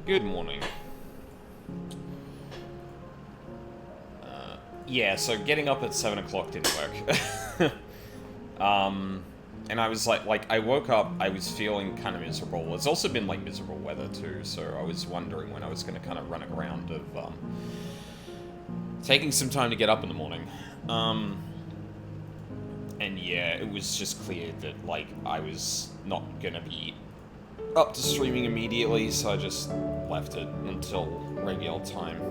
Good morning. Yeah, so getting up at 7 o'clock didn't work. And I was I woke up, I was feeling kind of miserable. It's also been, like, miserable weather, too, so I was wondering when I was going to kind of run around of, taking some time to get up in the morning. And yeah, it was just clear that, like, I was not going to be up to streaming immediately, so I just left it until regular time.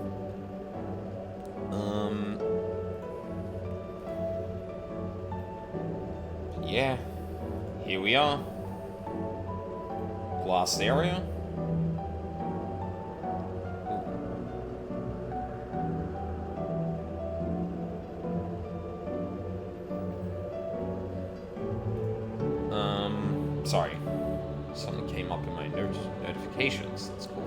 Yeah, here we are. Last area. Sorry. Something came up in my notifications. That's cool.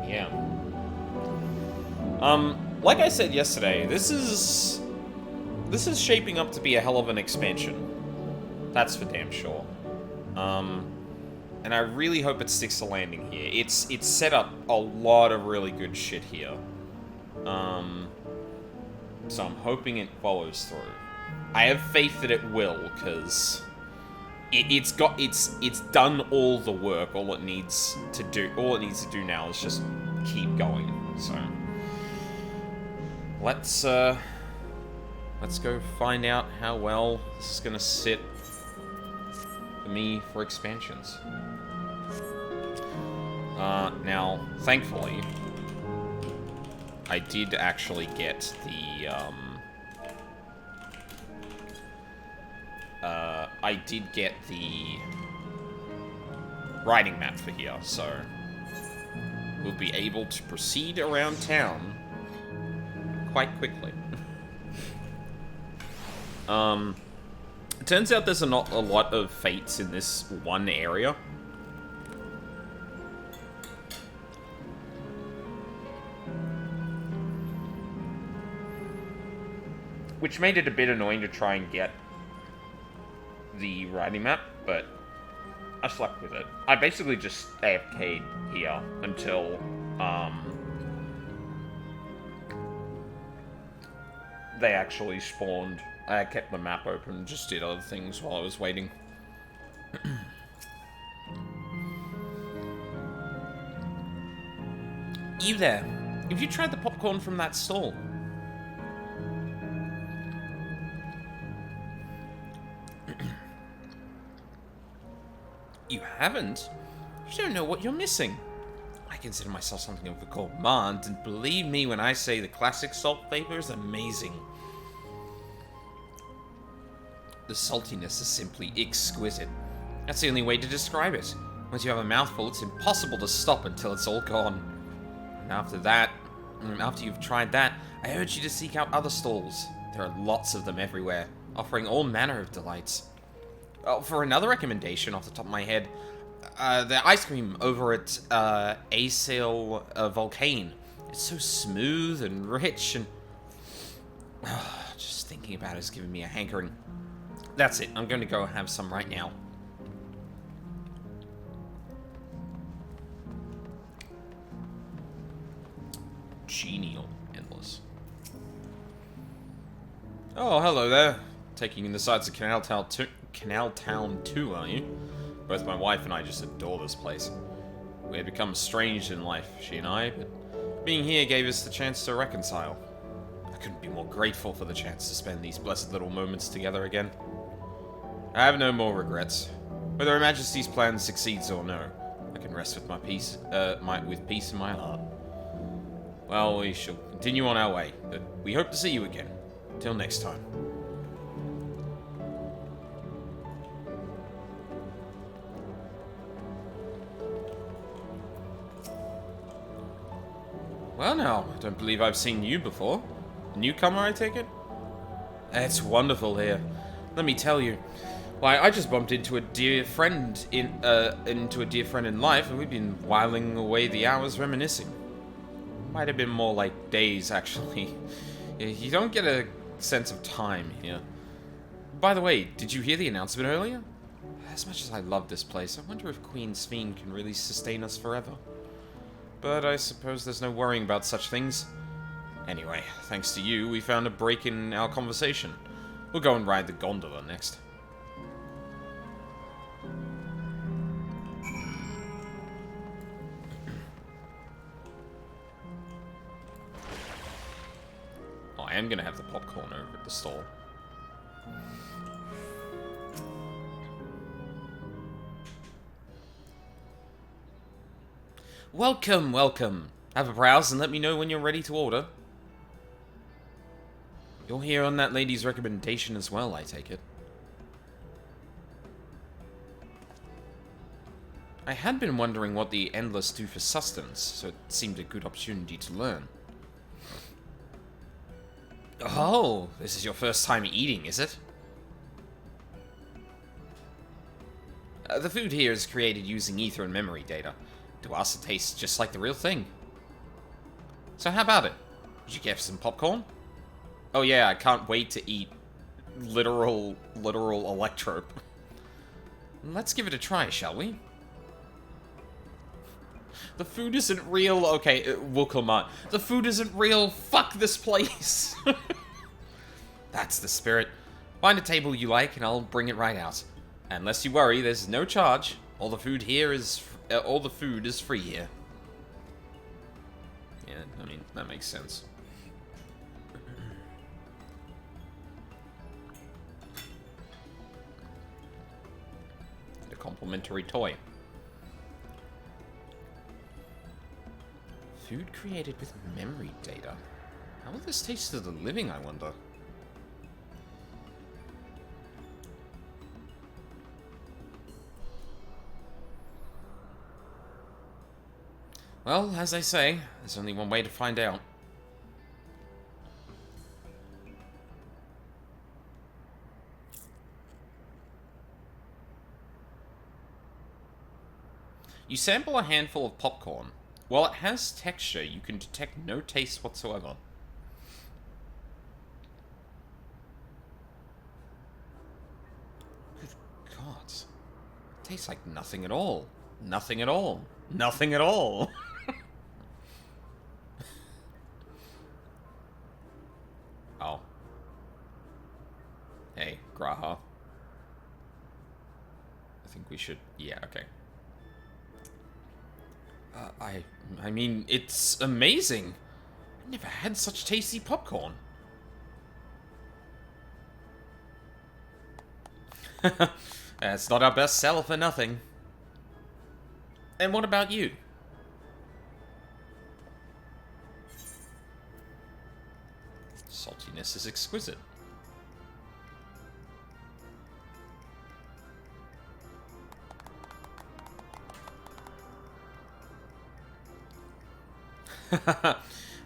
Yeah. Like I said yesterday, this is shaping up to be a hell of an expansion. That's for damn sure. And I really hope it sticks to landing here. It's set up a lot of really good shit here. So I'm hoping it follows through. I have faith that it will, because it's done all the work. All it needs to do now is just keep going. So let's go find out how well this is gonna sit for me for expansions. Now, thankfully, I did actually get the, riding map for here, so we'll be able to proceed around town quite quickly. It turns out there's not a lot of fates in this one area. Which made it a bit annoying to try and get the riding map, but I slept with it. I basically just AFK'd here until, they actually spawned. I kept the map open and just did other things while I was waiting. You there. Have you tried the popcorn from that stall? You haven't? You don't know what you're missing. I consider myself something of a gourmand, and believe me when I say the classic salt flavor is amazing. The saltiness is simply exquisite. That's the only way to describe it. Once you have a mouthful, it's impossible to stop until it's all gone. And after you've tried that, I urge you to seek out other stalls. There are lots of them everywhere, offering all manner of delights. For another recommendation off the top of my head, the ice cream over at Asail Volcane. It's so smooth and rich, and just thinking about it is giving me a hankering. That's it. I'm going to go have some right now. Genial. Endless. Oh, hello there. Taking in the sights of Canal Town too, are you? Both my wife and I just adore this place. We had become estranged in life, she and I, but being here gave us the chance to reconcile. I couldn't be more grateful for the chance to spend these blessed little moments together again. I have no more regrets. Whether Her Majesty's plan succeeds or no, I can rest with with peace in my heart. Well, we shall continue on our way, but we hope to see you again. Till next time. Well now, I don't believe I've seen you before. Newcomer, I take it? It's wonderful here. Let me tell you. Why, I just bumped into a dear friend in life, and we've been whiling away the hours reminiscing. Might have been more like days, actually. You don't get a sense of time here. By the way, did you hear the announcement earlier? As much as I love this place, I wonder if Queen Sphene can really sustain us forever. But I suppose there's no worrying about such things. Anyway, thanks to you, we found a break in our conversation. We'll go and ride the gondola next. Oh, I am gonna have the popcorn over at the stall. Welcome, welcome. Have a browse and let me know when you're ready to order. You're here on that lady's recommendation as well, I take it. I had been wondering what the Endless do for sustenance, so it seemed a good opportunity to learn. Oh, this is your first time eating, is it? The food here is created using ether and memory data. To us, it tastes just like the real thing. So how about it? Would you get some popcorn? Oh yeah, I can't wait to eat literal electrope. Let's give it a try, shall we? The food isn't real. Okay, Wookelmart. The food isn't real. Fuck this place. That's the spirit. Find a table you like and I'll bring it right out. Unless you worry, there's no charge. All the food is free here. Yeah, I mean, that makes sense. And a complimentary toy. Food created with memory data. How will this taste to the living, I wonder? Well, as I say, there's only one way to find out. You sample a handful of popcorn. While it has texture, you can detect no taste whatsoever. Good God. It tastes like nothing at all. Nothing at all. Nothing at all. Oh. Hey, Graha. I think we should... Yeah, okay. I mean, it's amazing. I've never had such tasty popcorn. It's not our best seller for nothing. And what about you? Saltiness is exquisite.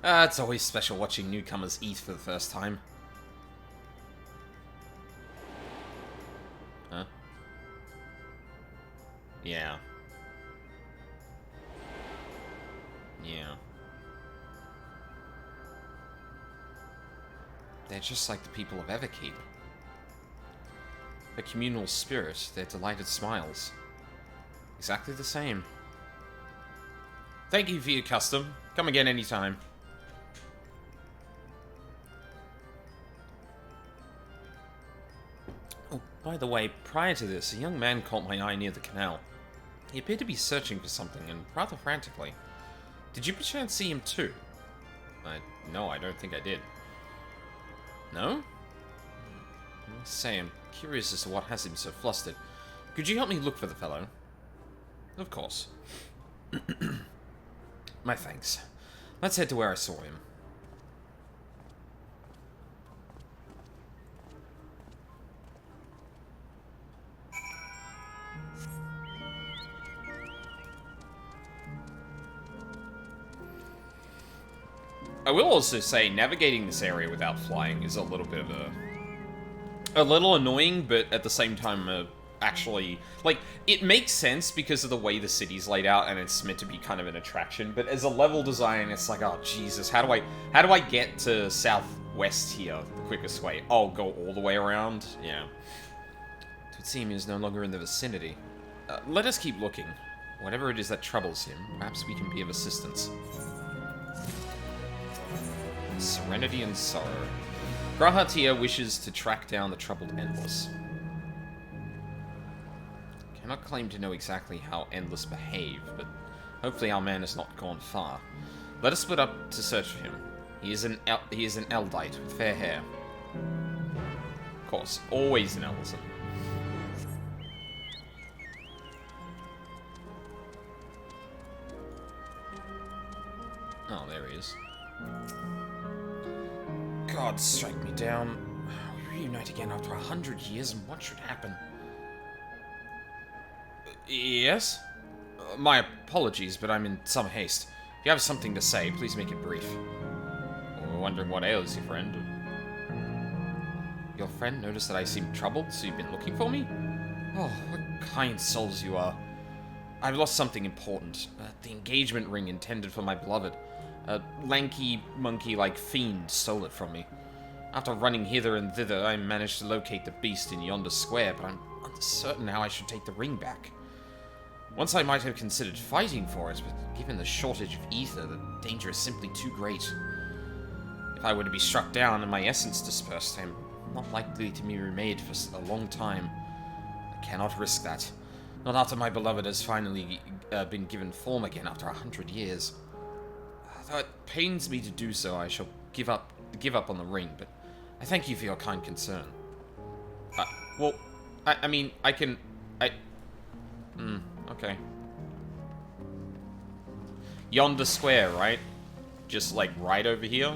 It's always special watching newcomers eat for the first time. Huh? Yeah. Yeah. They're just like the people of Everkeep. A communal spirit, their delighted smiles. Exactly the same. Thank you for your custom. Come again anytime. Oh, by the way, prior to this, a young man caught my eye near the canal. He appeared to be searching for something, and rather frantically. Did you perchance see him too? No, I don't think I did. No? I must say, I'm curious as to what has him so flustered. Could you help me look for the fellow? Of course. My thanks. Let's head to where I saw him. I will also say, navigating this area without flying is a little bit of a little annoying, but at the same time, actually... Like, it makes sense because of the way the city's laid out, and it's meant to be kind of an attraction, but as a level design, it's like, oh, Jesus, how do I get to southwest here the quickest way? Oh, go all the way around? Yeah. It would seem he is no longer in the vicinity. Let us keep looking. Whatever it is that troubles him, perhaps we can be of assistance. Serenity and sorrow. Grahatia wishes to track down the troubled Endless. Cannot claim to know exactly how Endless behave, but hopefully our man has not gone far. Let us split up to search for him. He is an Eldite with fair hair. Of course, always an Elderson. Oh, there he is. God, strike me down. We reunite again after 100 years, and what should happen? Yes? My apologies, but I'm in some haste. If you have something to say, please make it brief. We're wondering what ails you, friend. Your friend noticed that I seemed troubled, so you've been looking for me? Oh, what kind souls you are. I've lost something important. The engagement ring intended for my beloved. A lanky, monkey-like fiend stole it from me. After running hither and thither, I managed to locate the beast in yonder square, but I'm uncertain how I should take the ring back. Once I might have considered fighting for it, but given the shortage of ether, the danger is simply too great. If I were to be struck down and my essence dispersed, I'm not likely to be remade for a long time. I cannot risk that. Not after my beloved has finally been given form again after 100 years. Though it pains me to do so, I shall give up on the ring, but I thank you for your kind concern. Well, I mean, I can... okay. Yonder square, right? Just, like, right over here?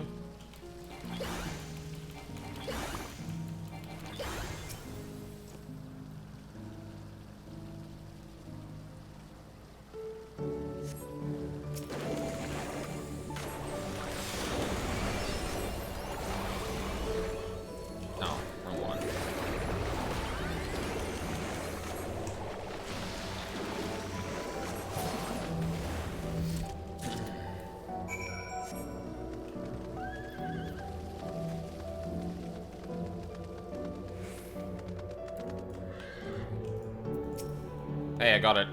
Hey, I got it.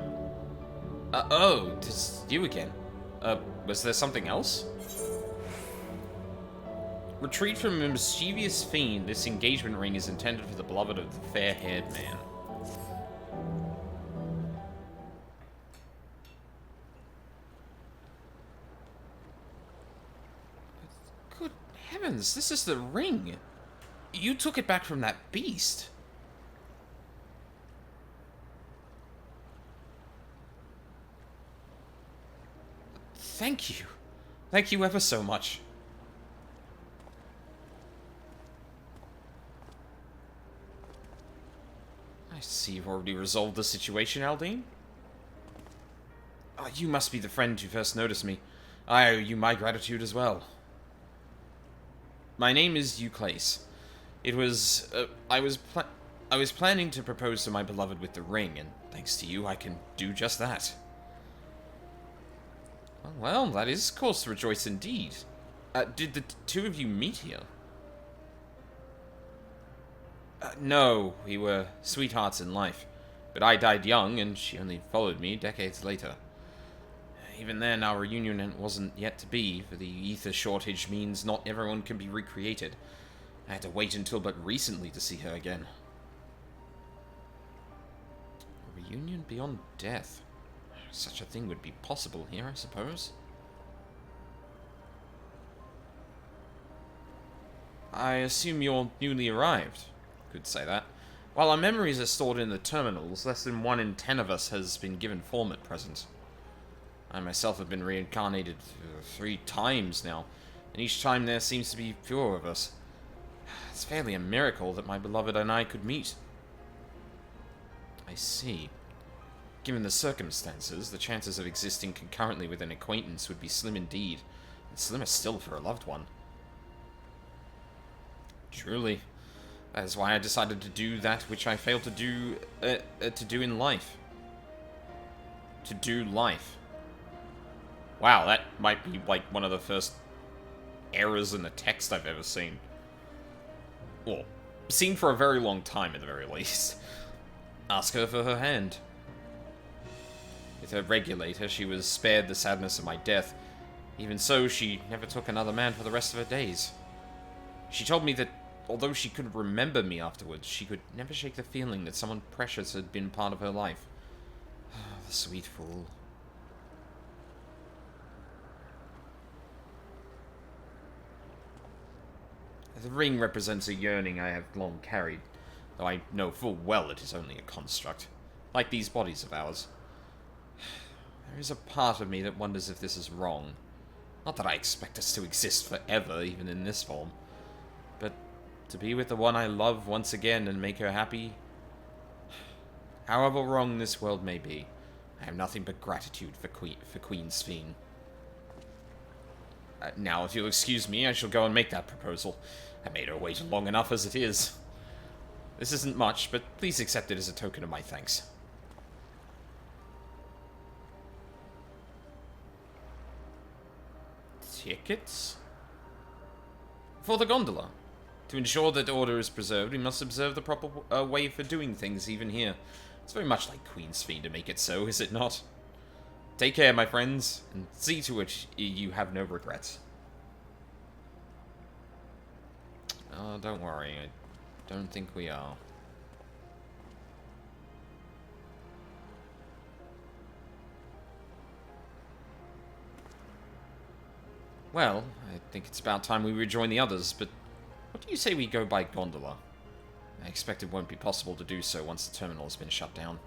Oh, it's you again. Was there something else? Retreat from a mischievous fiend, this engagement ring is intended for the beloved of the fair-haired man. Good heavens, this is the ring. You took it back from that beast. Thank you. Thank you ever so much. I see you've already resolved the situation, Aldine. Oh, you must be the friend who first noticed me. I owe you my gratitude as well. My name is Euclase. It was, I was planning to propose to my beloved with the ring, and thanks to you, I can do just that. Well, that is cause to rejoice indeed. Did the two of you meet here? No, we were sweethearts in life. But I died young, and she only followed me decades later. Even then, our reunion wasn't yet to be, for the ether shortage means not everyone can be recreated. I had to wait until but recently to see her again. A reunion beyond death. Such a thing would be possible here, I suppose. I assume you're newly arrived. Could say that. While our memories are stored in the terminals, less than 1 in 10 of us has been given form at present. I myself have been reincarnated 3 times now, and each time there seems to be fewer of us. It's fairly a miracle that my beloved and I could meet. I see. Given the circumstances, the chances of existing concurrently with an acquaintance would be slim indeed, and slimmer still for a loved one. Truly. That is why I decided to do that which I failed to do in life. To do life. Wow, that might be like one of the first errors in the text I've ever seen. Well, seen for a very long time at the very least. Ask her for her hand. With her regulator, she was spared the sadness of my death. Even so, she never took another man for the rest of her days. She told me that although she couldn't remember me afterwards, she could never shake the feeling that someone precious had been part of her life. The sweet fool. The ring represents a yearning I have long carried, though I know full well it is only a construct, like these bodies of ours. There is a part of me that wonders if this is wrong. Not that I expect us to exist forever, even in this form, but to be with the one I love once again and make her happy. However wrong this world may be, I have nothing but gratitude for Queen Sphene. Now, if you'll excuse me, I shall go and make that proposal. I made her wait long enough as it is. This isn't much, but please accept it as a token of my thanks. Tickets? For the gondola. To ensure that order is preserved, we must observe the proper way for doing things even here. It's very much like Queen Sphene to make it so, is it not? Take care, my friends, and see to it you have no regrets. Oh, don't worry. I don't think we are. Well, I think it's about time we rejoin the others, but what do you say we go by gondola? I expect it won't be possible to do so once the terminal has been shut down.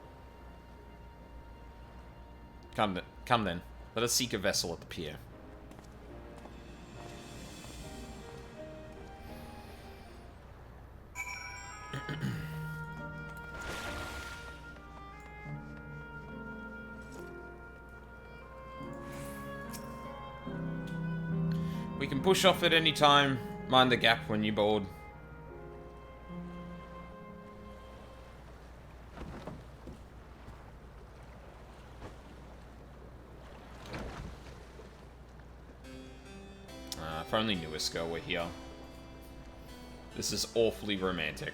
Come then. Let us seek a vessel at the pier. We can push off at any time. Mind the gap when you're bored. If only Newiska were here. This is awfully romantic.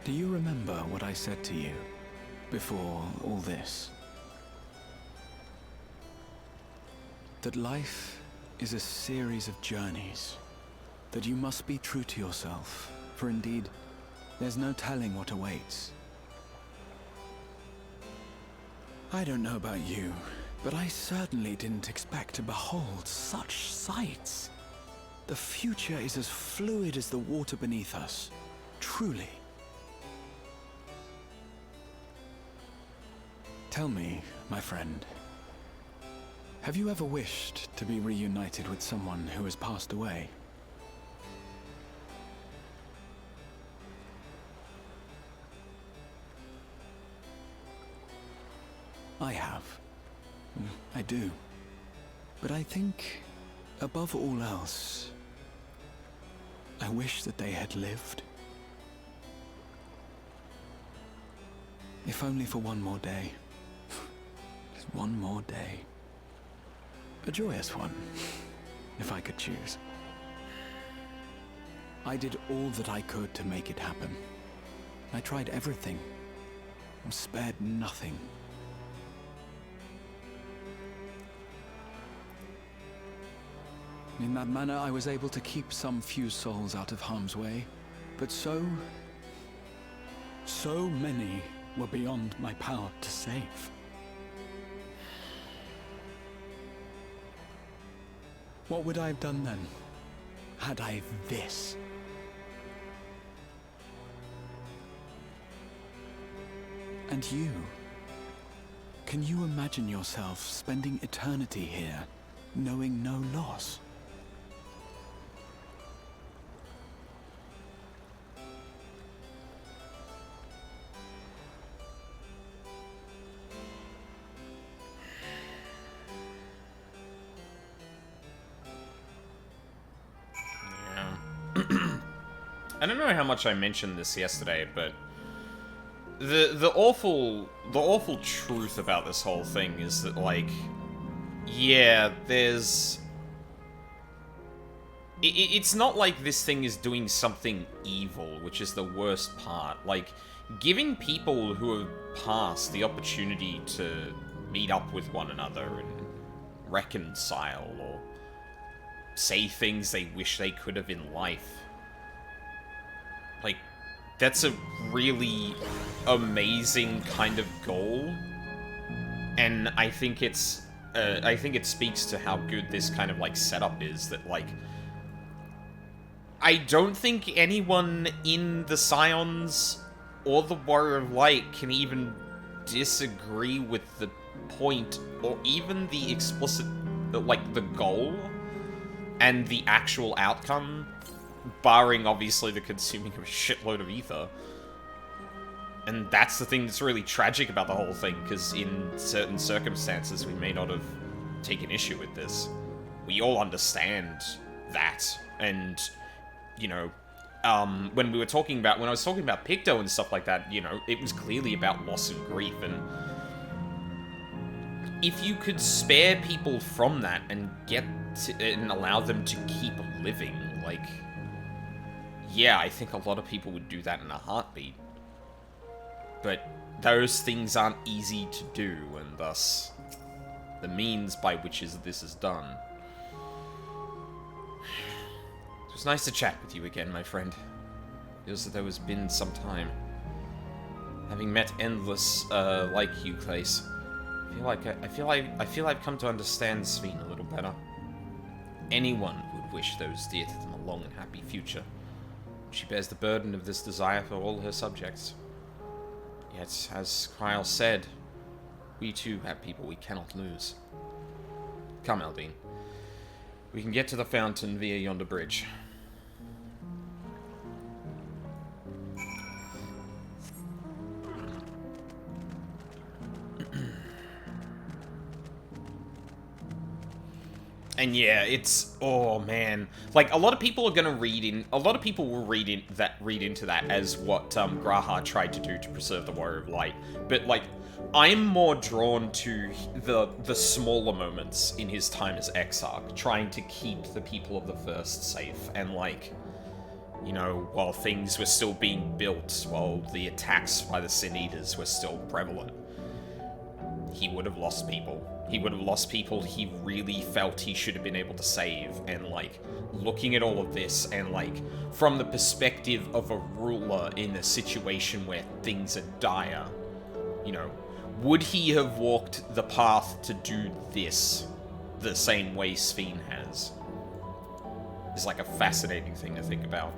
Do you remember what I said to you before all this? That life is a series of journeys, that you must be true to yourself, for indeed, there's no telling what awaits. I don't know about you, but I certainly didn't expect to behold such sights. The future is as fluid as the water beneath us, truly. Tell me, my friend, have you ever wished to be reunited with someone who has passed away? I have. I do. But I think, above all else, I wish that they had lived. If only for one more day. Just one more day. A joyous one, if I could choose. I did all that I could to make it happen. I tried everything, and spared nothing. In that manner, I was able to keep some few souls out of harm's way, but so many were beyond my power to save. What would I have done then, had I this? And you? Can you imagine yourself spending eternity here, knowing no loss? I don't know how much I mentioned this yesterday, but the awful truth about this whole thing is that, like, yeah, there's... It's not like this thing is doing something evil, which is the worst part. Like, giving people who have passed the opportunity to meet up with one another and reconcile, or say things they wish they could have in life. Like, that's a really amazing kind of goal, and I think it speaks to how good this kind of, like, setup is, that, like, I don't think anyone in the Scions or the Warrior of Light can even disagree with the point, or even the explicit, like, the goal and the actual outcome, barring, obviously, the consuming of a shitload of ether. And that's the thing that's really tragic about the whole thing, because in certain circumstances we may not have taken issue with this. We all understand that, and, you know, when I was talking about Picto and stuff like that, you know, it was clearly about loss and grief, and if you could spare people from that and and allow them to keep living, like, yeah, I think a lot of people would do that in a heartbeat. But those things aren't easy to do, and thus the means by which this is done. It was nice to chat with you again, my friend. It was that there has been some time. Having met endless like you, Clace, I feel I've come to understand Sveen a little better. Anyone would wish those dear to them a long and happy future. She bears the burden of this desire for all her subjects. Yet, as Kryl said, we too have people we cannot lose. Come, Aldine. We can get to the fountain via yonder bridge. And yeah, it's, oh man, like, a lot of people will read into that as what Graha tried to do to preserve the Warrior of Light. But, like, I'm more drawn to the smaller moments in his time as Exarch, trying to keep the people of the First safe, and, like, you know, while things were still being built, while the attacks by the Sin Eaters were still prevalent. He would have lost people. He would have lost people he really felt he should have been able to save, and, like, looking at all of this, and, like, from the perspective of a ruler in a situation where things are dire, you know, would he have walked the path to do this the same way Sveen has? It's, like, a fascinating thing to think about.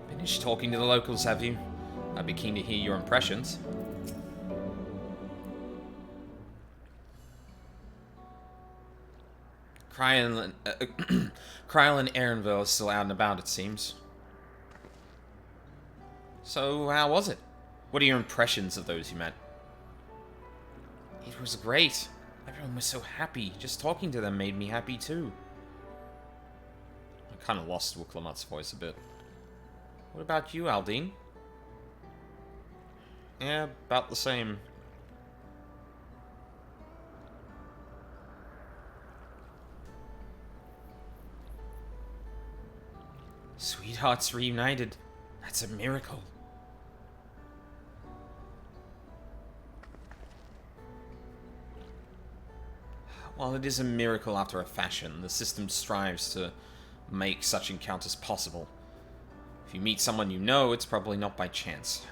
Finished talking to the locals, have you? I'd be keen to hear your impressions. Kryl and Ehrenville are still out and about, it seems. So, how was it? What are your impressions of those you met? It was great. Everyone was so happy. Just talking to them made me happy too. I kind of lost Wuklamut's voice a bit. What about you, Aldine? Yeah, about the same. Sweethearts reunited. That's a miracle. While it is a miracle after a fashion, the system strives to make such encounters possible. If you meet someone you know, it's probably not by chance.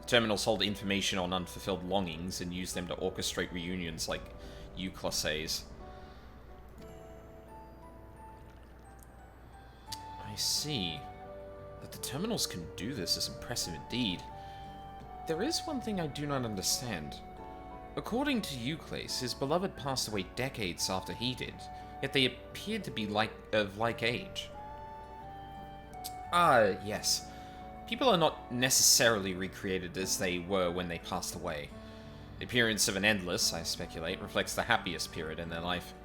The terminals hold information on unfulfilled longings and use them to orchestrate reunions like Euclides. I see. That the terminals can do this is impressive indeed. There is one thing I do not understand. According to Euclides, his beloved passed away decades after he did, yet they appeared to be of like age. Ah, yes. People are not necessarily recreated as they were when they passed away. The appearance of an endless, I speculate, reflects the happiest period in their life.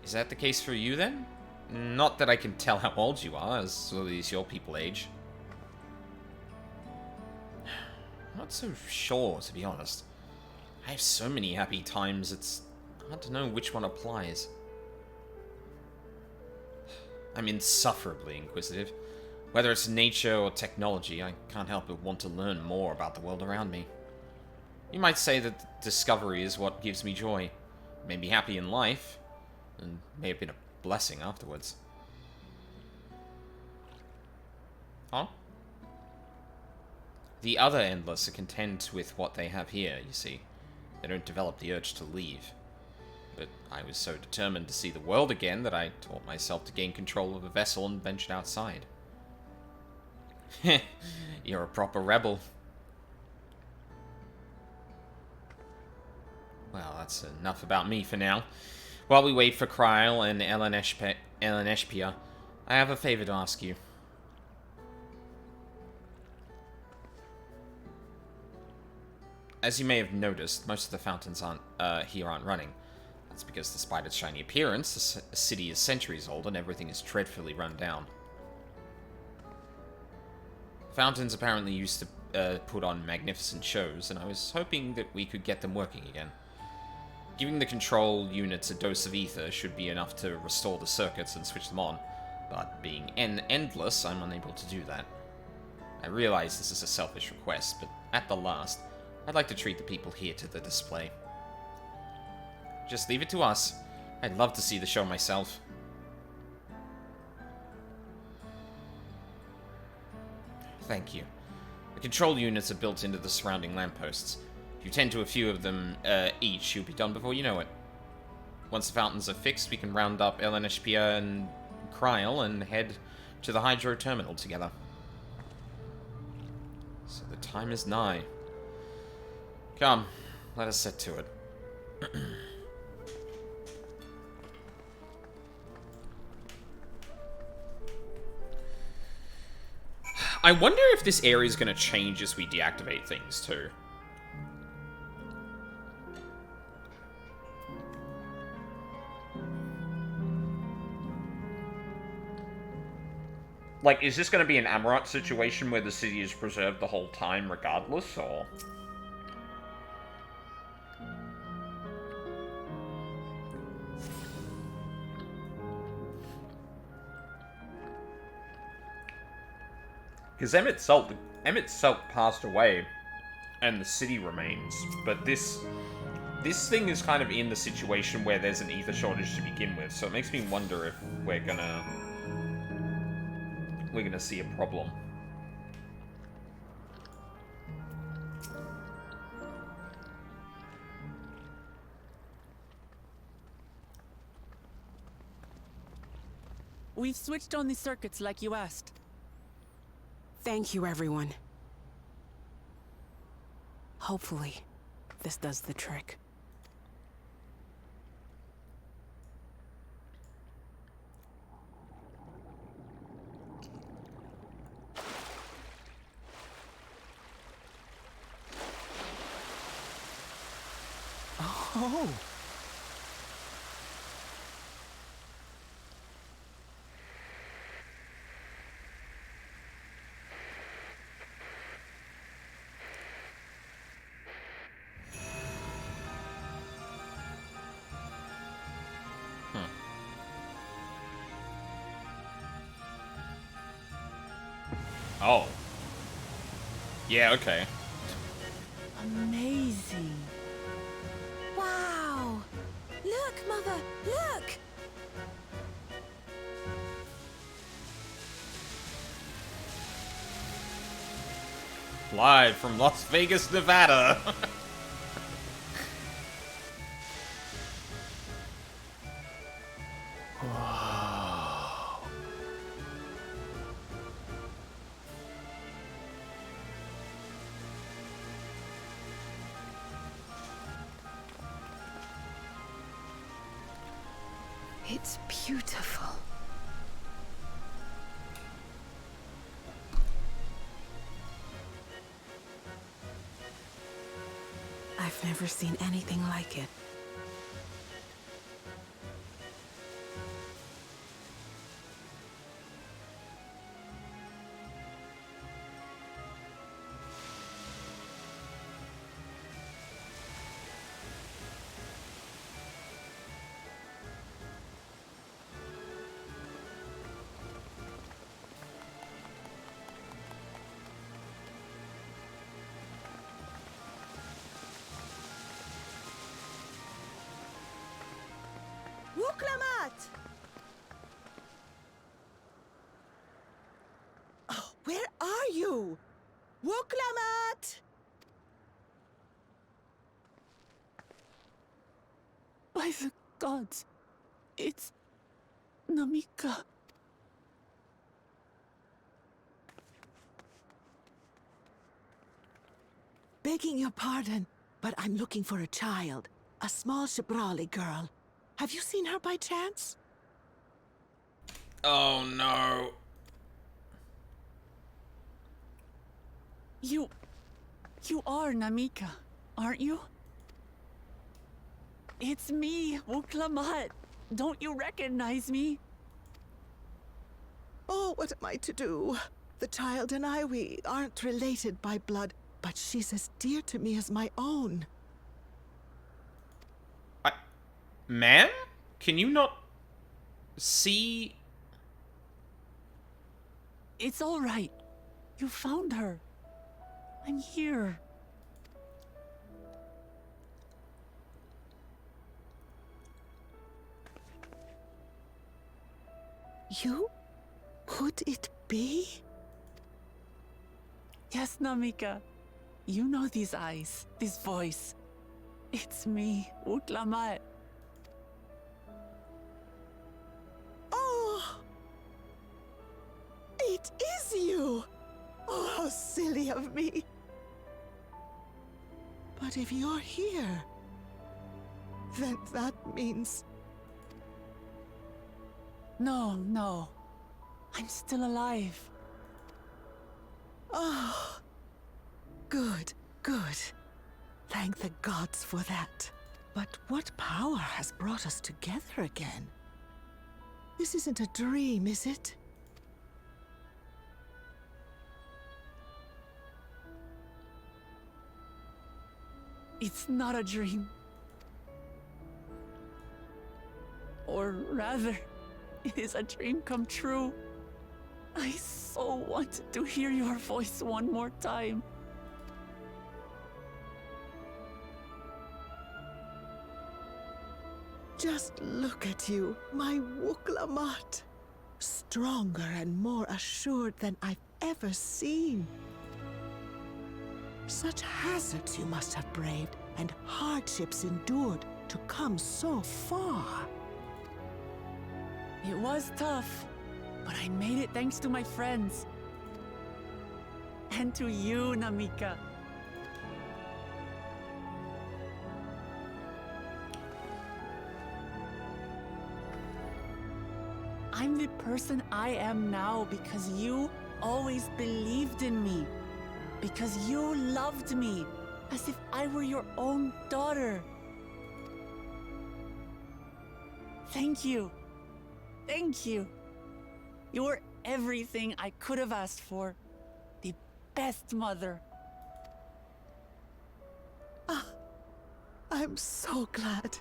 Is that the case for you, then? Not that I can tell how old you are, as early as your people age. I'm not so sure, to be honest. I have so many happy times, it's hard to know which one applies. I'm insufferably inquisitive. Whether it's nature or technology, I can't help but want to learn more about the world around me. You might say that discovery is what gives me joy. It made me happy in life, and may have been a blessing afterwards. Huh? The other Endless are content with what they have here, you see. They don't develop the urge to leave. But I was so determined to see the world again that I taught myself to gain control of a vessel and ventured outside. Heh, you're a proper rebel. Well, that's enough about me for now. While we wait for Kryl and Eleneshpia, I have a favor to ask you. As you may have noticed, most of the fountains here aren't running. That's because despite its shiny appearance, the city is centuries old and everything is dreadfully run down. Fountains apparently used to put on magnificent shows, and I was hoping that we could get them working again. Giving the control units a dose of ether should be enough to restore the circuits and switch them on, but being endless, I'm unable to do that. I realize this is a selfish request, but at the last, I'd like to treat the people here to the display. Just leave it to us. I'd love to see the show myself. Thank you. The control units are built into the surrounding lampposts. If you tend to a few of them each, you'll be done before you know it. Once the fountains are fixed, we can round up Eleneshpia and Kryl and head to the hydro terminal together. So the time is nigh. Come, let us set to it. I wonder if this area is going to change as we deactivate things, too. Like, is this going to be an Amaranth situation where the city is preserved the whole time regardless, or... Because Emmett Selk passed away, and the city remains. But this thing is kind of in the situation where there's an ether shortage to begin with, so it makes me wonder if we're gonna see a problem. We've switched on the circuits like you asked. Thank you, everyone. Hopefully, this does the trick. Oh! Oh. Yeah, okay. Amazing. Wow. Live from Las Vegas, Nevada. It's beautiful. I've never seen anything like it. Wuklamat! Oh, where are you? Wuklamat! By the gods, it's Namika. Begging your pardon, but I'm looking for a child. A small Shibrali girl. Have you seen her by chance? Oh no. You are Namika, aren't you? It's me, Wuklamat. Don't you recognize me? Oh, what am I to do? The child and I, we aren't related by blood, but she's as dear to me as my own. Ma'am? Can you not see? It's all right. You found her. I'm here. You? Could it be? Yes, Namika. You know these eyes, this voice. It's me, Wuklamat. Oh! It is you! Oh, how silly of me. But if you're here, then that means... No. I'm still alive. Oh, good. Thank the gods for that. But what power has brought us together again? This isn't a dream, is it? It's not a dream. Or rather, it is a dream come true. I so wanted to hear your voice one more time. Just look at you, my Wuklamat. Stronger and more assured than I've ever seen. Such hazards you must have braved and hardships endured to come so far. It was tough, but I made it thanks to my friends. And to you, Namika. I'm the person I am now because you always believed in me. Because you loved me as if I were your own daughter. Thank you. Thank you. You were everything I could have asked for. The best mother. I'm so glad.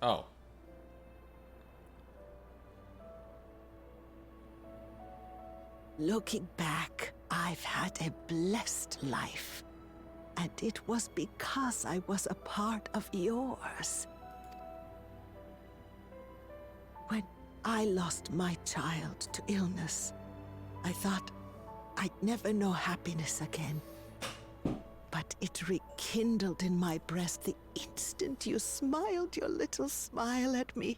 Oh. Looking back, I've had a blessed life. And it was because I was a part of yours. I lost my child to illness, I thought I'd never know happiness again. But it rekindled in my breast the instant you smiled your little smile at me.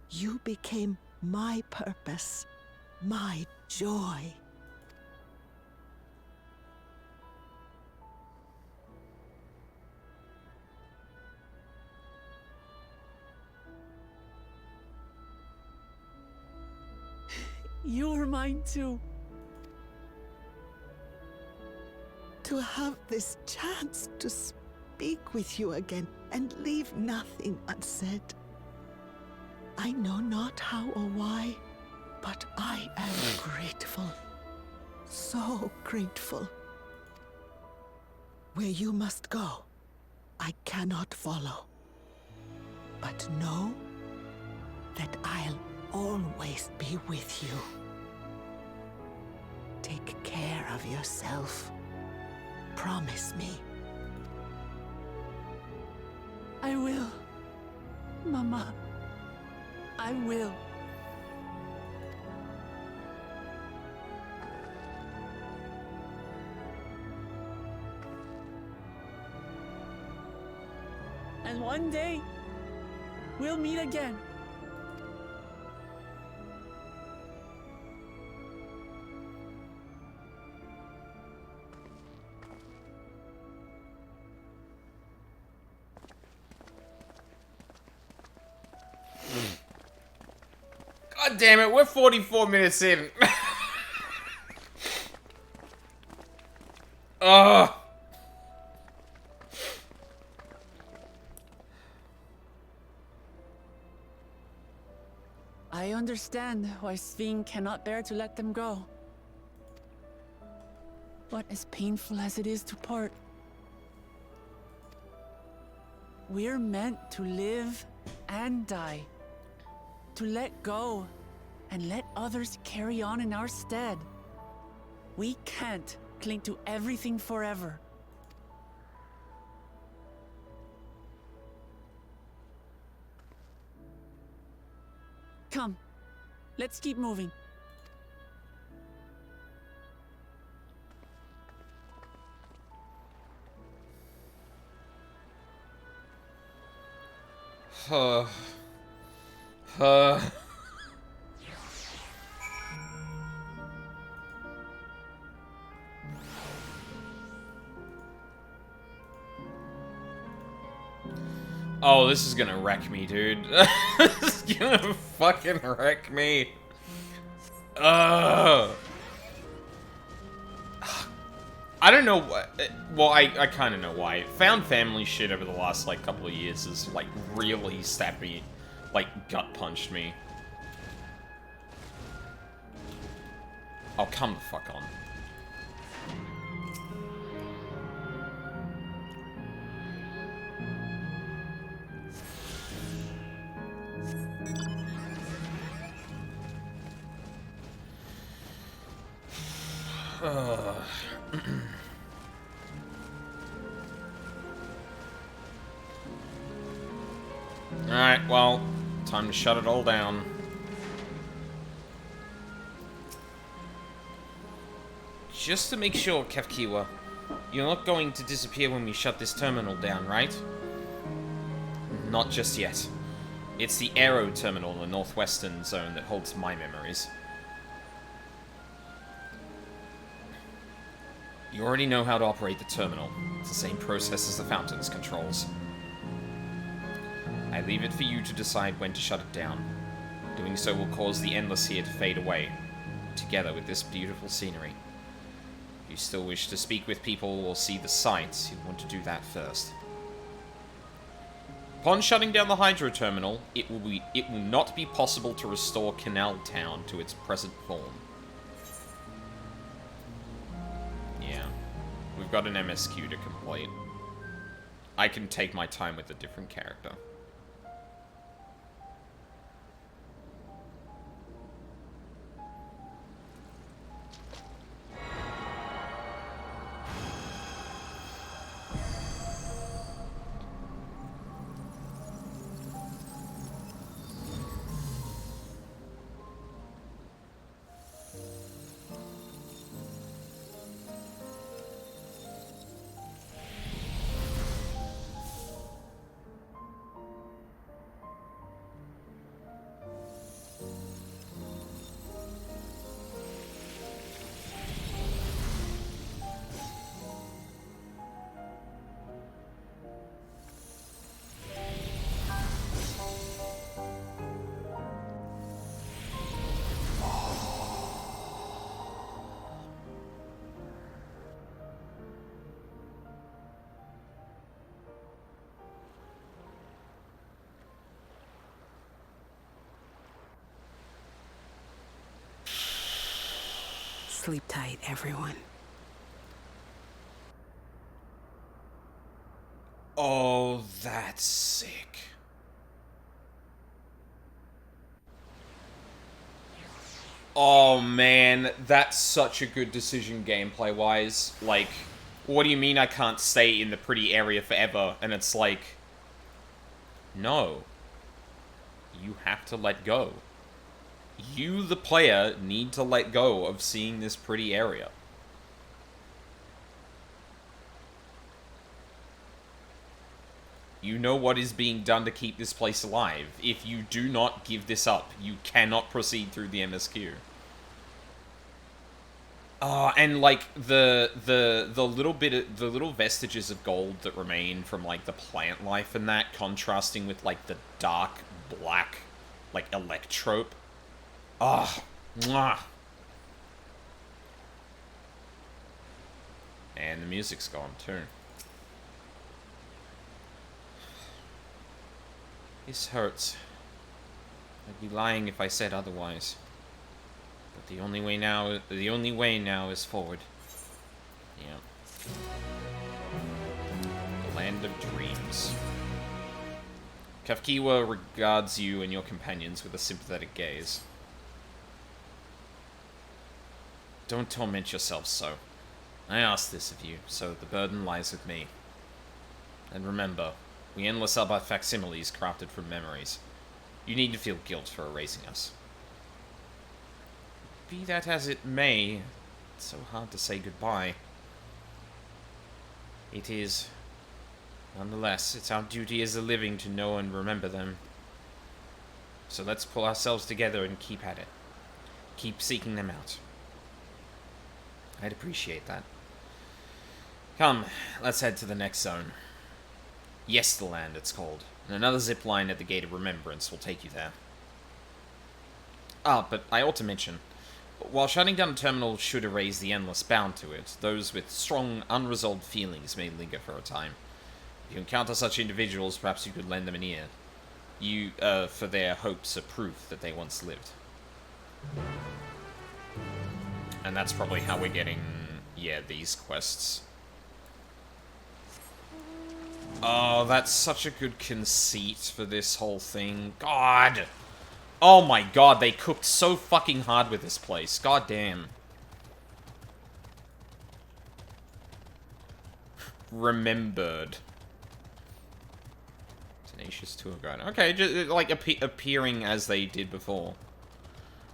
You became my purpose, my joy. You were mine too. To have this chance to speak with you again and leave nothing unsaid. I know not how or why, but I am grateful. So grateful. Where you must go, I cannot follow. But know that I'll always be with you. Take care of yourself. Promise me. I will. Mama. I will. And one day, we'll meet again. God damn it, we're 44 minutes in. Ugh. I understand why Sving cannot bear to let them go. But as painful as it is to part, we're meant to live and die. To let go and let others carry on in our stead. We can't cling to everything forever. Come, let's keep moving. Oh, this is gonna wreck me, dude. This is gonna fucking wreck me. Ugh. I don't know what. Well, I kind of know why. Found family shit over the last like couple of years has like really stabbed me, like gut punched me. Oh, come the fuck on. Alright, well, time to shut it all down. Just to make sure, Kefkiwa, you're not going to disappear when we shut this terminal down, right? Not just yet. It's the Aero terminal in the northwestern zone that holds my memories. You already know how to operate the terminal. It's the same process as the fountain's controls. I leave it for you to decide when to shut it down. Doing so will cause the endless here to fade away, together with this beautiful scenery. If you still wish to speak with people or see the sights, you want to do that first. Upon shutting down the hydro terminal, it will not be possible to restore Canal Town to its present form. Yeah, we've got an MSQ to complete. I can take my time with a different character. Sleep tight, everyone. Oh, that's sick. Oh man, that's such a good decision gameplay-wise. Like, what do you mean I can't stay in the pretty area forever? And it's like, no. You have to let go. You, the player, need to let go of seeing this pretty area. You know what is being done to keep this place alive. If you do not give this up, you cannot proceed through the MSQ. And like the little vestiges of gold that remain from like the plant life and that, contrasting with like the dark black, like electrope. Ah, mwah. And the music's gone too. This hurts. I'd be lying if I said otherwise. But the only way now is forward. Yeah. The land of dreams. Kafkiwa regards you and your companions with a sympathetic gaze. Don't torment yourselves so. I ask this of you, so the burden lies with me. And remember, we endless are but facsimiles crafted from memories. You need to feel guilt for erasing us. Be that as it may, it's so hard to say goodbye. It is. Nonetheless, it's our duty as the living to know and remember them. So let's pull ourselves together and keep at it. Keep seeking them out. I'd appreciate that. Come, let's head to the next zone. Yes, the land, it's called. And another zip line at the Gate of Remembrance will take you there. Ah, but I ought to mention, while shutting down a terminal should erase the endless bound to it, those with strong, unresolved feelings may linger for a time. If you encounter such individuals, perhaps you could lend them an ear. For their hopes are proof that they once lived. And that's probably how we're getting, yeah, these quests. Oh, that's such a good conceit for this whole thing. God! Oh my god, they cooked so fucking hard with this place. God damn. Remembered. Tenacious tour guide. Okay, just like appearing as they did before.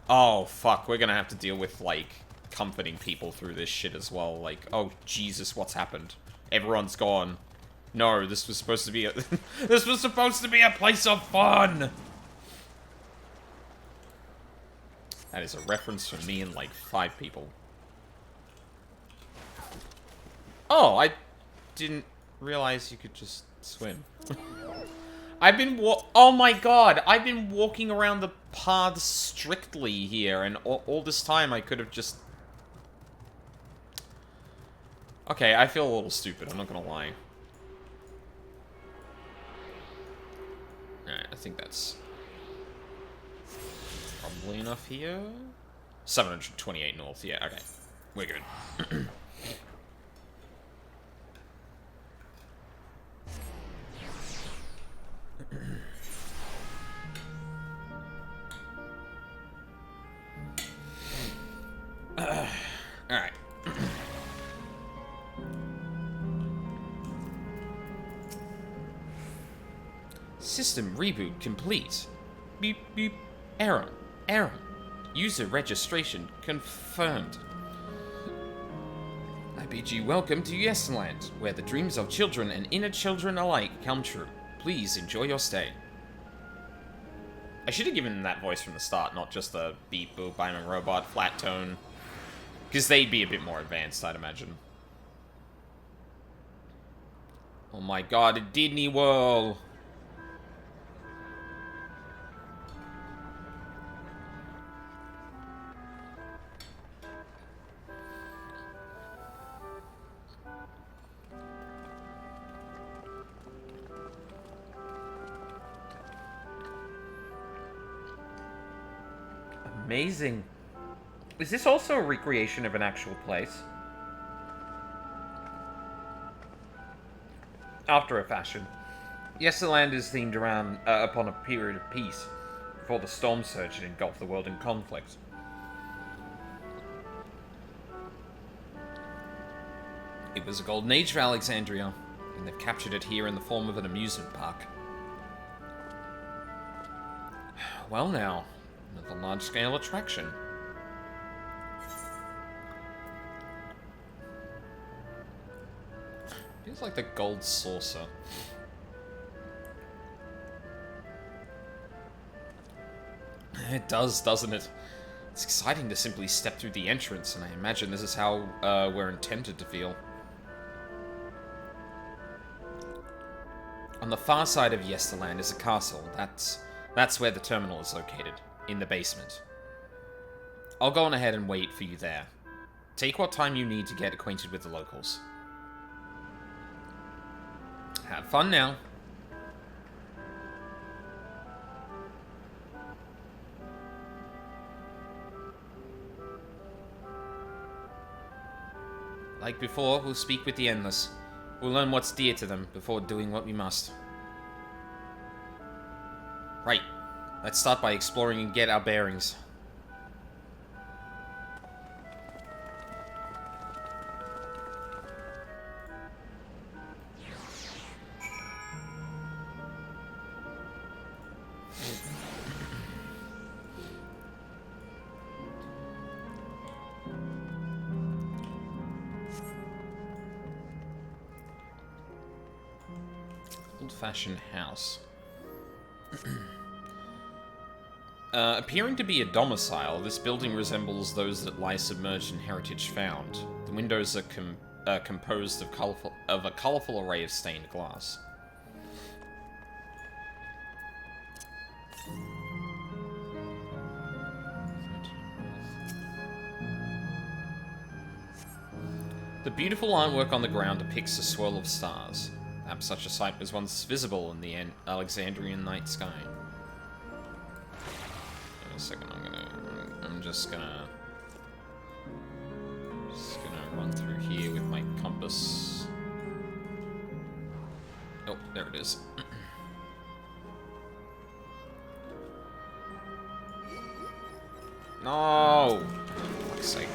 Oh, fuck. We're gonna have to deal with, like, comforting people through this shit as well. Like, oh, Jesus, what's happened? Everyone's gone. No, this was supposed to be a... this was supposed to be a place of fun! That is a reference from me and, like, 5 people. Oh, I didn't realize you could just swim. I've been oh my god, I've been walking around the paths strictly here, and all this time I could have just... Okay, I feel a little stupid, I'm not gonna lie. Alright, I think that's probably enough here. 728 north, yeah, okay. We're good. Alright. System reboot complete. Beep, beep. Error. Error. User registration confirmed. I bid you welcome to Yesland, where the dreams of children and inner children alike come true. Please enjoy your stay. I should have given that voice from the start, not just the beep, boop, I'm a robot, flat tone. Because they'd be a bit more advanced, I'd imagine. Oh my god, a Disney World! Amazing. Is this also a recreation of an actual place? After a fashion. Yes, the land is themed around upon a period of peace, before the storm surge had engulfed the world in conflict. It was a golden age for Alexandria, and they've captured it here in the form of an amusement park. Well now, another large-scale attraction. Feels like the gold saucer. It does, doesn't it? It's exciting to simply step through the entrance, and I imagine this is how we're intended to feel. On the far side of Yesterland is a castle. That's where the terminal is located, in the basement. I'll go on ahead and wait for you there. Take what time you need to get acquainted with the locals. Have fun now. Like before, we'll speak with the Endless. We'll learn what's dear to them before doing what we must. Right. Let's start by exploring and get our bearings. Old-fashioned house. Appearing to be a domicile, this building resembles those that lie submerged in heritage found. The windows are composed of a colorful array of stained glass. The beautiful artwork on the ground depicts a swirl of stars. Perhaps such a sight was once visible in the Alexandrian night sky. In a second, I'm just gonna run through here with my compass. Oh, there it is. No! For fuck's sake.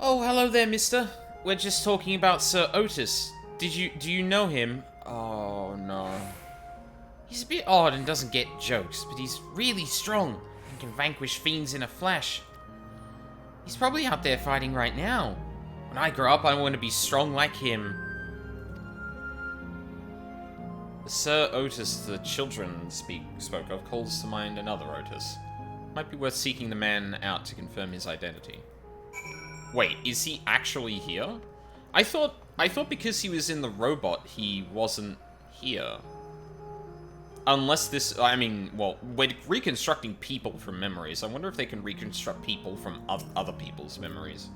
Oh, hello there, mister. We're just talking about Sir Otis. Do you know him? Oh, no. He's a bit odd and doesn't get jokes, but he's really strong and can vanquish fiends in a flash. He's probably out there fighting right now. When I grow up, I want to be strong like him. The Sir Otis the children spoke of calls to mind another Otis. Might be worth seeking the man out to confirm his identity. Wait, is he actually here? I thought because he was in the robot, he wasn't here. Unless this, I mean, well, we're reconstructing people from memories. I wonder if they can reconstruct people from other people's memories.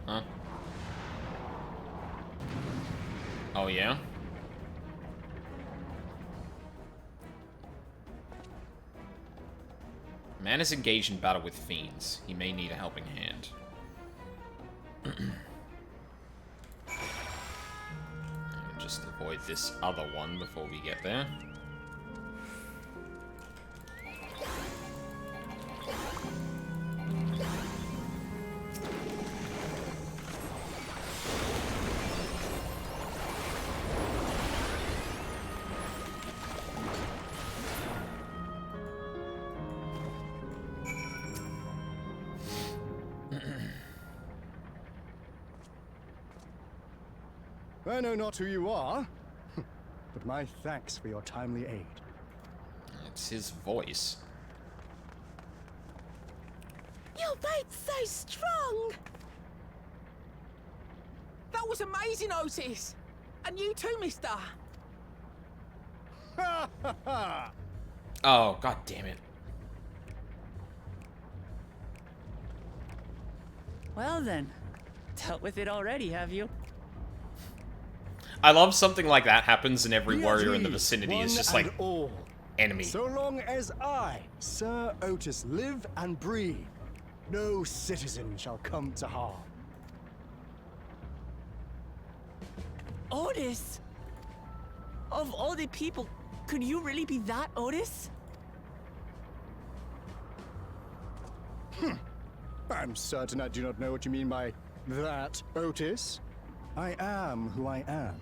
Huh? Oh, yeah? Man is engaged in battle with fiends. He may need a helping hand. Just avoid this other one before we get there. I know not who you are, but my thanks for your timely aid. It's his voice. Your bait's so strong! That was amazing, Otis! And you too, mister! Ha ha ha! Oh, god damn it. Well then, dealt with it already, have you? I love something like that happens and every Be at warrior in the ease, vicinity is one just and like, all. enemy. So long as I, Sir Otis, live and breathe, no citizen shall come to harm. Otis! Of all the people, could you really be that Otis? I'm certain I do not know what you mean by that, Otis. I am who I am,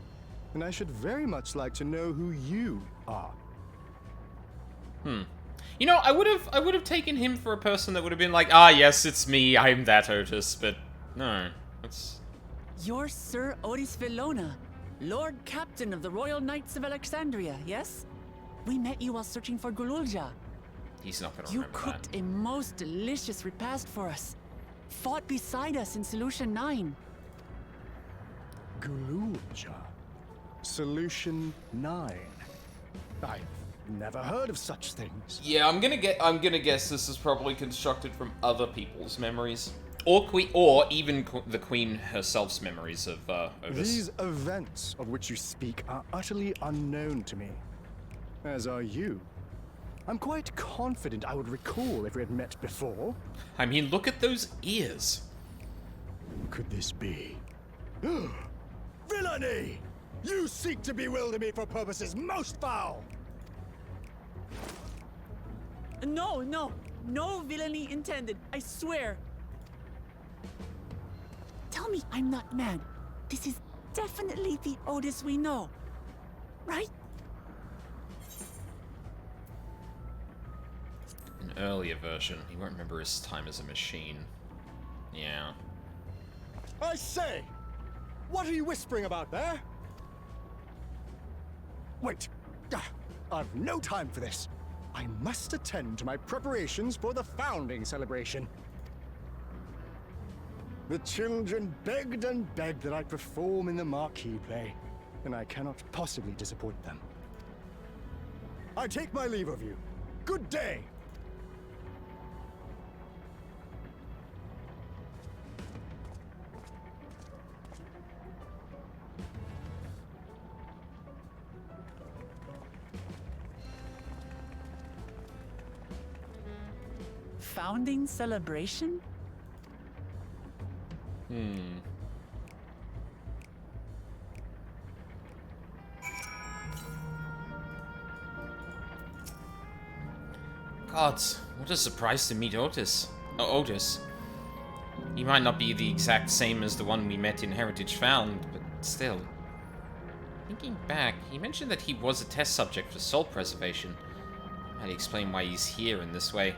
and I should very much like to know who you are. You know, I would have taken him for a person that would have been like, ah, yes, it's me, I'm that Otis, but no, it's... You're Sir Otis Villona, Lord Captain of the Royal Knights of Alexandria, yes? We met you while searching for Gululja. He's not gonna You remember cooked that. a most delicious repast for us. Fought beside us in Solution 9. Gululja. Solution 9. I've never heard of such things. Yeah, I'm gonna guess this is probably constructed from other people's memories. Or even the Queen herself's memories of Otis. These events of which you speak are utterly unknown to me. As are you. I'm quite confident I would recall if we had met before. I mean, look at those ears. Could this be? Villainy! You seek to bewilder me for purposes most foul! No villainy intended, I swear. Tell me I'm not mad. This is definitely the Otis we know, right? An earlier version. He won't remember his time as a machine. Yeah. I say! What are you whispering about there? Wait! I've no time for this. I must attend to my preparations for the founding celebration. The children begged and begged that I perform in the marquee play, and I cannot possibly disappoint them. I take my leave of you. Good day! Founding celebration? Gods, what a surprise to meet Otis. Otis. He might not be the exact same as the one we met in Heritage Found, but still. Thinking back, he mentioned that he was a test subject for soul preservation. Might explain why he's here in this way.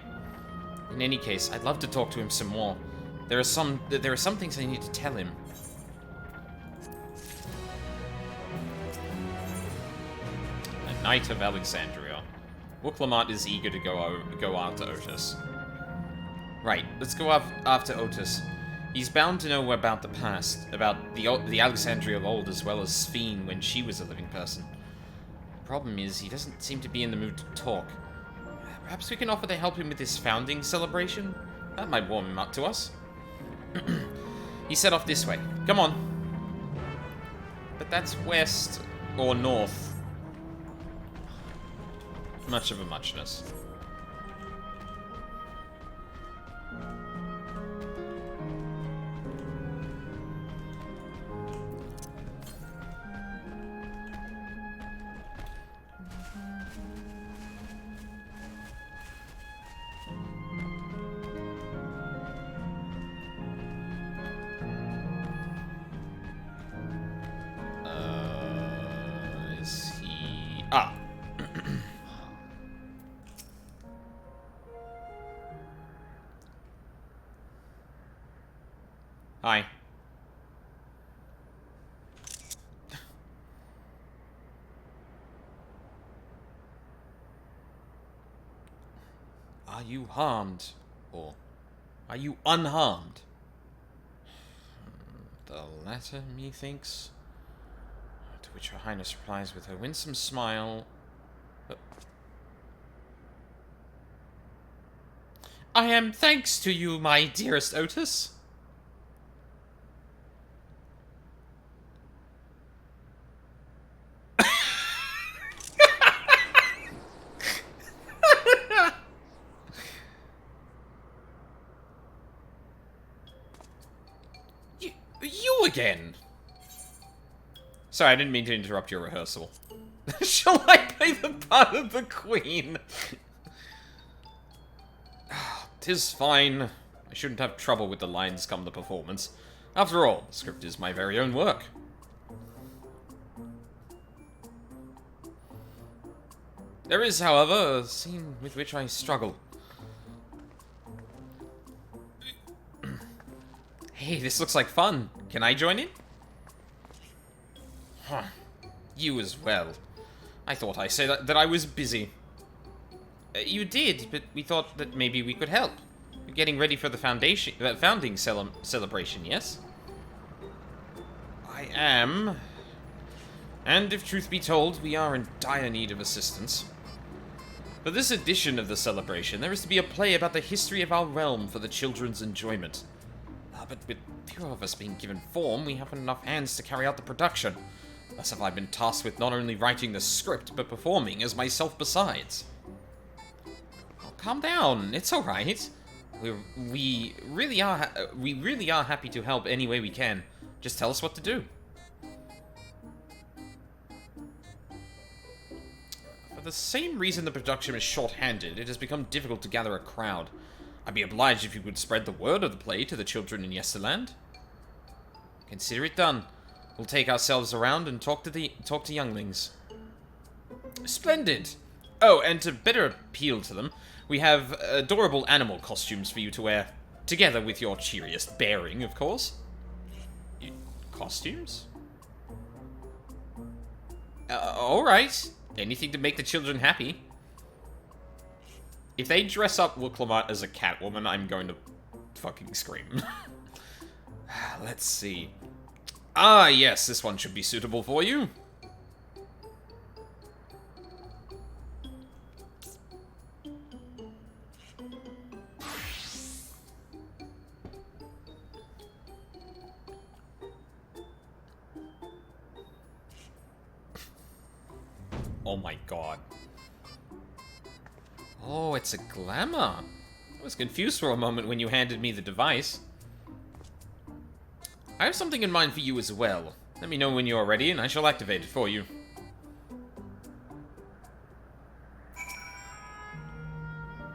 In any case, I'd love to talk to him some more. There are some things I need to tell him. A Knight of Alexandria. Wooklamont is eager to go after Otis. Right, let's go after Otis. He's bound to know about the past, about the Alexandria of old, as well as Sphene when she was a living person. Problem is, he doesn't seem to be in the mood to talk. Perhaps we can offer to help him with his founding celebration? That might warm him up to us. He set off this way. Come on. But that's west or north. Much of a muchness. Is he... Ah. Are you harmed? Or are you unharmed? The latter, methinks. To which Her Highness replies with her winsome smile. I am thanks to you, my dearest Otis. You again? Sorry, I didn't mean to interrupt your rehearsal. Shall I play the part of the Queen? 'Tis fine. I shouldn't have trouble with the lines come the performance. After all, the script is my very own work. There is, however, a scene with which I struggle. Hey, this looks like fun. Can I join in? Huh. You as well. I thought I said that I was busy. You did, but we thought that maybe we could help. You're getting ready for the founding celebration, yes? I am. And if truth be told, we are in dire need of assistance. For this edition of the celebration, there is to be a play about the history of our realm for the children's enjoyment. But with few of us being given form, we haven't enough hands to carry out the production. Thus have I been tasked with not only writing the script, but performing as myself besides. Oh, calm down, it's alright. We really are happy to help any way we can. Just tell us what to do. For the same reason the production is short-handed, it has become difficult to gather a crowd. I'd be obliged if you would spread the word of the play to the children in Yesterland. Consider it done. We'll take ourselves around and talk to younglings. Splendid! Oh, and to better appeal to them, we have adorable animal costumes for you to wear. Together with your cheeriest bearing, of course. Costumes? Alright. Anything to make the children happy. If they dress up Wooklamut as a Catwoman, I'm going to fucking scream. Let's see. Ah, yes, this one should be suitable for you. Oh my god. Oh, it's a glamour. I was confused for a moment when you handed me the device. I have something in mind for you as well. Let me know when you are ready and I shall activate it for you.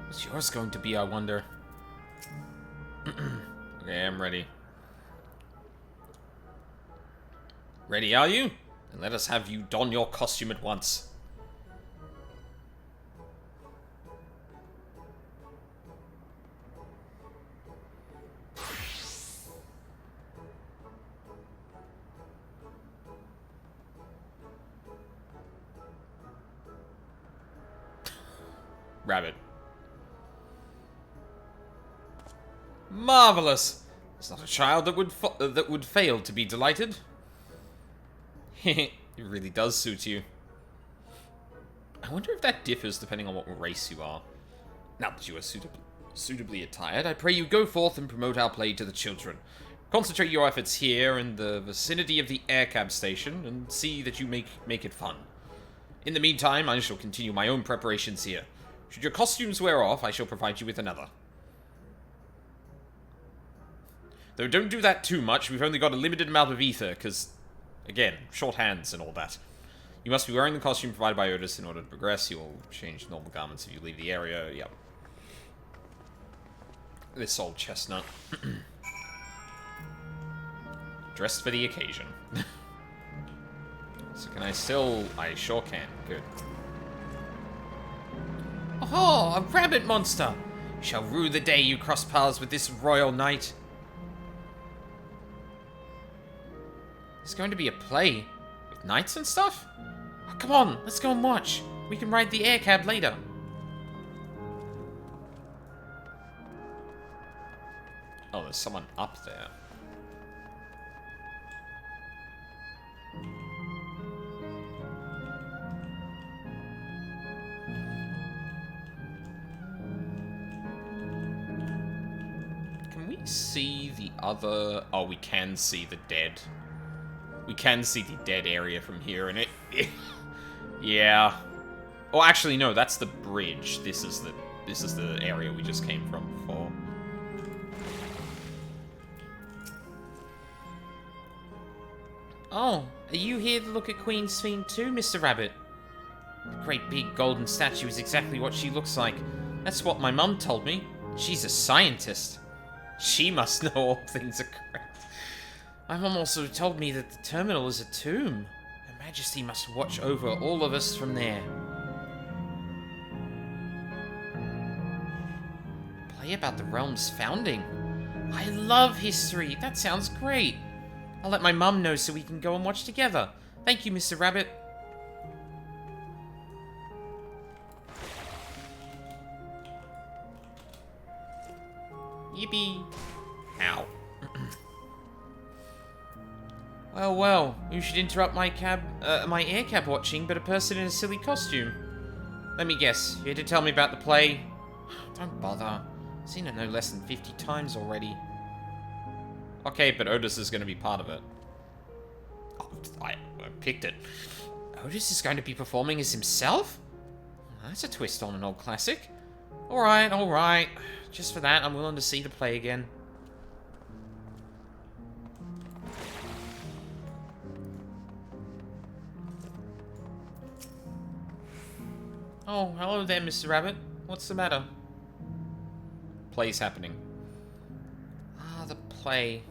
What's yours going to be, I wonder? Okay, I'm ready. Ready, are you? Then let us have you don your costume at once. Rabbit. Marvelous! It's not a child that would fail to be delighted. It really does suit you. I wonder if that differs depending on what race you are. Now that you are suitably attired, I pray you go forth and promote our play to the children. Concentrate your efforts here in the vicinity of the air cab station and see that you make it fun. In the meantime, I shall continue my own preparations here. Should your costumes wear off, I shall provide you with another. Though don't do that too much, we've only got a limited amount of ether, because, again, short hands and all that. You must be wearing the costume provided by Otis in order to progress. You will change normal garments if you leave the area. Yep. This old chestnut. Dressed for the occasion. So can I still... I sure can. Good. Oh, a rabbit monster! You shall rue the day you cross paths with this royal knight. There's going to be a play with knights and stuff? Oh, come on, let's go and watch. We can ride the air cab later. Oh, there's someone up there. Can we see the other... Oh, we can see the dead. We can see the dead area from here, and it... yeah. Oh, actually, no, that's the bridge. This is the area we just came from before. Oh, are you here to look at Queen Sphinx too, Mr. Rabbit? The great big golden statue is exactly what she looks like. That's what my mum told me. She's a scientist. She must know all things are correct. My mum also told me that the terminal is a tomb. Her Majesty must watch over all of us from there. Play about the realm's founding. I love history. That sounds great. I'll let my mum know so we can go and watch together. Thank you, Mr. Rabbit. Yippee. Ow. Well, well, you should interrupt my air cab watching, but a person in a silly costume. Let me guess, you had to tell me about the play? Don't bother. I've seen it no less than 50 times already. Okay, but Otis is going to be part of it. Oh, I picked it. Otis is going to be performing as himself? That's a twist on an old classic. Alright, alright. Just for that, I'm willing to see the play again. Oh, hello there, Mr. Rabbit. What's the matter? Play's happening. Ah, the play.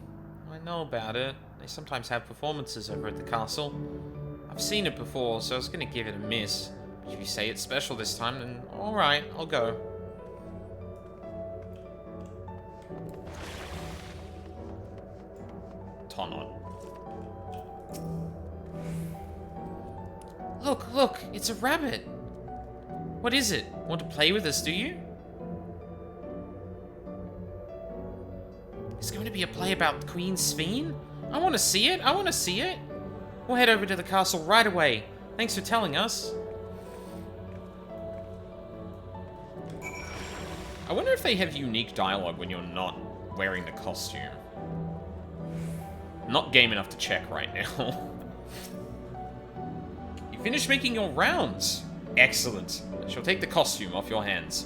I know about it. They sometimes have performances over at the castle. I've seen it before, so I was gonna give it a miss. But if you say it's special this time, then alright, I'll go. Tonon. Look, look, it's a rabbit. What is it? Want to play with us, do you? It's going to be a play about Queen Sphinx? I want to see it, I want to see it. We'll head over to the castle right away. Thanks for telling us. I wonder if they have unique dialogue when you're not wearing the costume. Not game enough to check right now. You finished making your rounds. Excellent. I shall take the costume off your hands.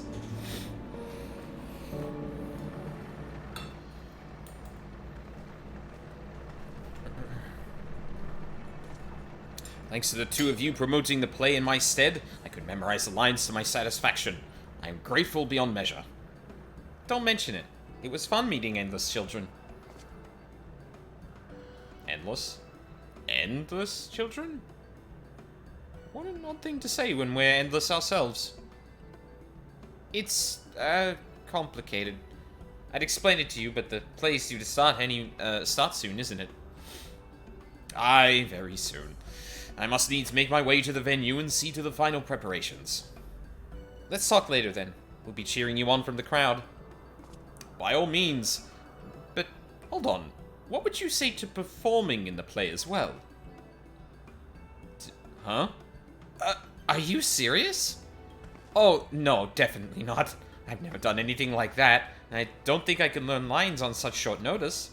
Thanks to the two of you promoting the play in my stead, I could memorize the lines to my satisfaction. I am grateful beyond measure. Don't mention it. It was fun meeting endless children. Endless? Endless children? What an odd thing to say when we're endless ourselves. It's, complicated. I'd explain it to you, but the play's due to start soon, isn't it? Aye, very soon. I must needs make my way to the venue and see to the final preparations. Let's talk later, then. We'll be cheering you on from the crowd. By all means. But, hold on. What would you say to performing in the play as well? Huh? Are you serious? Oh, no, definitely not. I've never done anything like that, and I don't think I can learn lines on such short notice.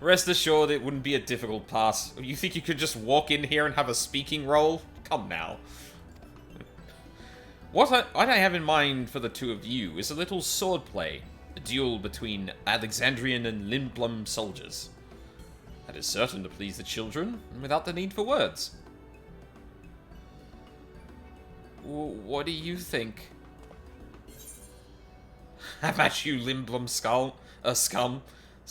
Rest assured, it wouldn't be a difficult pass. You think you could just walk in here and have a speaking role? Come now. What I have in mind for the two of you is a little swordplay. A duel between Alexandrian and Limblum soldiers. That is certain to please the children, and without the need for words. What do you think? How about you, Limblum scum?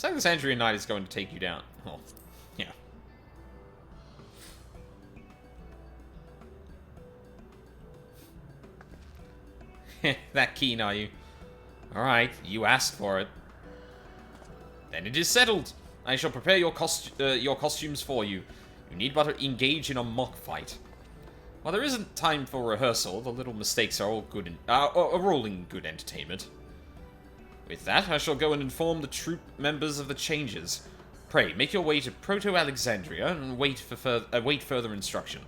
Alexandrian Knight is going to take you down. Oh, yeah. That keen, are you? Alright, you asked for it. Then it is settled. I shall prepare your costumes for you. You need but engage in a mock fight. While there isn't time for rehearsal, the little mistakes are all good are all in good entertainment. With that, I shall go and inform the troop members of the changes. Pray, make your way to Proto-Alexandria and wait further instruction.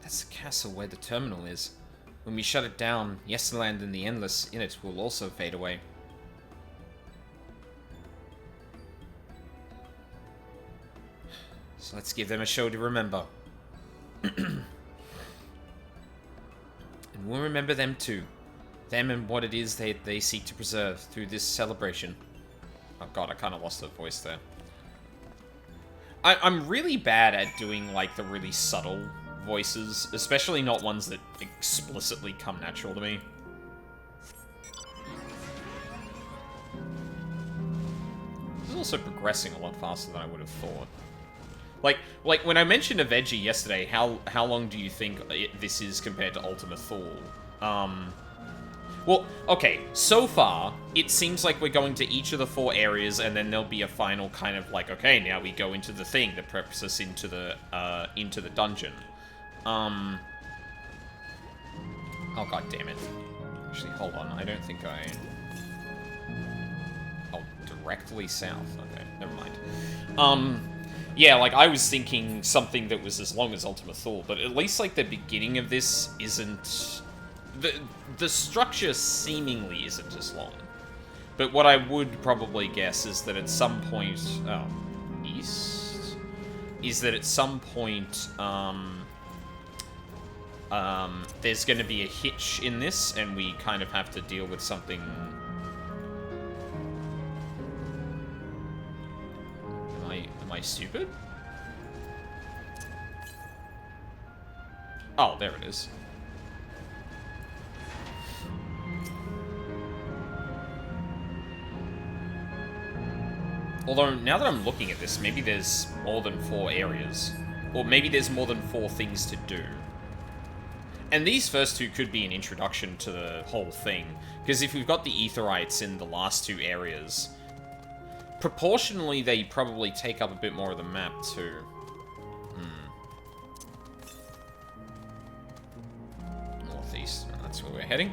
That's the castle where the terminal is. When we shut it down, Yesterland and the Endless in it will also fade away. So let's give them a show to remember. And we'll remember them too. Them and what it is they seek to preserve through this celebration. Oh god, I kind of lost the voice there. I'm really bad at doing, like, the really subtle voices, especially not ones that explicitly come natural to me. This is also progressing a lot faster than I would have thought. Like when I mentioned a veggie yesterday, how long do you think this is compared to Ultima Thule? Well, okay, so far, it seems like we're going to each of the 4 areas, and then there'll be a final kind of like, okay, now we go into the thing that preps us into the dungeon. Oh, god damn it. Actually, hold on, I don't think I... Oh, directly south. Okay, never mind. Yeah, like, I was thinking something that was as long as Ultima Thule, but at least, like, the beginning of this isn't... The structure seemingly isn't as long. But what I would probably guess is that at some point... Oh, east? Is that at some point, there's going to be a hitch in this, and we kind of have to deal with something... Am I stupid? Oh, there it is. Although, now that I'm looking at this, maybe there's more than 4 areas. Or maybe there's more than 4 things to do. And these first 2 could be an introduction to the whole thing. Because if we've got the Aetherites in the last 2 areas, proportionally they probably take up a bit more of the map too. Northeast, that's where we're heading.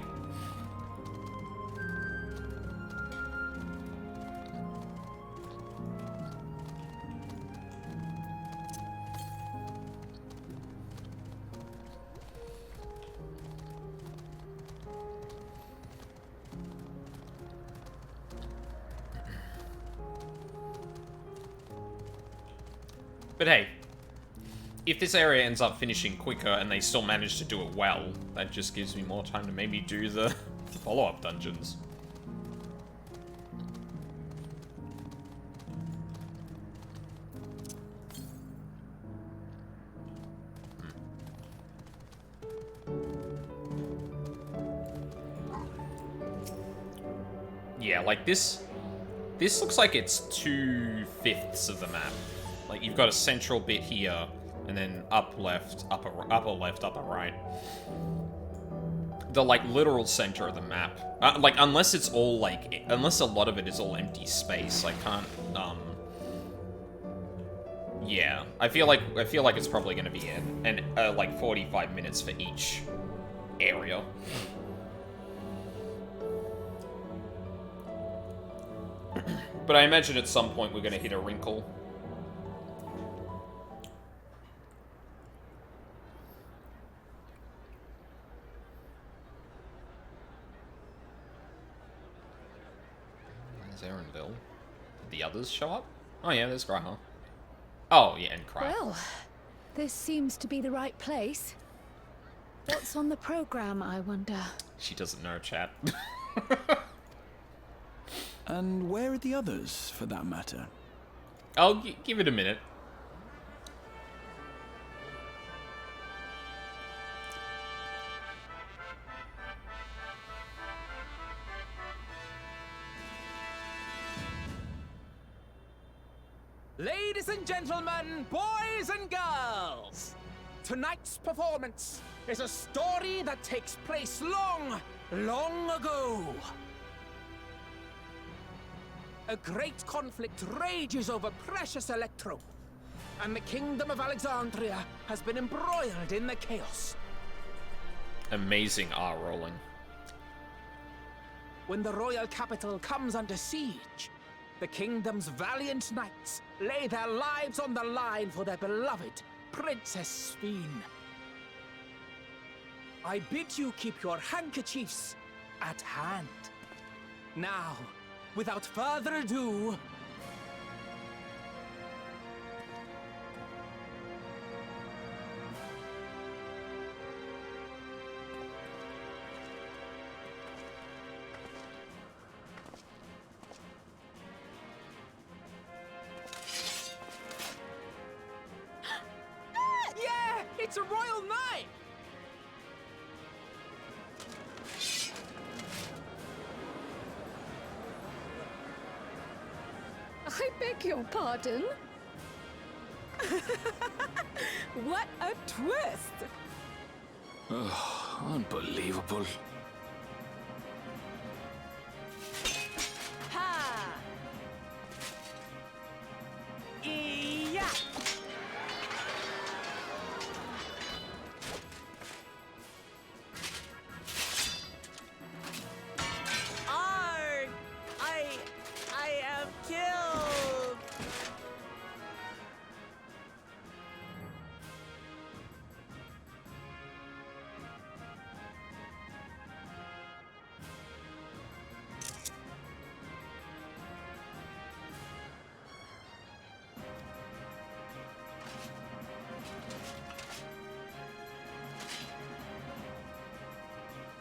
But hey, if this area ends up finishing quicker and they still manage to do it well, that just gives me more time to maybe do the follow-up dungeons. Yeah, like this looks like it's 2/5 of the map. Like, you've got a central bit here, and then up left, upper left, upper right. The, like, literal center of the map. Like, unless it's all, like... Unless a lot of it is all empty space, I can't, yeah. I feel like it's probably gonna be like, 45 minutes for each area. But I imagine at some point we're gonna hit a wrinkle. Erenville. Did the others show up? Oh yeah, there's Graha. Oh yeah, and Cry. Well, this seems to be the right place. What's on the program, I wonder? She doesn't know, chat. And where are the others, for that matter? I'll give it a minute. Ladies and gentlemen, boys and girls, tonight's performance is a story that takes place long, long ago. A great conflict rages over precious Electro, and the Kingdom of Alexandria has been embroiled in the chaos. Amazing R rolling. When the royal capital comes under siege, the kingdom's valiant knights lay their lives on the line for their beloved Princess Sphene. I bid you keep your handkerchiefs at hand. Now, without further ado, yeah, it's a royal knight! I beg your pardon? What a twist! Unbelievable. Ha! Yeah! Arg! I am killed!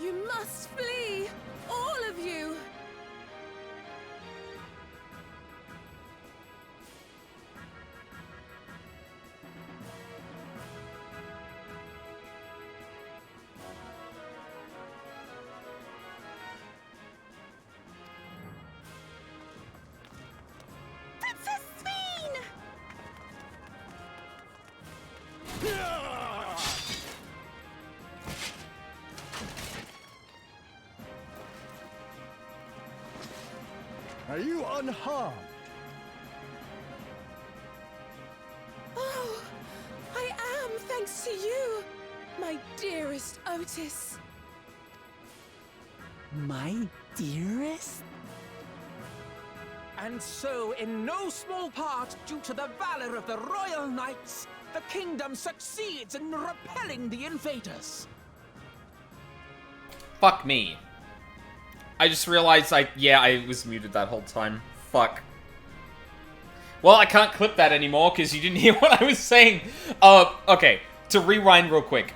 You must flee! All of you! Princess Sphene! Are you unharmed? Oh, I am, thanks to you, my dearest Otis. My dearest? And so, in no small part due to the valor of the royal knights, the kingdom succeeds in repelling the invaders. Fuck me. I just realized I was muted that whole time. Fuck. Well, I can't clip that anymore because you didn't hear what I was saying. Okay. To rewind real quick.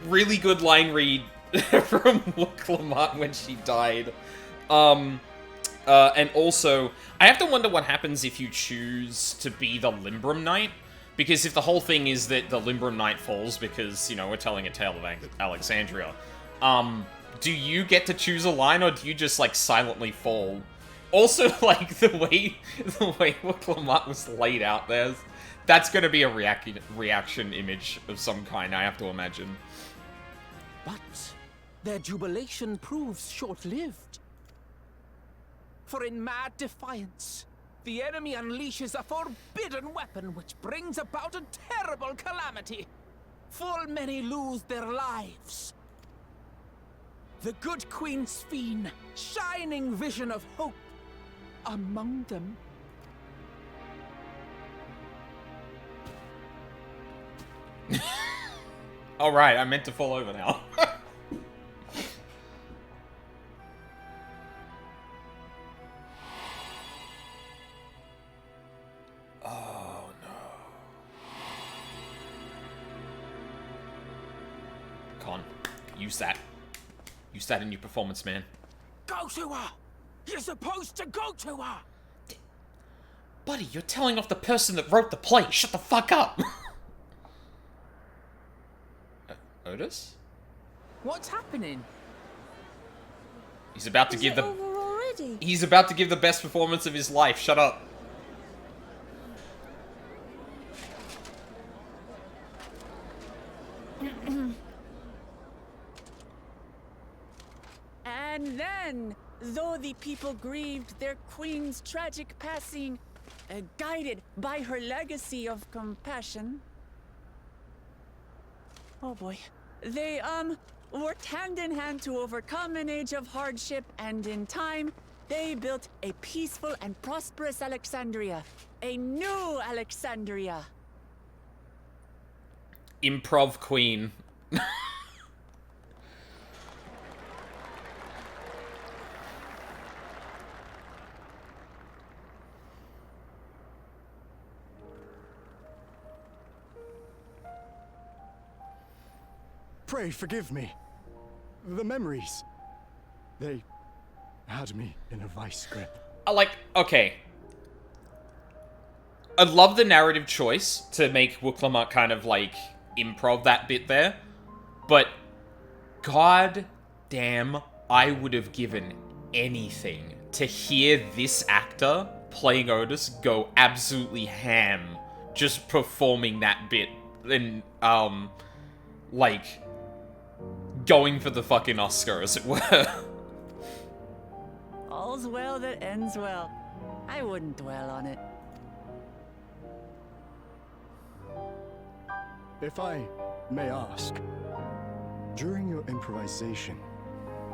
Really good line read from Lamont when she died. And also, I have to wonder what happens if you choose to be the Limbrum Knight. Because if the whole thing is that the Limbrum Knight falls because, you know, we're telling a tale of Alexandria, do you get to choose a line, or do you just, like, silently fall? Also, like, the way Lamont was laid out there, that's gonna be a reaction image of some kind, I have to imagine. But their jubilation proves short-lived. For in mad defiance, the enemy unleashes a forbidden weapon which brings about a terrible calamity. Full many lose their lives. The good Queen Sphene, shining vision of hope, among them. Alright, I meant to fall over now. Oh no. Con, use that. Use that in your performance, man. Go to her! You're supposed to go to her! Buddy, you're telling off the person that wrote the play. Shut the fuck up. Otis? What's happening? He's about to give the... Over already? He's about to give the best performance of his life. Shut up. And then, though the people grieved their queen's tragic passing, guided by her legacy of compassion. Oh boy. They, worked hand in hand to overcome an age of hardship, and in time, they built a peaceful and prosperous Alexandria. A new Alexandria. Improv queen. Pray forgive me. The memories. They had me in a vice grip. Okay. I love the narrative choice to make Wuklamut kind of, like, improv that bit there. But, god damn, I would have given anything to hear this actor playing Otis go absolutely ham just performing that bit and, like, going for the fucking Oscar, as it were. All's well that ends well. I wouldn't dwell on it. If I may ask, during your improvisation,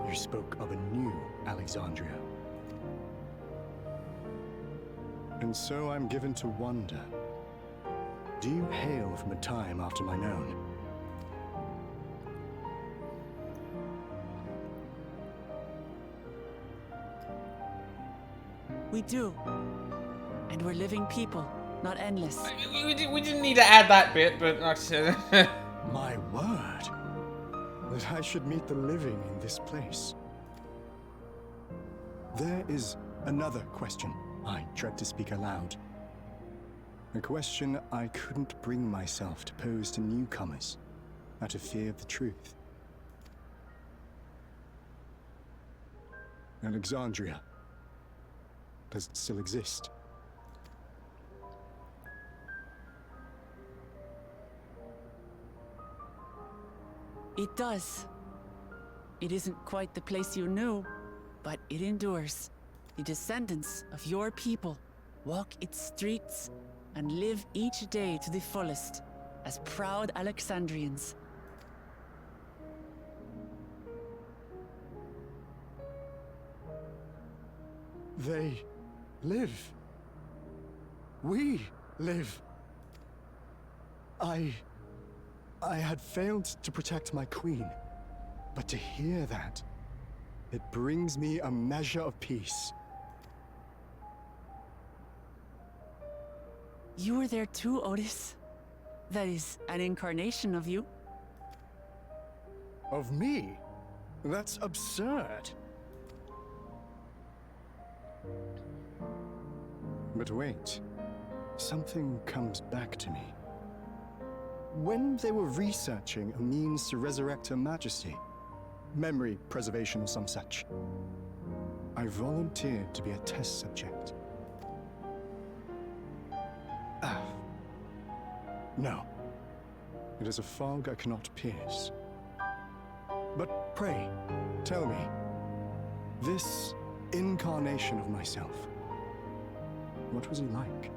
you spoke of a new Alexandria. And so I'm given to wonder, do you hail from a time after mine own? We do. And we're living people, not endless. We didn't need to add that bit, but... My word! That I should meet the living in this place. There is another question I dread to speak aloud. A question I couldn't bring myself to pose to newcomers, out of fear of the truth. Alexandria. Does it still exist? It does. It isn't quite the place you knew, but it endures. The descendants of your people walk its streets and live each day to the fullest as proud Alexandrians. They live. We live. I had failed to protect my queen, but to hear that, it brings me a measure of peace. You were there too, Otis. That is an incarnation of you. Of me? That's absurd. But wait, something comes back to me. When they were researching a means to resurrect Her Majesty, memory preservation or some such, I volunteered to be a test subject. No. It is a fog I cannot pierce. But pray, tell me, this incarnation of myself, what was he like?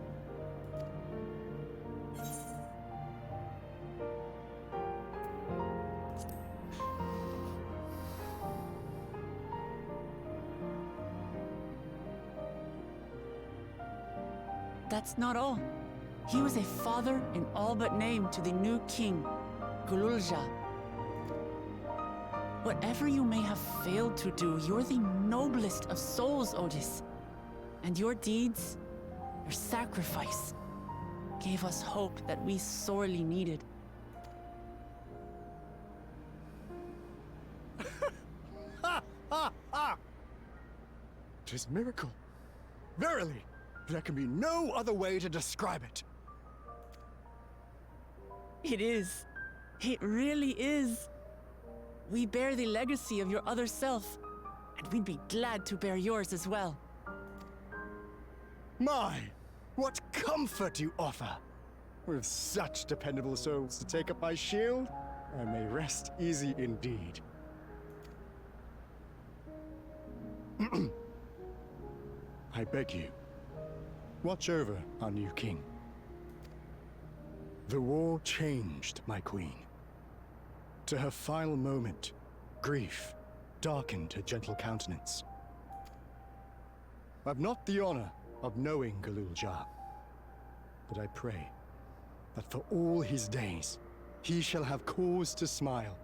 That's not all. He was a father in all but name to the new king, Gululja. Whatever you may have failed to do, you're the noblest of souls, Otis. And your deeds, your sacrifice, gave us hope that we sorely needed. Tis miracle. Verily, there can be no other way to describe it. It is. It really is. We bear the legacy of your other self, and we'd be glad to bear yours as well. My, what comfort you offer! With such dependable souls to take up my shield, I may rest easy indeed. I beg you, watch over our new king. The war changed my queen. To her final moment, grief darkened her gentle countenance. I've not the honor of knowing Galul Jar, but I pray that for all his days, he shall have cause to smile.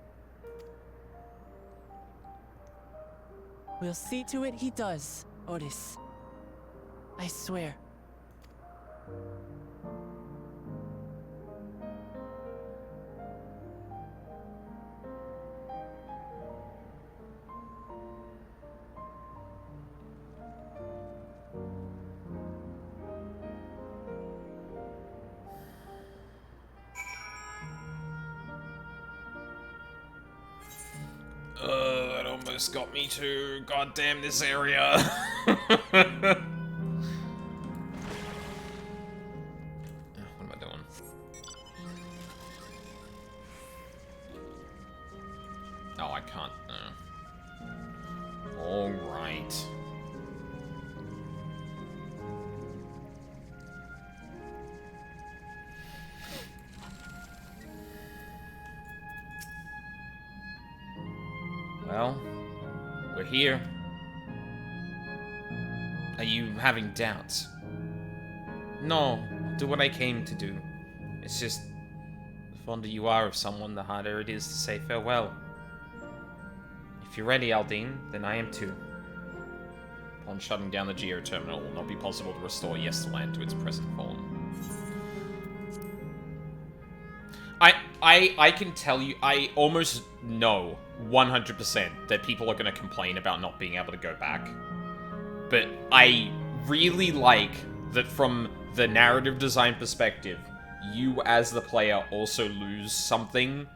We'll see to it he does, Otis. I swear. That almost got me to goddamn this area. What am I doing? Oh, I can't. All right. Well, we're here. Are you having doubts? No, I'll do what I came to do. It's just, the fonder you are of someone, the harder it is to say farewell. If you're ready, Aldine, then I am too. Upon shutting down the Geo terminal, it will not be possible to restore Yesterland to its present form. I can tell you, I almost know 100% that people are going to complain about not being able to go back. But I really like that from the narrative design perspective, you as the player also lose something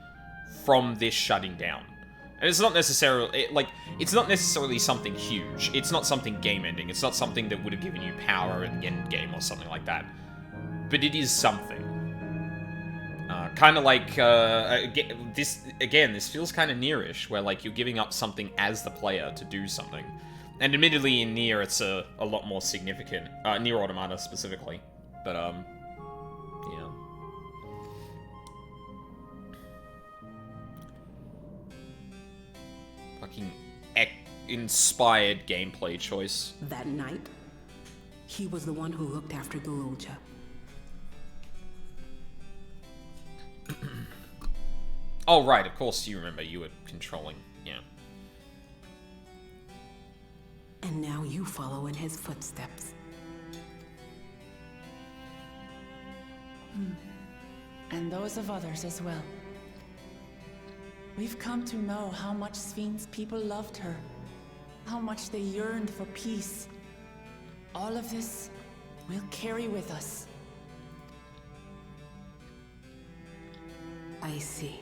from this shutting down. And it's not necessarily, it's not necessarily something huge. It's not something game-ending. It's not something that would have given you power in the end game or something like that. But it is something. Kind of like, this feels kind of Nier-ish, where, like, you're giving up something as the player to do something. And admittedly, in Nier, it's a lot more significant. Nier Automata, specifically. But, yeah. Fucking inspired gameplay choice. That night, he was the one who looked after Galulja. Oh, right, of course you remember. You were controlling, yeah. And now you follow in his footsteps. And those of others as well. We've come to know how much Sven's people loved her. How much they yearned for peace. All of this we'll carry with us. I see.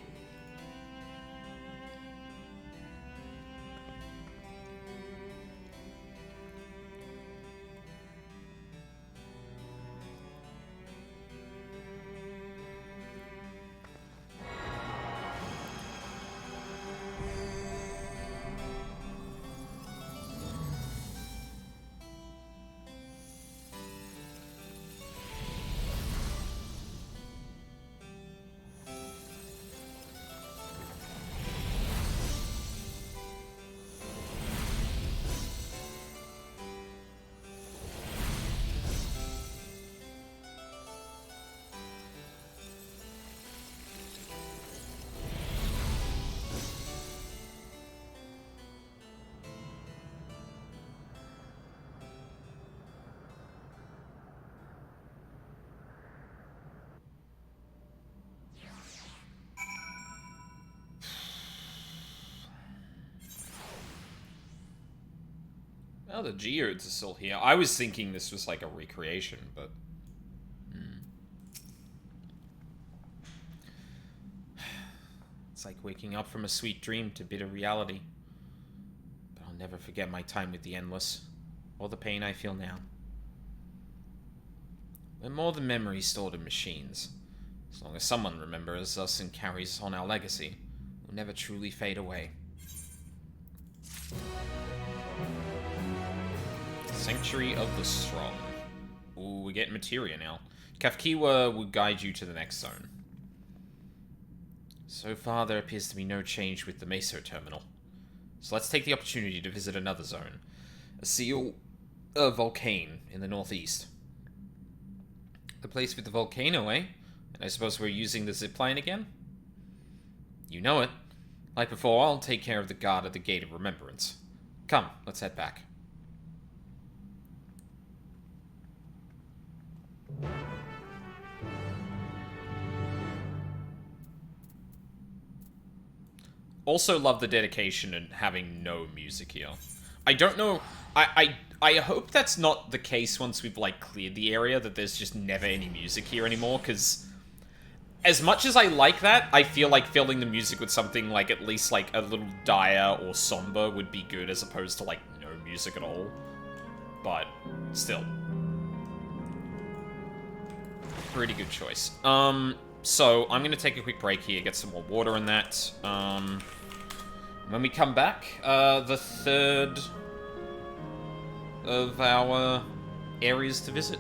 Oh, the geodes are still here. I was thinking this was like a recreation, but... It's like waking up from a sweet dream to bitter reality. But I'll never forget my time with the Endless, or the pain I feel now. We're more than memories stored in machines. As long as someone remembers us and carries on our legacy, we'll never truly fade away. Sanctuary of the Strong. Ooh, we're getting materia now. Kafkiwa will guide you to the next zone. So far, there appears to be no change with the Meso terminal. So let's take the opportunity to visit another zone. A seal volcano in the northeast. The place with the volcano, eh? And I suppose we're using the zipline again? You know it. Like before, I'll take care of the guard at the Gate of Remembrance. Come, let's head back. Also love the dedication and having no music here. I don't know... I hope that's not the case once we've, like, cleared the area, that there's just never any music here anymore, because... As much as I like that, I feel like filling the music with something, like, at least, like, a little dire or somber would be good, as opposed to, like, no music at all. But, still. Pretty good choice. So, I'm gonna take a quick break here, get some more water in that. When we come back, the third of our areas to visit.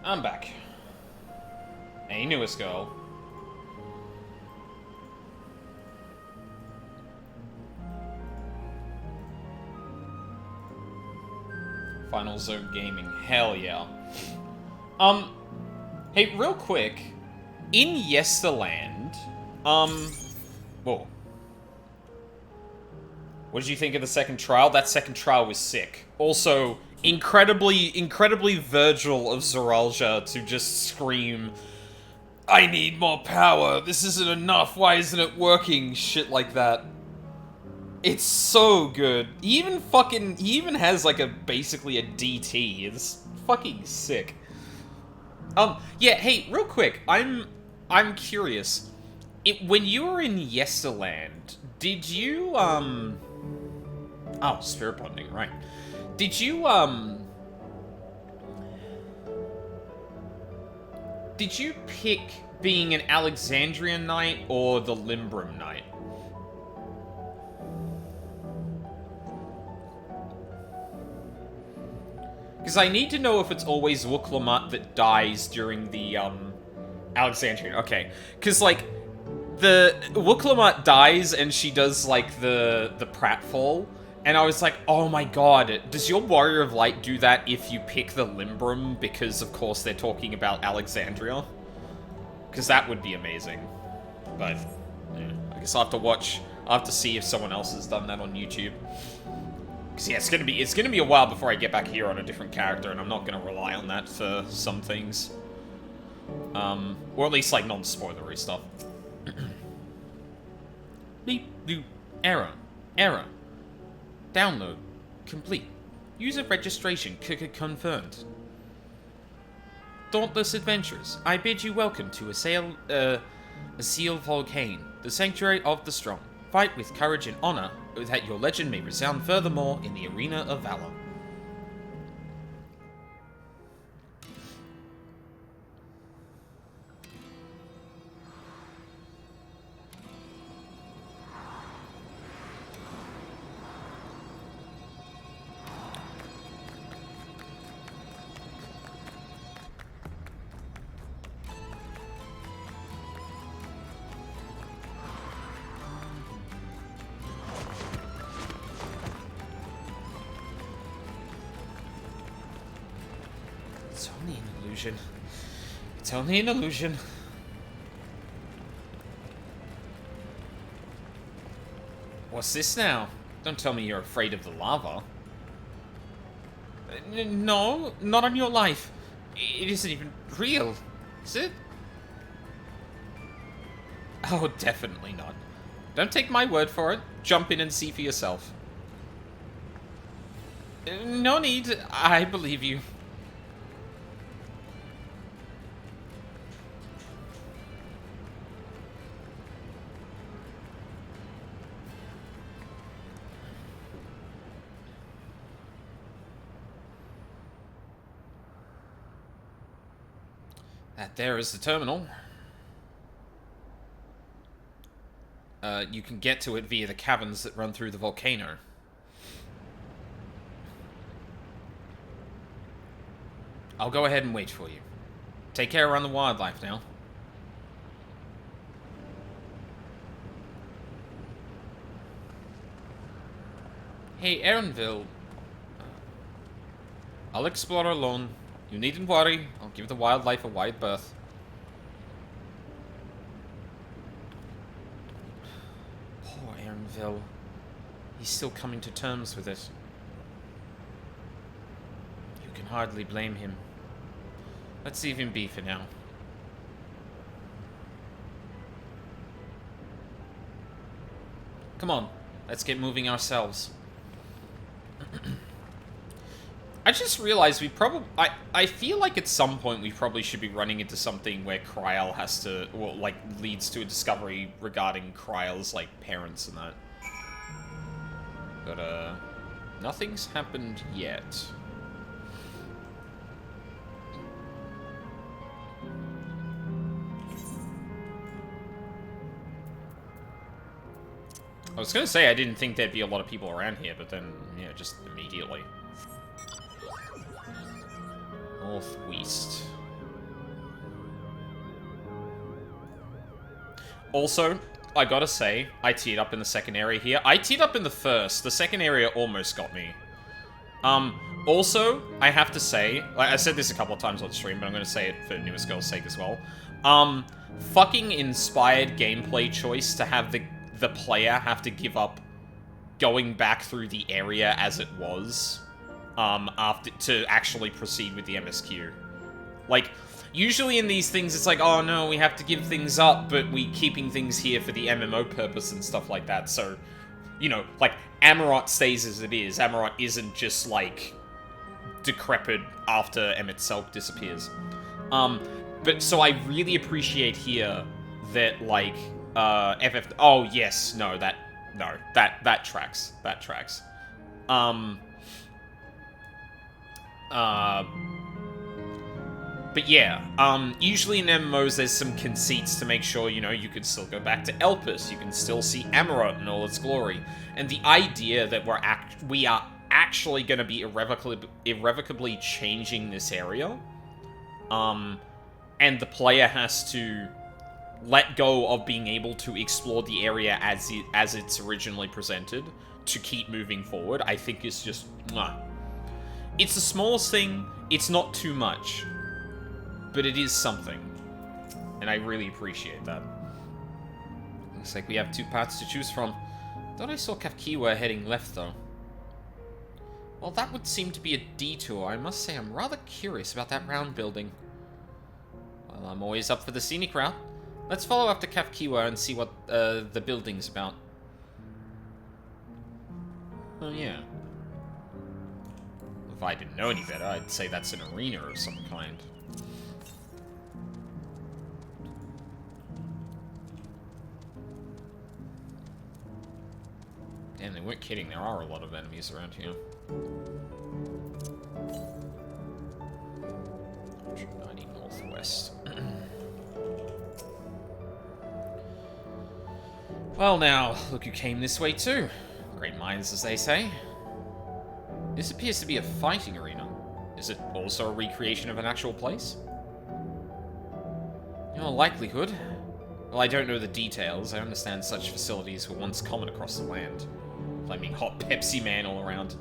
I'm back. Hey, newest girl. Final Zone Gaming. Hell yeah. Hey, real quick. In Yesterland, whoa. What did you think of the second trial? That second trial was sick. Also, incredibly Virgil of Zoralja to just scream, I need more power, this isn't enough, why isn't it working? Shit like that. It's so good. He even has like basically a DT. It's fucking sick. Yeah, hey, real quick, I'm curious. When you were in Yesterland, did you, oh, spirit bonding, right. Did you pick being an Alexandrian knight or the Limbrum knight? Because I need to know if it's always Wuklamut that dies during the, Alexandrian. Okay. Because, like, the Wuklamut dies and she does, like, the pratfall. And I was like, oh my god, does your Warrior of Light do that if you pick the Limbrum? Because, of course, they're talking about Alexandria. Because that would be amazing. But, yeah, I guess I'll have to watch. I'll have to see if someone else has done that on YouTube. Because, yeah, it's gonna be a while before I get back here on a different character, and I'm not gonna rely on that for some things. Or at least, like, non-spoilery stuff. Beep, doop, error. Download complete. User registration confirmed. Dauntless adventurers, I bid you welcome to Assail Volcane, the sanctuary of the strong. Fight with courage and honor, that your legend may resound furthermore in the arena of valor. It's only an illusion. It's only an illusion. What's this now? Don't tell me you're afraid of the lava. No, not on your life. It isn't even real, is it? Oh, definitely not. Don't take my word for it. Jump in and see for yourself. No need. I believe you. That there is the terminal. You can get to it via the caverns that run through the volcano. I'll go ahead and wait for you. Take care around the wildlife now. Hey, Aaronville. I'll explore alone. You needn't worry. I'll give the wildlife a wide berth. Poor Aaronville. He's still coming to terms with it. You can hardly blame him. Let's leave him be for now. Come on. Let's get moving ourselves. I just realized we probably... I feel like at some point we probably should be running into something where Kryl has to... Well, like, leads to a discovery regarding Kryl's, like, parents and that. But, nothing's happened yet. I was gonna say I didn't think there'd be a lot of people around here, but then, yeah, just immediately. Northwest. Also, I gotta say, I teed up in the second area here. I teed up in the first. The second area almost got me. Also, I have to say, like I said this a couple of times on stream, but I'm gonna say it for newest girl's sake as well. Fucking inspired gameplay choice to have the player have to give up going back through the area as it was, after to actually proceed with the MSQ. Like, usually in these things, it's like, oh no, we have to give things up, but we keeping things here for the MMO purpose and stuff like that, so, you know, like, Amarot stays as it is. Amarot isn't just, like, decrepit after Emmett Selk disappears. But, so I really appreciate here that, like, oh, yes, no, that tracks. That tracks. But yeah, usually in MMOs there's some conceits to make sure, you know, you can still go back to Elpis, you can still see Amarot in all its glory. And the idea that we are actually going to be irrevocably changing this area, and the player has to let go of being able to explore the area as it's originally presented to keep moving forward, I think is just, mwah. It's the smallest thing, it's not too much, but it is something, and I really appreciate that. Looks like we have 2 paths to choose from. Thought I saw Kafkiwa heading left, though. Well, that would seem to be a detour. I must say I'm rather curious about that round building. Well, I'm always up for the scenic route. Let's follow after Kafkiwa and see what the building's about. Oh, yeah. If I didn't know any better, I'd say that's an arena of some kind. Damn, they weren't kidding. There are a lot of enemies around here. 190 northwest. Well now, look who came this way too. Great minds, as they say. This appears to be a fighting arena. Is it also a recreation of an actual place? In all likelihood. Well, I don't know the details. I understand such facilities were once common across the land. Flaming hot Pepsi Man all around.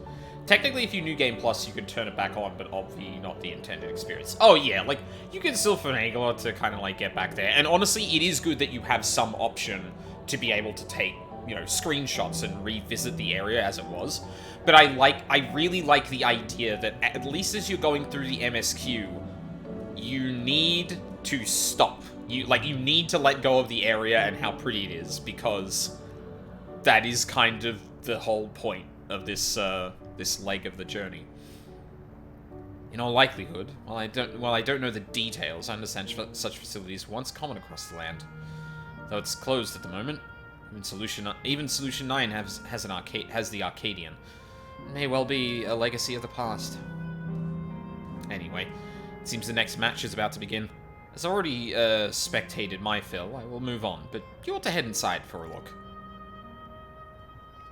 Technically, if you knew Game Plus, you could turn it back on, but obviously not the intended experience. Oh yeah, like, you can still finagle it to kind of, like, get back there. And honestly, it is good that you have some option to be able to take, you know, screenshots and revisit the area as it was. But I really like the idea that at least as you're going through the MSQ, you need to stop. You need to let go of the area and how pretty it is, because that is kind of the whole point of this this leg of the journey. In all likelihood, while I don't know the details, I understand such facilities were once common across the land. Though it's closed at the moment. Even Solution 9 has the Arcadian. It may well be a legacy of the past. Anyway, it seems the next match is about to begin. As I already spectated my fill, I will move on, but you ought to head inside for a look.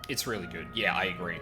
It's really good. Yeah, I agree.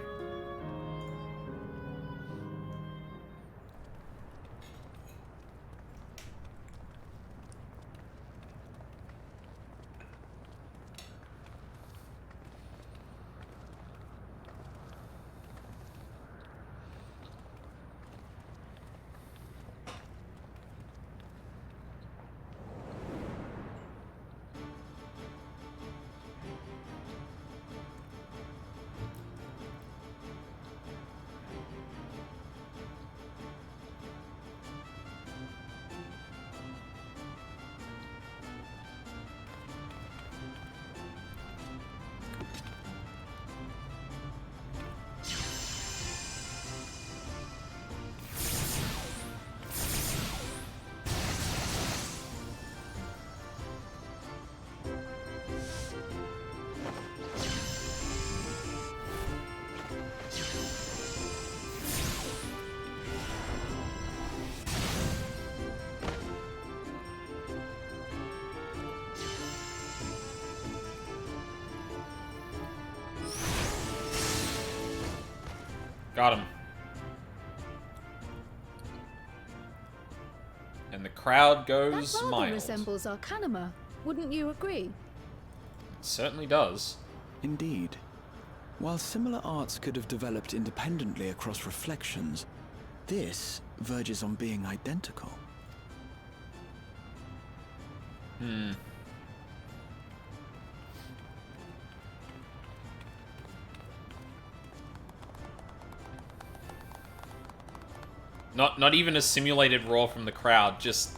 Got him. And the crowd goes That rather mild. resembles Arcanima, wouldn't you agree? It certainly does. Indeed. While similar arts could have developed independently across reflections, this verges on being identical. Not even a simulated roar from the crowd, just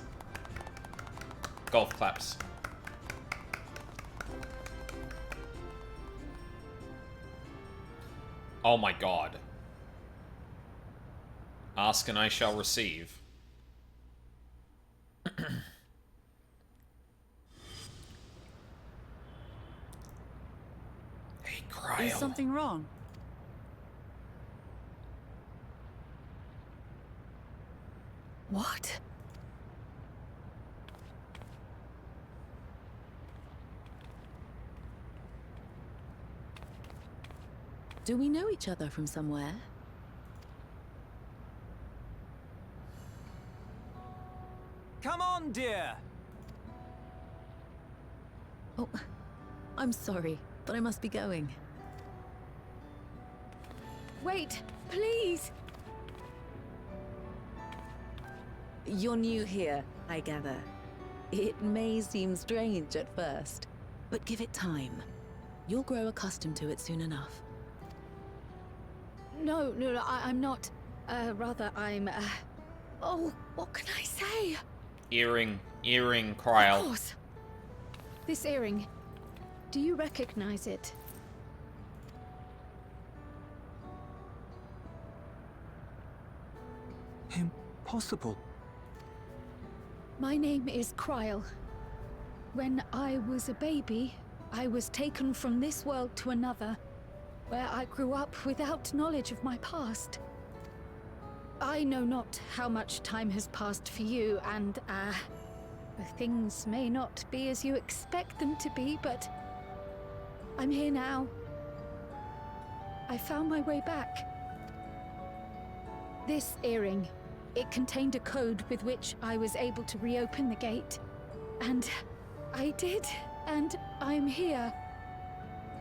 golf claps. Oh my god. Ask and I shall receive. Hey, Cryle. Is something wrong? What? Do we know each other from somewhere? Come on, dear! Oh, I'm sorry, but I must be going. Wait, please! You're new here, I gather. It may seem strange at first, but give it time. You'll grow accustomed to it soon enough. No, I'm not. Rather, I'm, Oh, what can I say? Earring, Of Cryle. course. This earring. Do you recognize it? Impossible. My name is Cryle. When I was a baby, I was taken from this world to another, where I grew up without knowledge of my past. I know not how much time has passed for you, and, things may not be as you expect them to be, but I'm here now. I found my way back. This earring, it contained a code with which I was able to reopen the gate. And I did, and I'm here.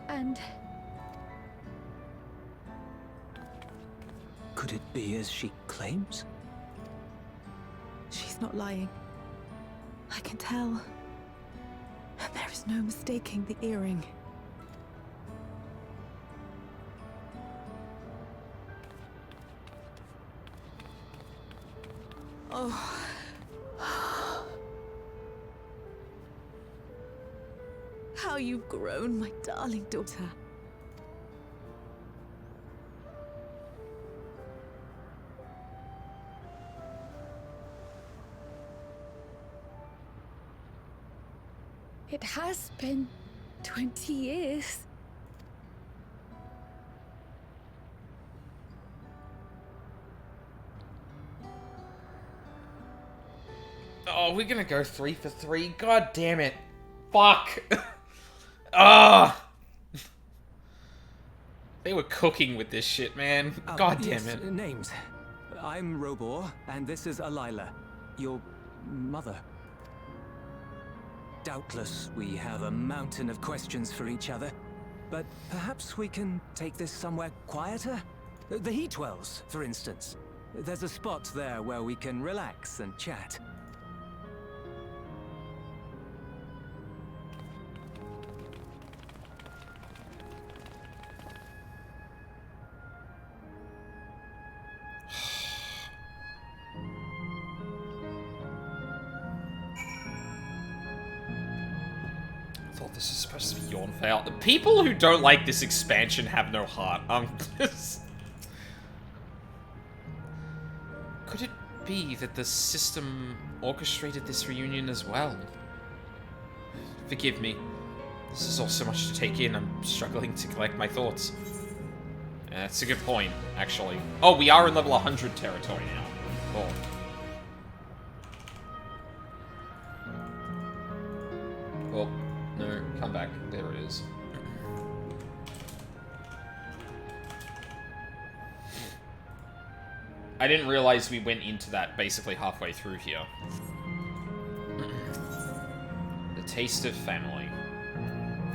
And Could it be as she claims? She's not lying. I can tell. And there is no mistaking the earring. Oh. How you've grown, my darling daughter. it has been 20 years. Oh, we're gonna go 3 for 3. God damn it. Fuck. Ah. They were cooking with this shit, man. God damn yes, it. Names. I'm Robor, and this is Alila, your mother. Doubtless, we have a mountain of questions for each other, but perhaps we can take this somewhere quieter? The heat wells, for instance. There's a spot there where we can relax and chat. I thought this was supposed to be Dawntrail. The people who don't like this expansion have no heart. Could it be that the system orchestrated this reunion as well? Forgive me. This is all so much to take in. I'm struggling to collect my thoughts. That's a good point, actually. Oh, we are in level 100 territory now. Cool. Well, no, come back. There it is. I didn't realize we went into that basically halfway through here. The taste of family.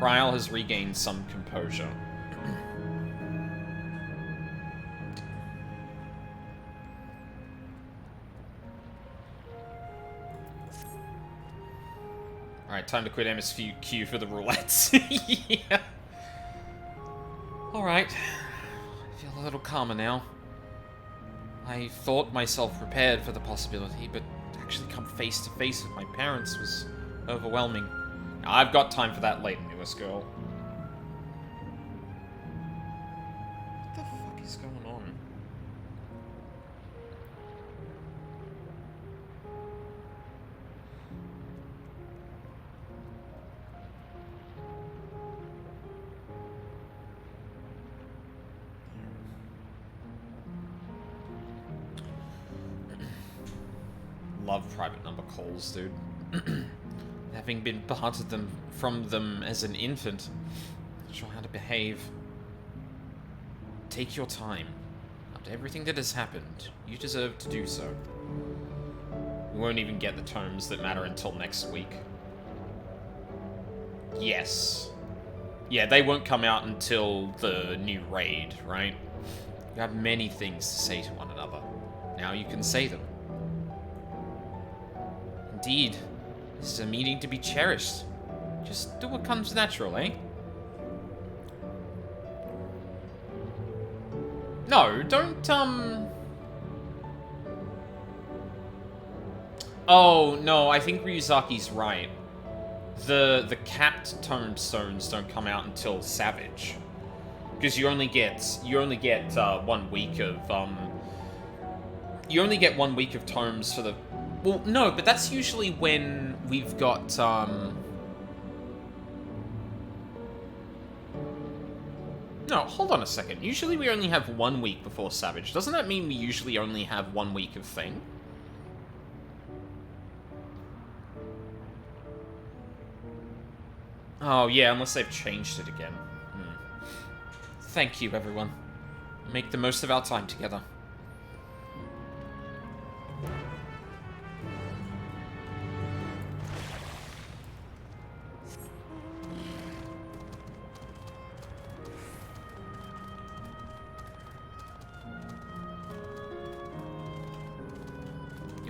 Kryl has regained some composure. Alright, time to quit MSQ for the roulettes. Yeah. Alright. I feel a little calmer now. I thought myself prepared for the possibility, but to actually come face to face with my parents was overwhelming. I've got time for that later, newest girl. What the fuck is going on? Love private number calls, dude. Having been parted from them as an infant, not sure how to behave. Take your time. After everything that has happened, you deserve to do so. We won't even get the tomes that matter until next week. Yes. Yeah, they won't come out until the new raid, right? You have many things to say to one another. Now you can say them. Indeed. This is a meeting to be cherished. Just do what comes natural, eh? No, don't, Oh, no, I think Ryuzaki's right. The capped tombstones don't come out until Savage. Because you only get 1 week of, you only get 1 week of tomes for the... Well, no, but that's usually when we've got, No, hold on a second. Usually we only have 1 week before Savage. Doesn't that mean we usually only have 1 week of Thing? Oh, yeah, unless they've changed it again. Thank you, everyone. Make the most of our time together.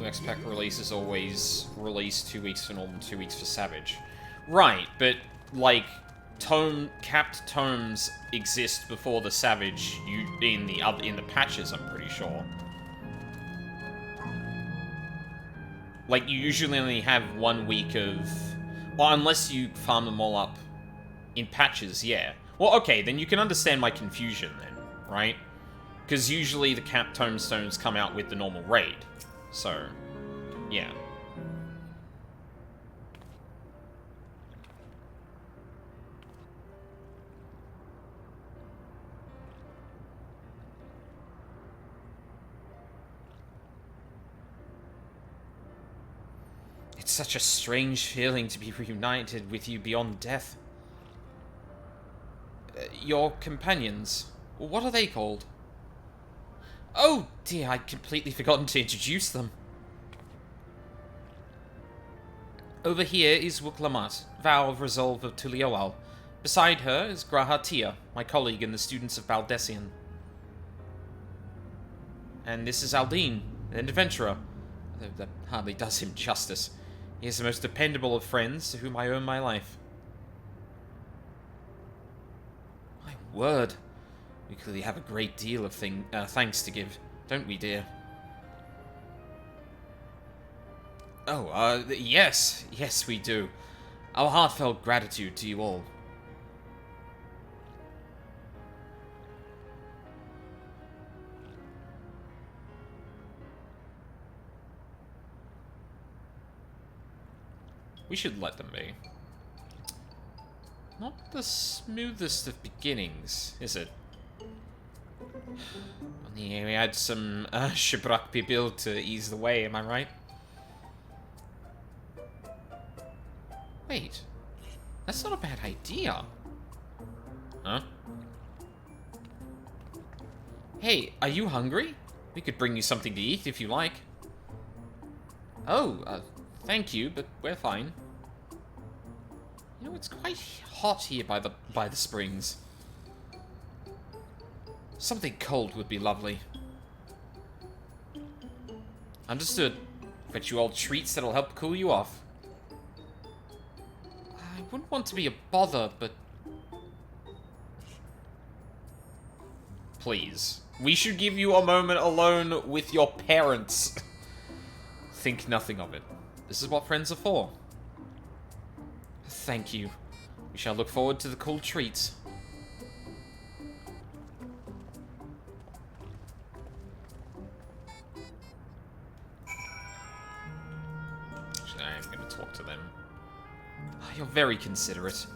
X-Pack release is always released 2 weeks for normal, 2 weeks for Savage. Right, but, like, capped tomes exist before the Savage in the patches, I'm pretty sure. Like, you usually only have 1 week of... Well, unless you farm them all up in patches, yeah. Well, okay, then you can understand my confusion then, right? Because usually the capped tombstones come out with the normal raid. So, yeah. It's such a strange feeling to be reunited with you beyond death. Your companions, what are they called? Oh dear, I'd completely forgotten to introduce them. Over here is Wuklamat, Vow of Resolve of Tulioal. Beside her is Grahatia, my colleague in the Students of Baldessian. And this is Aldine, an adventurer. Though that hardly does him justice. He is the most dependable of friends to whom I owe my life. My word. We clearly have a great deal of thanks to give, don't we, dear? Oh, yes. Yes, we do. Our heartfelt gratitude to you all. We should let them be. Not the smoothest of beginnings, is it? Only we had some Shabrak built to ease the way, am I right? Wait, that's not a bad idea. Huh? Hey, are you hungry? We could bring you something to eat if you like. Oh, thank you, but we're fine. You know, it's quite hot here by the springs. Something cold would be lovely. Understood. Fetch you all treats that'll help cool you off. I wouldn't want to be a bother, but... Please. We should give you a moment alone with your parents. Think nothing of it. This is what friends are for. Thank you. We shall look forward to the cool treats. Actually, I am going to talk to them. You're very considerate.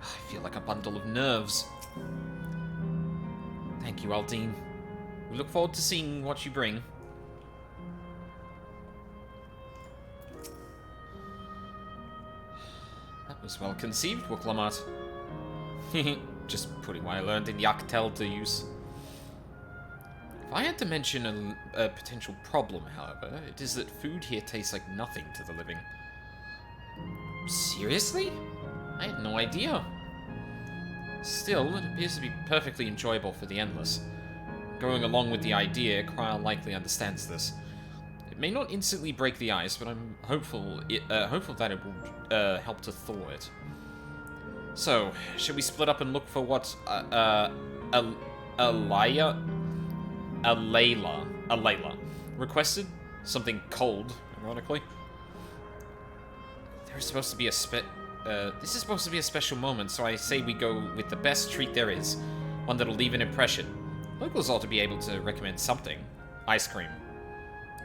I feel like a bundle of nerves. Thank you, Aldine. We look forward to seeing what you bring. That was well conceived, Wooklamat. Just putting what I learned in Yaktel to use. If I had to mention a potential problem, however, it is that food here tastes like nothing to the living. Seriously? I had no idea. Still, it appears to be perfectly enjoyable for the endless. Going along with the idea, Kryl likely understands this. It may not instantly break the ice, but I'm hopeful that it will help to thaw it. So, should we split up and look for what Alayla requested? Something cold, ironically. There's supposed to be this is supposed to be a special moment, so I say we go with the best treat there is. One that'll leave an impression. Locals ought to be able to recommend something. Ice cream.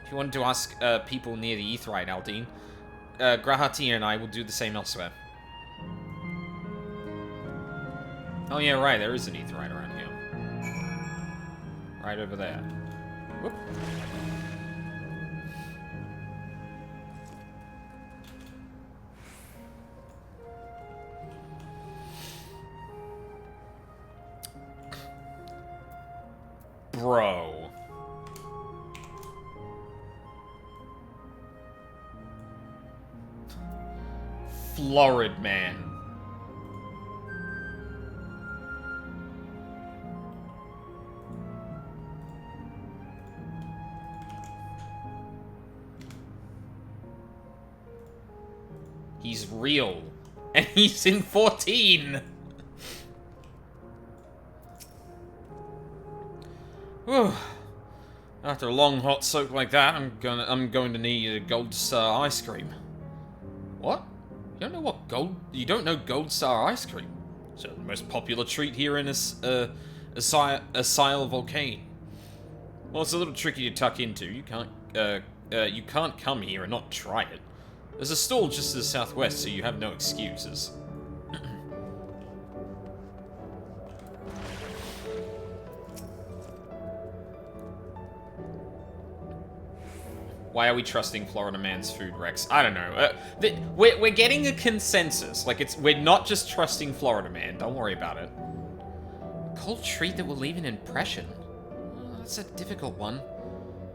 If you wanted to ask people near the Aetheryte, Aldine, Grahati and I will do the same elsewhere. Oh yeah, right, there is an Aetheryte around here. Right over there. Whoop. Bro. Florid man. He's real. And he's in 14. Whew. After a long hot soak like that, I'm going to need a Gold Star ice cream. What? You don't know Gold Star ice cream? So the most popular treat here in Asile Volcane. Well, it's a little tricky to tuck into. You can't come here and not try it. There's a stall just to the southwest, so you have no excuses. Why are we trusting Florida Man's food, Rex? I don't know. We're getting a consensus. Like, we're not just trusting Florida Man. Don't worry about it. A cold treat that will leave an impression. That's a difficult one.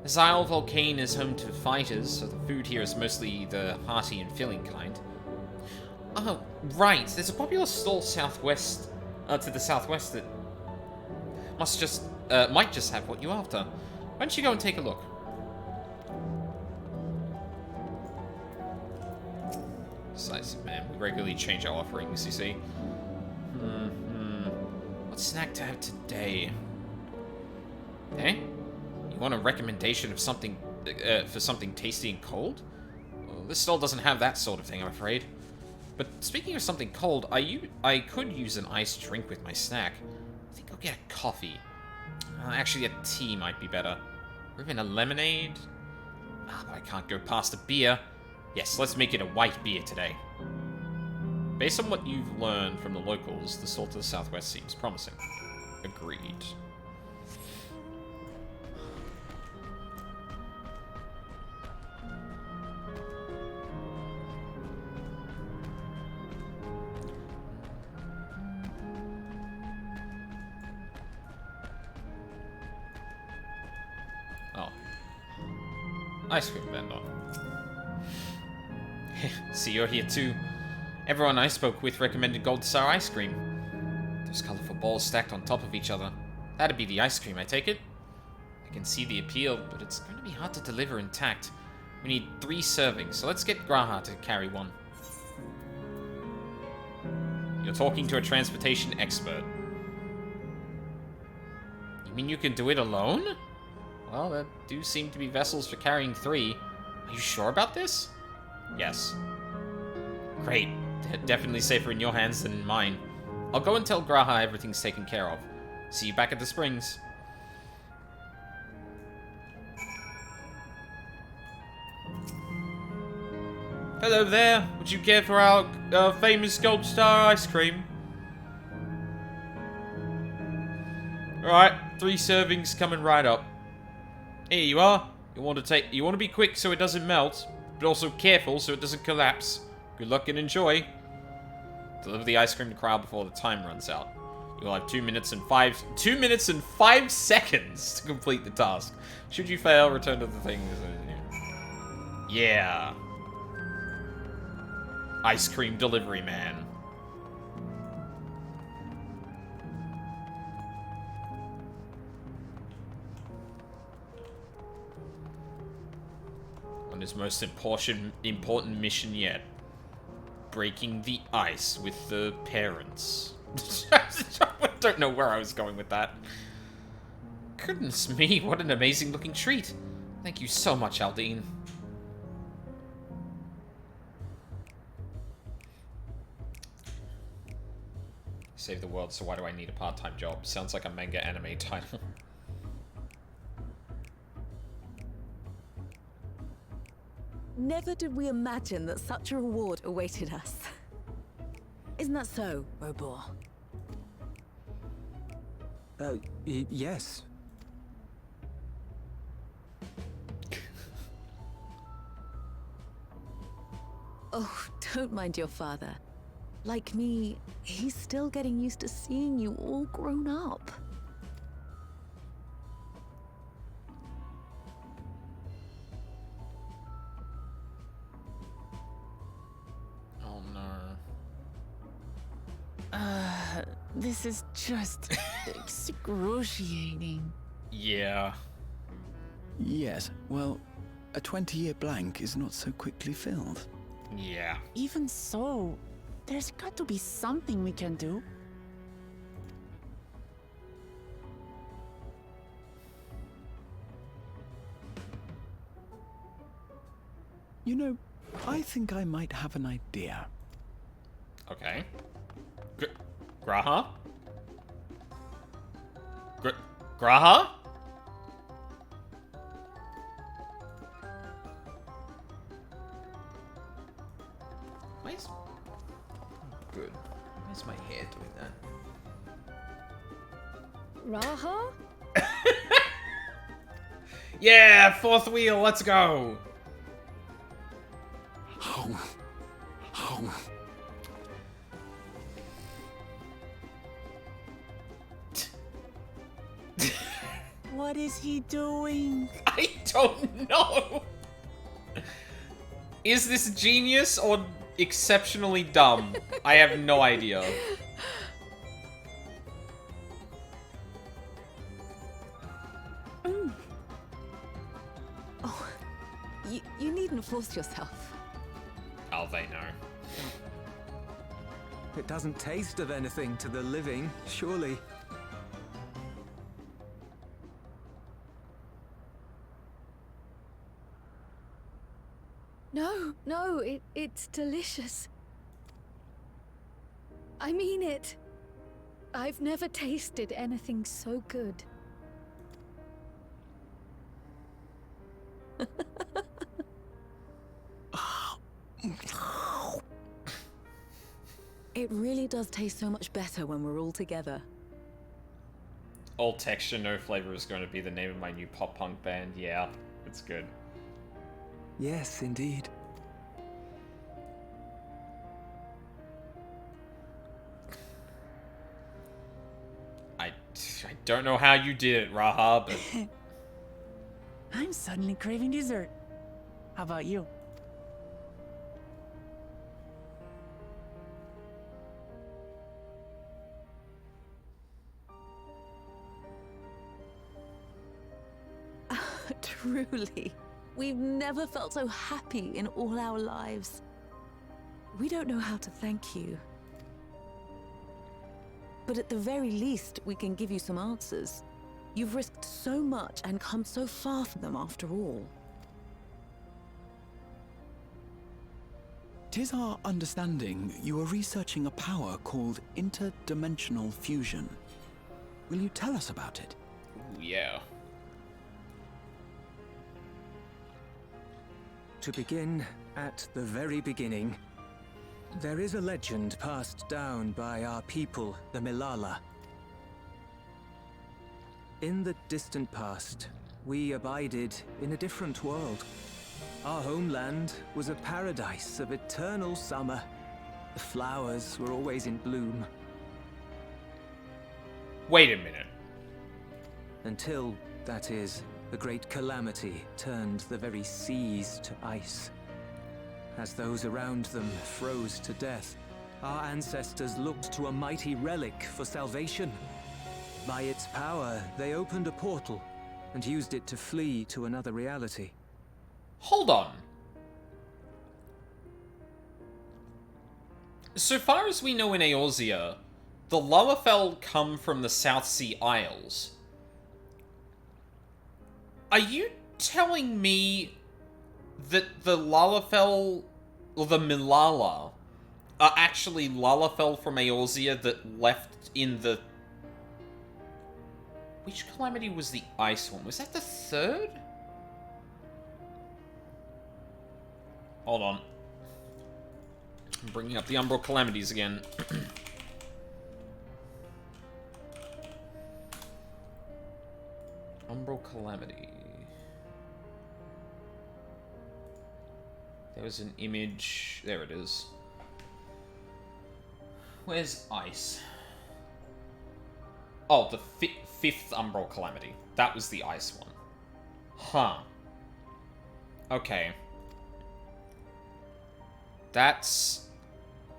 Asile Volcane is home to fighters, so the food here is mostly the hearty and filling kind. Oh, right. There's a popular stall southwest, to the southwest that might just have what you're after. Why don't you go and take a look? Decisive, man. We regularly change our offerings, you see. What snack to have today? Eh? You want a recommendation of something, for something tasty and cold? Well, this stall doesn't have that sort of thing, I'm afraid. But speaking of something cold, I could use an iced drink with my snack. I think I'll get a coffee. Actually, a tea might be better. Or even a lemonade? But I can't go past a beer. Yes, let's make it a white beer today. Based on what you've learned from the locals, the stall to the southwest seems promising. Agreed. Oh. Ice cream vendor. See, you're here too. Everyone I spoke with recommended Gold Star ice cream. Those colorful balls stacked on top of each other. That'd be the ice cream, I take it? I can see the appeal, but it's going to be hard to deliver intact. We need 3 servings, so let's get Graha to carry one. You're talking to a transportation expert. You mean you can do it alone? Well, there do seem to be vessels for carrying 3. Are you sure about this? Yes. Great. They're definitely safer in your hands than in mine. I'll go and tell Graha everything's taken care of. See you back at the springs. Hello there. Would you care for our famous Gold Star ice cream? Alright, 3 servings coming right up. Here you are. You want to be quick so it doesn't melt, but also careful so it doesn't collapse. Good luck and enjoy. Deliver the ice cream to Crowd before the time runs out. You'll have 2 minutes and 5 seconds to complete the task. Should you fail, return to the thing. Yeah. Ice cream delivery man. On his most important mission yet. Breaking the ice with the parents. I don't know where I was going with that. Goodness me, what an amazing looking treat. Thank you so much, Aldine. Save the world, so why do I need a part-time job? Sounds like a manga anime title. Never did we imagine that such a reward awaited us. Isn't that so, Robor? Yes. Oh, don't mind your father. Like me, he's still getting used to seeing you all grown up. Oh no. This is just excruciating. Yeah. Yes, well, a 20-year blank is not so quickly filled. Yeah. Even so, there's got to be something we can do. You know, I think I might have an idea. Okay. Graha? Graha? Where's... Good. Where's my hair doing that? Raha? Yeah, 4th wheel, let's go! What is he doing? I don't know! Is this genius or exceptionally dumb? I have no idea. Oh, you needn't force yourself. Oh, they know. It doesn't taste of anything to the living, surely. No, it's delicious. I mean it. I've never tasted anything so good. It really does taste so much better when we're all together. All texture, no flavor is going to be the name of my new pop punk band. Yeah, it's good. Yes, indeed. I don't know how you did it, Raha, but... I'm suddenly craving dessert. How about you? Truly, we've never felt so happy in all our lives. We don't know how to thank you. But at the very least, we can give you some answers. You've risked so much and come so far from them after all. 'Tis our understanding you are researching a power called interdimensional fusion. Will you tell us about it? Ooh, yeah. To begin at the very beginning, there is a legend passed down by our people, the Milala. In the distant past, we abided in a different world. Our homeland was a paradise of eternal summer. The flowers were always in bloom. Wait a minute. Until, that is, the great calamity turned the very seas to ice. As those around them froze to death, our ancestors looked to a mighty relic for salvation. By its power, they opened a portal and used it to flee to another reality. Hold on. So far as we know in Eorzea, the Lalafell come from the South Sea Isles. Are you telling me that the Lalafell, or the Milala, are actually Lalafell from Eorzea that left in the... Which calamity was the ice one? Was that the third? Hold on. I'm bringing up the Umbral Calamities again. Umbral Calamity. There was an image. There it is. Where's ice? Oh, the fifth Umbral Calamity. That was the ice one. Huh. Okay. That's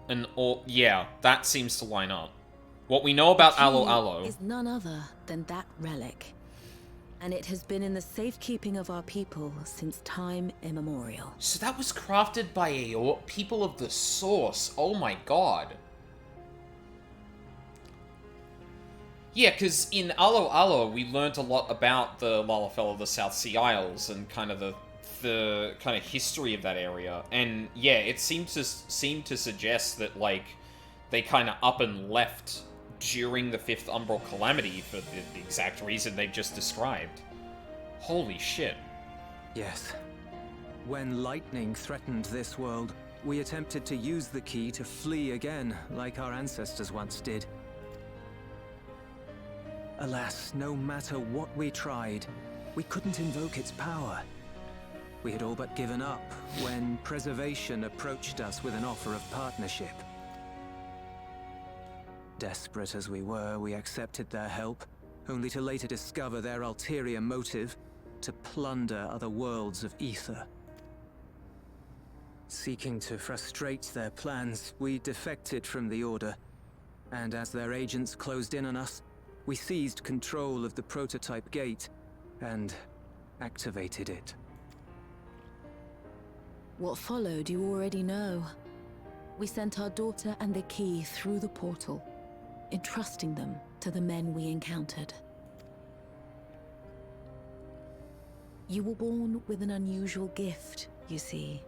an yeah, that seems to line up. What we know about Alo Alo is none other than that relic. And it has been in the safekeeping of our people since time immemorial. So that was crafted by people of the Source. Oh my god. Yeah, because in Alo Alo, we learnt a lot about the Lalafell of the South Sea Isles and kind of the kind of history of that area. And yeah, it seemed to suggest that, like, they kind of up and left during the fifth Umbral Calamity for the exact reason they've just described. Holy shit. Yes. When lightning threatened this world, we attempted to use the key to flee again, like our ancestors once did. Alas, no matter what we tried, we couldn't invoke its power. We had all but given up when Preservation approached us with an offer of partnership. Desperate as we were, we accepted their help, only to later discover their ulterior motive: to plunder other worlds of ether. Seeking to frustrate their plans, we defected from the Order, and as their agents closed in on us, we seized control of the prototype gate and activated it. What followed you already know. We sent our daughter and the key through the portal, entrusting them to the men we encountered. You were born with an unusual gift, you see.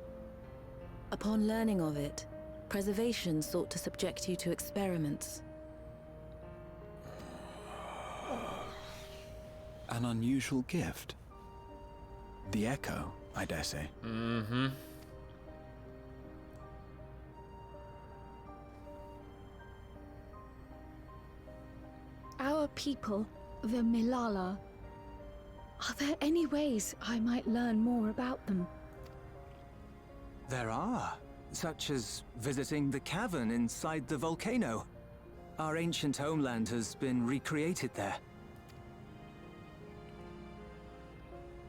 Upon learning of it, Preservation sought to subject you to experiments. An unusual gift? The Echo, I dare say. Mm-hmm. Our people, the Milala. Are there any ways I might learn more about them? There are, such as visiting the cavern inside the volcano. Our ancient homeland has been recreated there.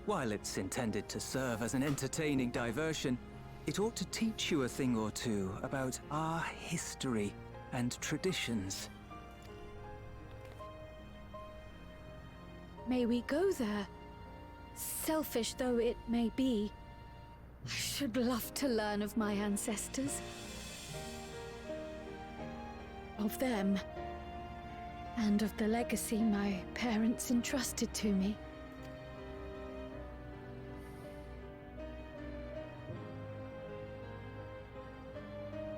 While it's intended to serve as an entertaining diversion, it ought to teach you a thing or two about our history and traditions. May we go there? Selfish though it may be, I should love to learn of my ancestors. Of them. And of the legacy my parents entrusted to me.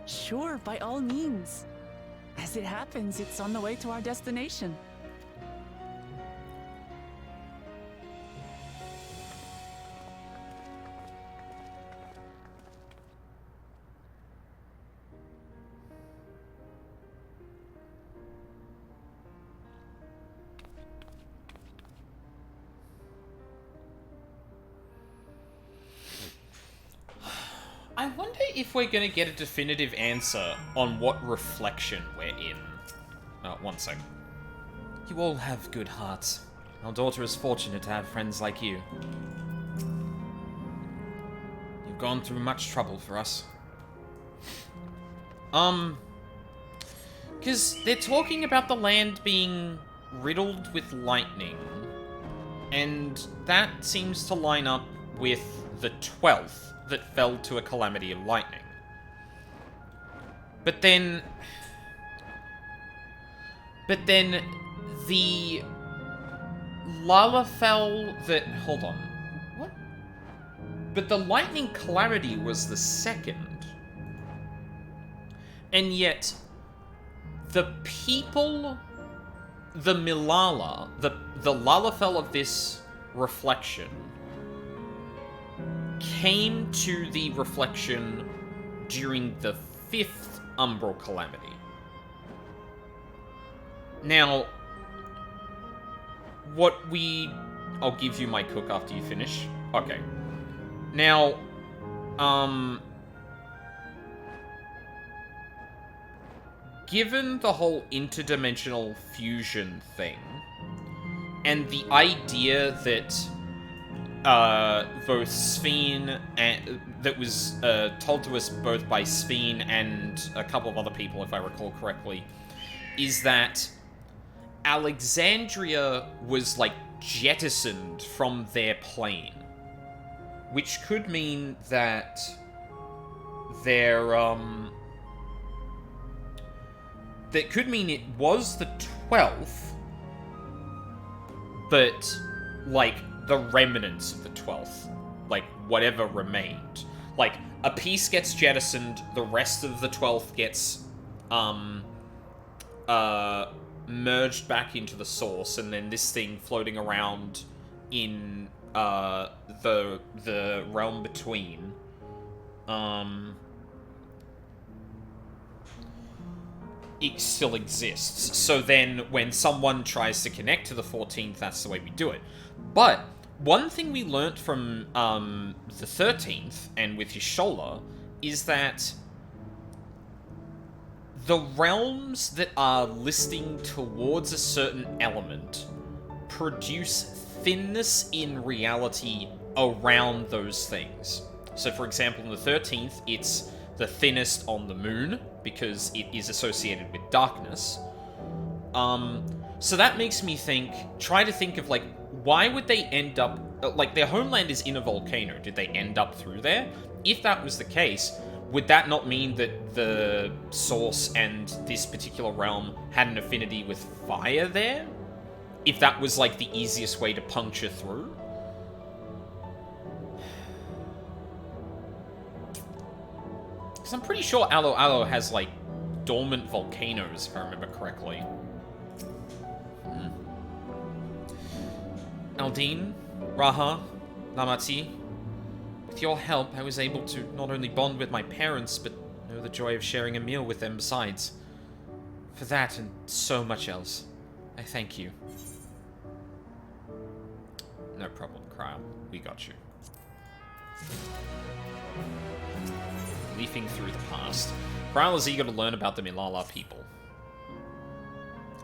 Sure, by all means. As it happens, it's on the way to our destination. I wonder if we're gonna get a definitive answer on what reflection we're in. One sec. You all have good hearts. Our daughter is fortunate to have friends like you. You've gone through much trouble for us. Because they're talking about the land being riddled with lightning. And that seems to line up with the 12th that fell to a calamity of lightning. But then the Lalafell that... Hold on. What? But the lightning calamity was the second. And yet, the people... The Milala, the Lalafell of this reflection... came to the reflection during the 5th Umbral Calamity. Now, I'll give you my cook after you finish. Okay. Now, given the whole interdimensional fusion thing, and the idea that both Sveen and that was told to us both by Sveen and a couple of other people, if I recall correctly, is that Alexandria was like jettisoned from their plane, which could mean that that could mean it was the 12th, but like the remnants of the 12th, like whatever remained. Like a piece gets jettisoned, the rest of the 12th gets merged back into the source, and then this thing floating around in the realm between it still exists. So then when someone tries to connect to the 14th, that's the way we do it. But one thing we learnt from the 13th, and with Hishola, is that the realms that are listing towards a certain element produce thinness in reality around those things. So for example, in the 13th, it's the thinnest on the moon, because it is associated with darkness. So that makes me try to think of, like, why would they end up... Like, their homeland is in a volcano. Did they end up through there? If that was the case, would that not mean that the source and this particular realm had an affinity with fire there? If that was, like, the easiest way to puncture through? Because I'm pretty sure Alo Alo has, like, dormant volcanoes, if I remember correctly. Aldine, Raha, Lamati, with your help, I was able to not only bond with my parents, but know the joy of sharing a meal with them besides. For that and so much else, I thank you. No problem, Cryle. We got you. Leafing through the past, Cryle is eager to learn about the Milala people.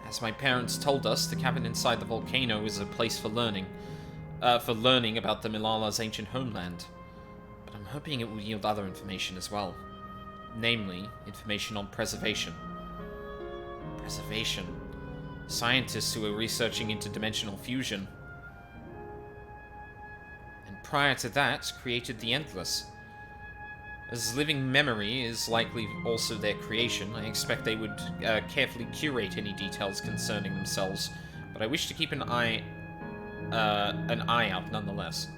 As my parents told us, the cabin inside the volcano is a place for learning about the Milala's ancient homeland. But I'm hoping it will yield other information as well. Namely, information on preservation. Preservation? Scientists who are researching interdimensional fusion. prior to that created the endless. As living memory is likely also their creation, I expect they would carefully curate any details concerning themselves, but I wish to keep an eye out nonetheless.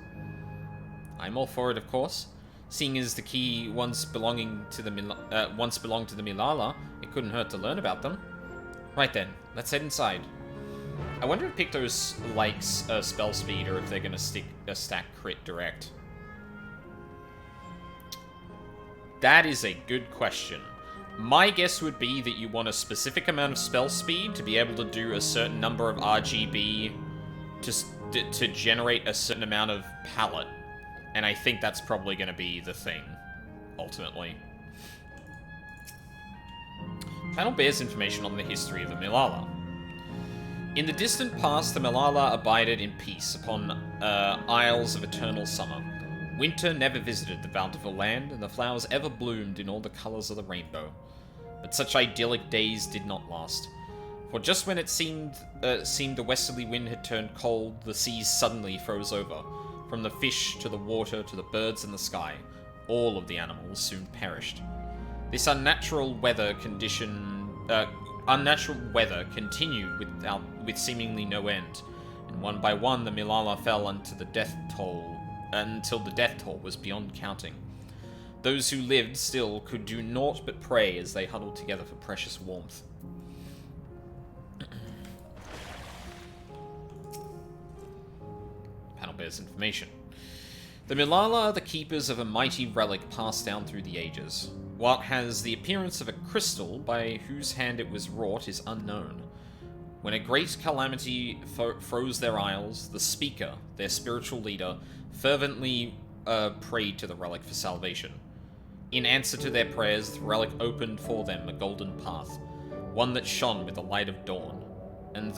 I'm all for it, of course. Seeing as the key once belonged to the Milala, it couldn't hurt to learn about them. Right then, let's head inside. I wonder if Pictos likes spell speed or if they're gonna stick a stack crit direct. That is a good question. My guess would be that you want a specific amount of spell speed to be able to do a certain number of RGB to generate a certain amount of palette. And I think that's probably going to be the thing, ultimately. Panel bears information on the history of the Milala. In the distant past, the Milala abided in peace upon isles of eternal summer. Winter never visited the bountiful land, and the flowers ever bloomed in all the colors of the rainbow. But such idyllic days did not last. For just when it seemed the westerly wind had turned cold, the seas suddenly froze over. From the fish to the water to the birds in the sky, all of the animals soon perished. This unnatural weather continued with seemingly no end, and one by one the Milala fell until the death toll was beyond counting. Those who lived still could do naught but pray as they huddled together for precious warmth. Panel bears information. The Milala are the keepers of a mighty relic passed down through the ages. What has the appearance of a crystal by whose hand it was wrought is unknown. When a great calamity froze their isles, the Speaker, their spiritual leader, fervently prayed to the relic for salvation. In answer to their prayers, the relic opened for them a golden path, one that shone with the light of dawn, and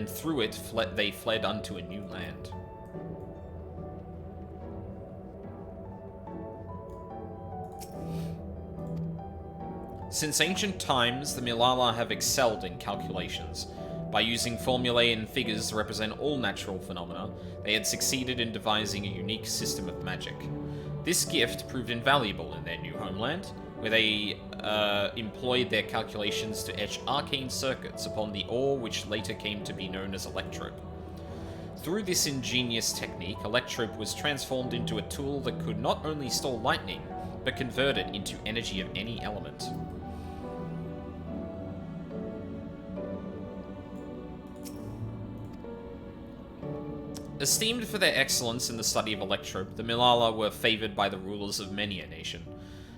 through it they fled unto a new land. Since ancient times, the Milala have excelled in calculations. By using formulae and figures to represent all natural phenomena, they had succeeded in devising a unique system of magic. This gift proved invaluable in their new homeland, where they employed their calculations to etch arcane circuits upon the ore which later came to be known as electrope. Through this ingenious technique, electrope was transformed into a tool that could not only store lightning, but convert it into energy of any element. Esteemed for their excellence in the study of electrope, the Milala were favored by the rulers of many a nation.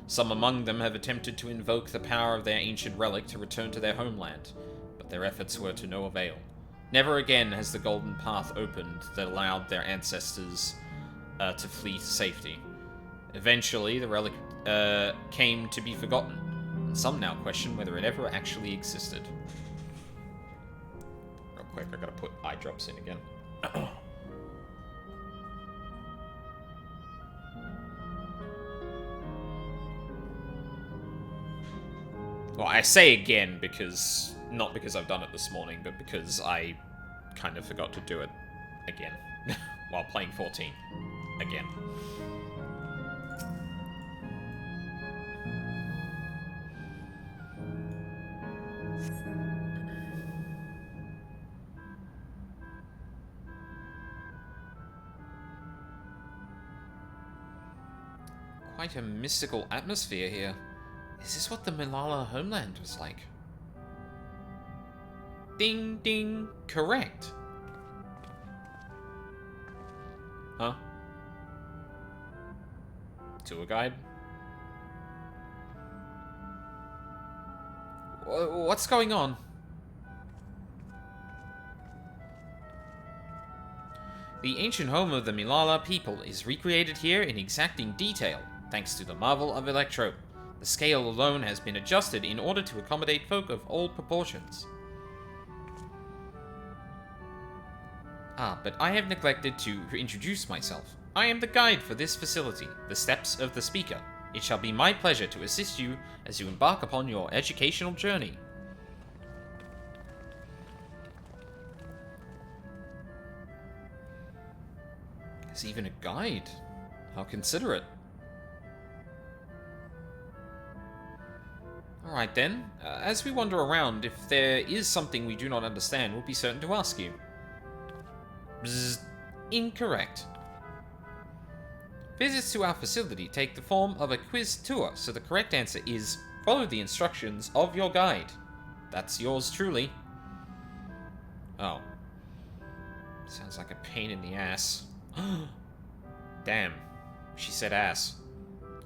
Some among them have attempted to invoke the power of their ancient relic to return to their homeland, but their efforts were to no avail. Never again has the golden path opened that allowed their ancestors to flee to safety. Eventually, the relic came to be forgotten, and some now question whether it ever actually existed. Real quick, I gotta put eye drops in again. Well, I say again because, not because I've done it this morning, but because I kind of forgot to do it again while playing 14 again. Quite a mystical atmosphere here. Is this what the Milala homeland was like? Ding ding, correct. Huh? Tour guide? What's going on? The ancient home of the Milala people is recreated here in exacting detail, thanks to the marvel of electrope. The scale alone has been adjusted in order to accommodate folk of all proportions. But I have neglected to introduce myself. I am the guide for this facility, the Steps of the Speaker. It shall be my pleasure to assist you as you embark upon your educational journey. There's even a guide. How considerate. Alright then, as we wander around, if there is something we do not understand, we'll be certain to ask you. Bzzz. Incorrect. Visits to our facility take the form of a quiz tour, so the correct answer is follow the instructions of your guide. That's yours truly. Oh. Sounds like a pain in the ass. Damn. She said ass.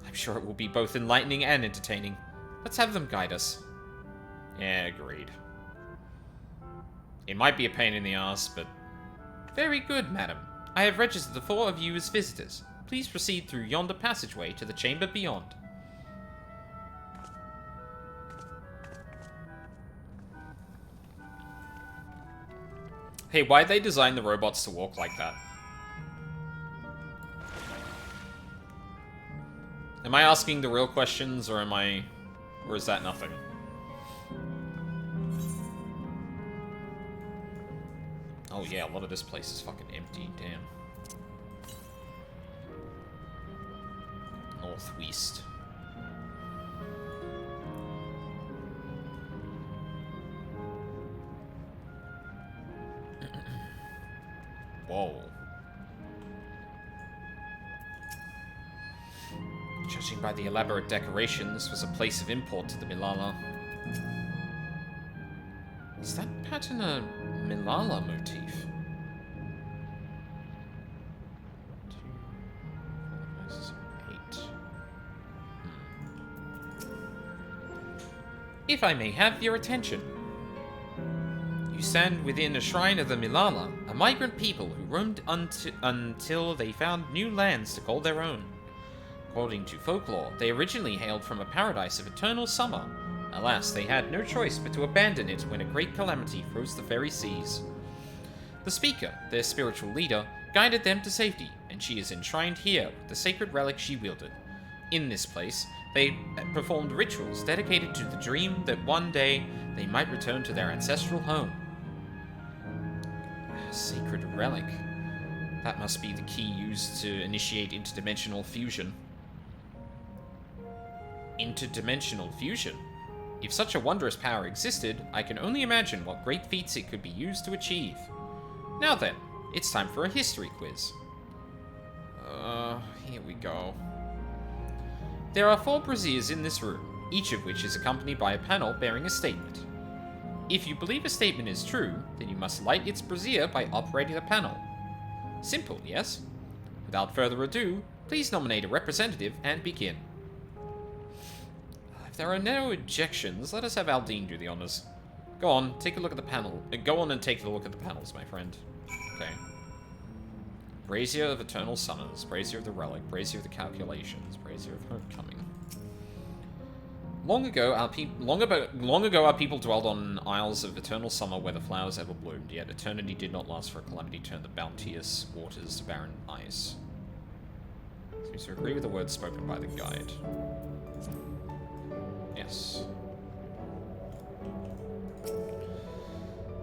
I'm sure it will be both enlightening and entertaining. Let's have them guide us. Yeah, agreed. It might be a pain in the ass, but... Very good, madam. I have registered the 4 of you as visitors. Please proceed through yonder passageway to the chamber beyond. Hey, why'd they design the robots to walk like that? Am I asking the real questions, or or is that nothing? Oh yeah, a lot of this place is fucking empty, damn. Northwest. Whoa. Judging by the elaborate decoration, this was a place of import to the Milala. Is that pattern a Milala motif? 2, 4, 5, 6, 7, 8. If I may have your attention. You stand within a shrine of the Milala, a migrant people who roamed until they found new lands to call their own. According to folklore, they originally hailed from a paradise of eternal summer. Alas, they had no choice but to abandon it when a great calamity froze the very seas. The speaker, their spiritual leader, guided them to safety, and she is enshrined here with the sacred relic she wielded. In this place, they performed rituals dedicated to the dream that one day they might return to their ancestral home. Sacred relic. That must be the key used to initiate interdimensional fusion. Interdimensional fusion? If such a wondrous power existed, I can only imagine what great feats it could be used to achieve. Now then, it's time for a history quiz. Here we go. There are 4 braziers in this room, each of which is accompanied by a panel bearing a statement. If you believe a statement is true, then you must light its brazier by operating the panel. Simple, yes? Without further ado, please nominate a representative and begin. If there are no objections, let us have Aldine do the honors. Go on, take a look at the panel. Go on and take a look at the panels, my friend. Okay. Brazier of Eternal Summers, Brazier of the Relic, Brazier of the Calculations, Brazier of Homecoming. Long ago, our people dwelled on isles of eternal summer where the flowers ever bloomed, yet eternity did not last, for a calamity turned the bounteous waters to barren ice. Seems to agree with the words spoken by the guide. Yes.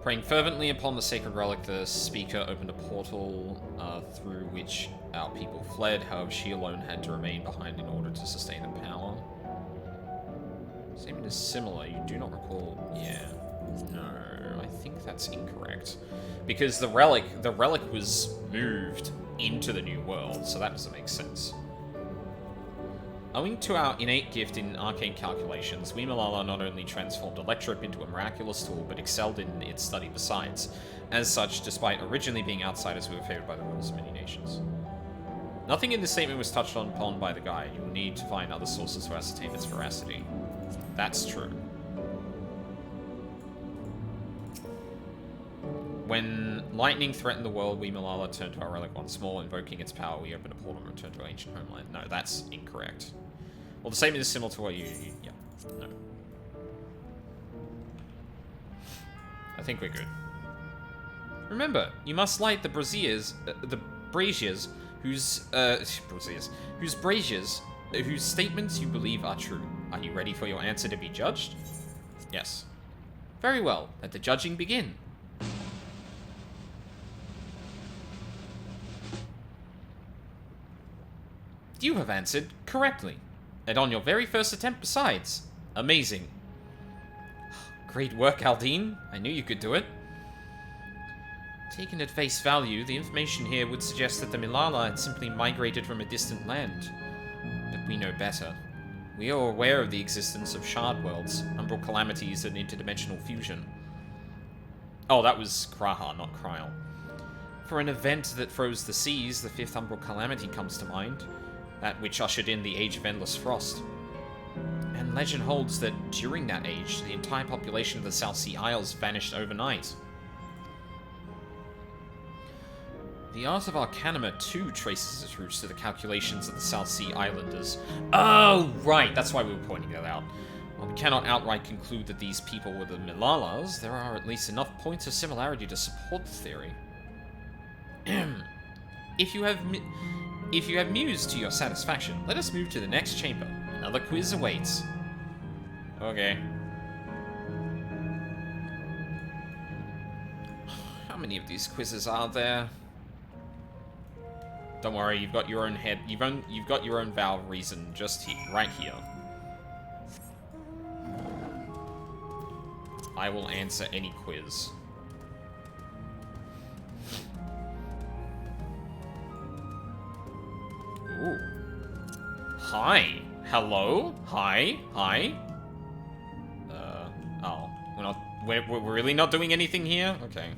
Praying fervently upon the sacred relic, the speaker opened a portal through which our people fled. However, she alone had to remain behind in order to sustain the power. Statement is similar. You do not recall. Yeah. No, I think that's incorrect. Because the relic was moved into the new world, so that doesn't make sense. Owing to our innate gift in arcane calculations, we Milala not only transformed Electrop into a miraculous tool, but excelled in its study besides. As such, despite originally being outsiders, we were favored by the rules of many nations. Nothing in this statement was touched upon by the guide. You will need to find other sources to ascertain its veracity. That's true. When lightning threatened the world, we Milala turned to our relic once more. Invoking its power, we opened a portal and returned to our ancient homeland. No, that's incorrect. Well, the statement is similar to what you... Yeah, no. I think we're good. Remember, you must light the braziers, whose statements you believe are true. Are you ready for your answer to be judged? Yes. Very well, let the judging begin. You have answered correctly. And on your very first attempt besides. Amazing. Great work, Aldine. I knew you could do it. Taken at face value, the information here would suggest that the Milala had simply migrated from a distant land. But we know better. We are aware of the existence of shard worlds, umbral calamities, and interdimensional fusion. Oh, that was Kraha, not Kryl. For an event that froze the seas, the fifth umbral calamity comes to mind. That which ushered in the Age of Endless Frost. And legend holds that during that age, the entire population of the South Sea Isles vanished overnight. The Art of Arcanima too traces its roots to the calculations of the South Sea Islanders. Oh, right, that's why we were pointing that out. While we cannot outright conclude that these people were the Milalas, there are at least enough points of similarity to support the theory. If you have mused to your satisfaction, let us move to the next chamber. Another quiz awaits. Okay. How many of these quizzes are there? Don't worry, you've got your own head. You've got your own valve reason just here, right here. I will answer any quiz. Ooh. Hi. Hello? Hi? Hi? Oh. We're really not doing anything here? Okay.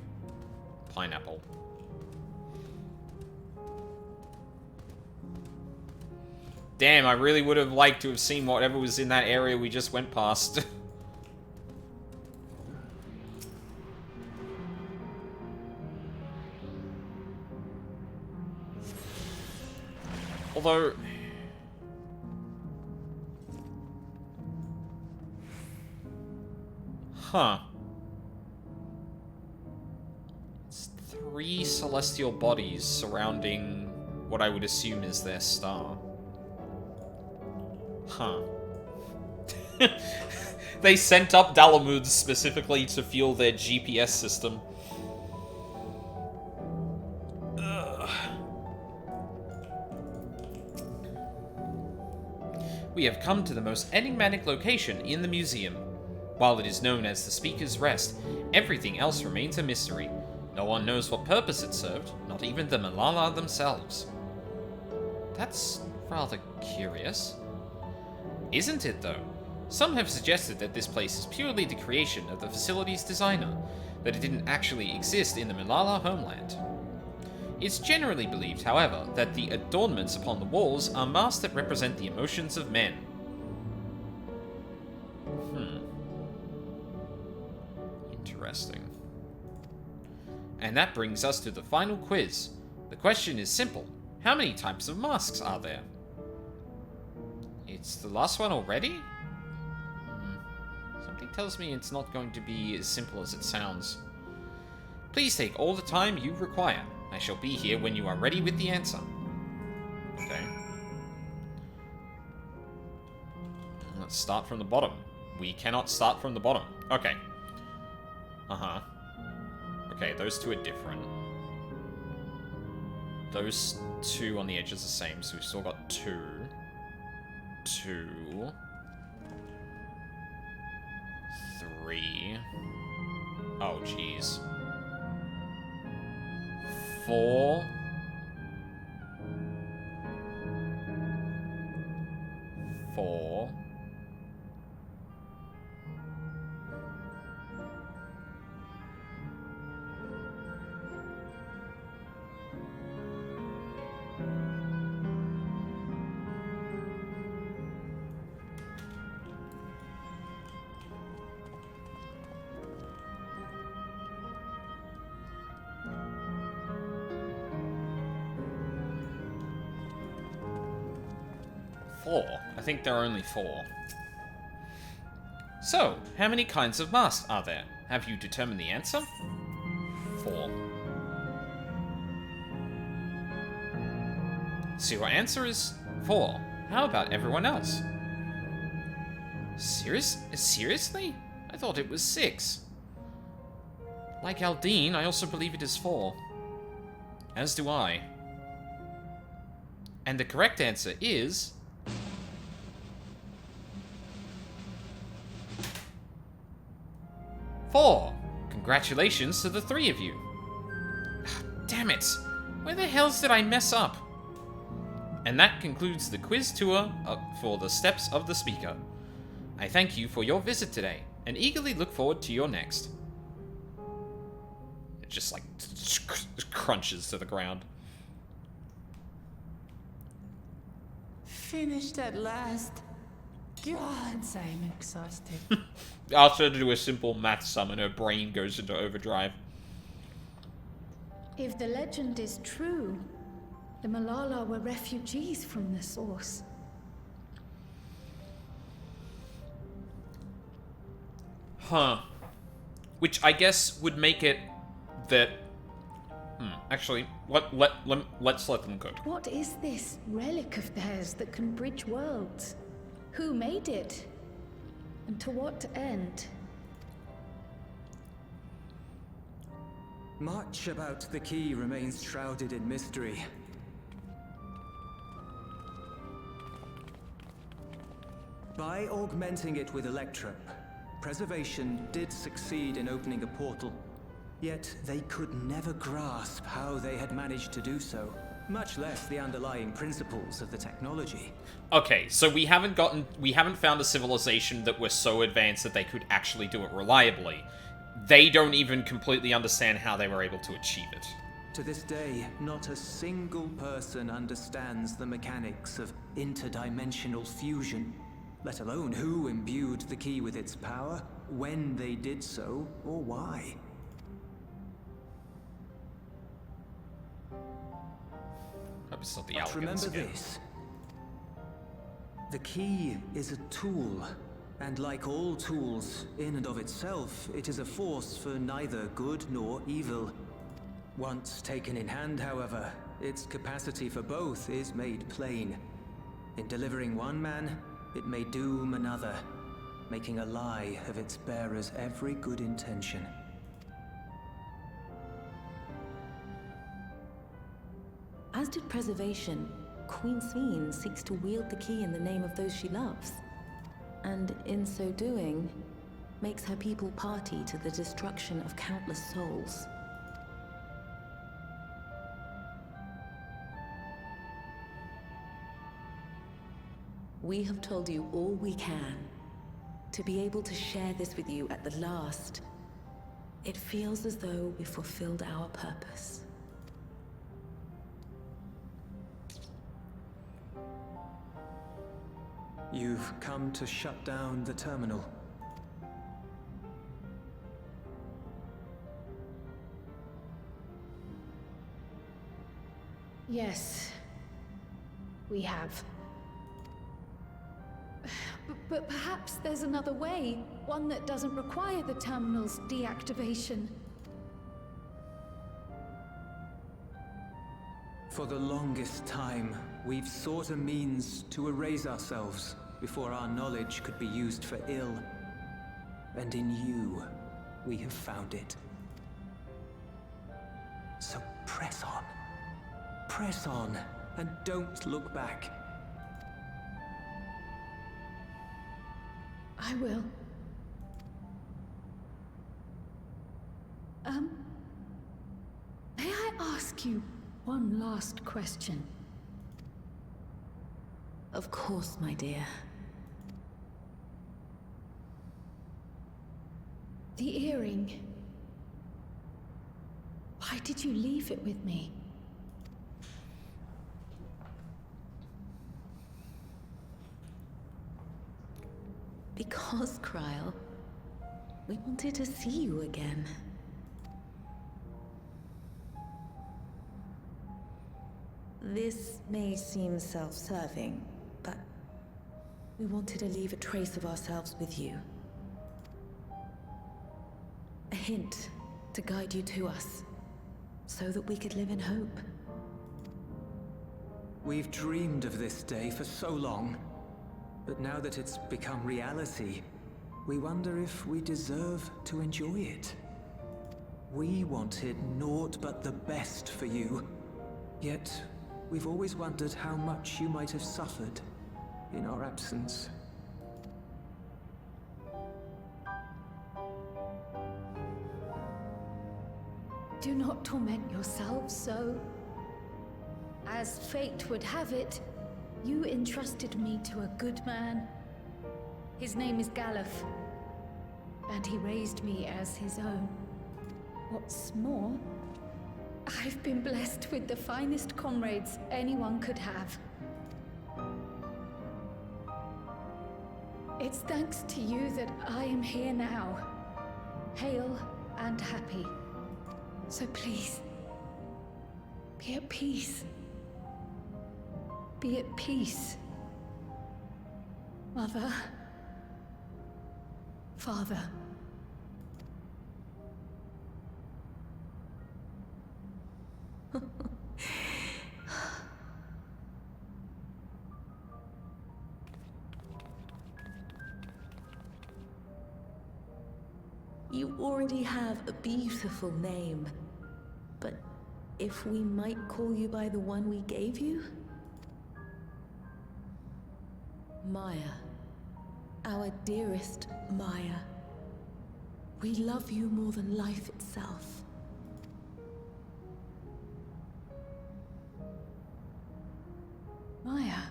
Pineapple. Damn, I really would have liked to have seen whatever was in that area we just went past. Although... Huh. It's 3 celestial bodies surrounding what I would assume is their star. Huh. They sent up Dalamud specifically to fuel their GPS system. Ugh. We have come to the most enigmatic location in the museum. While it is known as the Speaker's Rest, everything else remains a mystery. No one knows what purpose it served, not even the Milala themselves. That's rather curious. Isn't it, though? Some have suggested that this place is purely the creation of the facility's designer, that it didn't actually exist in the Milala homeland. It's generally believed, however, that the adornments upon the walls are masks that represent the emotions of men. Interesting. And that brings us to the final quiz. The question is simple. How many types of masks are there? It's the last one already? Something tells me it's not going to be as simple as it sounds. Please take all the time you require. I shall be here when you are ready with the answer. Okay. Let's start from the bottom. We cannot start from the bottom. Okay. Uh-huh. Okay, those two are different. Those two on the edge is the same, so we've still got 2. 2. 3. Oh, jeez. 4. 4. 4. I think there are only 4. So, how many kinds of masks are there? Have you determined the answer? 4. So your answer is 4. How about everyone else? Seriously? I thought it was 6. Like Aldine, I also believe it is 4. As do I. And the correct answer is... 4. Congratulations to the 3 of you. Damn it! Where the hells did I mess up? And that concludes the quiz tour for the Steps of the Speaker. I thank you for your visit today, and eagerly look forward to your next. It just like crunches to the ground. Finished at last. God, I'm exhausted. Ask her to do a simple math sum and her brain goes into overdrive. If the legend is true, the Malala were refugees from the source. Huh. Which I guess would make it that... Actually, let's let them cook. What is this relic of theirs that can bridge worlds? Who made it? And to what end? Much about the key remains shrouded in mystery. By augmenting it with Electro, Preservation did succeed in opening a portal. Yet they could never grasp how they had managed to do so, much less the underlying principles of the technology. Okay, so we haven't found a civilization that was so advanced that they could actually do it reliably. They don't even completely understand how they were able to achieve it. To this day, not a single person understands the mechanics of interdimensional fusion, let alone who imbued the key with its power, when they did so, or why. It's not the But remember again. this. The key is a tool, and like all tools, in and of itself, it is a force for neither good nor evil. Once taken in hand, however, its capacity for both is made plain. In delivering one man, it may doom another, making a lie of its bearer's every good intention. As did Preservation, Queen Sveen seeks to wield the key in the name of those she loves. And in so doing, makes her people party to the destruction of countless souls. We have told you all we can. To be able to share this with you at the last, it feels as though we fulfilled our purpose. You've come to shut down the terminal. Yes, we have. But perhaps there's another way, one that doesn't require the terminal's deactivation. For the longest time, we've sought a means to erase ourselves before our knowledge could be used for ill. And in you, we have found it. So press on. Press on, and don't look back. I will. May I ask you one last question? Of course, my dear. The earring. Why did you leave it with me? Because, Kryl, we wanted to see you again. This may seem self-serving, but we wanted to leave a trace of ourselves with you. A hint to guide you to us, so that we could live in hope. We've dreamed of this day for so long, but now that it's become reality, we wonder if we deserve to enjoy it. We wanted naught but the best for you, yet we've always wondered how much you might have suffered in our absence. Do not torment yourselves so. As fate would have it, you entrusted me to a good man. His name is Galuf, and he raised me as his own. What's more, I've been blessed with the finest comrades anyone could have. It's thanks to you that I am here now, hale and happy. So please, be at peace. Be at peace. Mother. Father. You already have a beautiful name, but if we might call you by the one we gave you? Maya. Our dearest Maya. We love you more than life itself. Maya.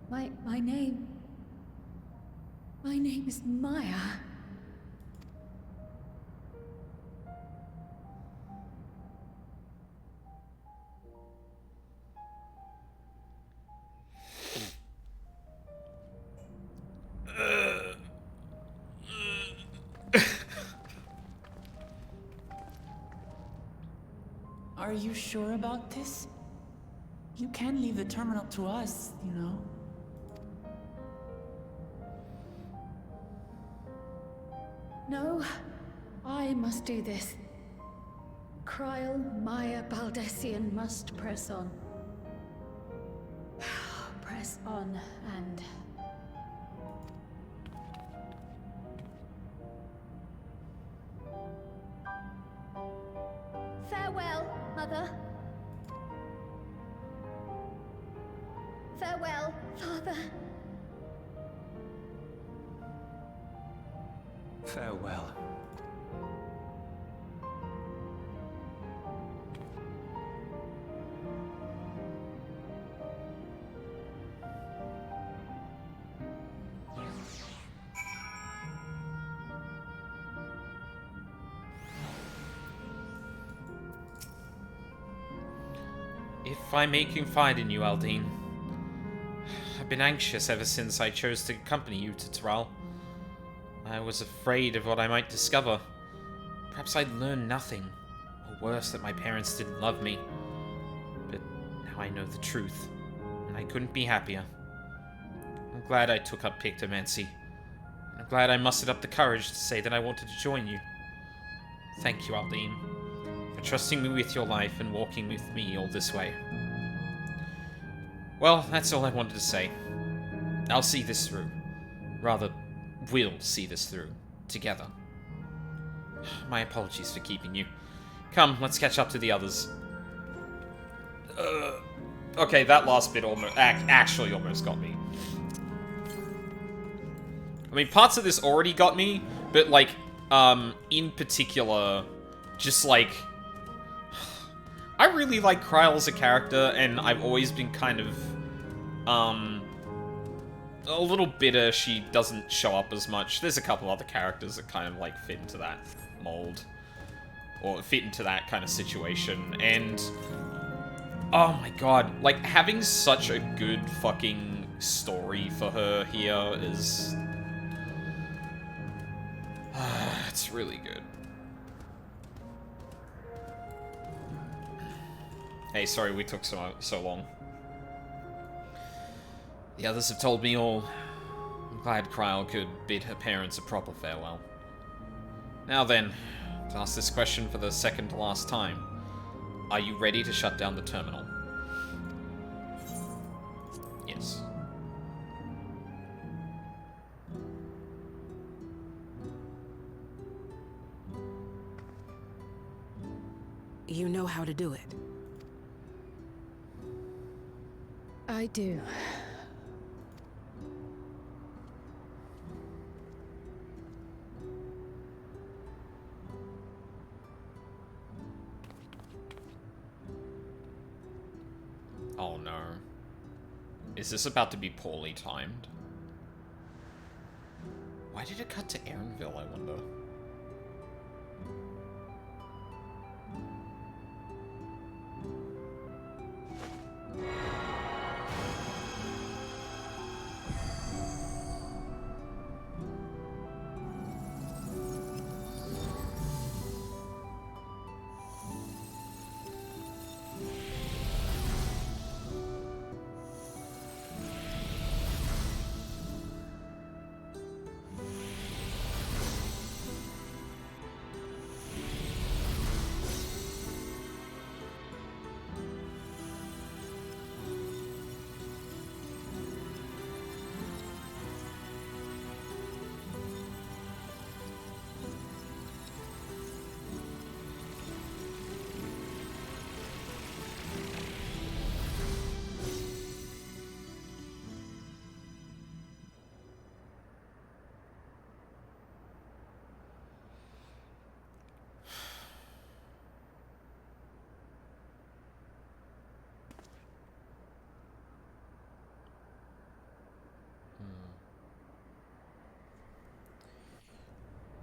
My name... My name is Maya. Are you sure about this? You can leave the terminal to us, you know. No, I must do this. Kryl, Maya, Baldessian must press on. Press on and... Farewell, Mother. Farewell, Father. Farewell. If I may confide in you, Aldine, I've been anxious ever since I chose to accompany you to Thrall. I was afraid of what I might discover. Perhaps I'd learn nothing, or worse, that my parents didn't love me. But now I know the truth, and I couldn't be happier. I'm glad I took up pictomancy, and I'm glad I mustered up the courage to say that I wanted to join you. Thank you, Aldine, for trusting me with your life and walking with me all this way. Well, that's all I wanted to say. I'll see this through. Rather, we'll see this through. Together. My apologies for keeping you. Come, let's catch up to the others. Okay, that last bit almost, actually almost got me. I mean, parts of this already got me, but, like, in particular, just, like... I really like Kryl as a character, and I've always been kind of, a little bitter she doesn't show up as much. There's a couple other characters that kind of, like, fit into that mold. Or fit into that kind of situation, and... Oh my god, like, having such a good fucking story for her here is... it's really good. Hey, sorry we took so long. The others have told me all. I'm glad Kryl could bid her parents a proper farewell. Now then, to ask this question for the second to last time. Are you ready to shut down the terminal? Yes. You know how to do it. I do. Oh no. Is this about to be poorly timed? Why did it cut to Aaronville, I wonder?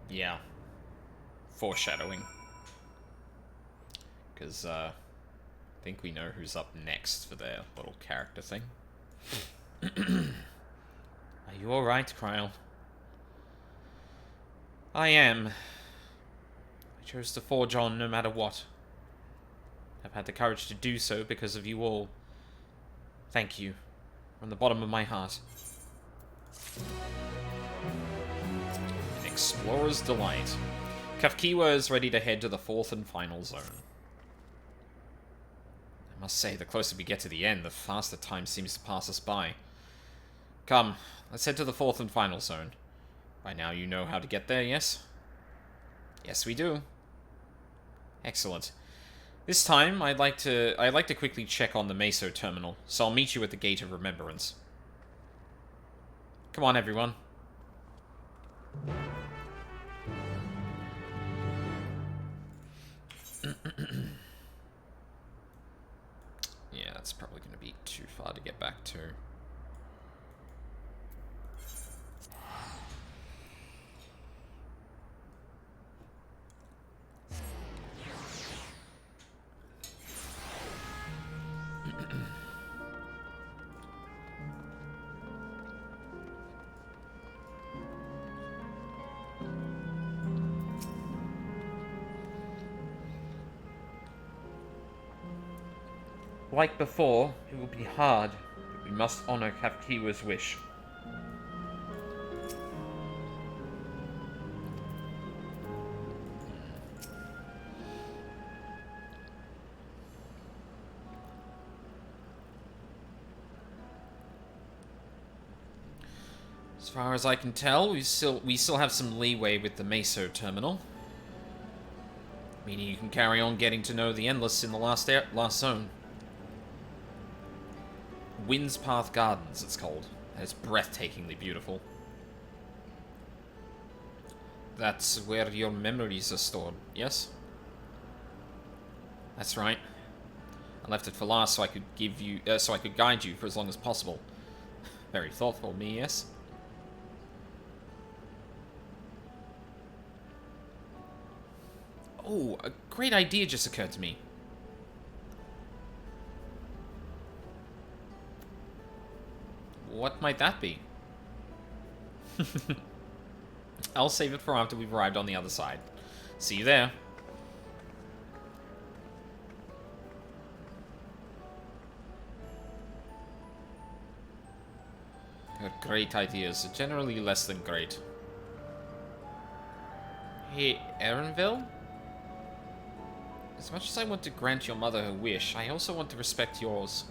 Yeah. Foreshadowing. Because, I think we know who's up next for their little character thing. Are you alright, Kryl? I am. I chose to forge on no matter what. I've had the courage to do so because of you all. Thank you. From the bottom of my heart. An explorer's delight. Kafkiwa is ready to head to the fourth and final zone. I must say, the closer we get to the end, the faster time seems to pass us by. Come, let's head to the fourth and final zone. By now you know how to get there, yes? Yes, we do. Excellent. This time, I'd like to quickly check on the Meso terminal, so I'll meet you at the Gate of Remembrance. Come on, everyone. Yeah, that's probably going to be too far to get back to. Like before, it will be hard, but we must honor Kafkiwa's wish. As far as I can tell, we still have some leeway with the Meso terminal. Meaning you can carry on getting to know the Endless in the last zone. Wind's Path Gardens, it's called. And it's breathtakingly beautiful. That's where your memories are stored, yes? That's right. I left it for last so I could guide you for as long as possible. Very thoughtful of me, yes? Oh, a great idea just occurred to me. What might that be? I'll save it for after we've arrived on the other side. See you there. Your great ideas are generally less than great. Hey, Aaronville? As much as I want to grant your mother her wish, I also want to respect yours.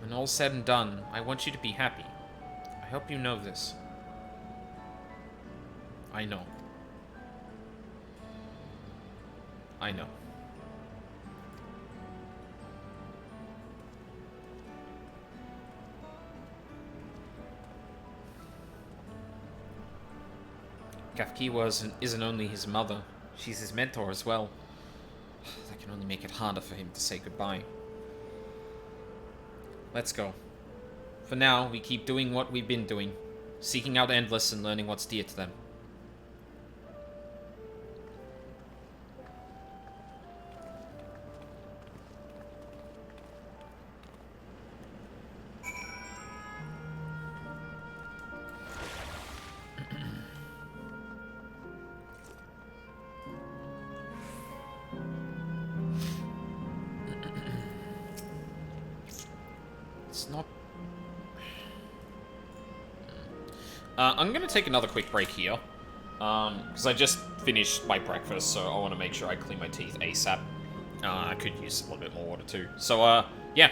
When all's said and done, I want you to be happy. I hope you know this. I know. I know. Gafkiwa isn't only his mother, she's his mentor as well. That can only make it harder for him to say goodbye. Let's go. For now, we keep doing what we've been doing, seeking out Endless and learning what's dear to them. It's not... I'm gonna take another quick break here. Because I just finished my breakfast, so I want to make sure I clean my teeth ASAP. I could use a little bit more water too. So, yeah.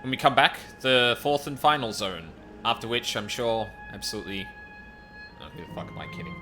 When we come back, the fourth and final zone. After which, I'm sure, absolutely... Oh, who the fuck am I kidding?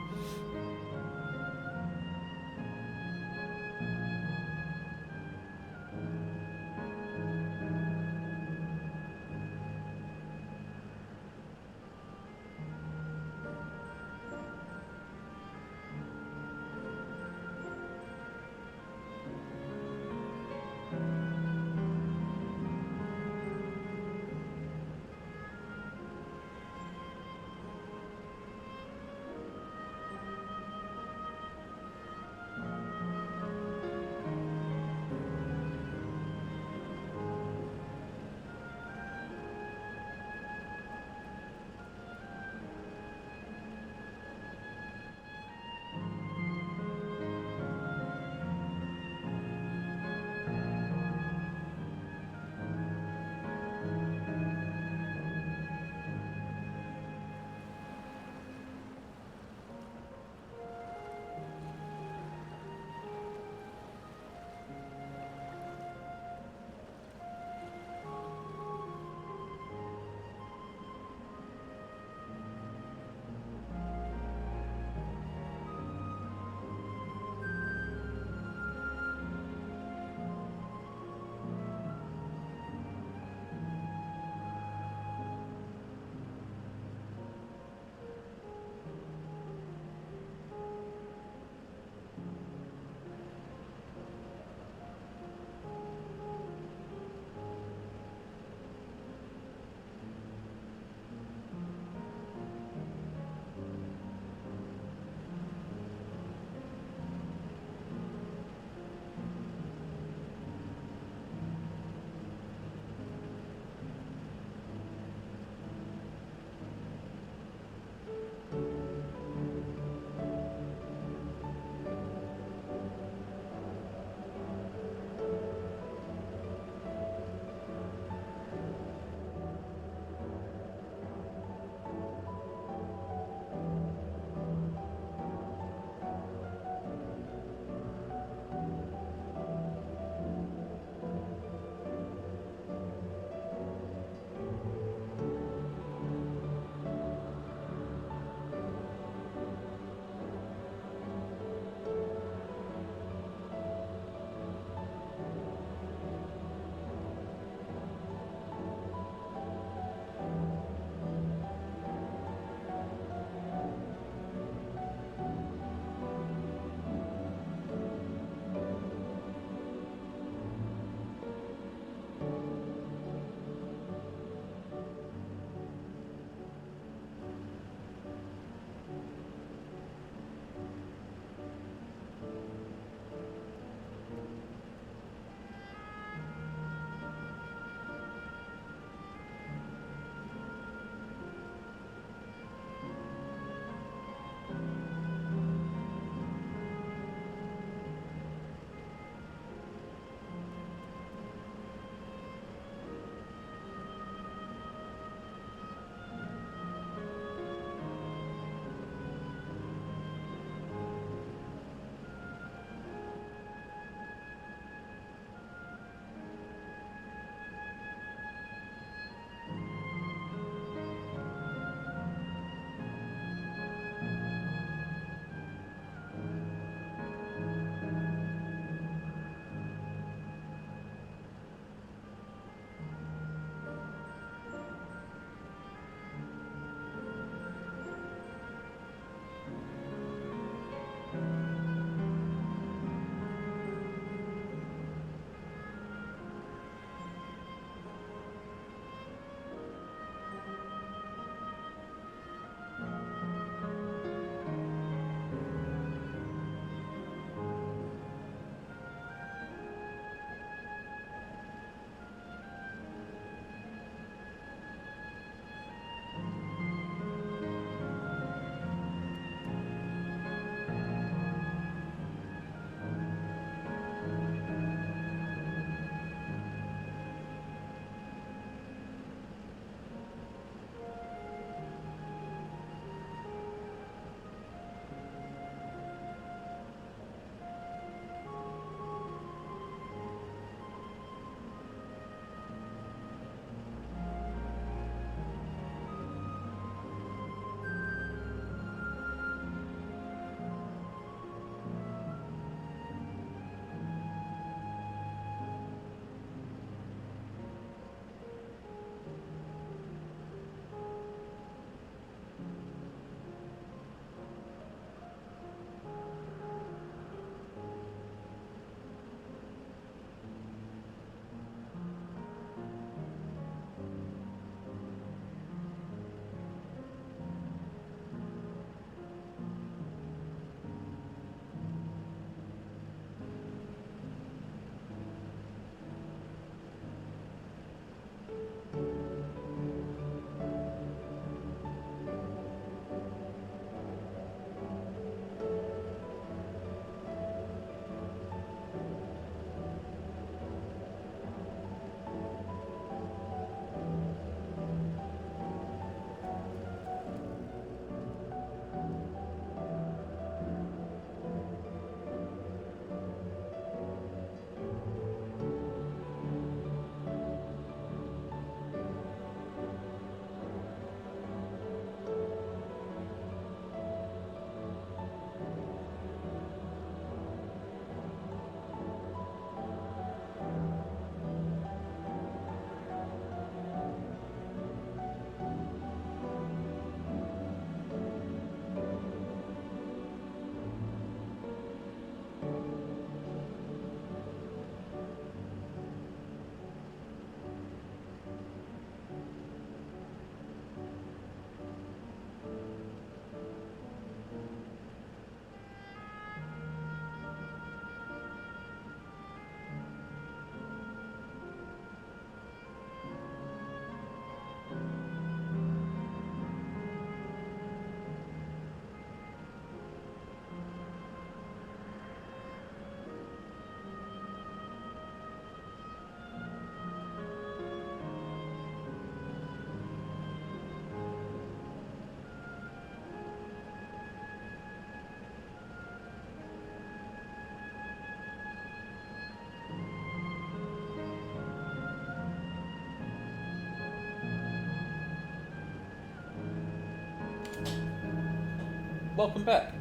welcome back.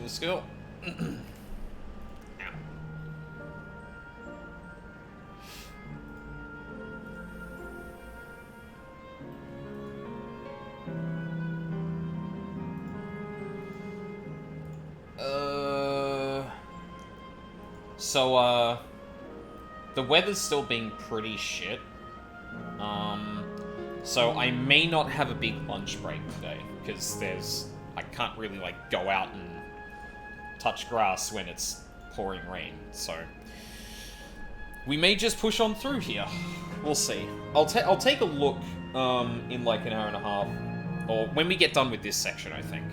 New skill. So, the weather's still being pretty shit. So I may not have a big lunch break today, because I can't really, like, go out and touch grass when it's pouring rain, so we may just push on through here. We'll see. I'll take a look, in, like, an hour and a half, or when we get done with this section, I think.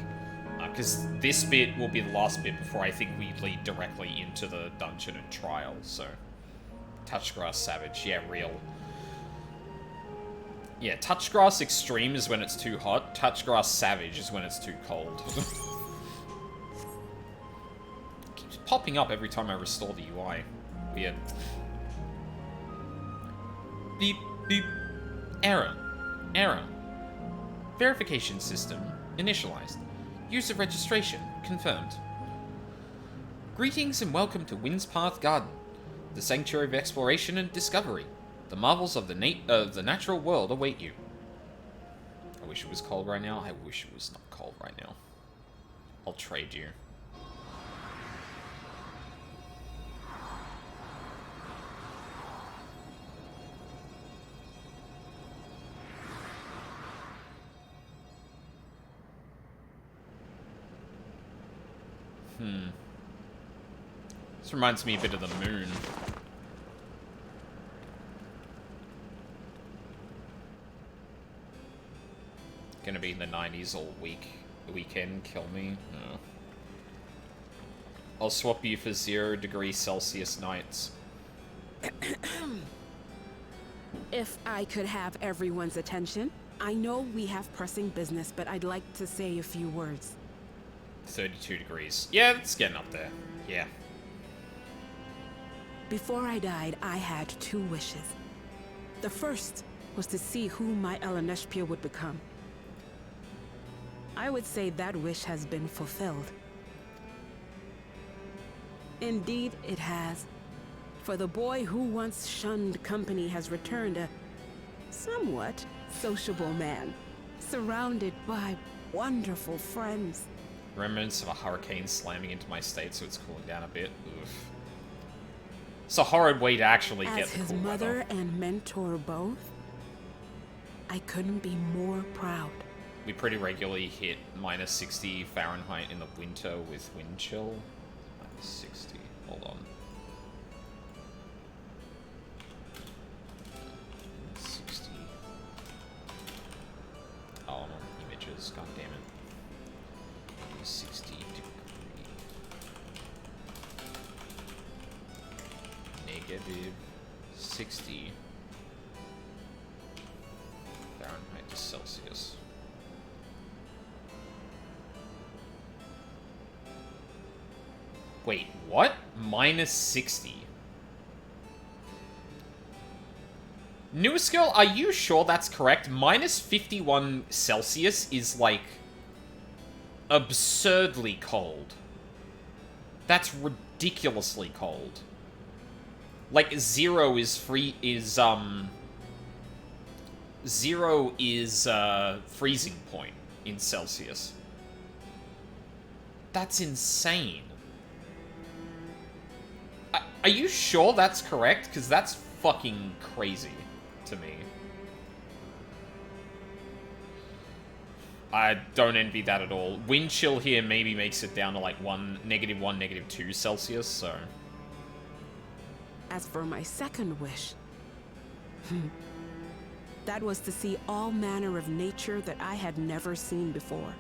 Because this bit will be the last bit before I think we lead directly into the dungeon and trial, so... Touchgrass Savage, yeah, real. Yeah, Touchgrass Extreme is when it's too hot, Touchgrass Savage is when it's too cold. It keeps popping up every time I restore the UI. Weird. Beep, beep. Error. Error. Verification system initialized. User registration confirmed. Greetings and welcome to Windspath Garden, the sanctuary of exploration and discovery. The marvels of the natural world await you. I wish it was cold right now. I wish it was not cold right now. I'll trade you. This reminds me a bit of the moon. Gonna be in the 90s all weekend, kill me? No. I'll swap you for 0°C nights. If I could have everyone's attention, I know we have pressing business, but I'd like to say a few words. 32 degrees. Yeah, it's getting up there. Yeah. Before I died, I had 2 wishes. The first was to see who my Eleneshpia would become. I would say that wish has been fulfilled. Indeed, it has. For the boy who once shunned company has returned a somewhat sociable man, surrounded by wonderful friends. Remnants of a hurricane slamming into my state, so it's cooling down a bit. Oof. It's a horrid way to actually get the cool As his mother and mentor both, I couldn't be more proud. We pretty regularly hit minus 60 Fahrenheit in the winter with wind chill. Minus 60. Hold on. 60. Oh, I'm on images. God damn it. 60 degree. Negative 60 Fahrenheit to Celsius. Wait, what? Minus 60. New skill, are you sure that's correct? Minus 51 Celsius is, like, absurdly cold. That's ridiculously cold. Like, 0 is freezing point in Celsius. That's insane. Are you sure that's correct? Because that's fucking crazy to me. I don't envy that at all. Wind chill here maybe makes it down to like -1, -2 Celsius, so... As for my second wish, that was to see all manner of nature that I had never seen before.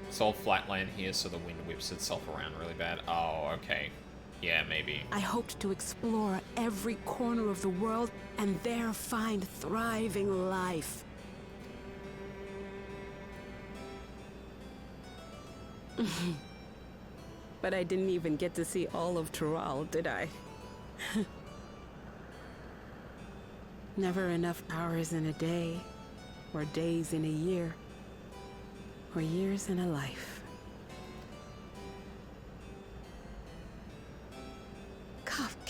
It's all flatland here, so the wind whips itself around really bad. Oh, okay. Yeah, maybe. I hoped to explore every corner of the world and there find thriving life. But I didn't even get to see all of Tural, did I? Never enough hours in a day, or days in a year, or years in a life.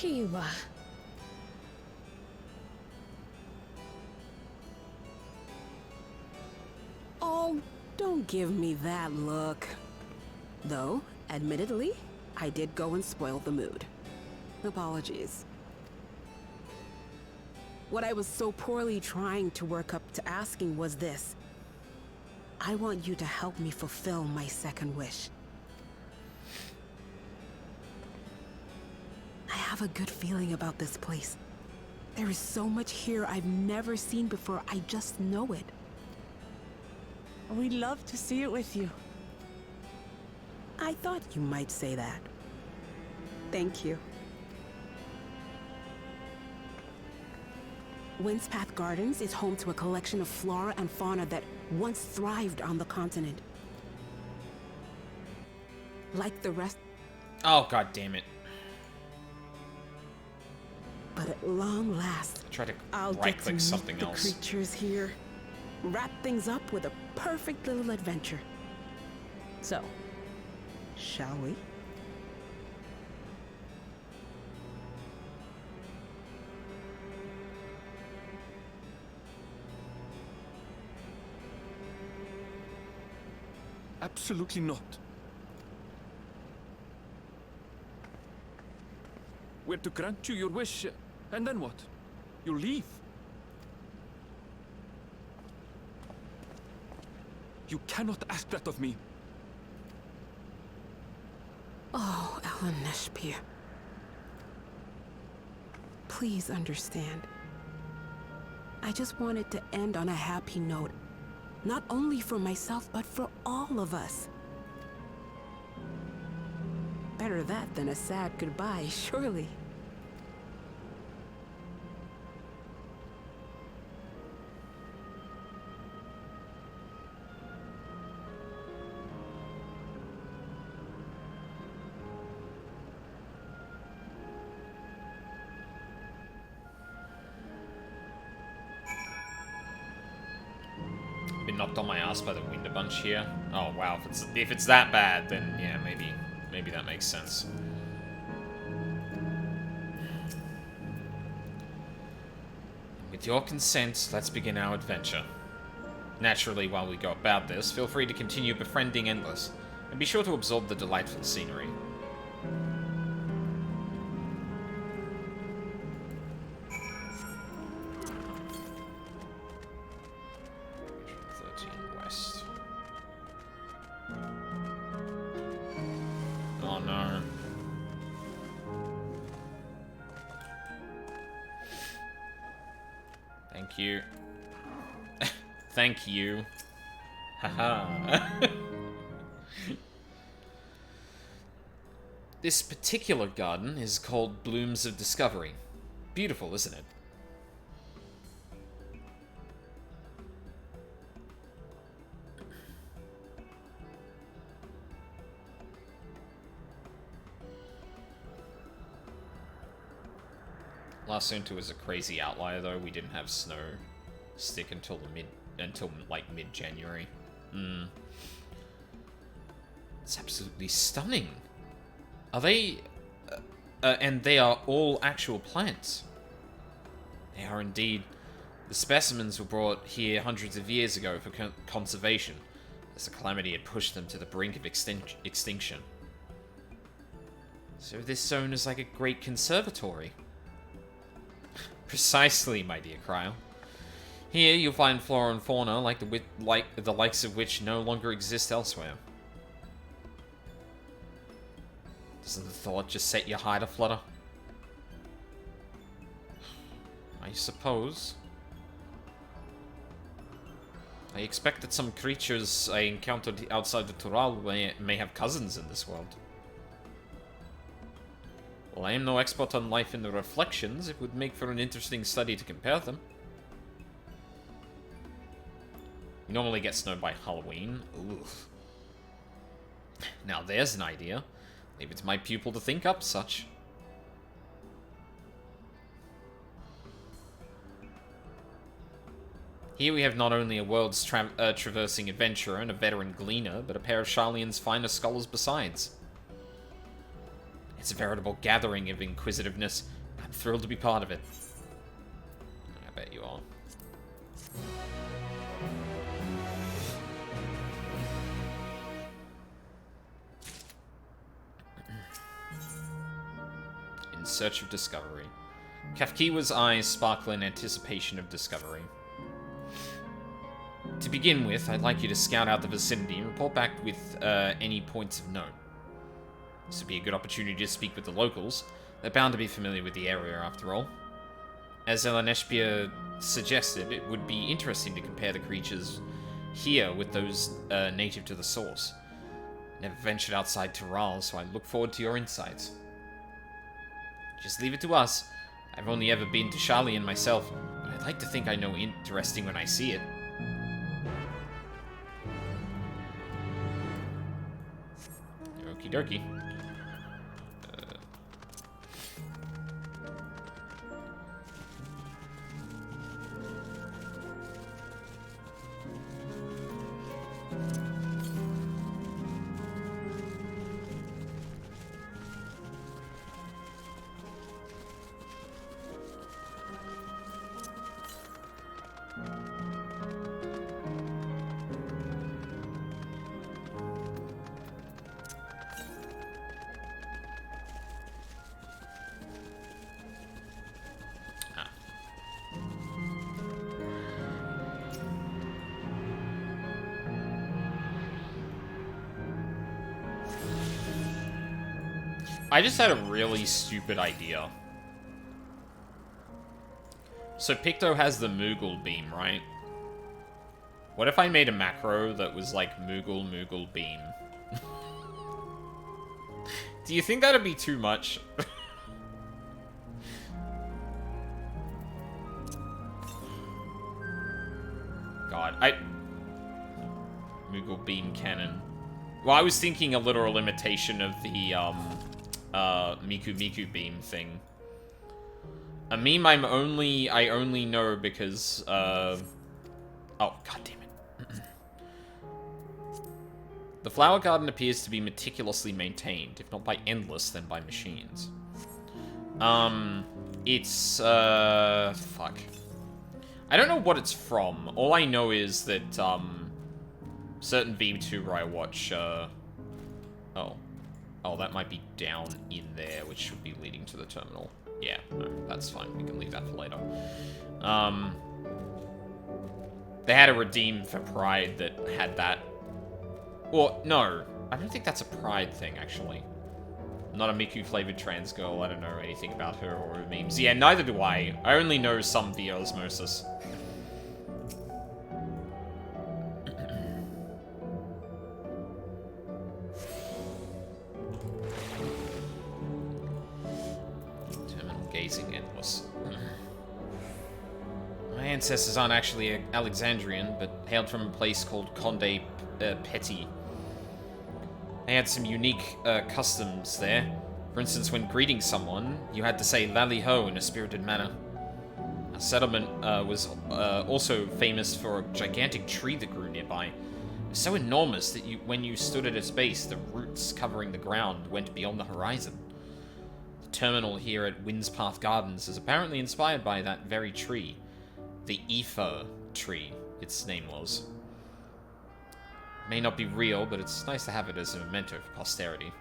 Kiwa. Oh, don't give me that look. Though, admittedly, I did go and spoil the mood. Apologies. What I was so poorly trying to work up to asking was this. I want you to help me fulfill my second wish. I have a good feeling about this place. There is so much here I've never seen before, I just know it. We'd love to see it with you. I thought you might say that. Thank you. Windspath Gardens is home to a collection of flora and fauna that once thrived on the continent. Like the rest. Oh, god damn it. But at long last, Try to I'll get to right-click meet something the else. creatures here. Wrap things up with a perfect little adventure. So, shall we? Absolutely not. We're to grant you your wish, and then what? You leave. You cannot ask that of me. Oh, Ellen Neshpia. Please understand. I just wanted to end on a happy note. Not only for myself, but for all of us. Better that than a sad goodbye, surely. Been knocked on my ass by the wind a bunch here. Oh wow, if it's that bad, then yeah, maybe that makes sense. With your consent, let's begin our adventure. Naturally, while we go about this, feel free to continue befriending Endless, and be sure to absorb the delightful scenery. West. Oh no. Thank you. Thank you. Haha. This particular garden is called Blooms of Discovery. Beautiful, isn't it? Last winter was a crazy outlier, though. We didn't have snow stick until like mid-January. It's absolutely stunning. Are they? And they are all actual plants. They are indeed. The specimens were brought here hundreds of years ago for conservation, as the calamity had pushed them to the brink of extinction. So this zone is like a great conservatory. Precisely, my dear Cryle. Here you'll find flora and fauna like the likes of which no longer exist elsewhere. Doesn't the thought just set your heart aflutter? I suppose. I expect that some creatures I encountered outside the Tural may have cousins in this world. Well, I am no expert on life in the reflections. It would make for an interesting study to compare them. We normally get snowed by Halloween. Oof. Now there's an idea. Leave it to my pupil to think up such. Here we have not only a world's traversing adventurer and a veteran gleaner, but a pair of Sharlayan's finest scholars besides. It's a veritable gathering of inquisitiveness. I'm thrilled to be part of it. I bet you are. In search of discovery. Kafkiwa's eyes sparkle in anticipation of discovery. To begin with, I'd like you to scout out the vicinity and report back with any points of note. This would be a good opportunity to speak with the locals. They're bound to be familiar with the area, after all. As Elaneshpia suggested, it would be interesting to compare the creatures here with those native to the source. Never ventured outside Tiral, so I look forward to your insights. Just leave it to us. I've only ever been to Sharlayan myself, but I'd like to think I know interesting when I see it. Okie dokie. I just had a really stupid idea. So Picto has the Moogle beam, right? What if I made a macro that was like Moogle beam? Do you think that'd be too much? God, Moogle beam cannon. Well, I was thinking a literal imitation of the, Miku beam thing. A meme I only know because, oh, god damn it. The flower garden appears to be meticulously maintained, if not by Endless, then by machines. It's, fuck. I don't know what it's from. All I know is that, certain VTuber I watch, Oh, that might be down in there, which should be leading to the terminal. Yeah, no, that's fine. We can leave that for later. They had a Redeem for Pride that had that. Well, no. I don't think that's a Pride thing, actually. I'm not a Miku-flavored trans girl. I don't know anything about her or her memes. Yeah, neither do I. I only know some via osmosis. Endless. My ancestors aren't actually Alexandrian, but hailed from a place called Conde Petit. They had some unique customs there. For instance, when greeting someone, you had to say Lally Ho in a spirited manner. Our settlement was also famous for a gigantic tree that grew nearby. It was so enormous that when you stood at its base, the roots covering the ground went beyond the horizon. Terminal here at Windspath Gardens is apparently inspired by that very tree. The Ether tree, its name was. May not be real, but it's nice to have it as a memento for posterity.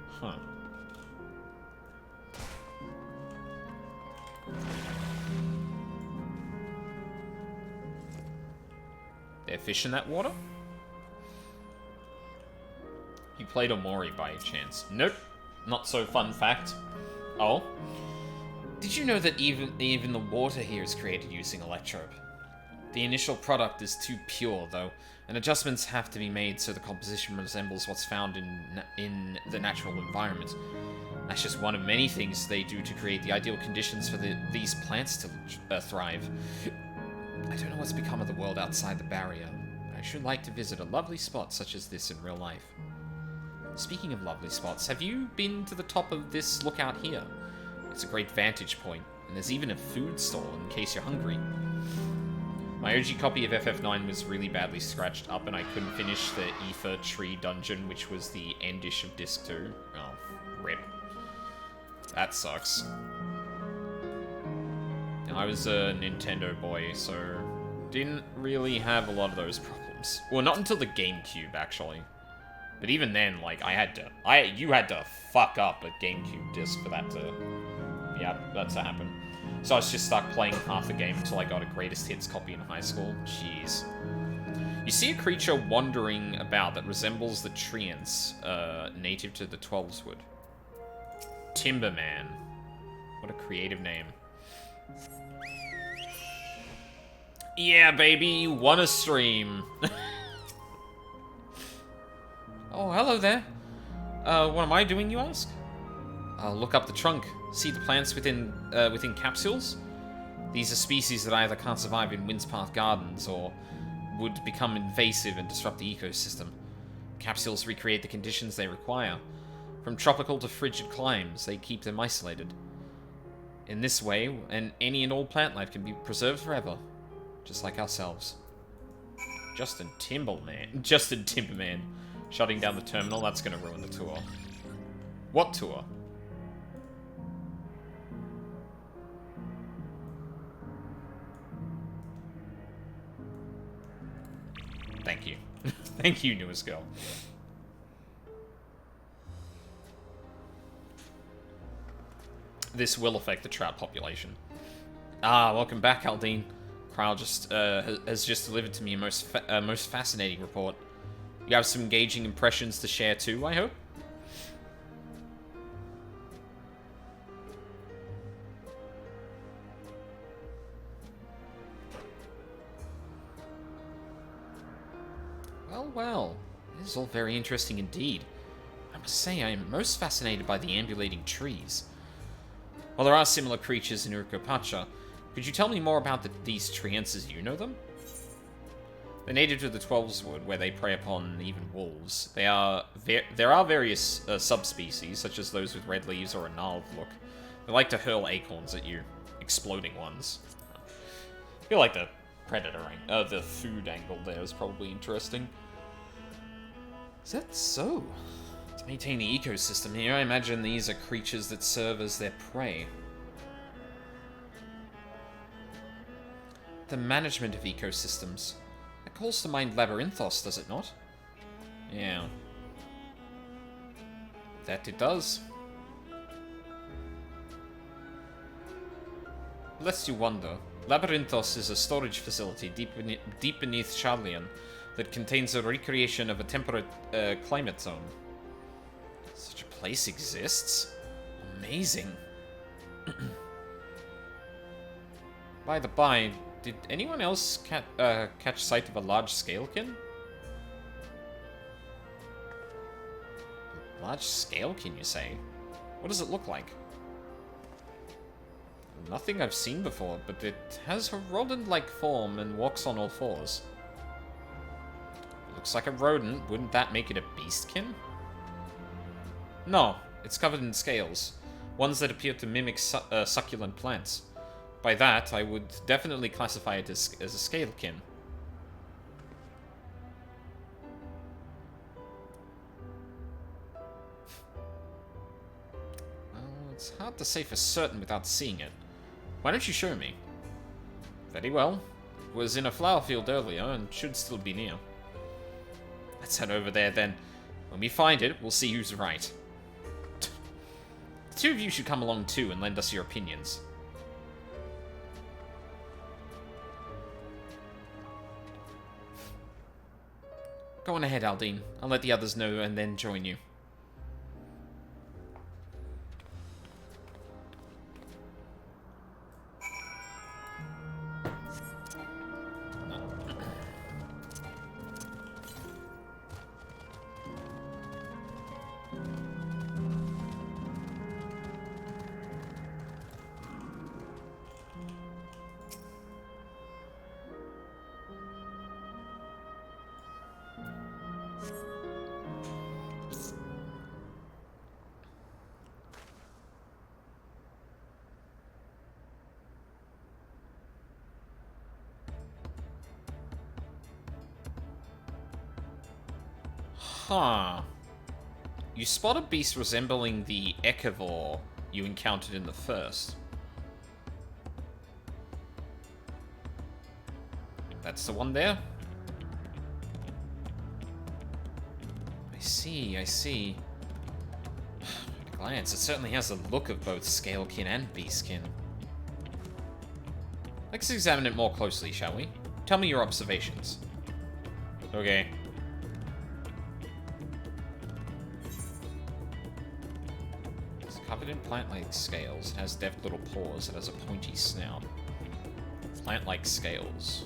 Huh. There fish in that water? You played Omori by chance? Nope. Not so fun fact. Oh? Did you know that even the water here is created using electrope? The initial product is too pure, though, and adjustments have to be made so the composition resembles what's found in the natural environment. That's just one of many things they do to create the ideal conditions for these plants to thrive. I don't know what's become of the world outside the barrier. I should like to visit a lovely spot such as this in real life. Speaking of lovely spots, have you been to the top of this lookout here? It's a great vantage point, and there's even a food stall in case you're hungry. My OG copy of FF9 was really badly scratched up and I couldn't finish the Ether Tree dungeon, which was the endish of Disc 2. Oh, rip. That sucks. I was a Nintendo boy, so didn't really have a lot of those problems. Well, not until the GameCube, actually. But even then, like, you had to fuck up a GameCube disc for that to, that to happen. So I was just stuck playing half the game until I got a greatest hits copy in high school. Jeez. You see a creature wandering about that resembles the treants, native to the Twelveswood. Timberman. What a creative name. Yeah, baby, you won a stream. Oh, hello there. What am I doing, you ask? I'll look up the trunk. See the plants within capsules? These are species that either can't survive in Windspath Gardens or would become invasive and disrupt the ecosystem. Capsules recreate the conditions they require. From tropical to frigid climes, they keep them isolated. In this way, any and all plant life can be preserved forever. Just like ourselves. Justin Timberman. Shutting down the terminal, that's gonna ruin the tour. What tour? Thank you. Thank you, newest girl. This will affect the trout population. Ah, welcome back, Aldine. Kryle has just delivered to me a most fascinating report. You have some engaging impressions to share too, I hope? Well, it is all very interesting indeed. I must say I am most fascinated by the ambulating trees. While there are similar creatures in Urkopacha, could you tell me more about these treants as you know them? They're native to the Twelveswood, where they prey upon even wolves. There are various subspecies, such as those with red leaves or a gnarled look. They like to hurl acorns at you. Exploding ones. I feel like the predator the food angle there is probably interesting. Is that so? To maintain the ecosystem here, I imagine these are creatures that serve as their prey. The management of ecosystems. That calls to mind Labyrinthos, does it not? Yeah. That it does. Lest you wonder, Labyrinthos is a storage facility deep beneath Charlian that contains a recreation of a temperate climate zone. Such a place exists? Amazing. By the by, did anyone else catch sight of a large scalekin? Large scalekin, you say? What does it look like? Nothing I've seen before, but it has a rodent-like form and walks on all fours. Looks like a rodent. Wouldn't that make it a beastkin? No, it's covered in scales. Ones that appear to mimic succulent plants. By that, I would definitely classify it as a scalekin. Well, it's hard to say for certain without seeing it. Why don't you show me? Very well. It was in a flower field earlier and should still be near. Let's head over there then. When we find it, we'll see who's right. The two of you should come along too and lend us your opinions. Go on ahead, Aldine. I'll let the others know and then join you. Huh. You spot a beast resembling the Echivore you encountered in the first. That's the one there? I see, I see. At a glance, it certainly has the look of both Scalekin and Beastkin. Let's examine it more closely, shall we? Tell me your observations. Okay. It's covered in plant-like scales. It has deft little paws. It has a pointy snout. Plant-like scales.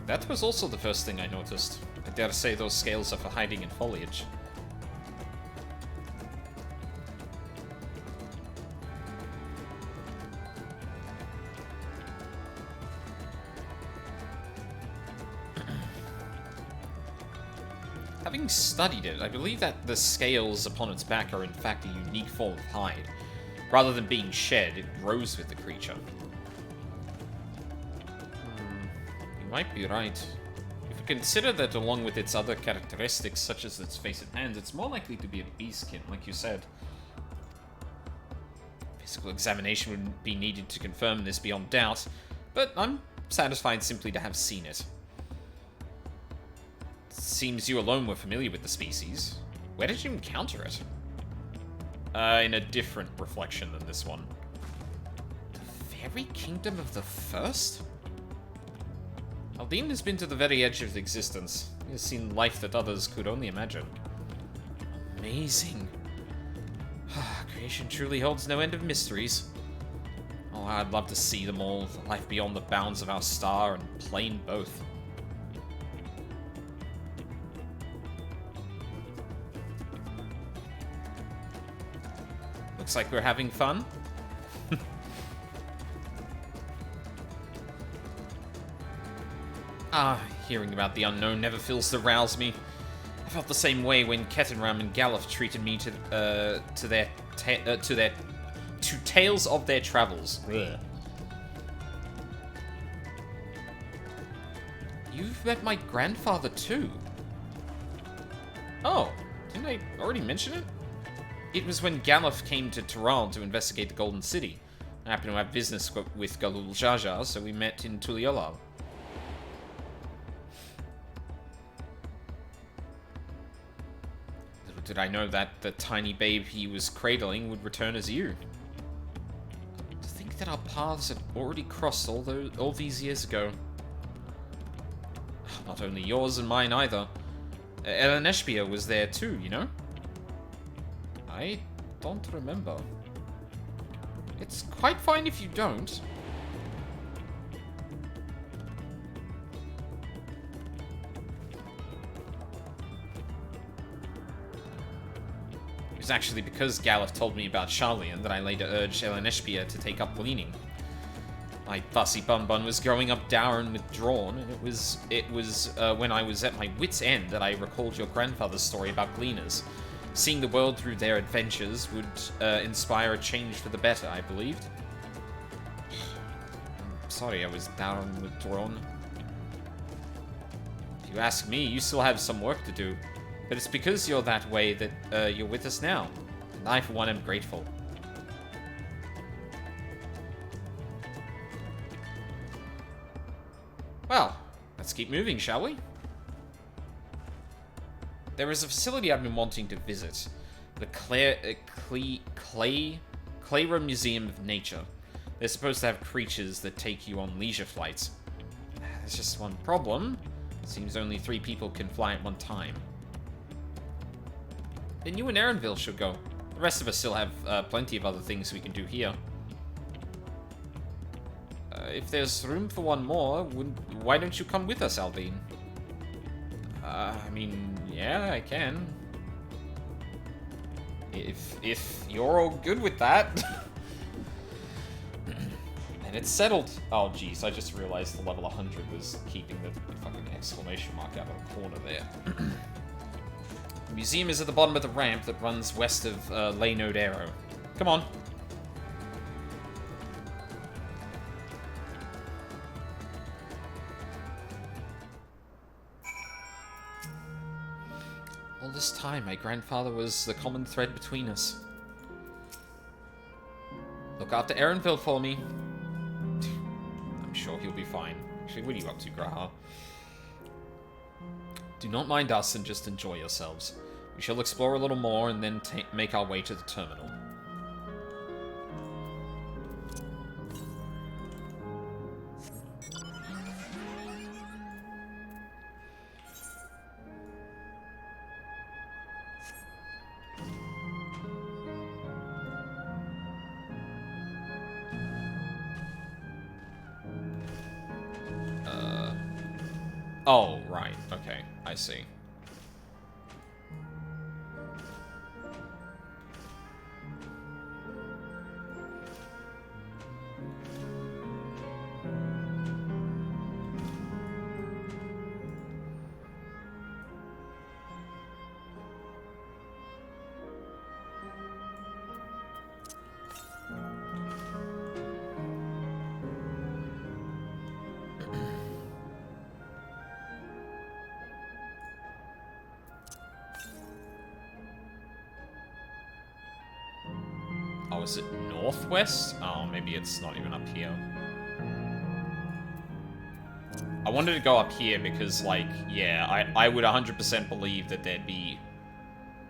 That was also the first thing I noticed. I dare say those scales are for hiding in foliage. Having studied it, I believe that the scales upon its back are in fact a unique form of hide. Rather than being shed, it grows with the creature. You might be right. If you consider that along with its other characteristics, such as its face and hands, it's more likely to be a beastkin, like you said. Physical examination would be needed to confirm this beyond doubt, but I'm satisfied simply to have seen it. Seems you alone were familiar with the species. Where did you encounter it? In a different reflection than this one. The very kingdom of the first? Aldine has been to the very edge of existence. He has seen life that others could only imagine. Amazing. Creation truly holds no end of mysteries. Oh, I'd love to see them all. The life beyond the bounds of our star and plane both. Looks like we're having fun. Hearing about the unknown never fails to rouse me. I felt the same way when Ketenram and Galuf treated me to tales of their travels. Ugh. You've met my grandfather too. Oh, didn't I already mention it? It was when Galuf came to Tehran to investigate the Golden City. I happened to have business with Galul Jaja, so we met in Tuliolal. Little did I know that the tiny babe he was cradling would return as you. To think that our paths had already crossed all these years ago. Not only yours and mine either. Eleneshbia was there too, you know? I don't remember. It's quite fine if you don't. It was actually because Galuf told me about Charlian that I later urged Eleneshbia to take up gleaning. My fussy bun was growing up dour and withdrawn, and it was when I was at my wit's end that I recalled your grandfather's story about gleaners. Seeing the world through their adventures would inspire a change for the better, I believed. I'm sorry I was down and withdrawn. If you ask me, you still have some work to do. But it's because you're that way that you're with us now. And I, for one, am grateful. Well, let's keep moving, shall we? There is a facility I've been wanting to visit. The Clara Museum of Nature. They're supposed to have creatures that take you on leisure flights. There's just one problem. It seems only 3 people can fly at one time. Then you and Erenville should go. The rest of us still have plenty of other things we can do here. If there's room for one more, why don't you come with us, Aldine? I mean, yeah, I can. If you're all good with that. And it's settled. Oh, jeez, I just realized the level 100 was keeping the fucking exclamation mark out of the corner there. The museum is at the bottom of the ramp that runs west of Le Nodero. Come on. this time, my grandfather was the common thread between us. Look after Erenfield for me. I'm sure he'll be fine. Actually, what are you up to, Graha? Do not mind us and just enjoy yourselves. We shall explore a little more and then make our way to the terminal. Oh, right. Okay, I see. Oh, is it northwest? Oh, maybe it's not even up here. I wanted to go up here because, like, yeah, I would 100% believe that there'd be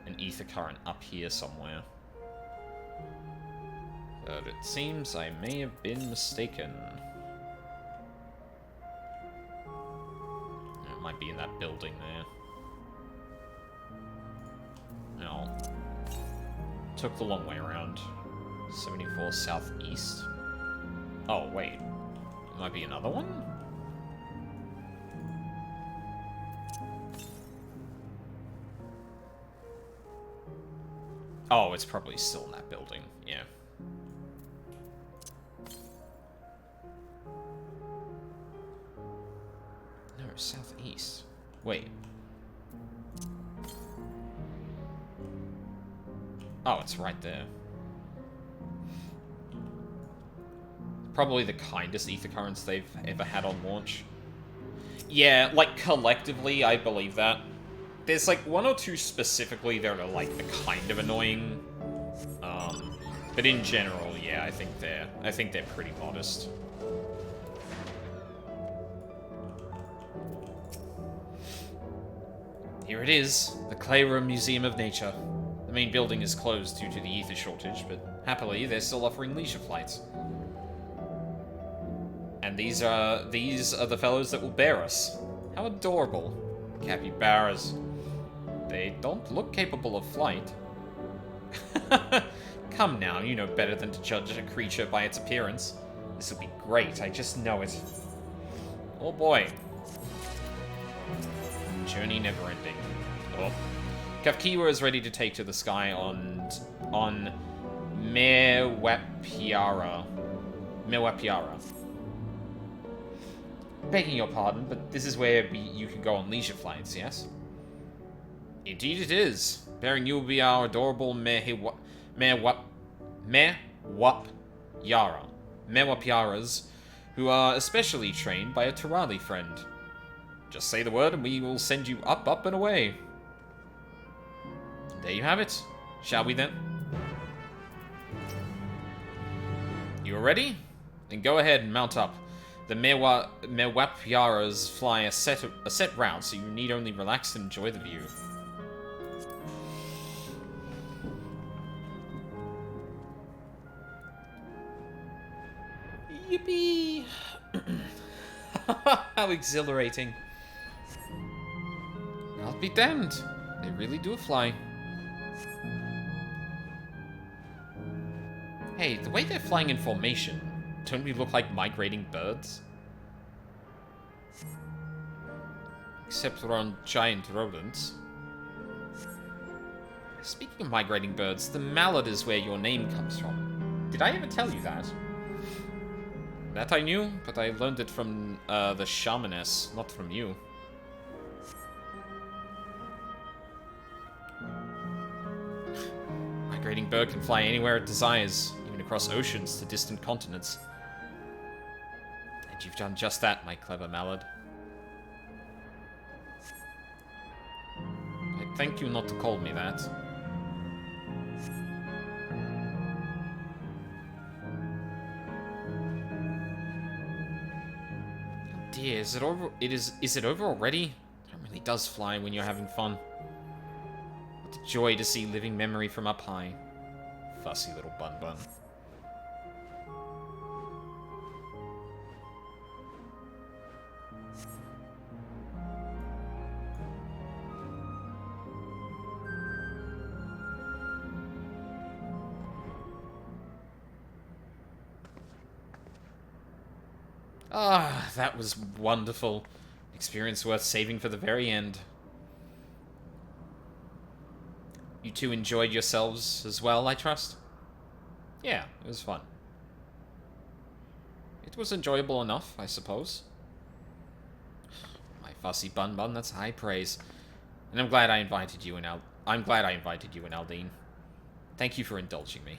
an ether current up here somewhere. But it seems I may have been mistaken. It might be in that building there. No. Took the long way around. 74 southeast. Oh, wait. Might be another one? Oh, it's probably still in that building. Yeah. No, southeast. Wait. Oh, it's right there. Probably the kindest ether currents they've ever had on launch. Yeah, like, collectively, I believe that. There's, like, one or two specifically that are, like, the kind of annoying. But in general, yeah, I think they're pretty modest. Here it is, the Clayroom Museum of Nature. The main building is closed due to the ether shortage, but happily, they're still offering leisure flights. And these are the fellows that will bear us. How adorable. Capybaras. They don't look capable of flight. Come now, you know better than to judge a creature by its appearance. This will be great, I just know it. Oh boy. Journey never ending. Oh. Kafkiwa is ready to take to the sky on Mewapiara. Begging your pardon, but this is where you can go on leisure flights, yes? Indeed it is. Bearing you will be our adorable Mewapiaras, who are especially trained by a Turali friend. Just say the word and we will send you up, up, and away. There you have it. Shall we then? You are ready? Then go ahead and mount up. The Mewapiaras fly a set route, so you need only relax and enjoy the view. Yippee! How exhilarating. I'll be damned. They really do fly. Hey, the way they're flying in formation, don't we look like migrating birds? Except we're on giant rodents. Speaking of migrating birds, the mallard is where your name comes from. Did I ever tell you that? That I knew, but I learned it from the shamaness, not from you. Migrating bird can fly anywhere it desires, even across oceans to distant continents. And you've done just that, my clever mallard. thank you not to call me that. Oh dear, is it over? Is it over already? Time really does fly when you're having fun. What a joy to see living memory from up high. Fussy little bun. Ah, that was wonderful. Experience worth saving for the very end. You two enjoyed yourselves as well, I trust? Yeah, it was fun. It was enjoyable enough, I suppose. My fussy bun, that's high praise. And I'm glad I invited you and Aldine. Thank you for indulging me.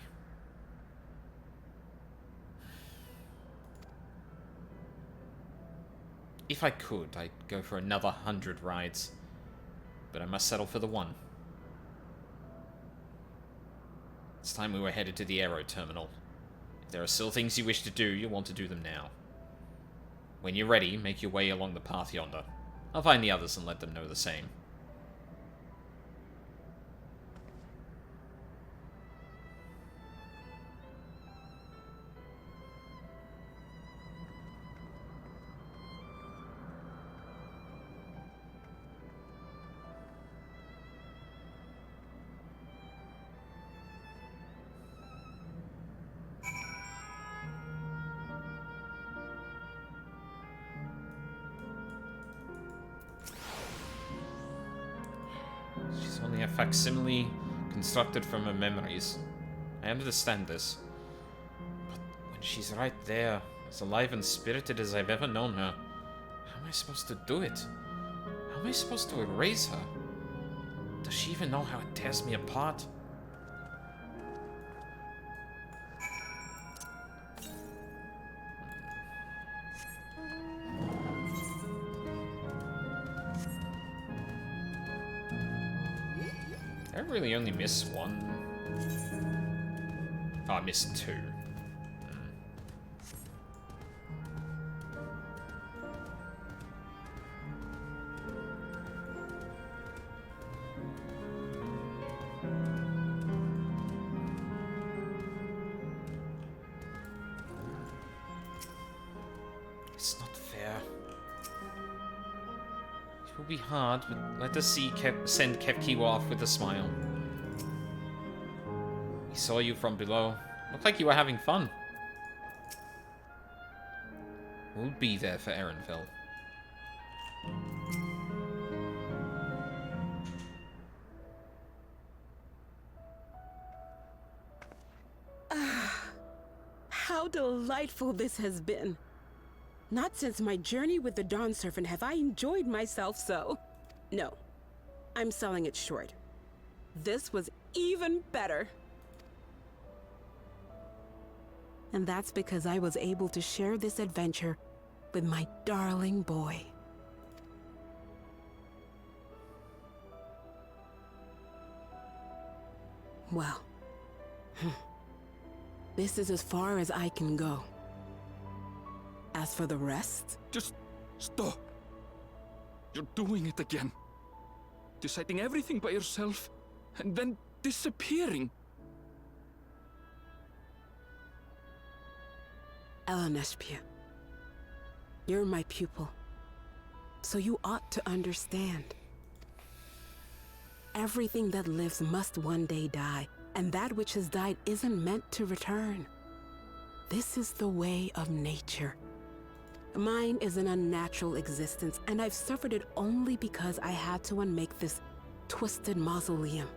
If I could, I'd go for another 100 rides. But I must settle for the one. It's time we were headed to the aero terminal. If there are still things you wish to do, you'll want to do them now. When you're ready, make your way along the path yonder. I'll find the others and let them know the same. She's only a facsimile constructed from her memories. I understand this. But when she's right there, as alive and spirited as I've ever known her, how am I supposed to do it? How am I supposed to erase her? Does she even know how it tears me apart? I really only miss one. Oh, I missed two. It's not fair. It will be hard, but let us send Kevkiwa off with a smile. We saw you from below. Looked like you were having fun. We'll be there for Erenville. How delightful this has been. Not since my journey with the Dawn Servant have I enjoyed myself so. No, I'm selling it short. This was even better. And that's because I was able to share this adventure with my darling boy. Well, this is as far as I can go. As for the rest... Just stop. You're doing it again. Deciding everything by yourself, and then disappearing. Eleneshpia, you're my pupil, so you ought to understand. Everything that lives must one day die, and that which has died isn't meant to return. This is the way of nature. Mine is an unnatural existence, and I've suffered it only because I had to unmake this twisted mausoleum.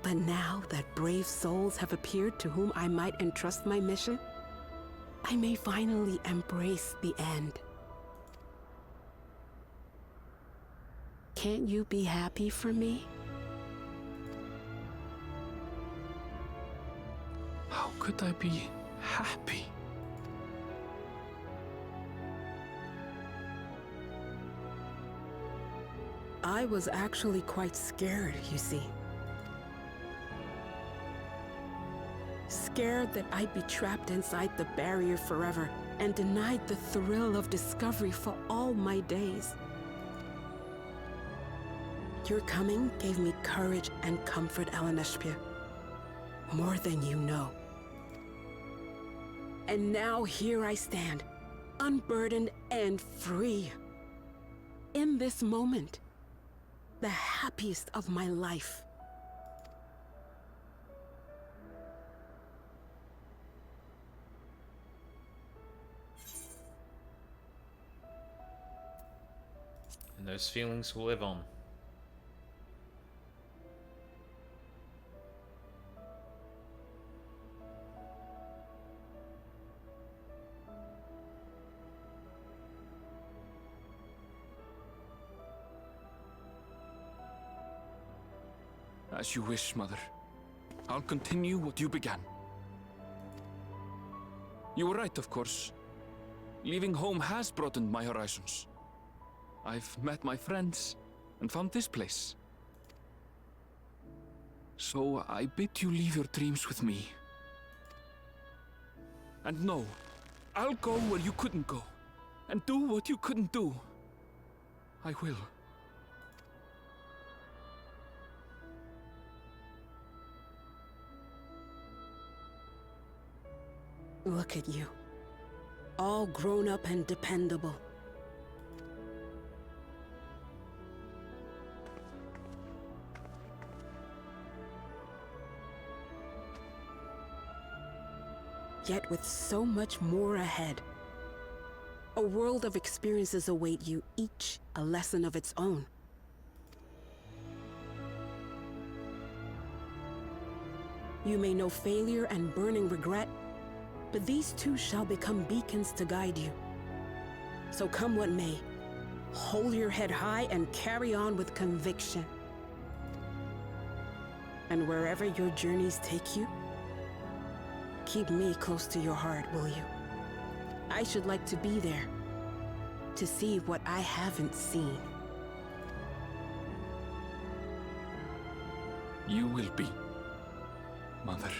But now that brave souls have appeared to whom I might entrust my mission, I may finally embrace the end. Can't you be happy for me? How could I be happy? I was actually quite scared, you see. Scared that I'd be trapped inside the barrier forever and denied the thrill of discovery for all my days. Your coming gave me courage and comfort, Eleneshpia. More than you know. And now here I stand, unburdened and free. In this moment, the happiest of my life. And those feelings will live on. As you wish, Mother. I'll continue what you began. You were right, of course. Leaving home has broadened my horizons. I've met my friends and found this place. So I bid you leave your dreams with me. And no, I'll go where you couldn't go, and do what you couldn't do. I will. Look at you. All grown up and dependable. Yet with so much more ahead. A world of experiences await you, each a lesson of its own. You may know failure and burning regret, but these too shall become beacons to guide you. So come what may, hold your head high and carry on with conviction. And wherever your journeys take you, keep me close to your heart, will you? I should like to be there, to see what I haven't seen. You will be, Mother.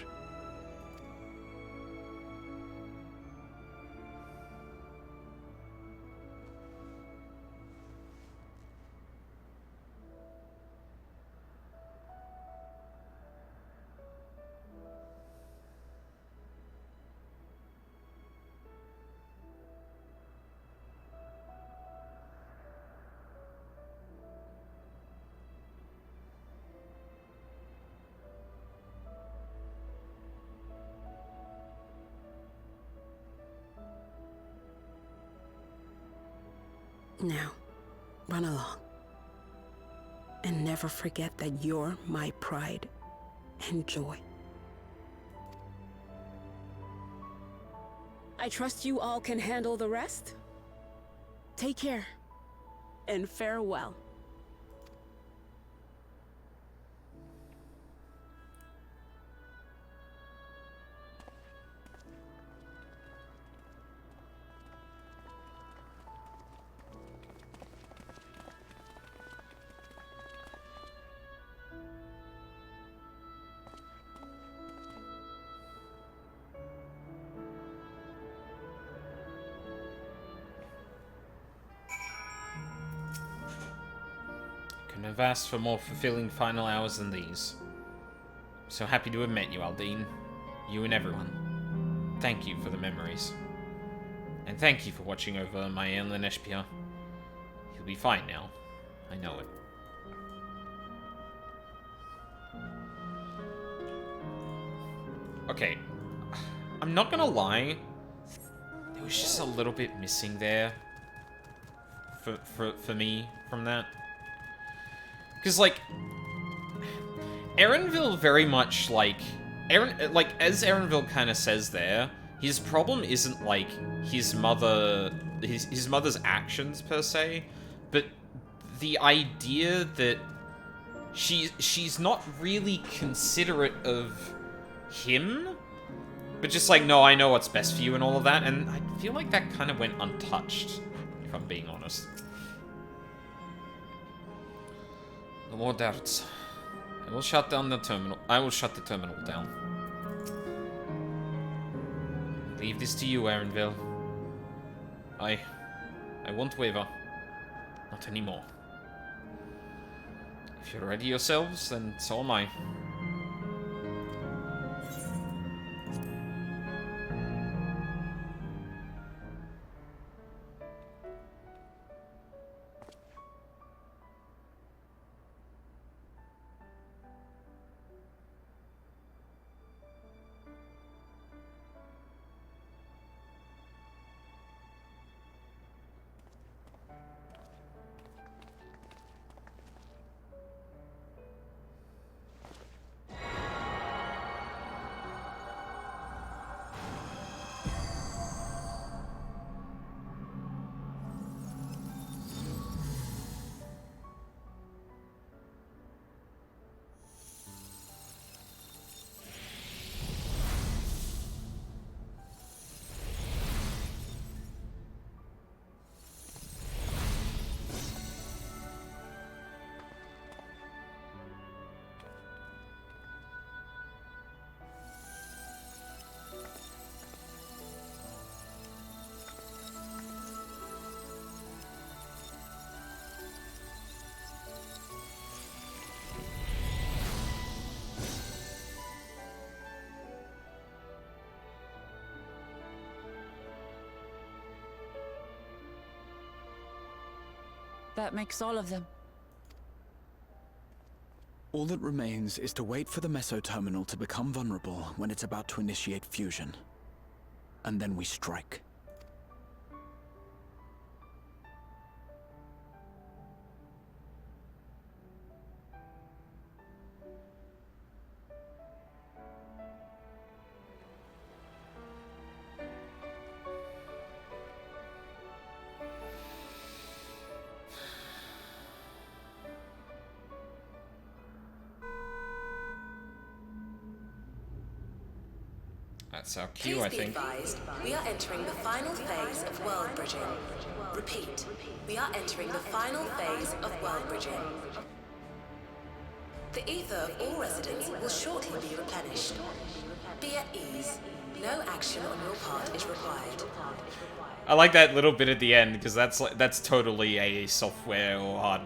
Now, run along. And never forget that you're my pride and joy. I trust you all can handle the rest. Take care, and farewell. Couldn't have asked for more fulfilling final hours than these. I'm so happy to have met you, Aldine. You and everyone. Thank you for the memories. And thank you for watching over my Eleneshpia. He'll be fine now. I know it. Okay. I'm not gonna lie. There was just a little bit missing there. For me, from that. Because, like, Erenville very much, like, as Erenville kind of says there, his problem isn't, like, his mother's actions, per se, but the idea that she's not really considerate of him, but just like, no, I know what's best for you and all of that, and I feel like that kind of went untouched, if I'm being honest. more doubts. I will shut down the terminal. I will shut the terminal down. Leave this to you, Aaronville. I won't waver. Not anymore. If you're ready yourselves, then so am I. That makes all of them. All that remains is to wait for the meso-terminal to become vulnerable when it's about to initiate fusion. And then we strike. That's our cue, I think. Advised, we are entering the final phase of world bridging. Repeat, we are entering the final phase of world bridging. The ether of all residents will shortly be replenished. Be at ease. No action on your part is required. I like that little bit at the end because that's totally a software or hard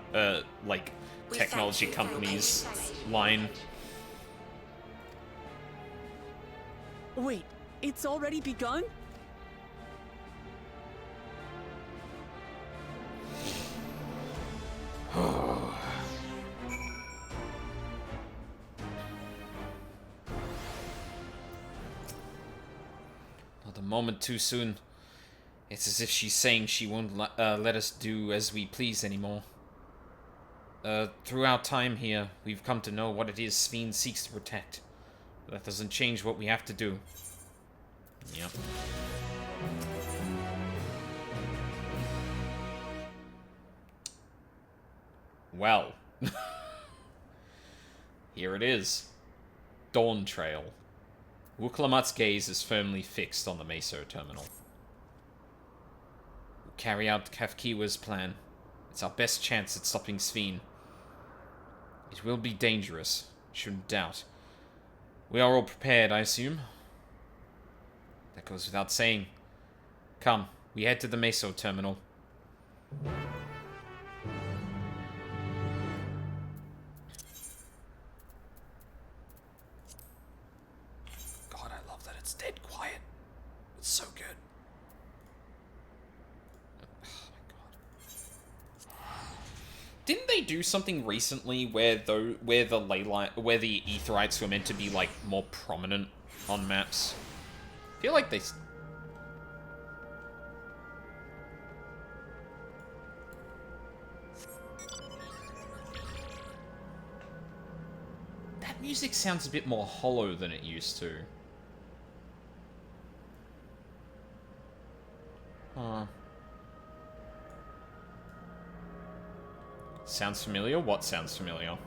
like technology company's line. Wait, it's already begun? Not a moment too soon. It's as if she's saying she won't let us do as we please anymore. Throughout time here, we've come to know what it is Sphene seeks to protect. That doesn't change what we have to do. Yep. Well. Here it is. Dawntrail. Wuklamat's gaze is firmly fixed on the Meso terminal. We'll carry out Kafkiwa's plan. It's our best chance at stopping Sphene. It will be dangerous, shouldn't doubt. We are all prepared, I assume. That goes without saying. Come, we head to the Meso terminal. God, I love that it's dead quiet. It's so good. Oh my god. Didn't they do something recently where the Aetherites were meant to be like more prominent on maps? I feel like they. That music sounds a bit more hollow than it used to. Huh. Sounds familiar? What sounds familiar?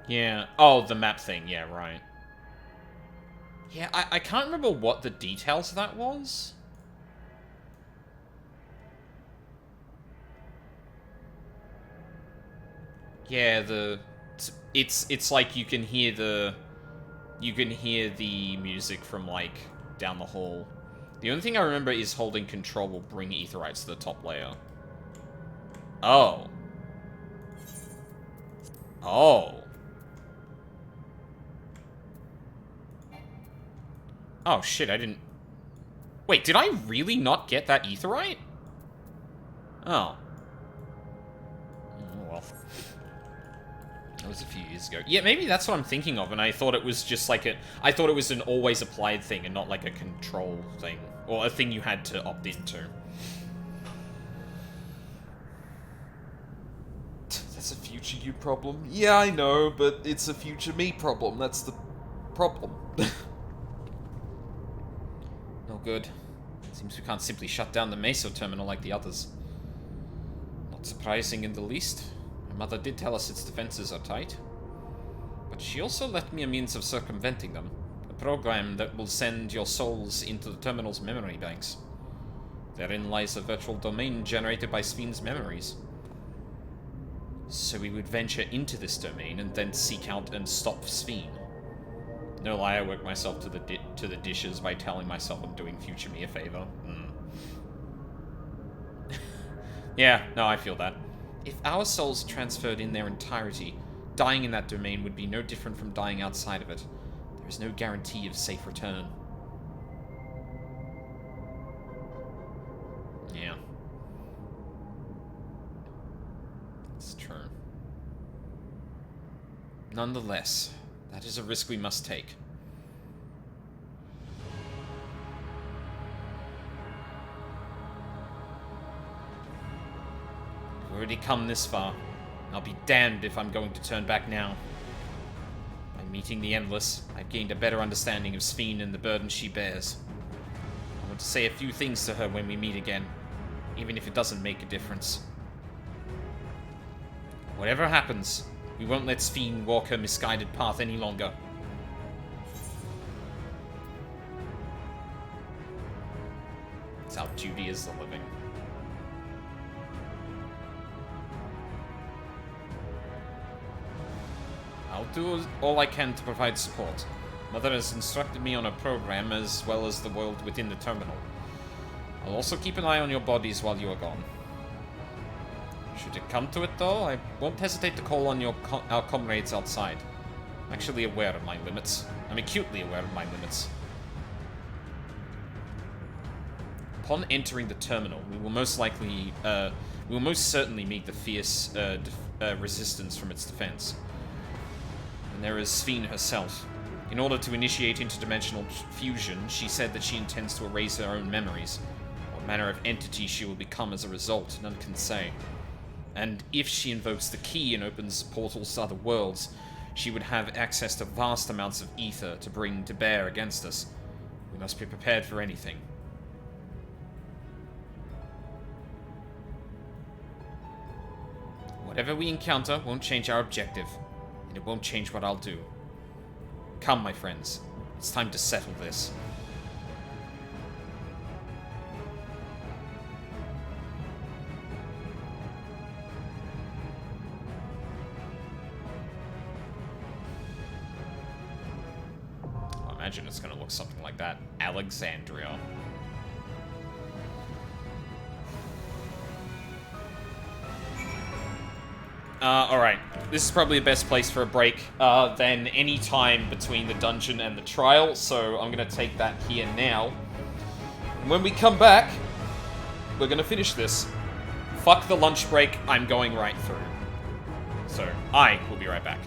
Yeah. Oh, the map thing. Yeah, right. Yeah, I can't remember what the details of that was. Yeah, it's like you can hear the music from like down the hall. The only thing I remember is holding control will bring aetherites to the top layer. Oh. Oh. Oh shit, I didn't... Wait, did I really not get that aetherite? Oh. Oh well. That was a few years ago. Yeah, maybe that's what I'm thinking of, and I thought it was just like a... I thought it was an always applied thing and not like a control thing. Or a thing you had to opt into. That's a future you problem. Yeah, I know, but it's a future me problem. That's the problem. No good. Seems we can't simply shut down the Meso terminal like the others. Not surprising in the least. My mother did tell us its defenses are tight. But she also left me a means of circumventing them. A program that will send your souls into the terminal's memory banks. Therein lies a virtual domain generated by Sven's memories. So we would venture into this domain and then seek out and stop Sven. No lie, I work myself to the dishes by telling myself I'm doing future me a favor. Yeah, no, I feel that. If our souls transferred in their entirety, dying in that domain would be no different from dying outside of it. There is no guarantee of safe return. Yeah. It's true. Nonetheless, that is a risk we must take. We've already come this far. I'll be damned if I'm going to turn back now. By meeting the Endless, I've gained a better understanding of Sven and the burden she bears. I want to say a few things to her when we meet again, even if it doesn't make a difference. Whatever happens, we won't let Sven walk her misguided path any longer. It's our duty as the living. I'll do all I can to provide support. Mother has instructed me on a program as well as the world within the terminal. I'll also keep an eye on your bodies while you are gone. Should it come to it, though, I won't hesitate to call on our comrades outside. I'm actually aware of my limits. I'm acutely aware of my limits. Upon entering the terminal, we will most certainly meet the fierce resistance from its defense. And there is Sven herself. In order to initiate interdimensional fusion, she said that she intends to erase her own memories. What manner of entity she will become as a result, none can say. And if she invokes the key and opens portals to other worlds, she would have access to vast amounts of ether to bring to bear against us. We must be prepared for anything. Whatever we encounter won't change our objective, and it won't change what I'll do. Come, my friends. It's time to settle this. I imagine it's going to look something like that. Alexandria. Alright. This is probably the best place for a break than any time between the dungeon and the trial, so I'm going to take that here now. And when we come back, we're going to finish this. Fuck the lunch break, I'm going right through. So, I will be right back.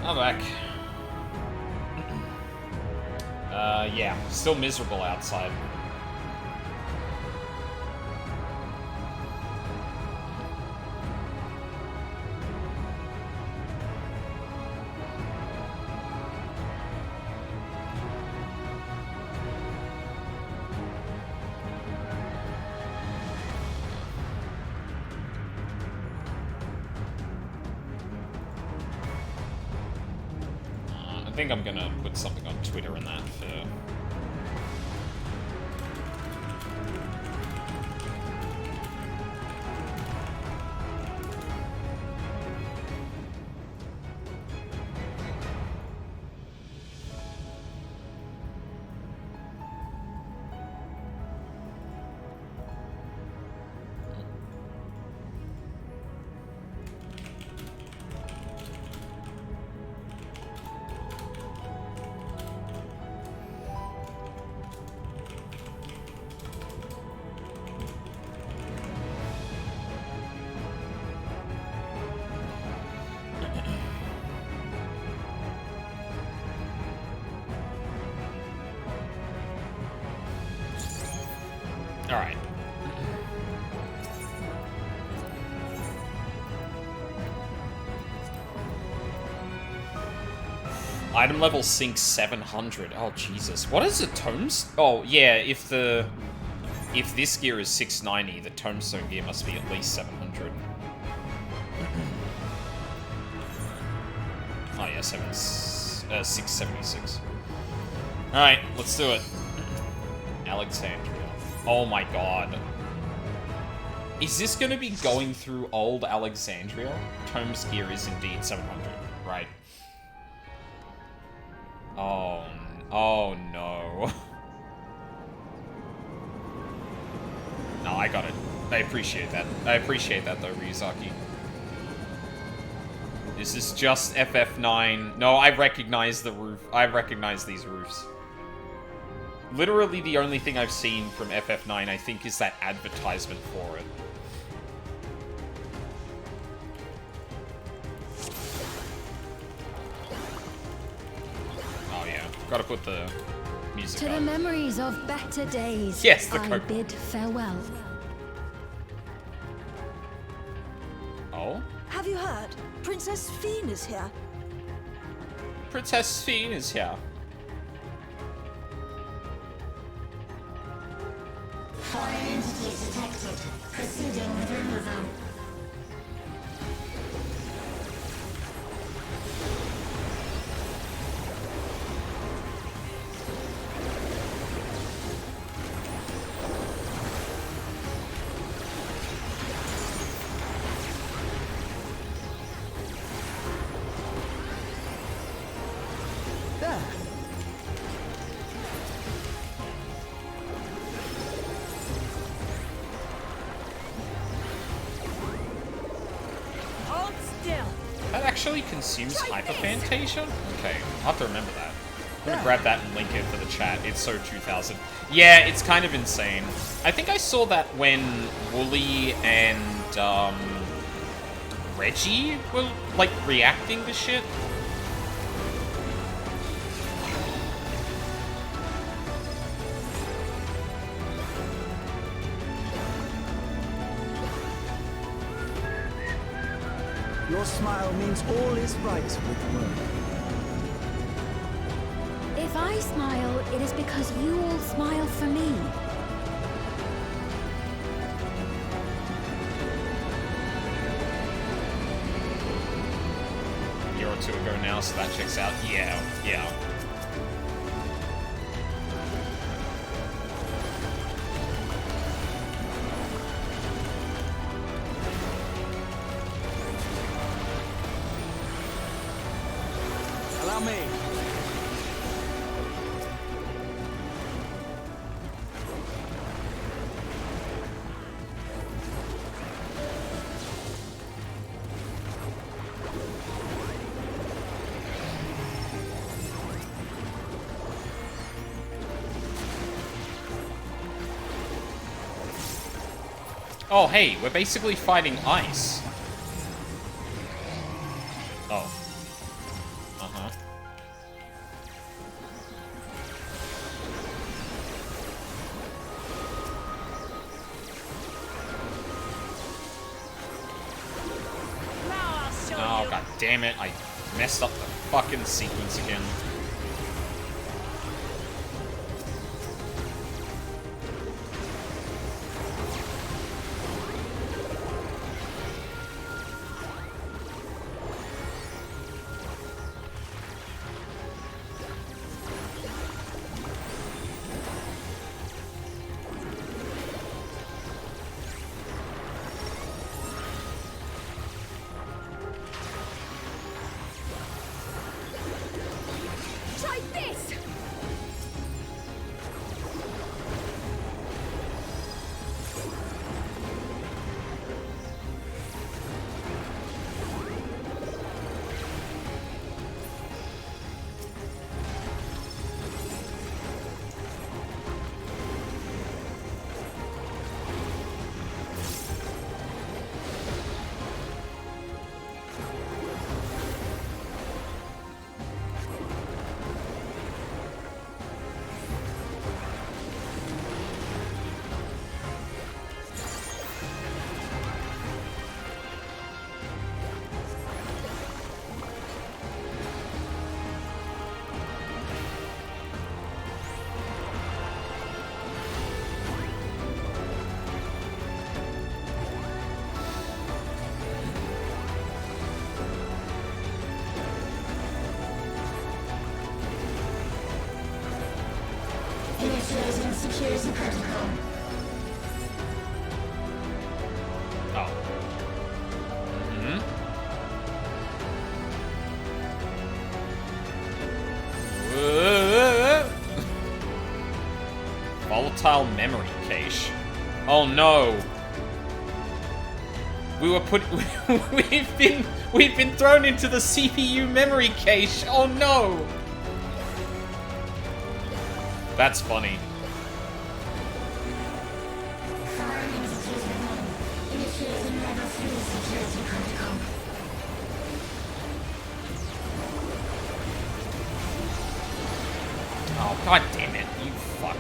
I'm back. Yeah, still miserable outside. I think I'm gonna put something on Twitter and that for... Alright. Item level sinks 700. Oh, Jesus. What is the tomes? Oh, yeah, if this gear is 690, the tombstone gear must be at least 700. Oh, yeah, 676. Alright, let's do it. Alexandria. Oh my god. Is this going to be going through old Alexandria? Tomes gear is indeed 700, right? Oh no. No, I got it. I appreciate that. I appreciate that though, Ryuzaki. This is just FF9. No, I recognize the roof. I recognize these roofs. Literally the only thing I've seen from FF9, I think, is that advertisement for it. Oh yeah, gotta put the music To on. the memories of better days, Yes, the I cocoa. bid farewell. Oh? Have you heard? Princess Fiend is here. Princess Fiend is here. Foreign entities detected. Proceeding with removal. There. Hold still. That actually consumes hyperfantasia? Okay, I'll have to remember that. I'm gonna grab that and link it for the chat. It's so 2000. Yeah, it's kind of insane. I think I saw that when Wooly and, Reggie were, like, reacting to shit. Your smile means all is right with the world. If I smile, it is because you all smile for me. A year or two ago now, so that checks out. Yeah, yeah. Allow me. Oh, hey, we're basically fighting ice. Oh. God damn it, I messed up the fucking sequence again. Try this! Initiate and security protocol. Oh. Volatile memory cache. Oh no. We've been thrown into the CPU memory cache. Oh no. That's funny. Initiating level 3 security protocol. Oh, god damn it, you fuck.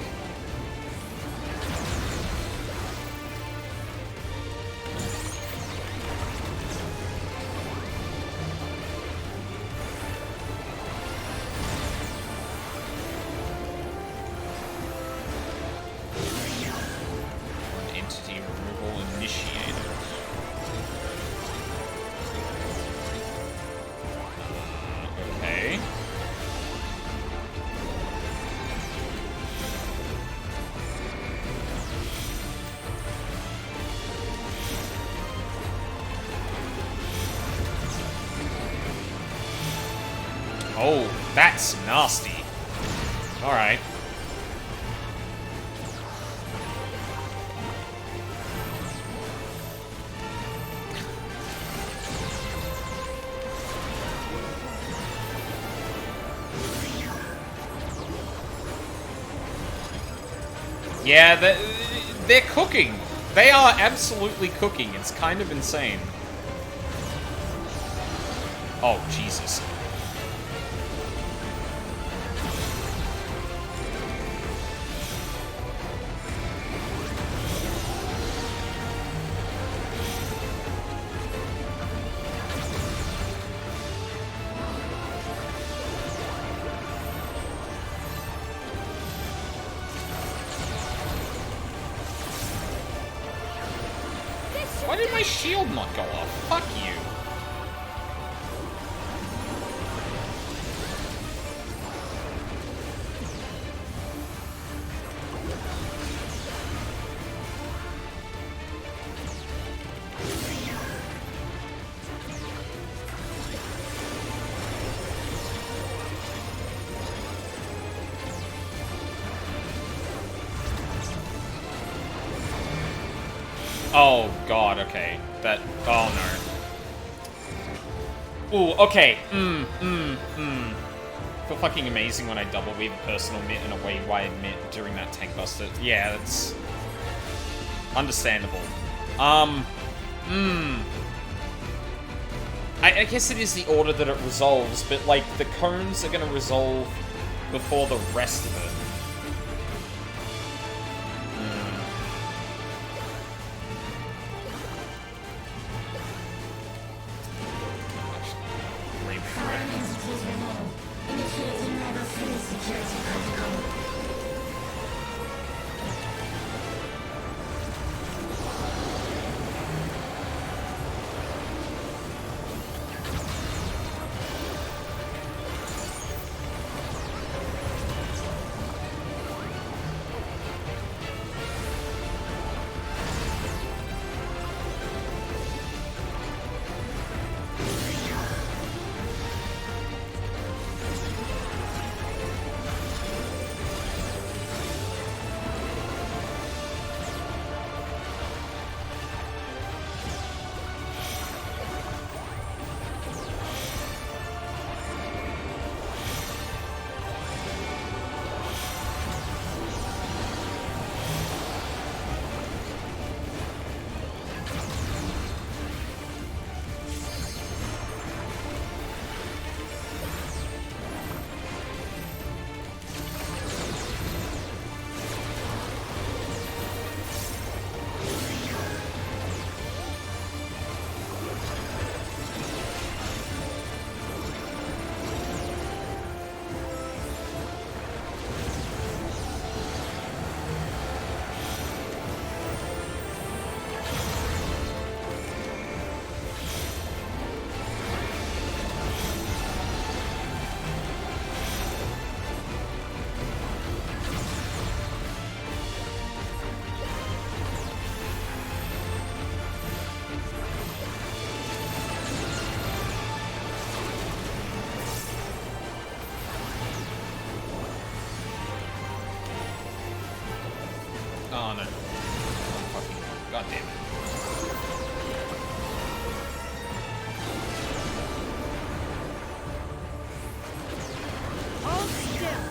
Entity removal initiated. Okay. Oh, that's nasty. Alright. Yeah, they're cooking. They are absolutely cooking. It's kind of insane. Oh, Jesus. Why did my shield not go off? Fuck you. Oh god, okay. That, oh no. Ooh, okay. Feel fucking amazing when I double weave a personal mitt and a way wide mitt during that tank buster. Yeah, that's understandable. I guess it is the order that it resolves, but like the cones are gonna resolve before the rest of it. security protocol. Oh no. Fucking. God damn it. Hold still.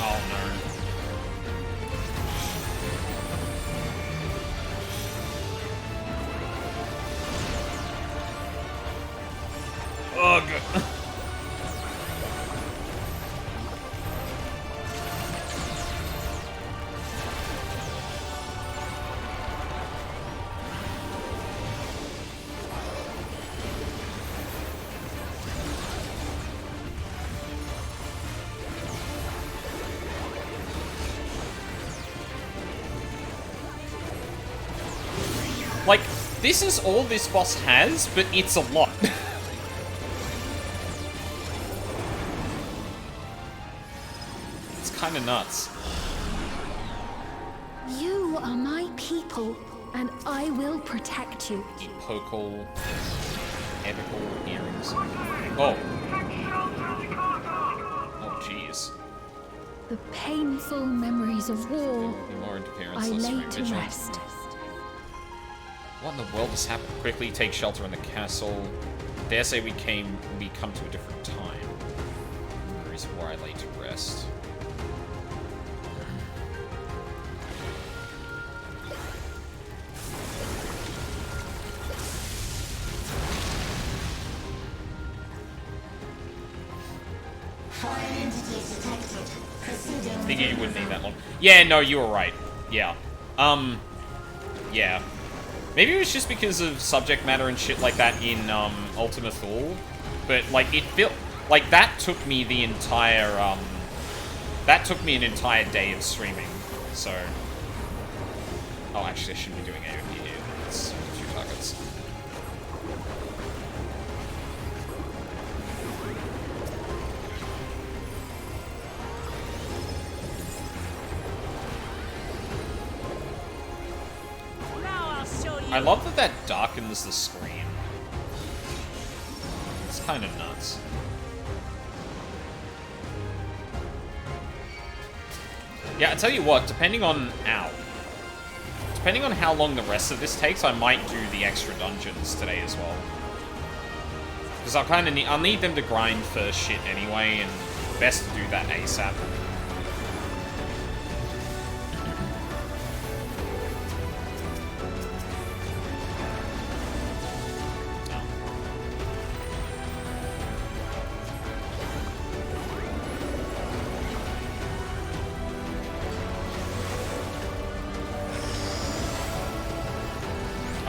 Oh no. Oh god. Like, this is all this boss has, but it's a lot. It's kind of nuts. You are my people, and I will protect you. Epochal, epical earrings. Oh. Oh, jeez. The painful memories of war More interference. I Let's lay remain to vigilant. rest. What in the world has happened? Quickly take shelter in the castle. Dare say we come to a different time. Memories of where I lay to rest. Foreign entities detected. Proceeding. Figured you wouldn't need that long. Yeah, no, you were right. Yeah. Yeah. Maybe it was just because of subject matter and shit like that in, Ultima Thule. But, like, it felt... Like, that took me the entire, that took me an entire day of streaming, so... Oh, actually, I shouldn't be doing AoE here. It's 2 targets. I love that that darkens the screen. It's kind of nuts. Yeah, I tell you what, depending on how long the rest of this takes, I might do the extra dungeons today as well. Because I'll need them to grind for shit anyway, and best to do that ASAP.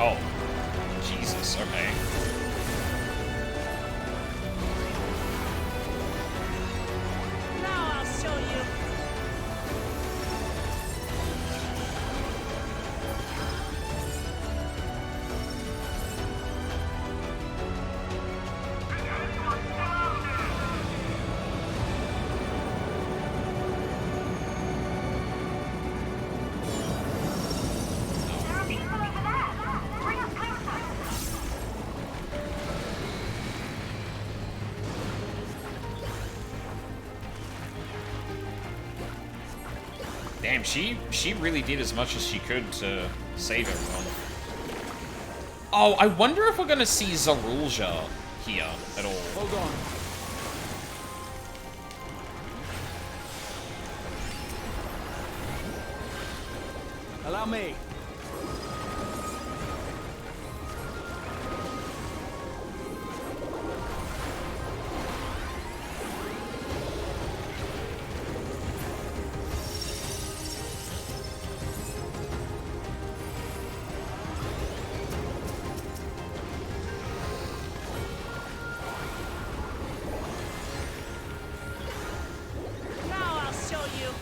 Oh. Jesus, okay. Now I'll show you. Damn, she really did as much as she could to save everyone. Oh, I wonder if we're gonna see Zarulja here at all. Hold on. Allow me. Now I'll show you.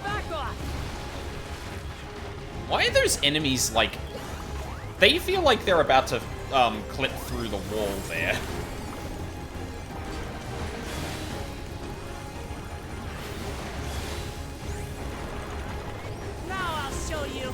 Back off. Why are those enemies, like... They feel like they're about to, clip through the wall there. Now I'll show you.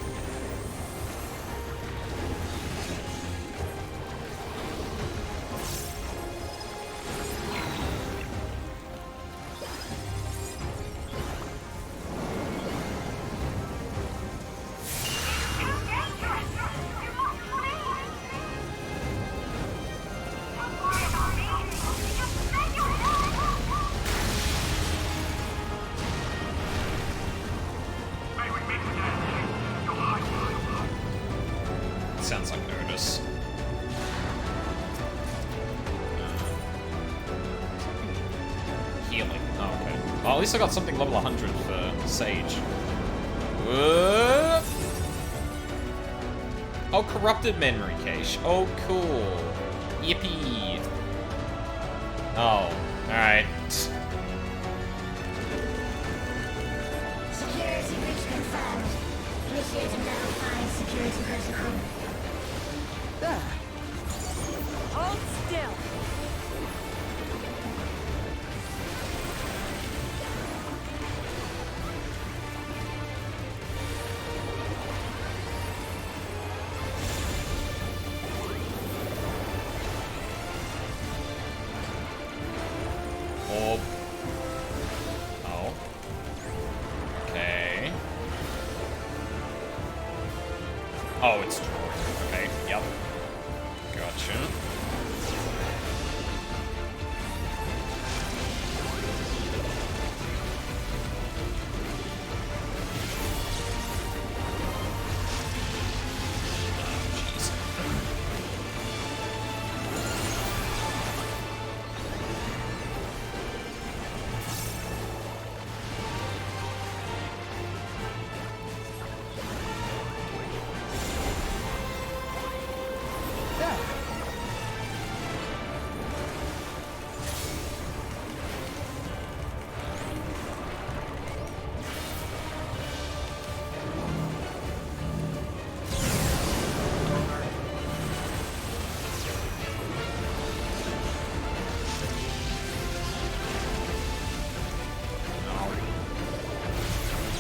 Sounds like Otis. Healing. Oh, okay. Well, at least I got something level 100 for Sage. Whoa. Oh, corrupted memory cache. Oh, cool. Yippee. Oh, alright. Security breach confirmed. Initiating level 5 security protocol. There. Hold still. Orb. Oh. Okay. Oh, it's drawing. Okay, yep. Gotcha.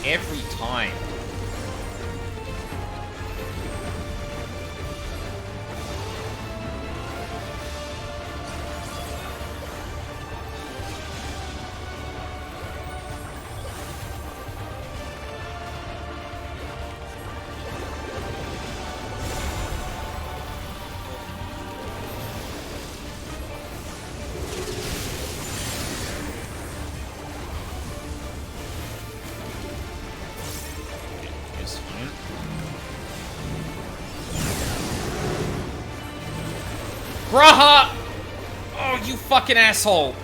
Every time. Graha! Oh, you fucking asshole!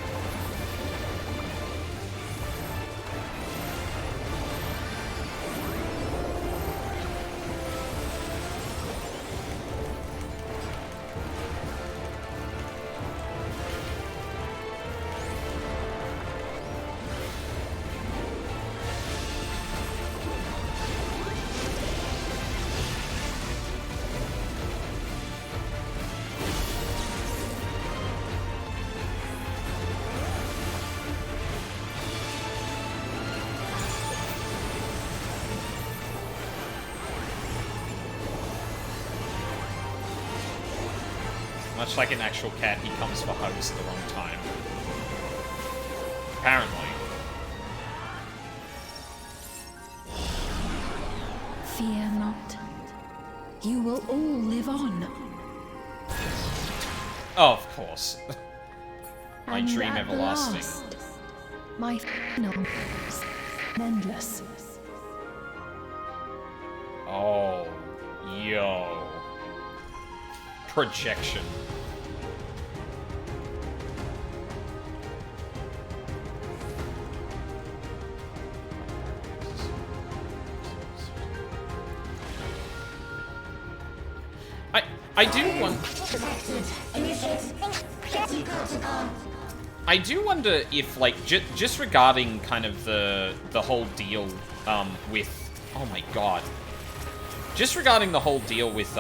Much like an actual cat, he comes for hugs at the wrong time. Apparently. Fear not. You will all live on. Oh, of course. My And dream at everlasting. last, my final is endless. Oh, yo. Projection. I do wonder if, like, just regarding kind of the whole deal with, oh my god, just regarding the whole deal with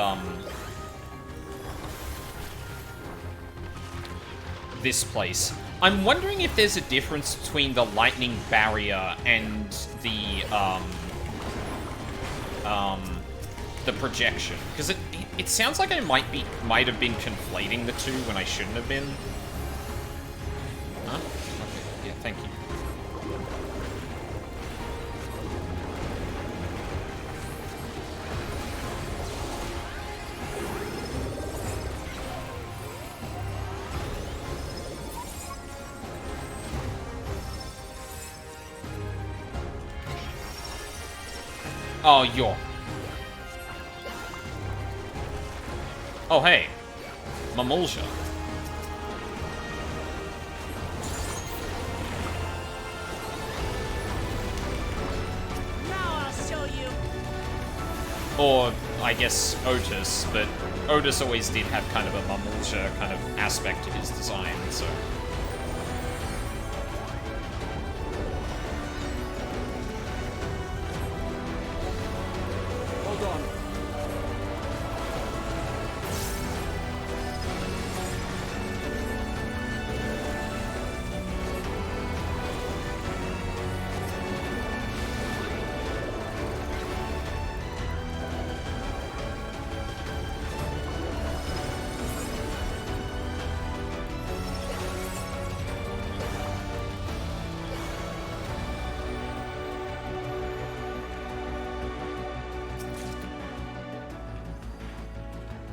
this place, I'm wondering if there's a difference between the lightning barrier and the projection, because it sounds like I might have been conflating the two when I shouldn't have been. Huh? Okay. Yeah, thank you. Oh, yo. Oh, hey. Mamulja. Now I'll show you. Or, I guess, Otis, but Otis always did have kind of a Mamulja kind of aspect to his design, so... Hold on.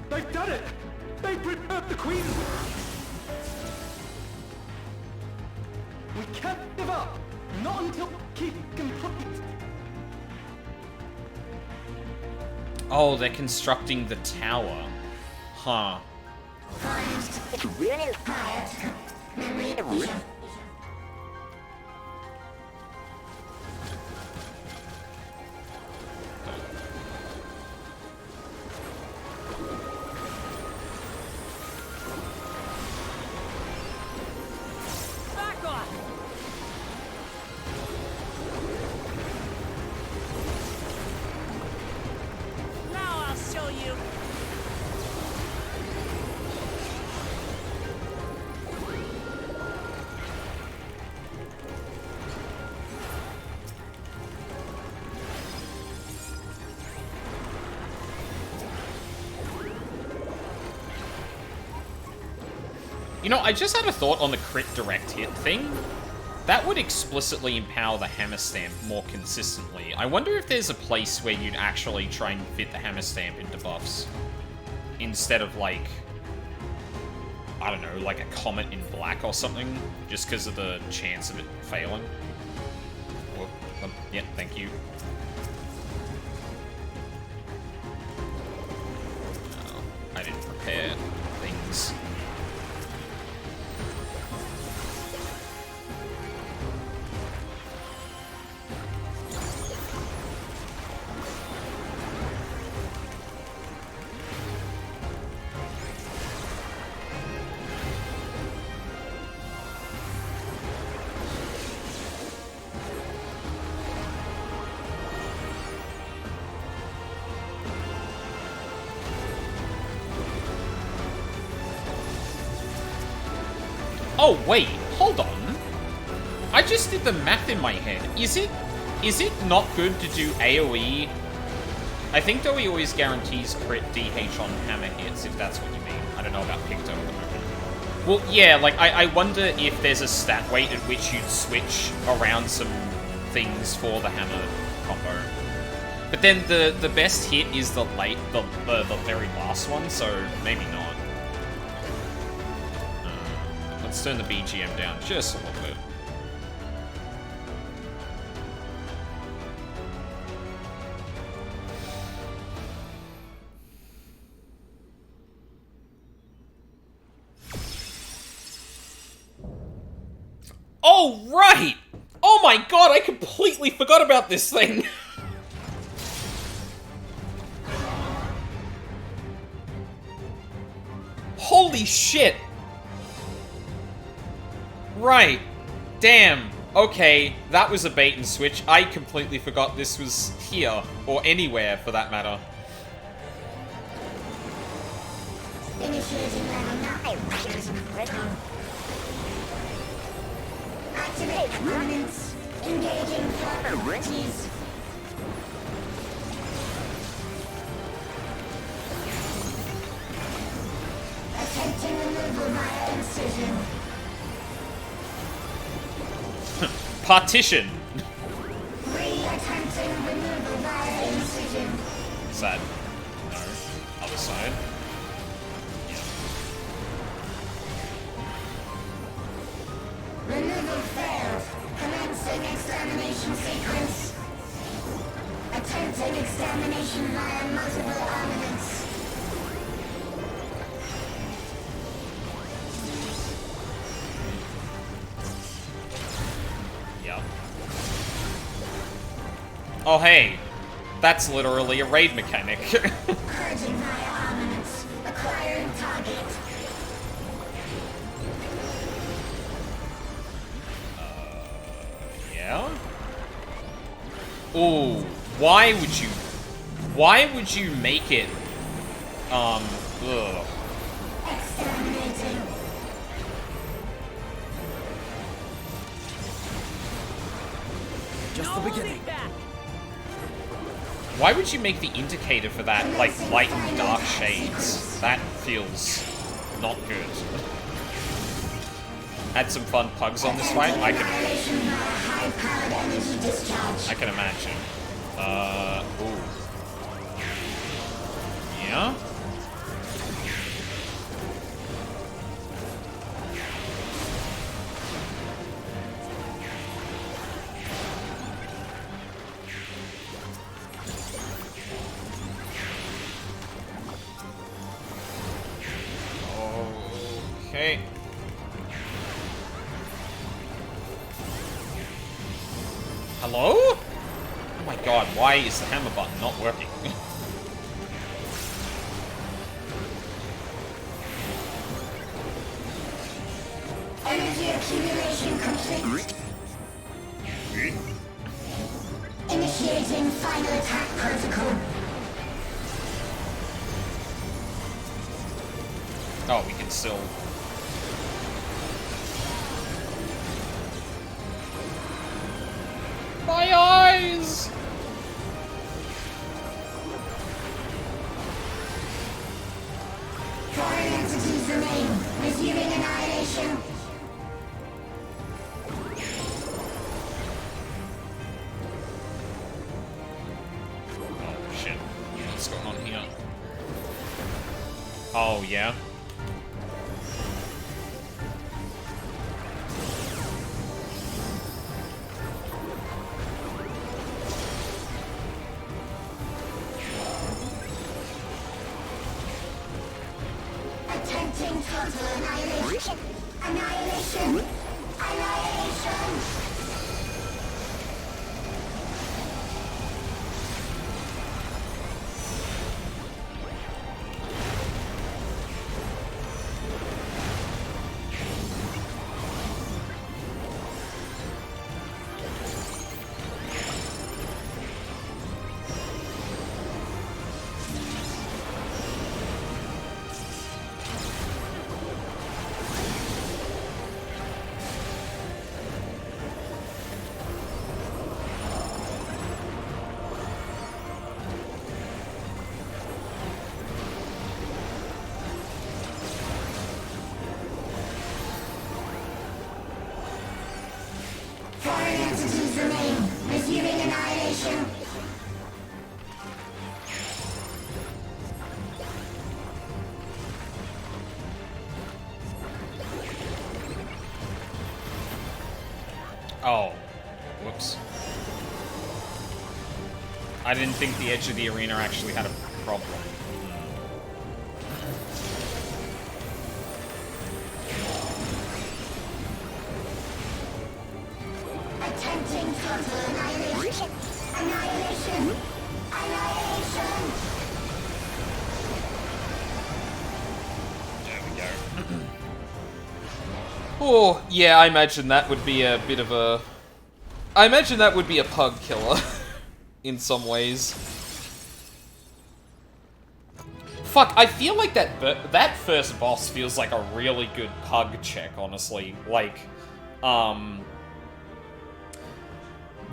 They've done it! They've prepared the Queen! We can't give up! Not until keep complete! Oh, they're constructing the tower. Huh. Back off. Now I'll show you. You know, I just had a thought on the crit direct hit thing. That would explicitly empower the hammer stamp more consistently. I wonder if there's a place where you'd actually try and fit the hammer stamp into buffs. Instead of, like, I don't know, like a comet in black or something, just because of the chance of it failing. Well, yeah, thank you. Oh, I didn't prepare things. Oh, wait. Hold on. I just did the math in my head. Is it not good to do AoE? I think AoE always guarantees crit DH on hammer hits, if that's what you mean. I don't know about Picto at the moment. Well, yeah, like, I wonder if there's a stat weight at which you'd switch around some things for the hammer combo. But then the best hit is the very last one, so maybe not. Let's turn the BGM down just a little bit. Oh, right! Oh my god, I completely forgot about this thing! Holy shit! Right. Damn. Okay, that was a bait and switch. I completely forgot this was here, or anywhere for that matter. Initiating round 9. Activate components. Engaging properties. Attempting removal via incision. Partition. Re-attempting removal via incision. Is that... no. Other side. Removal failed. Commencing extermination sequence. Attempting extermination via multiple armaments. Yep. Oh, hey. That's literally a raid mechanic. Purging via armaments. Acquiring target. Yeah? Ooh, why would you make it, ugh. Exterminating. Just the beginning. Why would you make the indicator for that, like, light and dark shades? That feels not good. Had some fun pugs on this fight? I can imagine. Ooh. Yeah? Okay. Hello? Oh my god, why is the hammer button not working? Energy accumulation complete. Initiating final attack protocol. Oh, we can still... My eyes! Foreign entities remain. Resuming annihilation. Oh, shit. What's going on here? Oh, yeah? Attempting total annihilation. Annihilation. Annihilation. Oh. Whoops. I didn't think the edge of the arena actually had a problem. Attempting total annihilation. Annihilation. Annihilation. There we go. Oh, yeah, I imagine that would be a bit of a... I imagine that would be a pug killer. In some ways. Fuck, I feel like that first boss feels like a really good pug check, honestly. Like,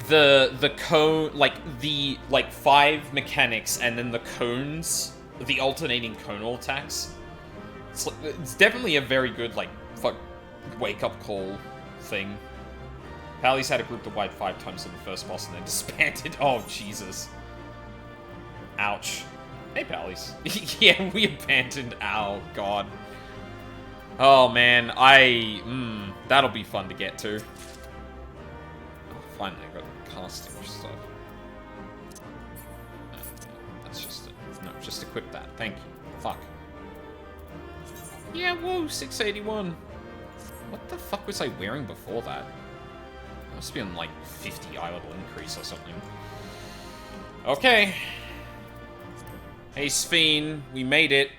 the cone, like, the, 5 mechanics and then the cones, the alternating conal attacks. It's definitely a very good, like, wake-up call thing. Pally's had a group to wipe 5 times on the first boss and then disbanded. Oh, Jesus. Ouch. Hey, Pally's. Yeah, we abandoned. Ow, God. Oh, man. That'll be fun to get to. Oh, finally, I got casting stuff. That's just... No, just equip that. Thank you. Fuck. Yeah, whoa, 681. What the fuck was I wearing before that? Must be on like 50 eye level increase or something. Okay. Hey, Sphene, we made it.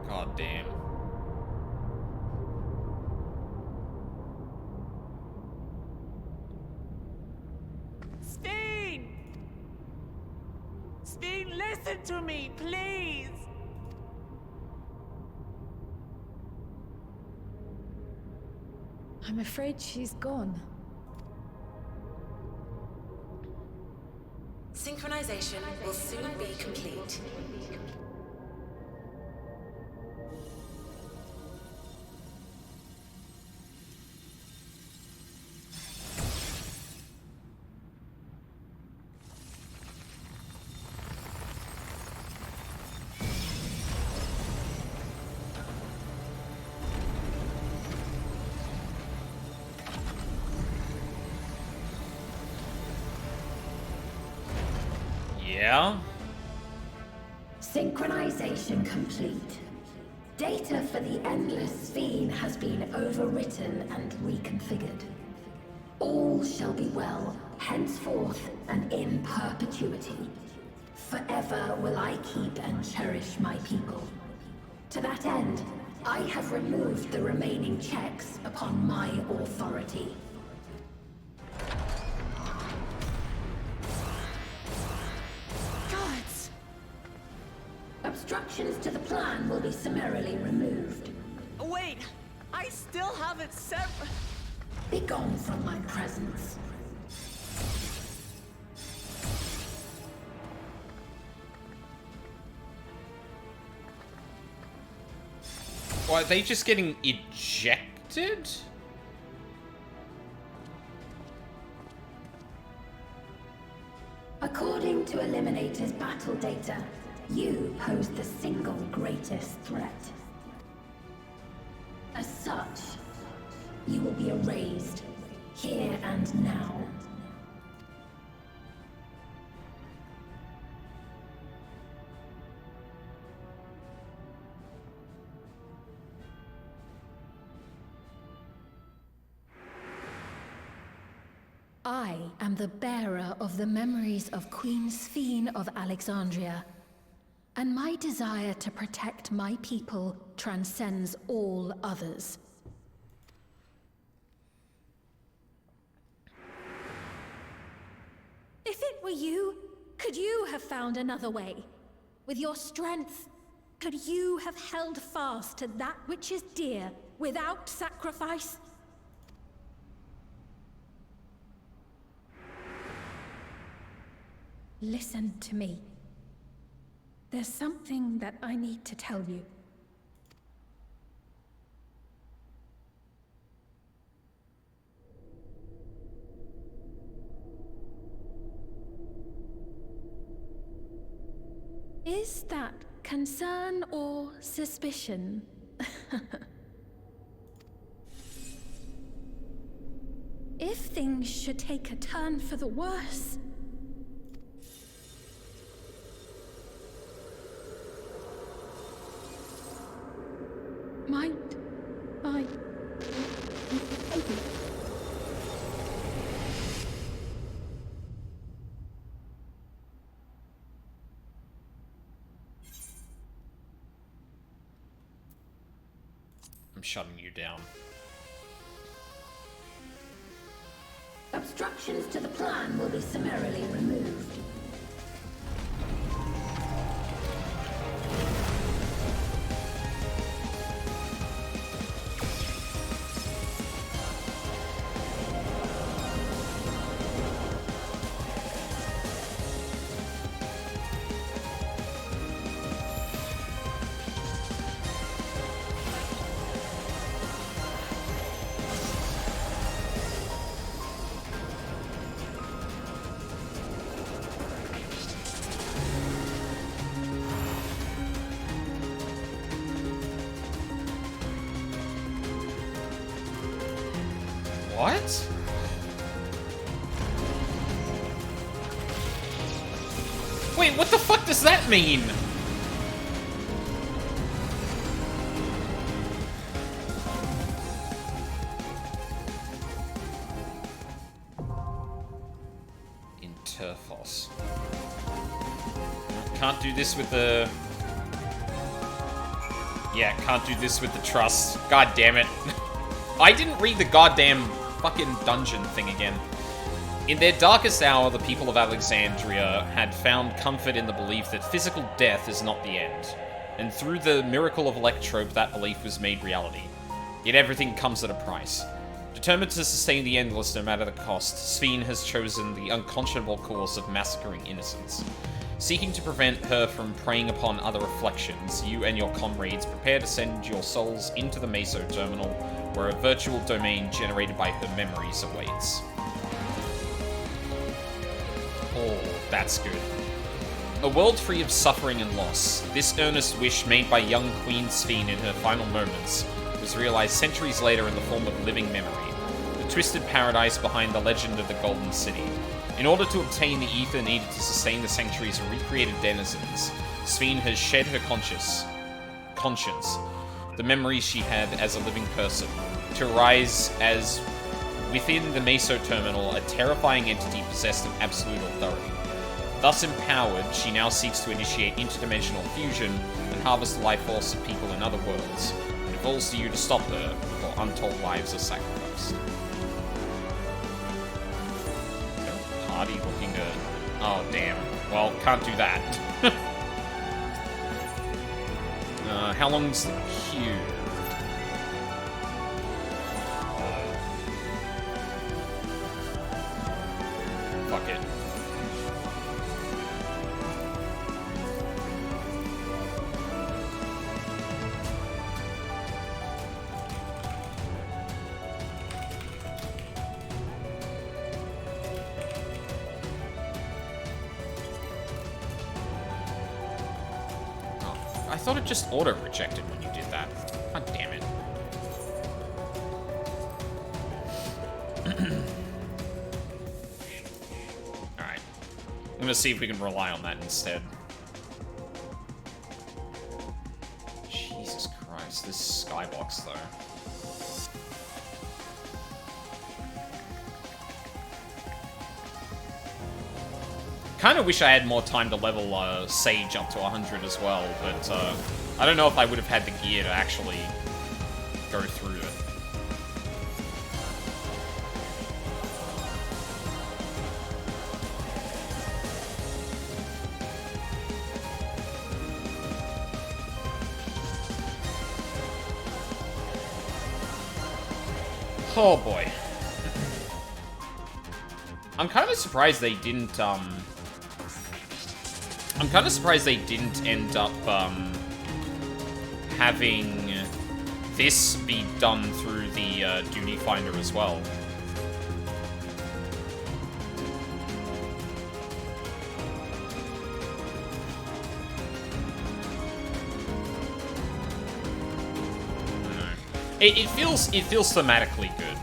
God damn. Sphene! Sphene, listen to me, please! I'm afraid she's gone. Synchronization will soon be complete. Yeah? Synchronization complete. Data for the Endless Sphene has been overwritten and reconfigured. All shall be well, henceforth and in perpetuity. Forever will I keep and cherish my people. To that end, I have removed the remaining checks upon my authority. Gods! Obstructions to the plan will be summarily removed. Wait! I still haven't set... Be gone from my presence. Why, are they just getting ejected? According to Eliminator's battle data, you pose the single greatest threat. As such, you will be erased, here and now. I am the bearer of the memories of Queen Sphene of Alexandria, and my desire to protect my people transcends all others. If it were you, could you have found another way? with your strength, could you have held fast to that which is dear without sacrifice? Listen to me. There's something that I need to tell you. Is that concern or suspicion? If things should take a turn for the worse, might I... I'm shutting you down. Obstructions to the plan will be summarily removed. What? Wait, what the fuck does that mean? Interphos. Can't do this with the... Yeah, can't do this with the trust. God damn it. I didn't read the goddamn fucking dungeon thing again. In their darkest hour, the people of Alexandria had found comfort in the belief that physical death is not the end. And through the miracle of Electrope, that belief was made reality. Yet everything comes at a price. Determined to sustain the Endless no matter the cost, Sphene has chosen the unconscionable course of massacring innocents. Seeking to prevent her from preying upon other reflections, you and your comrades prepare to send your souls into the Meso Terminal, where a virtual domain generated by her memories awaits. Oh, that's good. A world free of suffering and loss. This earnest wish made by young Queen Sphene in her final moments was realized centuries later in the form of living memory, the twisted paradise behind the legend of the Golden City. In order to obtain the ether needed to sustain the sanctuary's recreated denizens, Sphene has shed her conscience, the memories she had as a living person, to rise as, within the Meso Terminal, a terrifying entity possessed of absolute authority. Thus empowered, she now seeks to initiate interdimensional fusion and harvest the life force of people in other worlds. It falls to you to stop her before untold lives are sacrificed. Party looking to... Oh, damn. Well, can't do that. How long's the queue? Fuck it. I thought it just auto-rejected when you did that. God damn it. Alright. I'm gonna see if we can rely on that instead. Jesus Christ, this skybox though. Kind of wish I had more time to level Sage up to 100 as well, but I don't know if I would have had the gear to actually go through it. Oh boy. I'm kind of surprised they didn't, I'm kind of surprised they didn't end up, having this be done through the, Duty Finder as well. It feels thematically good.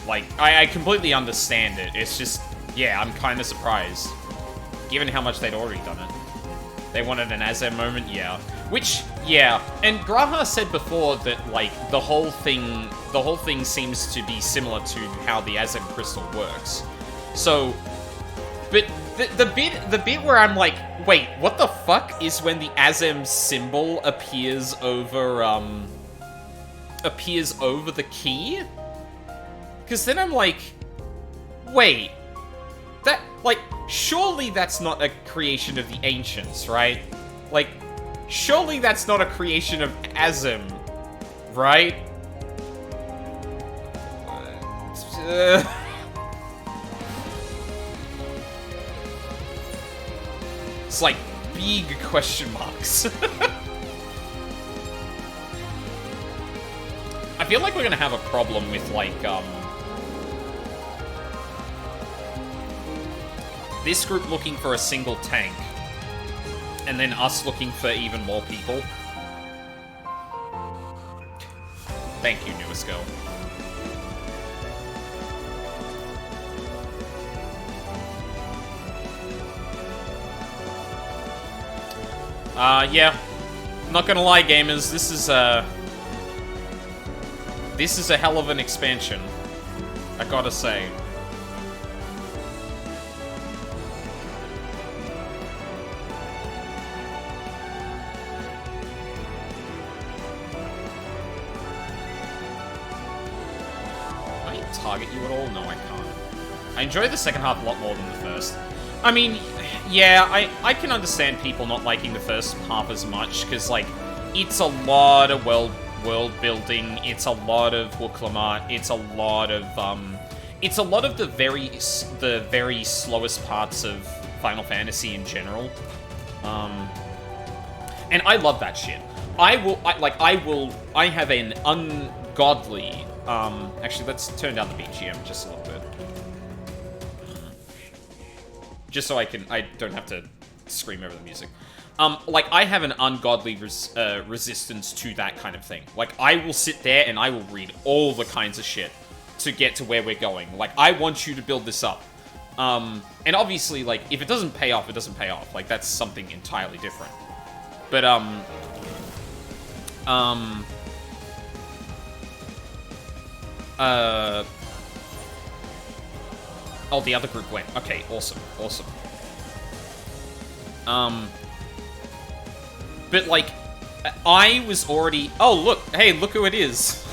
Like, I completely understand it. It's just, yeah, I'm kind of surprised. Given how much they'd already done it. They wanted an Azem moment, yeah. Which, yeah. And Graha said before that, like, the whole thing seems to be similar to how the Azem crystal works. So, but the bit where I'm like, wait, what the fuck is when the Azem symbol appears over the key? Because then I'm like, wait, that, like, surely that's not a creation of the Ancients, right? Like, surely that's not a creation of Azem, right? It's like big question marks. I feel like we're gonna have a problem with, like, this group looking for a single tank, and then us looking for even more people. Thank you, newest girl. Yeah. Not gonna lie, gamers, this is a hell of an expansion, I gotta say. Can I target you at all? No, I can't. I enjoy the second half a lot more than the first. I mean, yeah, I can understand people not liking the first half as much, because, like, it's a lot of world building, it's a lot of Wuklamat, it's a lot of the very slowest parts of Final Fantasy in general. And I love that shit. I have an ungodly, actually, let's turn down the BGM just a little bit. Just so I don't have to scream over the music. Like, I have an ungodly resistance to that kind of thing. Like, I will sit there and I will read all the kinds of shit to get to where we're going. Like, I want you to build this up. And obviously, like, if it doesn't pay off, it doesn't pay off. Like, that's something entirely different. But, oh, the other group went. Okay, awesome, awesome. But, like, I was already... Oh, look! Hey, look who it is!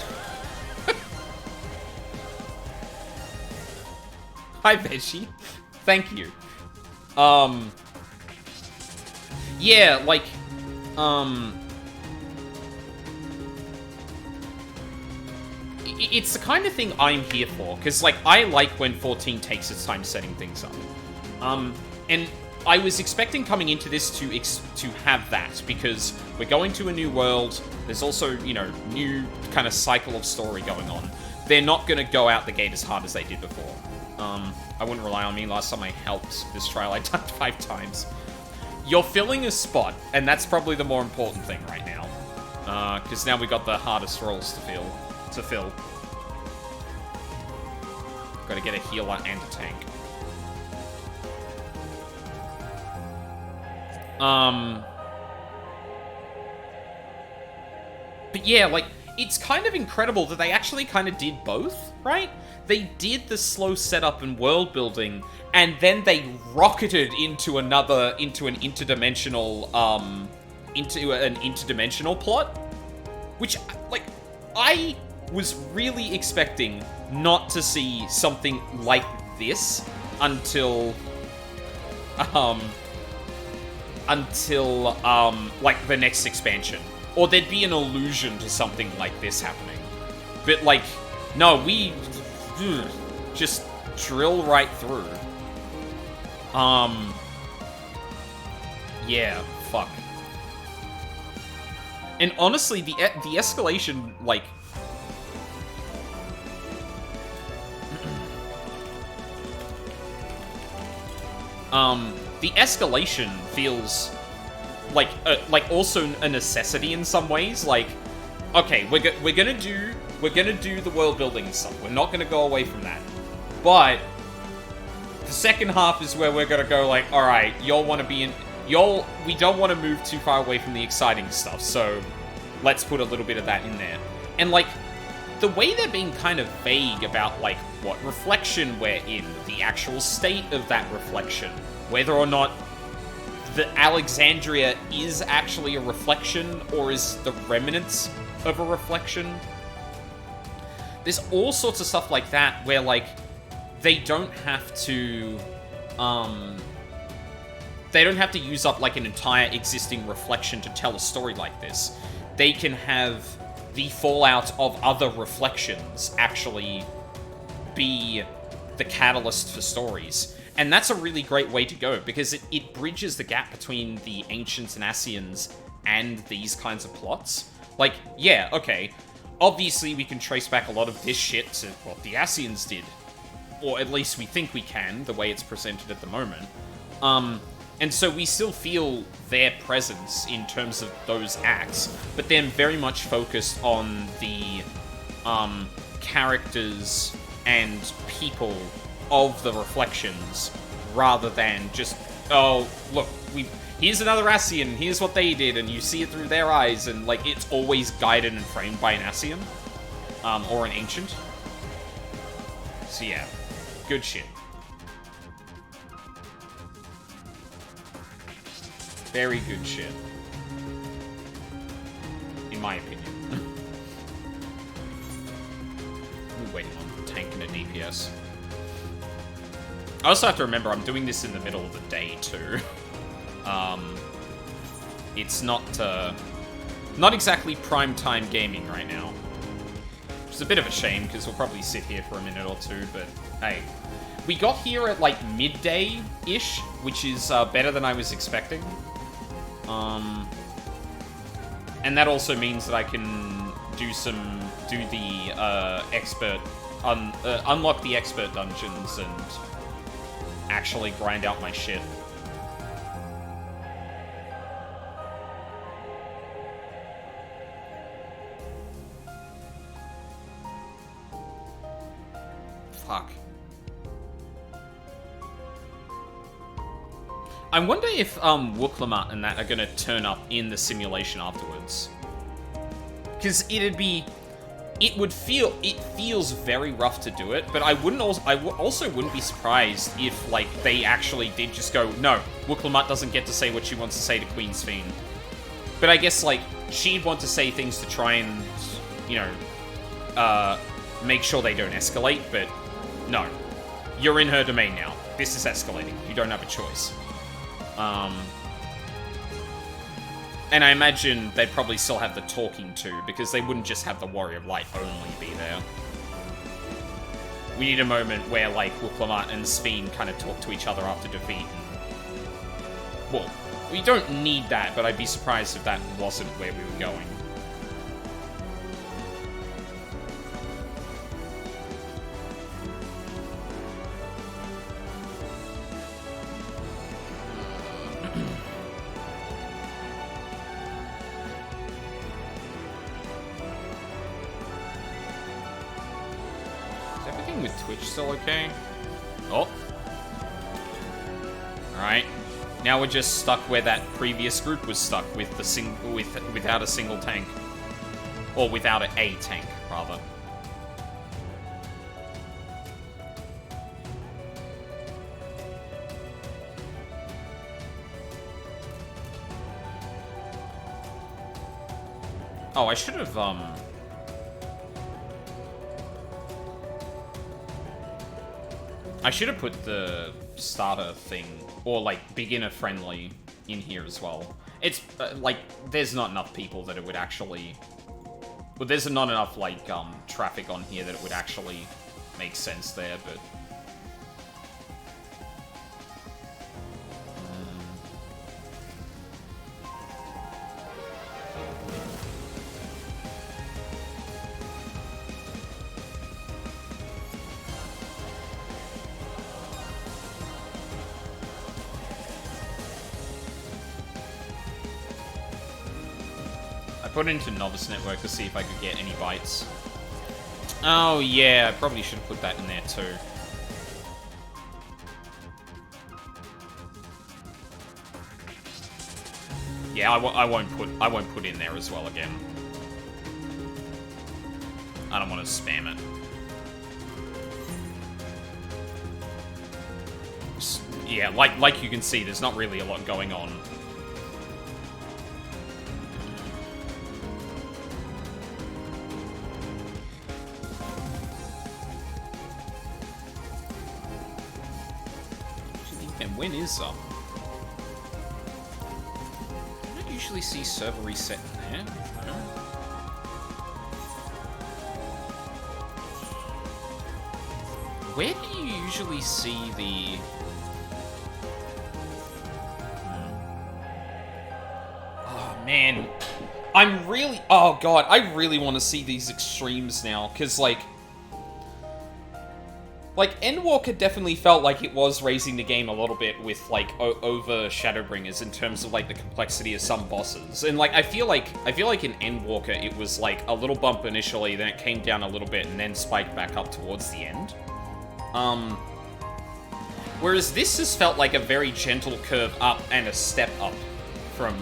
Hi, Veggie. Thank you. Yeah, like, it's the kind of thing I'm here for, because, like, I like when 14 takes its time setting things up. And I was expecting coming into this to have that, because we're going to a new world, there's also, you know, new kind of cycle of story going on. They're not going to go out the gate as hard as they did before. I wouldn't rely on me. Last time I helped this trial, I died 5 times. You're filling a spot, and that's probably the more important thing right now. Because now we got the hardest roles to fill. Gotta get a healer and a tank. But yeah, like, it's kind of incredible that they actually kind of did both, right? They did the slow setup and world building, and then they rocketed into an interdimensional plot, which, like, I was really expecting not to see something like this until like, the next expansion. Or there'd be an allusion to something like this happening. But, like, no, we just drill right through. Yeah, fuck. And honestly, the escalation, like... the escalation feels like also a necessity in some ways. Like, okay, we're gonna do the world building and stuff. We're not gonna go away from that. But the second half is where we're gonna go like, all right, y'all want to be in, we don't want to move too far away from the exciting stuff. So let's put a little bit of that in there. And like the way they're being kind of vague about like what reflection we're in, the actual state of that reflection, whether or not the Alexandria is actually a reflection or is the remnants of a reflection. There's all sorts of stuff like that where like they don't have to use up like an entire existing reflection to tell a story like this. They can have the fallout of other reflections actually be the catalyst for stories. And that's a really great way to go, because it bridges the gap between the Ancients and Ascians and these kinds of plots. Like, yeah, okay, obviously we can trace back a lot of this shit to what the Ascians did. Or at least we think we can, the way it's presented at the moment. And so we still feel their presence in terms of those acts, but they're very much focused on the characters and people of the reflections, rather than just, oh, look, here's another Ascian, here's what they did, and you see it through their eyes, and like it's always guided and framed by an Ascian, or an Ancient. So yeah, good shit. Very good shit. In my opinion. I'm waiting on tank and a DPS. I also have to remember I'm doing this in the middle of the day too. It's not exactly prime time gaming right now. Which is a bit of a shame because we'll probably sit here for a minute or two, but hey. We got here at like midday-ish, which is better than I was expecting. And that also means that I can unlock the expert dungeons and actually grind out my shit. Fuck. I wonder if Wooklamat and that are gonna turn up in the simulation afterwards. Because it feels very rough to do it, but I also wouldn't be surprised if like they actually did just go, no, Wooklamat doesn't get to say what she wants to say to Queen Sphene. But I guess like she'd want to say things to try and, you know, make sure they don't escalate, but no. You're in her domain now. This is escalating. You don't have a choice. And I imagine they'd probably still have the talking to, because they wouldn't just have the Warrior of Light only be there. We need a moment where, like, Wooklamat and Sphene kind of talk to each other after defeat. Well, we don't need that, but I'd be surprised if that wasn't where we were going. Still okay? Oh. Alright. Now we're just stuck where that previous group was stuck with the without a single tank. Or without a tank, rather. Oh, I should have, I should have put the starter thing, or like beginner friendly, in here as well. It's like there's not enough people that it would actually. Well, there's not enough like traffic on here that it would actually makes sense there, but... I put it into Novice Network to see if I could get any bites. Oh yeah, I probably should have put that in there too. Yeah, I won't put in there as well again. I don't want to spam it. Yeah, like you can see, there's not really a lot going on. And when is up? I don't usually see server reset in there. No. Where do you usually see the... Oh, man. I'm really... Oh, God. I really want to see these extremes now, because, like, Endwalker definitely felt like it was raising the game a little bit with, like, over Shadowbringers in terms of, like, the complexity of some bosses. And, like, I feel like in Endwalker it was, like, a little bump initially, then it came down a little bit, and then spiked back up towards the end. Whereas this has felt like a very gentle curve up and a step up from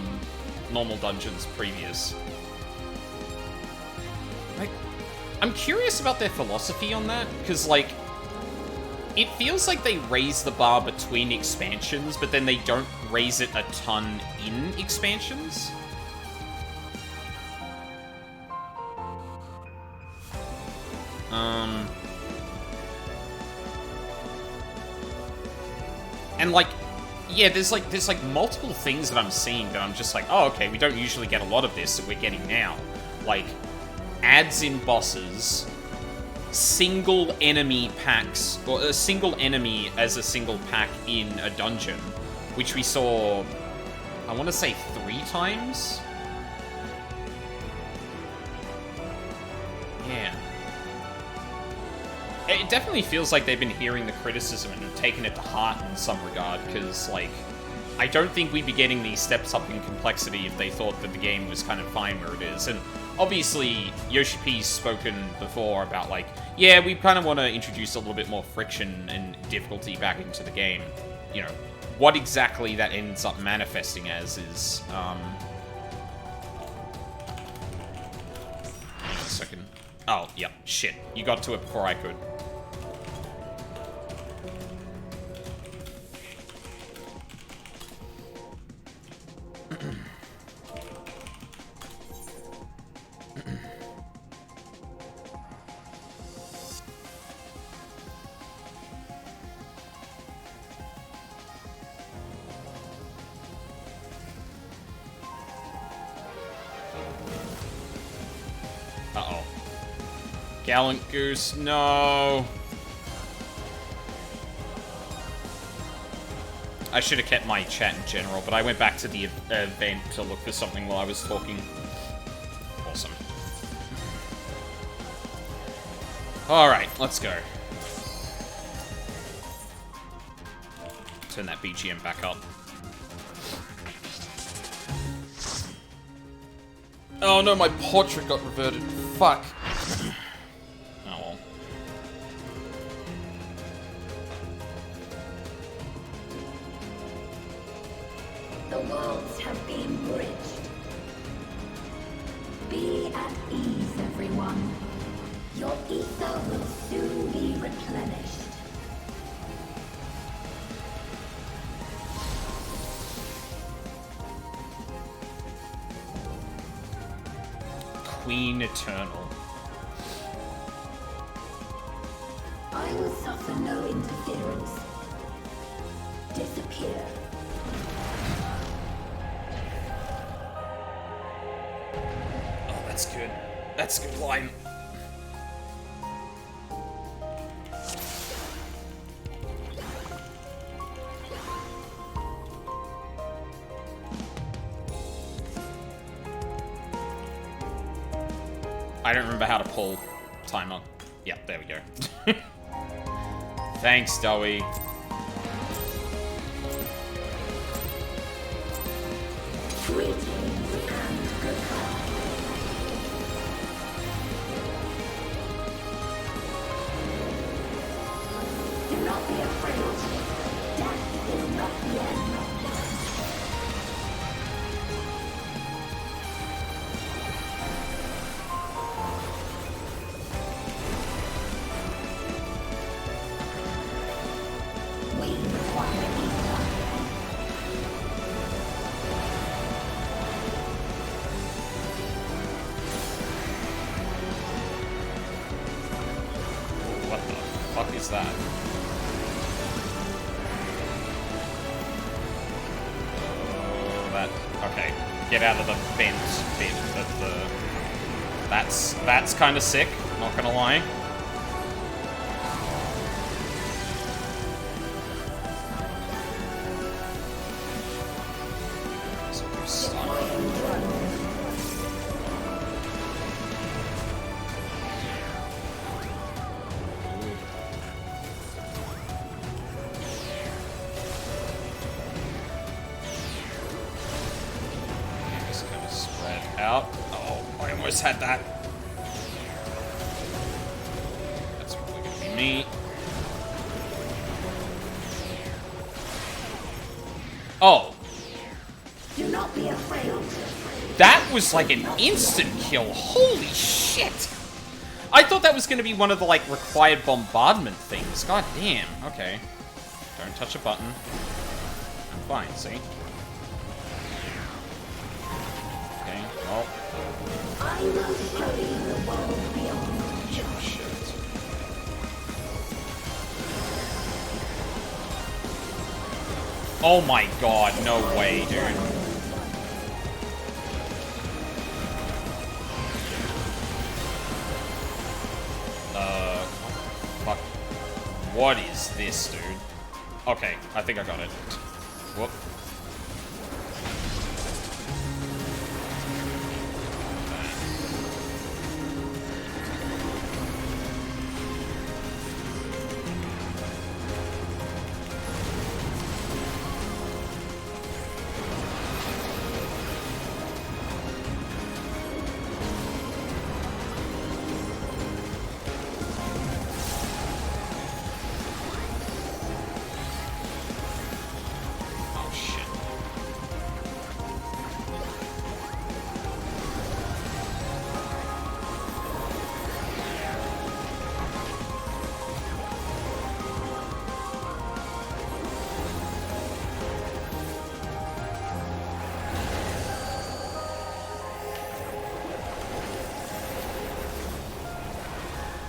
normal dungeons previous. Like, I'm curious about their philosophy on that, because, like, it feels like they raise the bar between expansions, but then they don't raise it a ton in expansions. And, like, yeah, there's multiple things that I'm seeing that I'm just like, oh, okay, we don't usually get a lot of this that we're getting now. Like, adds in bosses, single enemy packs, or a single enemy as a single pack in a dungeon, which we saw, I want to say 3 times? Yeah. It definitely feels like they've been hearing the criticism and have taken it to heart in some regard, because, like, I don't think we'd be getting these steps up in complexity if they thought that the game was kind of fine where it is. And obviously, Yoshi P's spoken before about, like, yeah, we kind of want to introduce a little bit more friction and difficulty back into the game. You know, what exactly that ends up manifesting as is, hang on a second. Oh, yep, shit. You got to it before I could. Uh-oh. Gallant Goose, no! I should have kept my chat in general, but I went back to the event to look for something while I was talking. Awesome. Alright, let's go. Turn that BGM back up. Oh no, my portrait got reverted. Fuck. Oh well. The worlds have been bridged. Be at ease, everyone. Your ether will soon be replenished. Queen Eternal. I will suffer no interference. Disappear. Oh, that's good. That's a good line. I don't remember how to pull timer. Yeah, there we go. Thanks, Dowie. Greetings and goodbye. Do not be afraid. Death is not the end. We require ether. What the fuck is that? That okay. Get out of the vent bit of the. That's kind of sick. Not gonna lie. Just kind of spread out. Oh, I almost had that. That's probably gonna be me. Oh. Do not be afraid. That was like an instant kill. Holy shit! I thought that was going to be one of the, like, required bombardment things. God damn. Okay. Don't touch a button. I'm fine, see? Okay, well. I will show you the world beyond. Oh, shit. Oh my god, no way, dude. Fuck. What is this, dude? Okay, I think I got it. Whoop.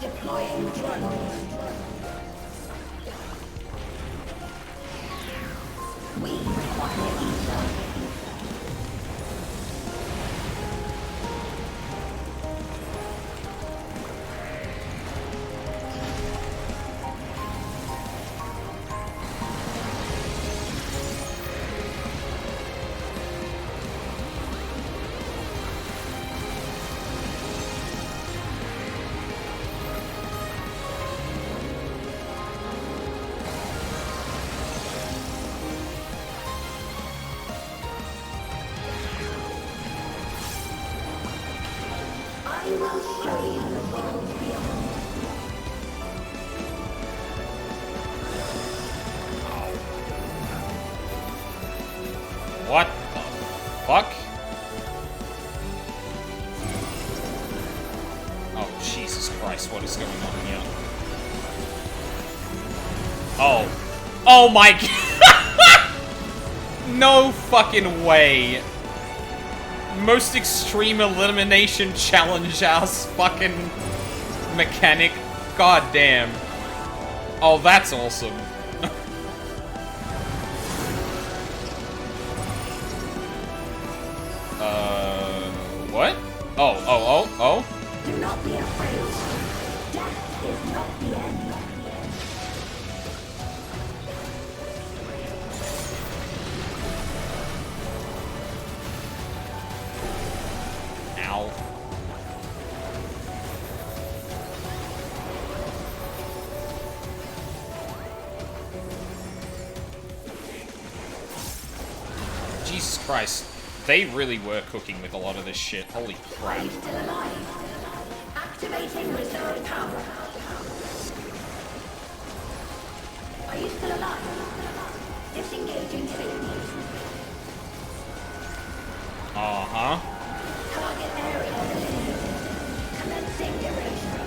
Deploying drone. We require ether. I will show you the world beyond. What the fuck? Oh, Jesus Christ, what is going on here? Oh. Oh my god! No fucking way. Most extreme elimination challenge ass fucking mechanic. God damn. Oh, that's awesome. What? Oh. Do not be afraid. Death is not the end. Ow. Jesus Christ. They really were cooking with a lot of this shit. Holy crap. Are you still alive? Activating reserve power. Are you still alive? Disengaging signals. Uh-huh. Target area eliminated. Commencing erasure.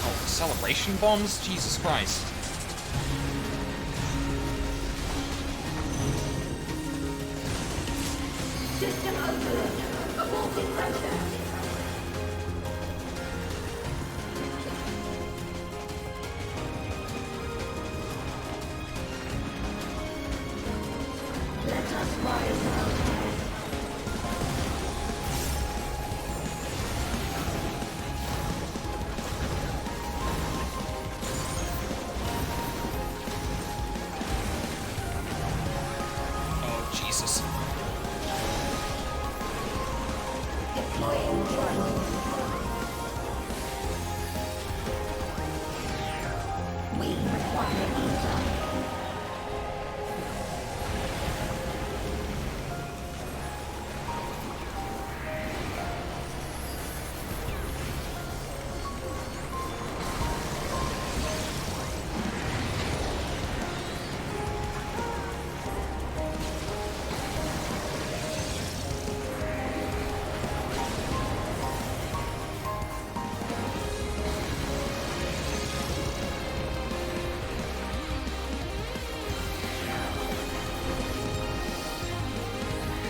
Oh, celebration bombs? Jesus Christ. System overload. Aborted process. Let us rise now. Oh, Jesus. Deploying drone. We require ether.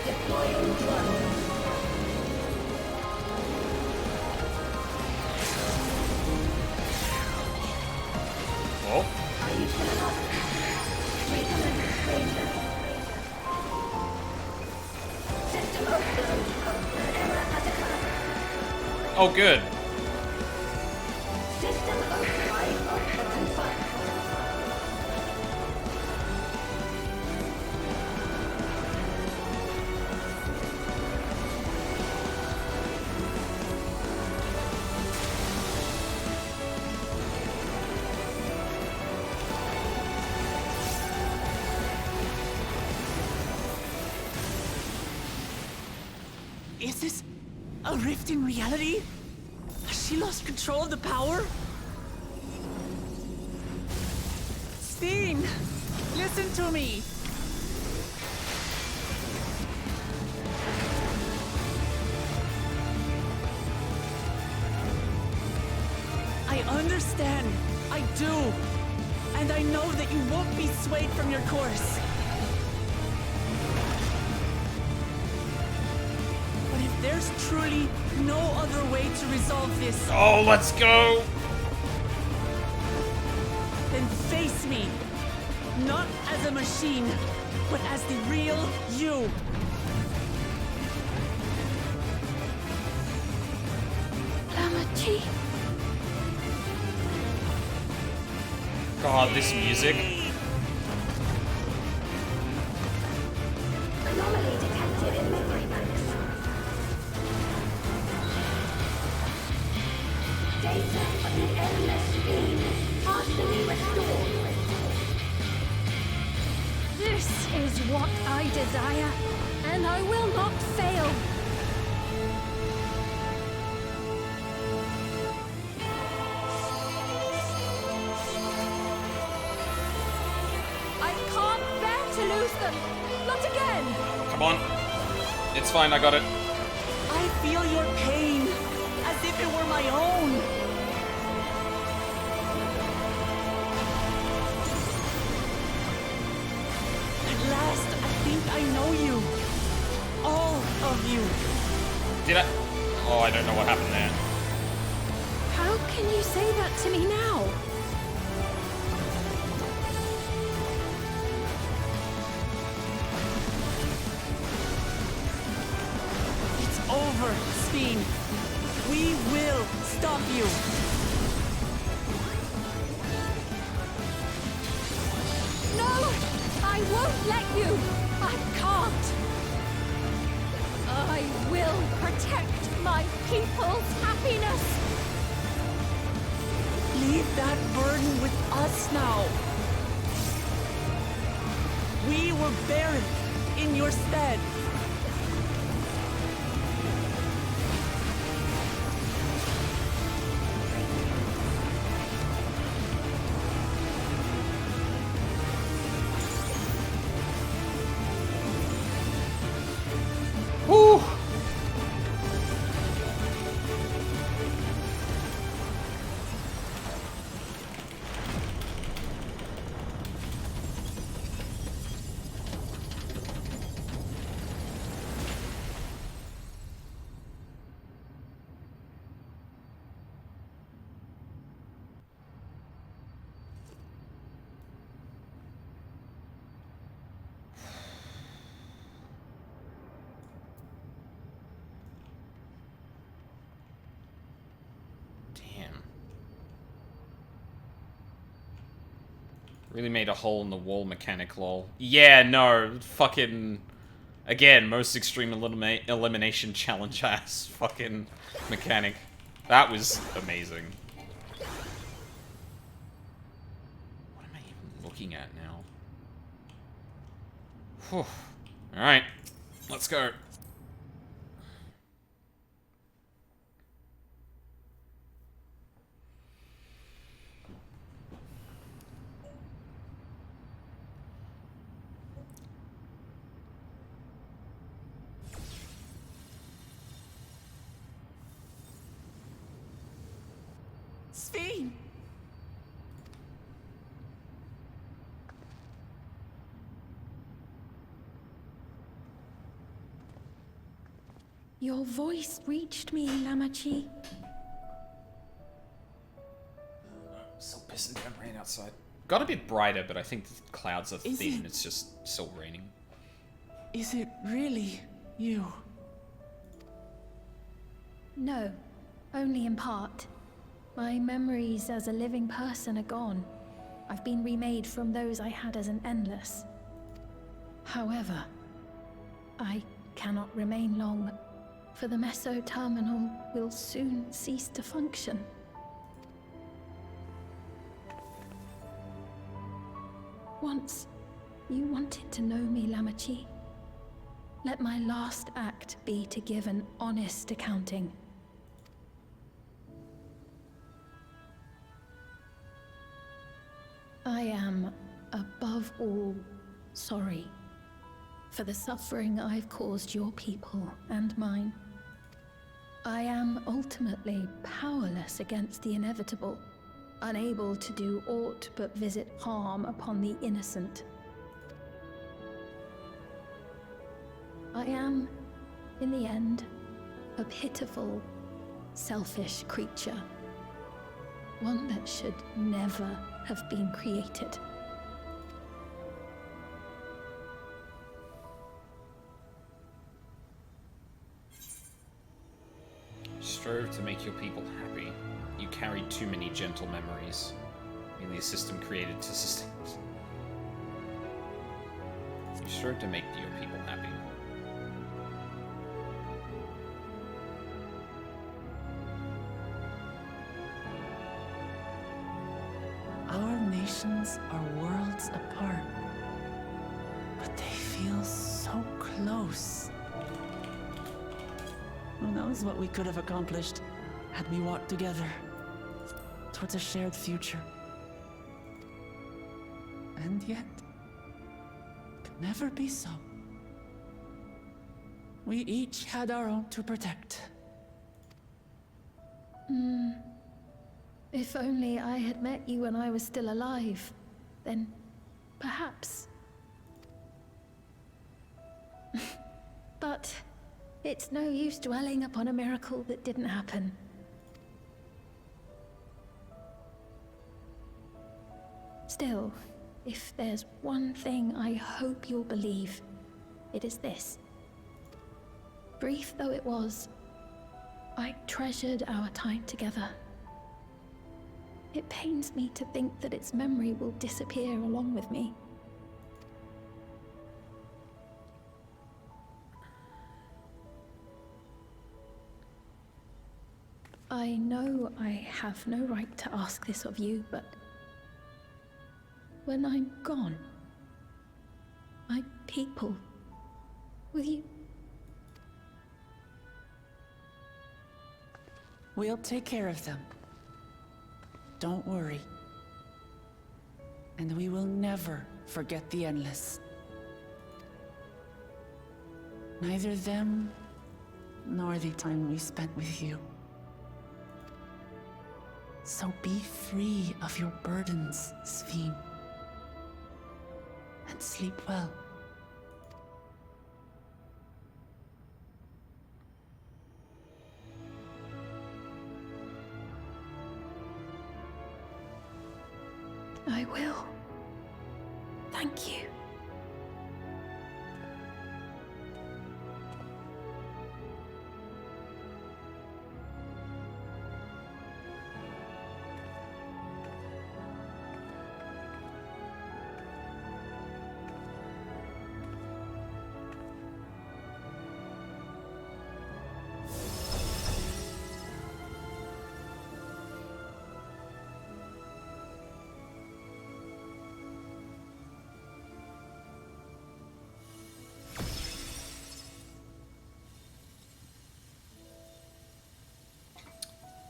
Deploying drone. Oh. Are you still alive? Recommend stranger. System overload. Error has occurred. Oh, good. System override confirmed. Is this a rift in reality? Has she lost control of the power? Steen, listen to me. I understand. I do. And I know that you won't be swayed from your course. But if there's truly no other way to resolve this, Oh, let's go. then face me. Not as a machine, but as the real you. Lamachi. God, this music. Anomaly detected in memory banks. Data of the MSQ partially restored. This is what I desire, and I will not fail. I can't bear to lose them. Not again. Come on. It's fine, I got it. I feel your pain as if it were my own. At last, I think I know you. All of you. Did I? Oh, I don't know what happened there. How can you say that to me now? It's over, Steen. We will stop you. won't let you! I can't! I will protect my people's happiness! Leave that burden with us now. We will bear it in your stead. Whew. Really made a hole in the wall mechanic, lol. Yeah, no, fucking... Again, most extreme elimination challenge ass fucking mechanic. That was amazing. What am I even looking at now? Whew. Alright, let's go. Sphene! Your voice reached me, Lamachi. Still pissing down rain outside. Got a bit brighter, but I think the clouds are Is thin. it- It's just still raining. Is it really you? No, only in part. My memories as a living person are gone. I've been remade from those I had as an endless. However, I cannot remain long, for the Meso Terminal will soon cease to function. Once, you wanted to know me, Lamachi. Let my last act be to give an honest accounting. I am, above all, sorry for the suffering I've caused your people and mine. I am ultimately powerless against the inevitable, unable to do aught but visit harm upon the innocent. I am, in the end, a pitiful, selfish creature. One that should never have been created. Strove to make your people happy. You carried too many gentle memories. Merely a system created to sustain. You strove to make your people happy. Our nations are worlds apart, but they feel so close. Who knows what we could have accomplished had we walked together towards a shared future. And yet, it could never be so. We each had our own to protect. If only I had met you when I was still alive, then perhaps. But it's no use dwelling upon a miracle that didn't happen. Still, if there's one thing I hope you'll believe, it is this. Brief though it was, I treasured our time together. It pains me to think that its memory will disappear along with me. I know I have no right to ask this of you, but when I'm gone, my people, will you? We'll take care of them. Don't worry. And we will never forget the Endless. Neither them, nor the time we spent with you. So be free of your burdens, Sphene. And sleep well. I will. Thank you.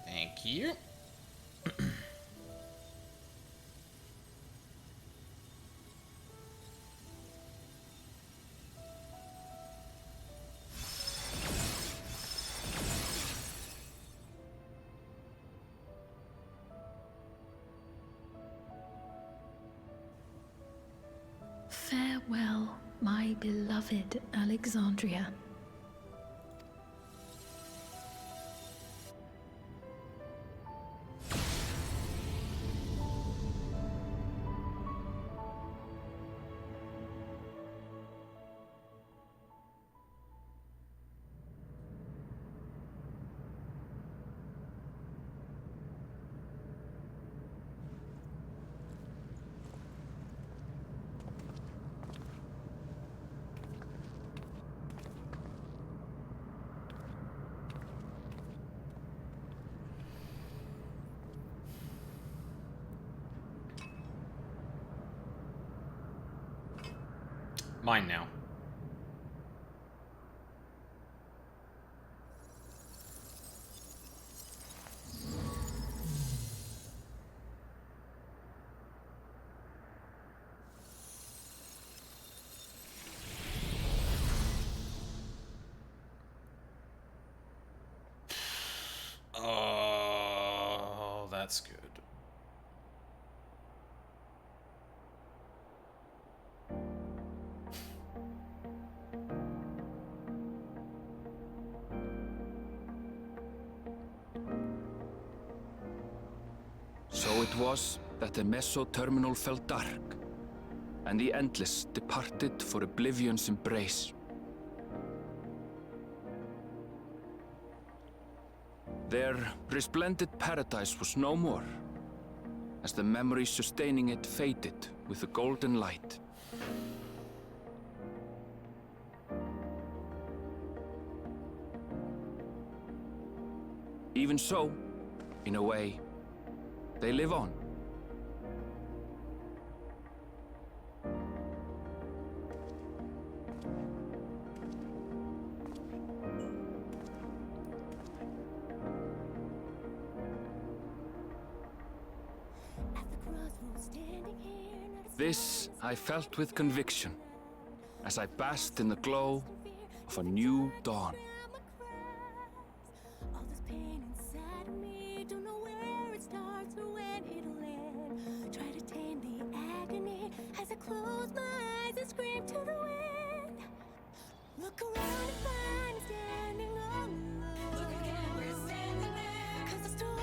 Thank you. Farewell, my beloved Alexandria. Mine now. Oh, that's good. So it was that the Meso-terminal fell dark, and the Endless departed for Oblivion's embrace. Their resplendent paradise was no more, as the memory sustaining it faded with the golden light. Even so, in a way, they live on. This I felt with conviction, as I basked in the glow of a new dawn.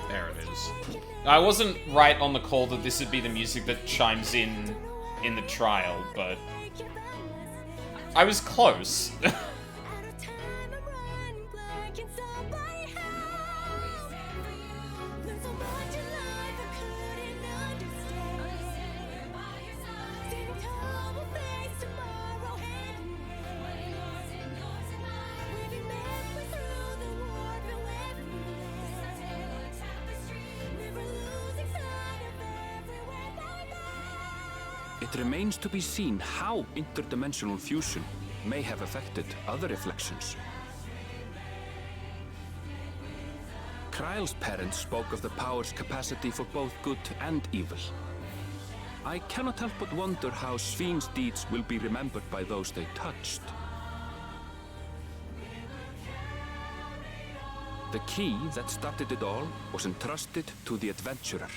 There it is. I wasn't right on the call that this would be the music that chimes in the trial, but I was close. it remains to be seen how interdimensional fusion may have affected other reflections. Kryle's parents spoke of the power's capacity for both good and evil. I cannot help but wonder how Svíne's deeds will be remembered by those they touched. The key that started it all was entrusted to the adventurer.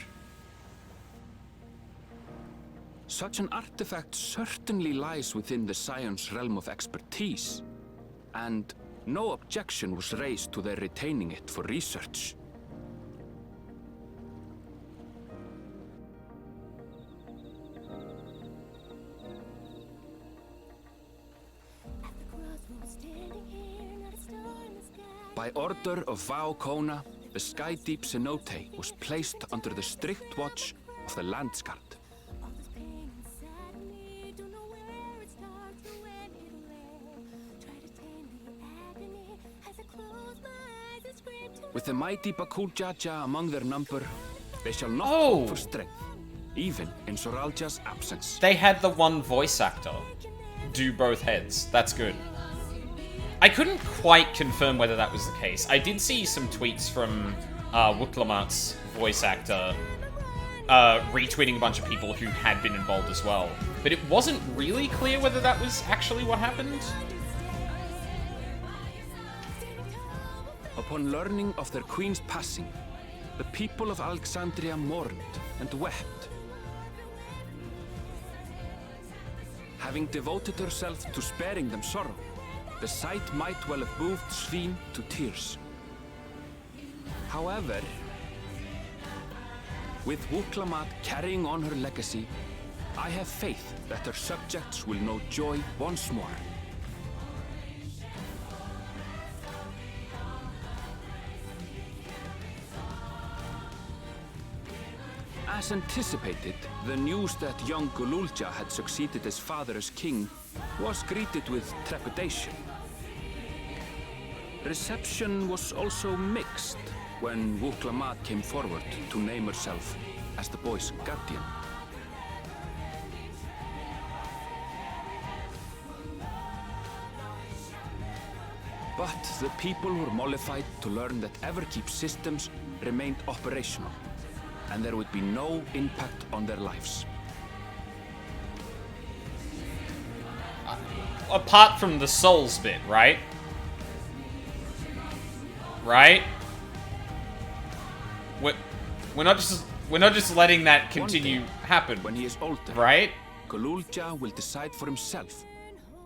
Such an artifact certainly lies within the Scion's realm of expertise, and no objection was raised to their retaining it for research. By order of Vau Kona, the Sky Deep cenote was placed under the strict watch of the Landsguard. With the mighty Bakul Jaja among their number, they shall not hope for strength, even in Soralja's absence. They had the one voice actor do both heads. That's good. I couldn't quite confirm whether that was the case. I did see some tweets from Wuklamat's voice actor retweeting a bunch of people who had been involved as well. But it wasn't really clear whether that was actually what happened. Upon learning of their queen's passing, the people of Alexandria mourned and wept. Having devoted herself to sparing them sorrow, the sight might well have moved Svíne to tears. However, with Wuklamat carrying on her legacy, I have faith that her subjects will know joy once more. As anticipated, the news that young Gululja had succeeded his father as king was greeted with trepidation. Reception was also mixed when Wuklamat came forward to name herself as the boy's guardian. But the people were mollified to learn that Everkeep systems remained operational, and there would be no impact on their lives. Apart from the souls bit, right? Right? We're not just letting that continue happen. When he is older, right? Gululja will decide for himself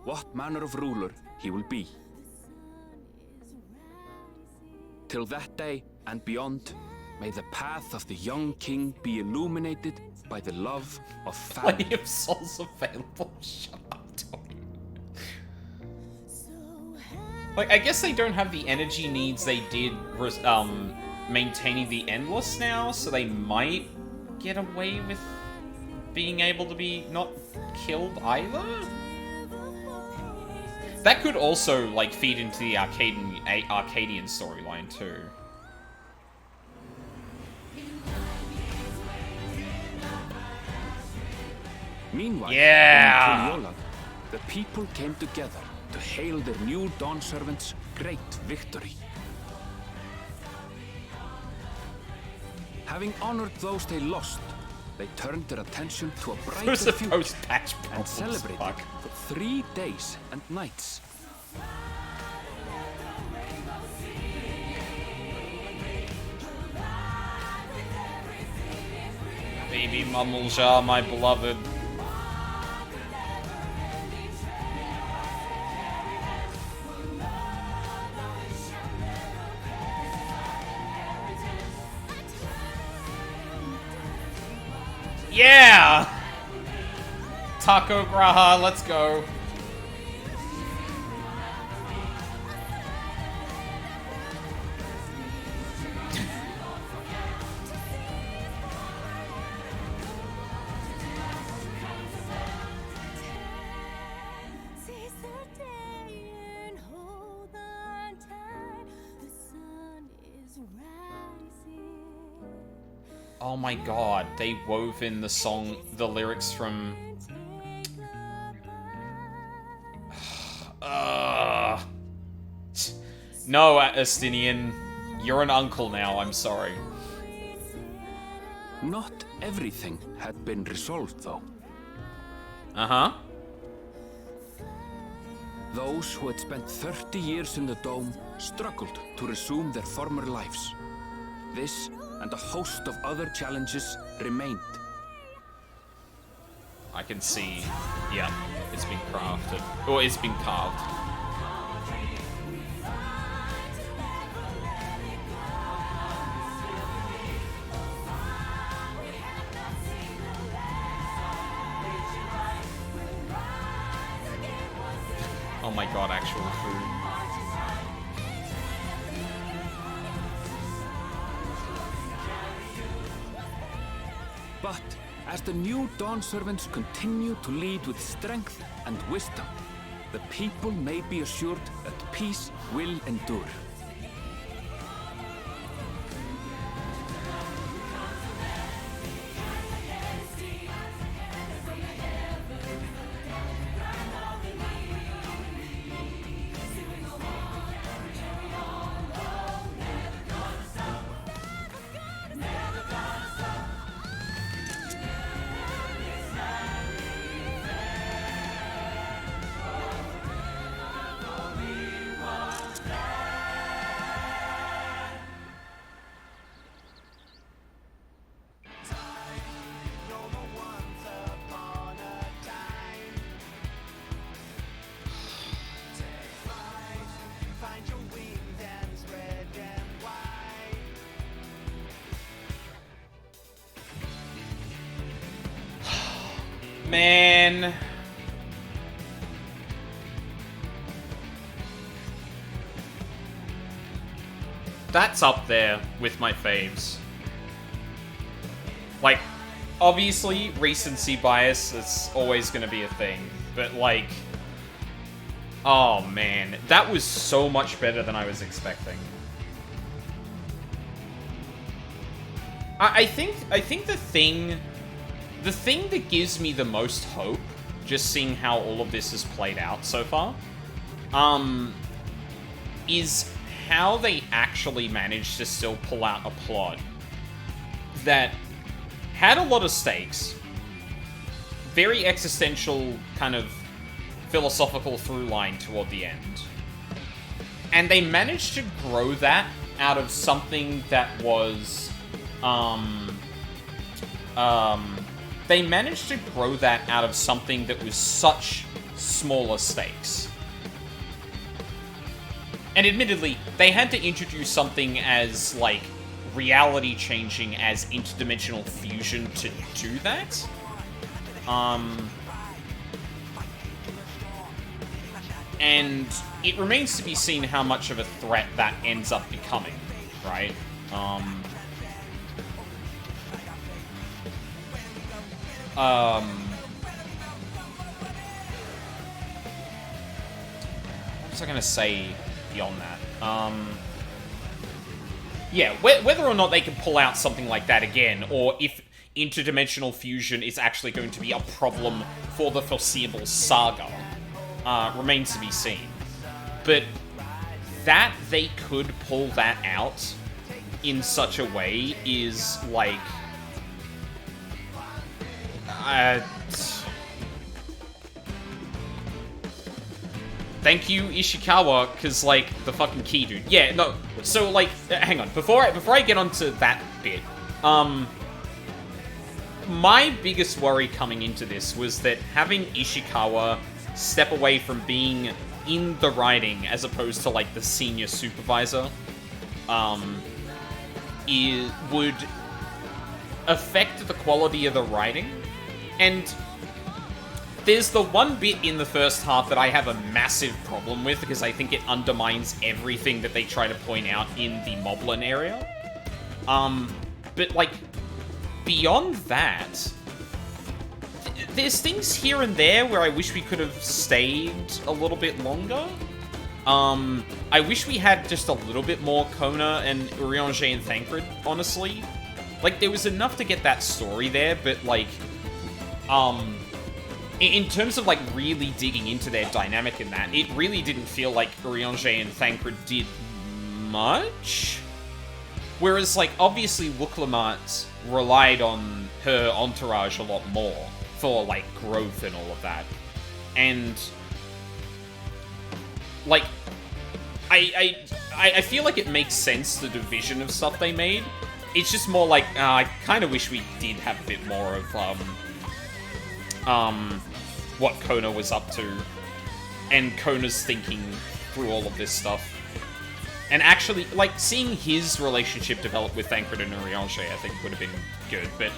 what manner of ruler he will be. Till that day and beyond, may the path of the young king be illuminated by the love of family. Plenty of souls available. Shut up, Tony. Like, I guess they don't have the energy needs they did maintaining the Endless now, so they might get away with being able to be not killed either? That could also, like, feed into the Arcadian storyline, too. Meanwhile, yeah! in Kuliolad, the people came together to hail their new Dawn servants' great victory. Having honored those they lost, they turned their attention to a brighter future and celebrated for 3 days and nights. Baby Mummelja, my beloved. Yeah! Taco Graha, let's go. Oh my god, they wove in the song, the lyrics from No, Astinian. You're an uncle now, I'm sorry. Not everything had been resolved, though. Uh-huh. Those who had spent 30 years in the Dome struggled to resume their former lives. This and a host of other challenges remained. I can see, yeah, it's been crafted. Or it's been carved. Oh my god, actual food. But as the new Dawn servants continue to lead with strength and wisdom, the people may be assured that peace will endure. Man. That's up there with my faves. Like, obviously, recency bias is always going to be a thing. But, like... Oh, man. That was so much better than I was expecting. I think the thing that gives me the most hope, just seeing how all of this has played out so far, is how they actually managed to still pull out a plot that had a lot of stakes, very existential kind of philosophical through line toward the end, and they managed to grow that out of something that was, they managed to grow that out of something that was such smaller stakes. And admittedly, they had to introduce something as, like, reality-changing as interdimensional fusion to do that. And it remains to be seen how much of a threat that ends up becoming, right? What was I gonna say beyond that? Yeah, whether or not they can pull out something like that again, or if interdimensional fusion is actually going to be a problem for the foreseeable saga, remains to be seen. But that they could pull that out in such a way is, like... Thank you, Ishikawa, because, like, the fucking key dude. Yeah, no, so, like, hang on. Before I get onto that bit, my biggest worry coming into this was that having Ishikawa step away from being in the writing as opposed to, like, the senior supervisor, would affect the quality of the writing. And there's the one bit in the first half that I have a massive problem with because I think it undermines everything that they try to point out in the Moblin area. But, like, beyond that, there's things here and there where I wish we could have stayed a little bit longer. I wish we had just a little bit more Kona and Urianger and Thancred, honestly. Like, there was enough to get that story there, but, like, in terms of, like, really digging into their dynamic in that, it really didn't feel like Urianger and Thancred did much. Whereas, like, obviously Wooklamat relied on her entourage a lot more for, like, growth and all of that. And, like, I feel like it makes sense, the division of stuff they made. It's just more like, I kind of wish we did have a bit more of, what Kona was up to, and Kona's thinking through all of this stuff. And actually, like, seeing his relationship develop with Thancred and Urianger, I think, would have been good, but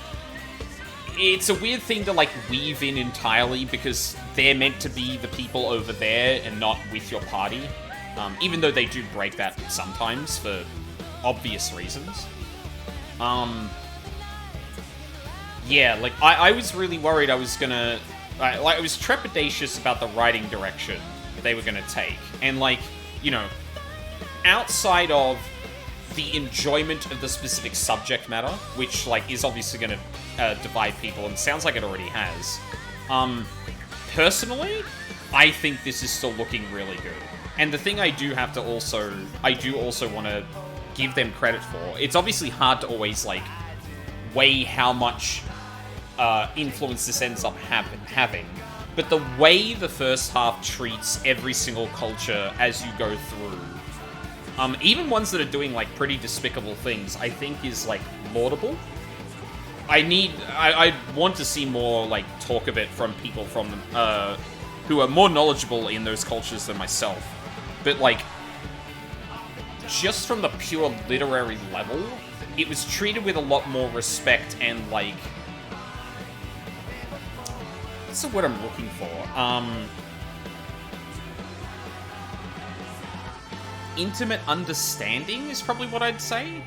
it's a weird thing to, like, weave in entirely, because they're meant to be the people over there and not with your party. Even though they do break that sometimes for obvious reasons. Yeah, like, I was really worried I was gonna... I was trepidatious about the writing direction they were gonna take. And, like, you know, outside of the enjoyment of the specific subject matter, which, like, is obviously gonna divide people, and sounds like it already has, personally, I think this is still looking really good. And the thing I do also want to give them credit for, it's obviously hard to always, like, weigh how much influence this ends up having, but the way the first half treats every single culture as you go through, even ones that are doing, like, pretty despicable things, I think is, like, laudable. I want to see more, like, talk of it from people from, who are more knowledgeable in those cultures than myself. But, like, just from the pure literary level, it was treated with a lot more respect and, like... What's the word I'm looking for? Intimate understanding is probably what I'd say.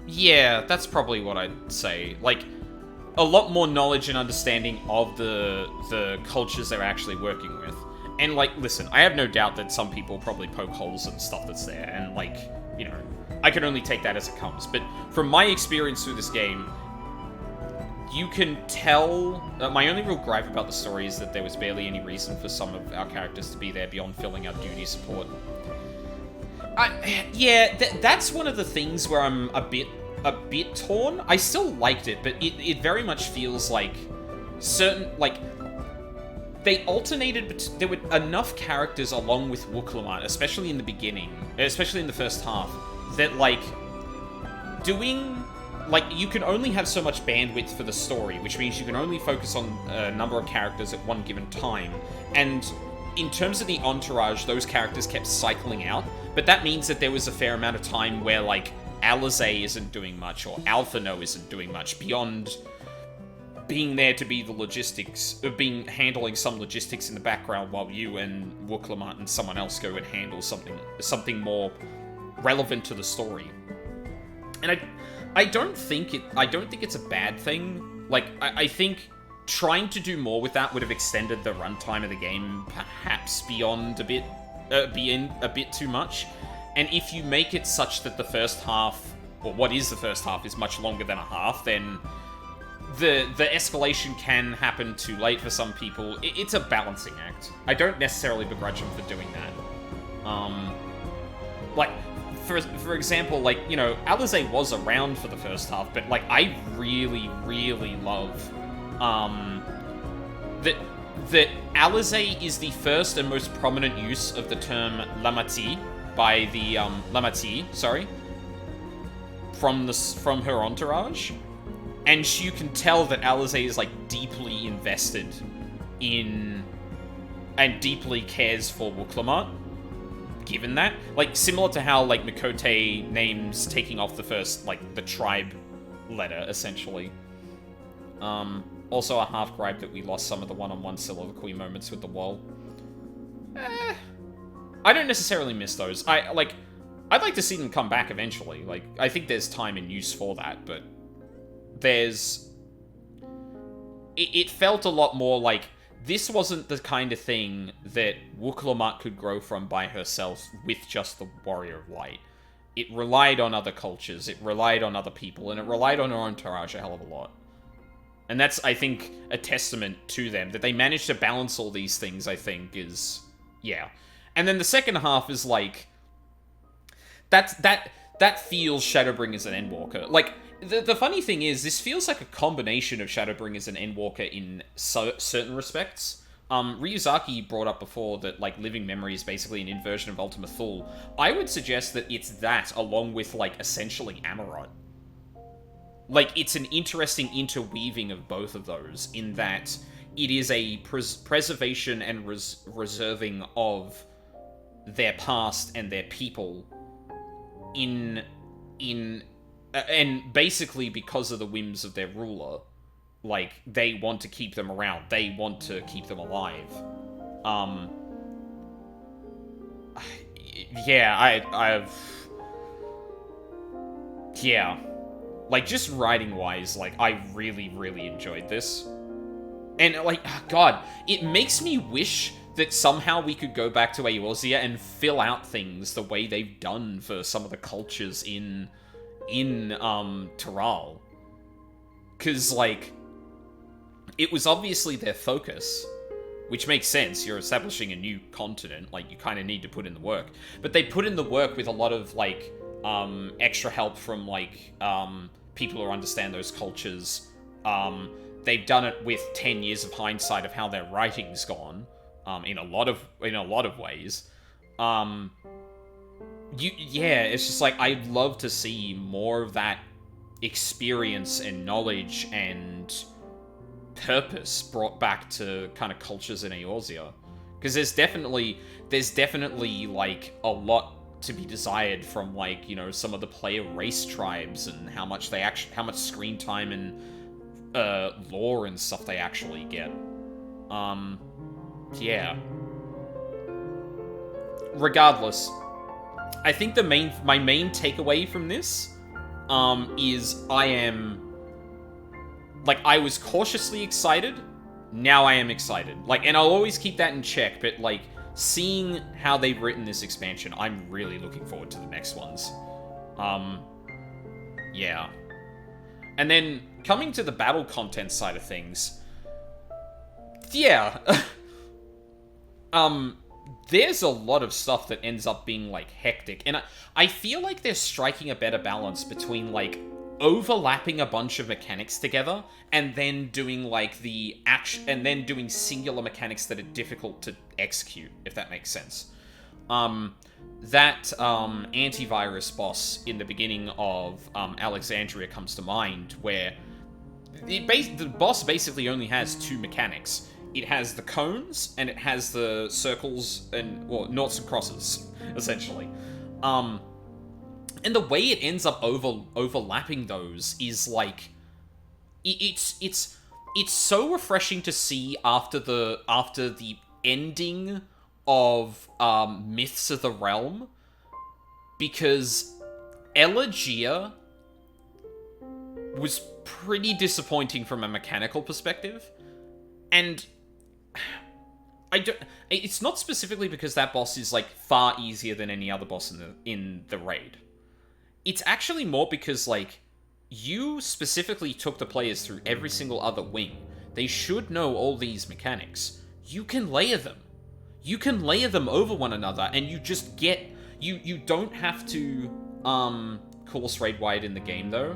Yeah, that's probably what I'd say. Like, a lot more knowledge and understanding of the cultures they're actually working with. And, like, listen, I have no doubt that some people probably poke holes in stuff that's there, and, like, you know, I can only take that as it comes. But from my experience through this game, you can tell... my only real gripe about the story is that there was barely any reason for some of our characters to be there beyond filling out duty support. Yeah, that's one of the things where I'm a bit torn. I still liked it, but it very much feels like certain, like, they alternated, but there were enough characters along with Wooklamat, especially in the beginning, especially in the first half, that, like, doing, like, you can only have so much bandwidth for the story, which means you can only focus on a number of characters at one given time. And in terms of the entourage, those characters kept cycling out, but that means that there was a fair amount of time where, like, Alizé isn't doing much, or Alphino isn't doing much, beyond being there to be the logistics, handling some logistics in the background while you and Wooklamat and someone else go and handle something more relevant to the story. And I don't think it's a bad thing. Like, I think trying to do more with that would have extended the runtime of the game perhaps beyond being a bit too much. And if you make it such that the first half, or what is the first half, is much longer than a half, then the escalation can happen too late for some people. It's a balancing act. I don't necessarily begrudge them for doing that. Like, for example, like, you know, Alizé was around for the first half, but, like, I really, really love that Alizé is the first and most prominent use of the term Lamati by the from her entourage, and you can tell that Alizé is, like, deeply invested in and deeply cares for Wooklamat. Given that, like, similar to how, like, Mikote names taking off the first, like, the tribe letter, essentially. Also a half gripe that we lost some of the one-on-one soliloquy moments with the wall. I don't necessarily miss those. I'd like to see them come back eventually. Like, I think there's time and use for that, but it felt a lot more like this wasn't the kind of thing that Wooklamat could grow from by herself with just the Warrior of Light. It relied on other cultures, it relied on other people, and it relied on her entourage a hell of a lot. And that's, I think, a testament to them. That they managed to balance all these things, I think, is... Yeah. And then the second half is, like... That feels Shadowbringers and Endwalker. Like, the funny thing is, this feels like a combination of Shadowbringers and Endwalker in certain respects. Ryuzaki brought up before that, like, Living Memory is basically an inversion of Ultima Thule. I would suggest that it's that, along with, like, essentially Amarot. Like, it's an interesting interweaving of both of those, in that it is a preservation and reserving of their past and their people and basically because of the whims of their ruler. Like, they want to keep them around. They want to keep them alive. Yeah, yeah. Like, just writing-wise, like, I really, really enjoyed this. And, like, God, it makes me wish that somehow we could go back to Eorzea and fill out things the way they've done for some of the cultures in Taral. Because, like, it was obviously their focus, which makes sense. You're establishing a new continent, like, you kind of need to put in the work. But they put in the work with a lot of, like, extra help from, like, people who understand those cultures. They've done it with 10 years of hindsight of how their writing's gone, in a lot of ways. It's just like, I'd love to see more of that experience and knowledge and purpose brought back to kind of cultures in Eorzea. Because there's definitely, like, a lot to be desired from, like, you know, some of the player race tribes and how much screen time and lore and stuff they actually get. Yeah. Regardless, I think my main takeaway from this is I was cautiously excited, now I am excited. Like, and I'll always keep that in check, but, like, seeing how they've written this expansion, I'm really looking forward to the next ones. Yeah. And then, coming to the battle content side of things, yeah. There's a lot of stuff that ends up being, like, hectic, and I feel like they're striking a better balance between, like, overlapping a bunch of mechanics together, and then doing, like, and then doing singular mechanics that are difficult to execute, if that makes sense. That antivirus boss in the beginning of Alexandria comes to mind, where the boss basically only has two mechanics. It has the cones, and it has the circles, and, well, noughts and crosses, essentially. And the way it ends up overlapping those is, like, it's so refreshing to see after the ending of Myths of the Realm, because Elegia was pretty disappointing from a mechanical perspective, and it's not specifically because that boss is, like, far easier than any other boss in the raid. It's actually more because, like, you specifically took the players through every single other wing. They should know all these mechanics. You can layer them. You can layer them over one another, and you just get... You don't have to, course raid wide in the game, though.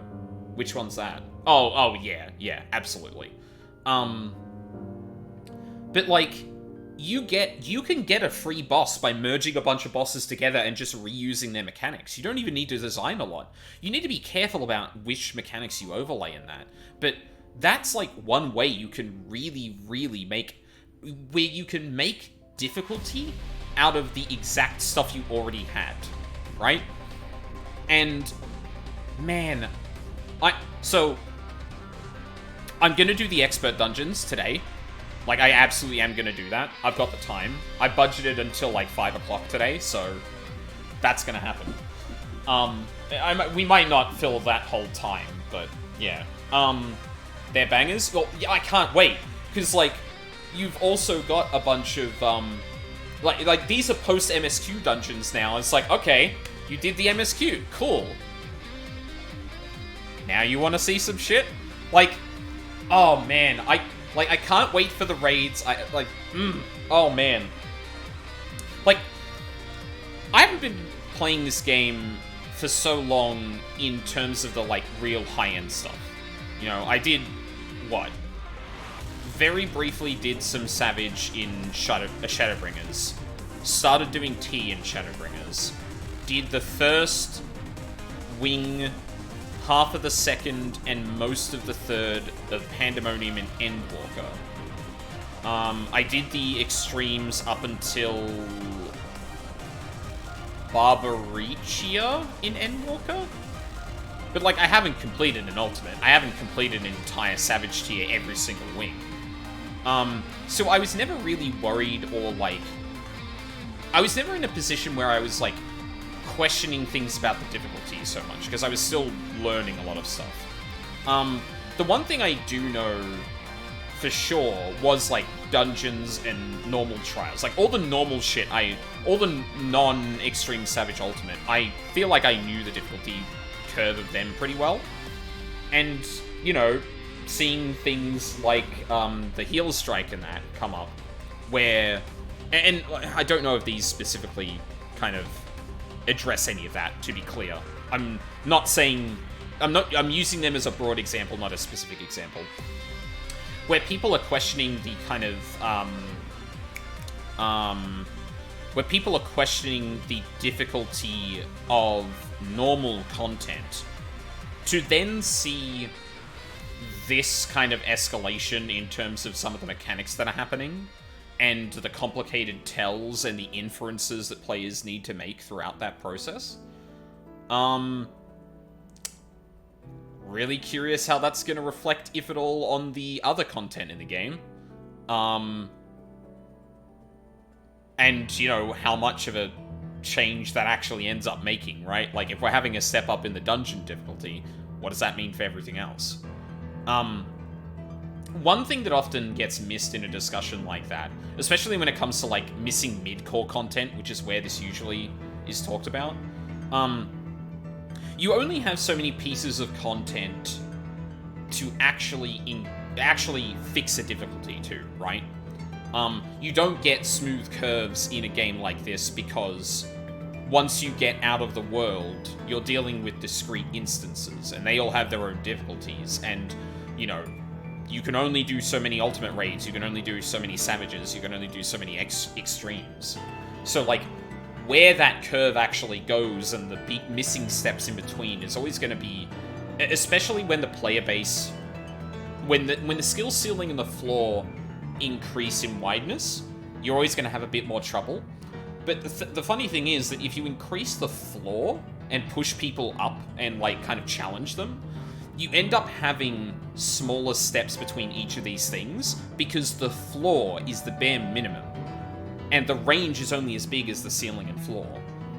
Which one's that? Oh, yeah, absolutely. But, like, you can get a free boss by merging a bunch of bosses together and just reusing their mechanics. You don't even need to design a lot. You need to be careful about which mechanics you overlay in that. But that's, like, one way you can really, really make... where you can make difficulty out of the exact stuff you already had, right? And, man, so, I'm gonna do the expert dungeons today. Like, I absolutely am gonna do that. I've got the time. I budgeted until, like, 5 o'clock today, so that's gonna happen. We might not fill that whole time, but, yeah. They're bangers? Well, yeah, I can't wait, because, like, you've also got a bunch of, like, these are post-MSQ dungeons now. It's like, okay, you did the MSQ. Cool. Now you want to see some shit? Like, Oh man, I can't wait for the raids. Oh man. Like, I haven't been playing this game for so long in terms of the, like, real high-end stuff. You know, I did, what? Very briefly did some Savage in Shadowbringers. Started doing T in Shadowbringers. Did the first wing, half of the second, and most of the third of Pandemonium and Endwalker. I did the extremes up until Barbaricia in Endwalker. But, like, I haven't completed an ultimate. I haven't completed an entire Savage tier every single wing. So I was never really worried or, like... I was never in a position where I was, like, questioning things about the difficulty so much, because I was still learning a lot of stuff. The one thing I do know for sure was, like, dungeons and normal trials. Like, all the normal shit, all the non-extreme Savage Ultimate, I feel like I knew the difficulty curve of them pretty well. And, you know, seeing things like the Healer Strike and that come up, where... And I don't know if these specifically kind of address any of that, to be clear. I'm not saying... I'm using them as a broad example, not a specific example. Where people are questioning the kind of, where people are questioning the difficulty of normal content, to then see this kind of escalation in terms of some of the mechanics that are happening, and the complicated tells and the inferences that players need to make throughout that process. Really curious how that's going to reflect, if at all, on the other content in the game. And, you know, how much of a change that actually ends up making, right? Like, if we're having a step up in the dungeon difficulty, what does that mean for everything else? One thing that often gets missed in a discussion like that, especially when it comes to, like, missing mid-core content, which is where this usually is talked about, you only have so many pieces of content to actually fix a difficulty to, right? You don't get smooth curves in a game like this because once you get out of the world, you're dealing with discrete instances, and they all have their own difficulties, and, you know, you can only do so many ultimate raids, you can only do so many savages, you can only do so many extremes. So, like, where that curve actually goes and the missing steps in between is always going to be, especially when the player base, when the skill ceiling and the floor increase in wideness, you're always going to have a bit more trouble. But the funny thing is that if you increase the floor and push people up and, like, kind of challenge them, you end up having smaller steps between each of these things because the floor is the bare minimum. And the range is only as big as the ceiling and floor.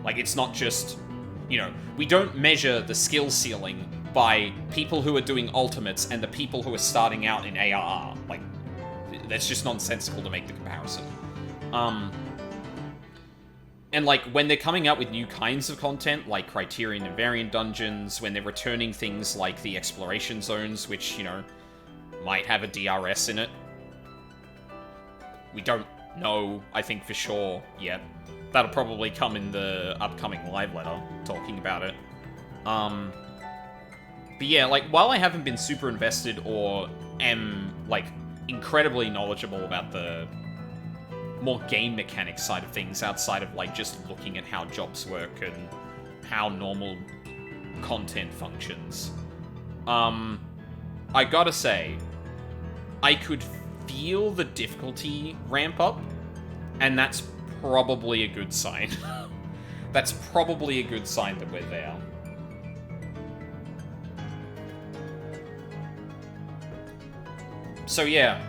Like, it's not just, you know, we don't measure the skill ceiling by people who are doing ultimates and the people who are starting out in ARR. Like, that's just nonsensical to make the comparison. And, like, when they're coming out with new kinds of content, like Criterion and Variant Dungeons, when they're returning things like the Exploration Zones, which, you know, might have a DRS in it. We don't know, I think, for sure yet. That'll probably come in the upcoming live letter, talking about it. But yeah, like, while I haven't been super invested or am, like, incredibly knowledgeable about the more game mechanics side of things, outside of, like, just looking at how jobs work and how normal content functions, I gotta say, I could feel the difficulty ramp up, and that's probably a good sign. That's probably a good sign that we're there. So yeah,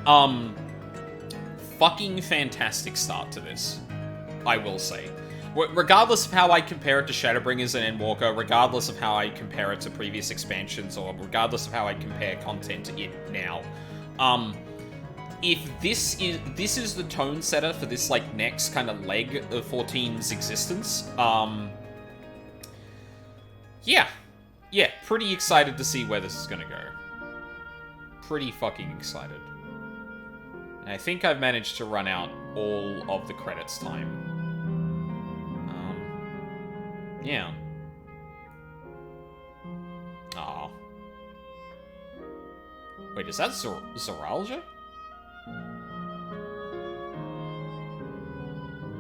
fucking fantastic start to this, I will say. Regardless of how I compare it to Shadowbringers and Endwalker, regardless of how I compare it to previous expansions, or regardless of how I compare content to it now, if this is the tone setter for this, like, next kind of leg of 14's existence, yeah, pretty excited to see where this is gonna go. pretty fucking excited. And I think I've managed to run out all of the credits time. Yeah. Aw. Wait, is that Zoralja?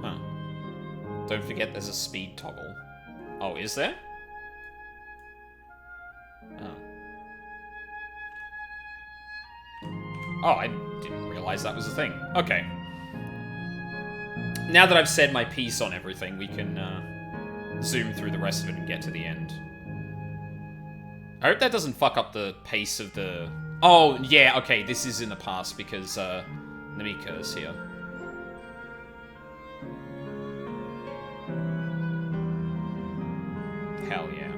Huh. Don't forget there's a speed toggle. Oh, is there? Oh. Oh, I didn't realize that was a thing. Okay. Now that I've said my piece on everything, we can zoom through the rest of it and get to the end. I hope that doesn't fuck up the pace of the... Oh, yeah, okay, this is in the past because Namika is here. Hell yeah.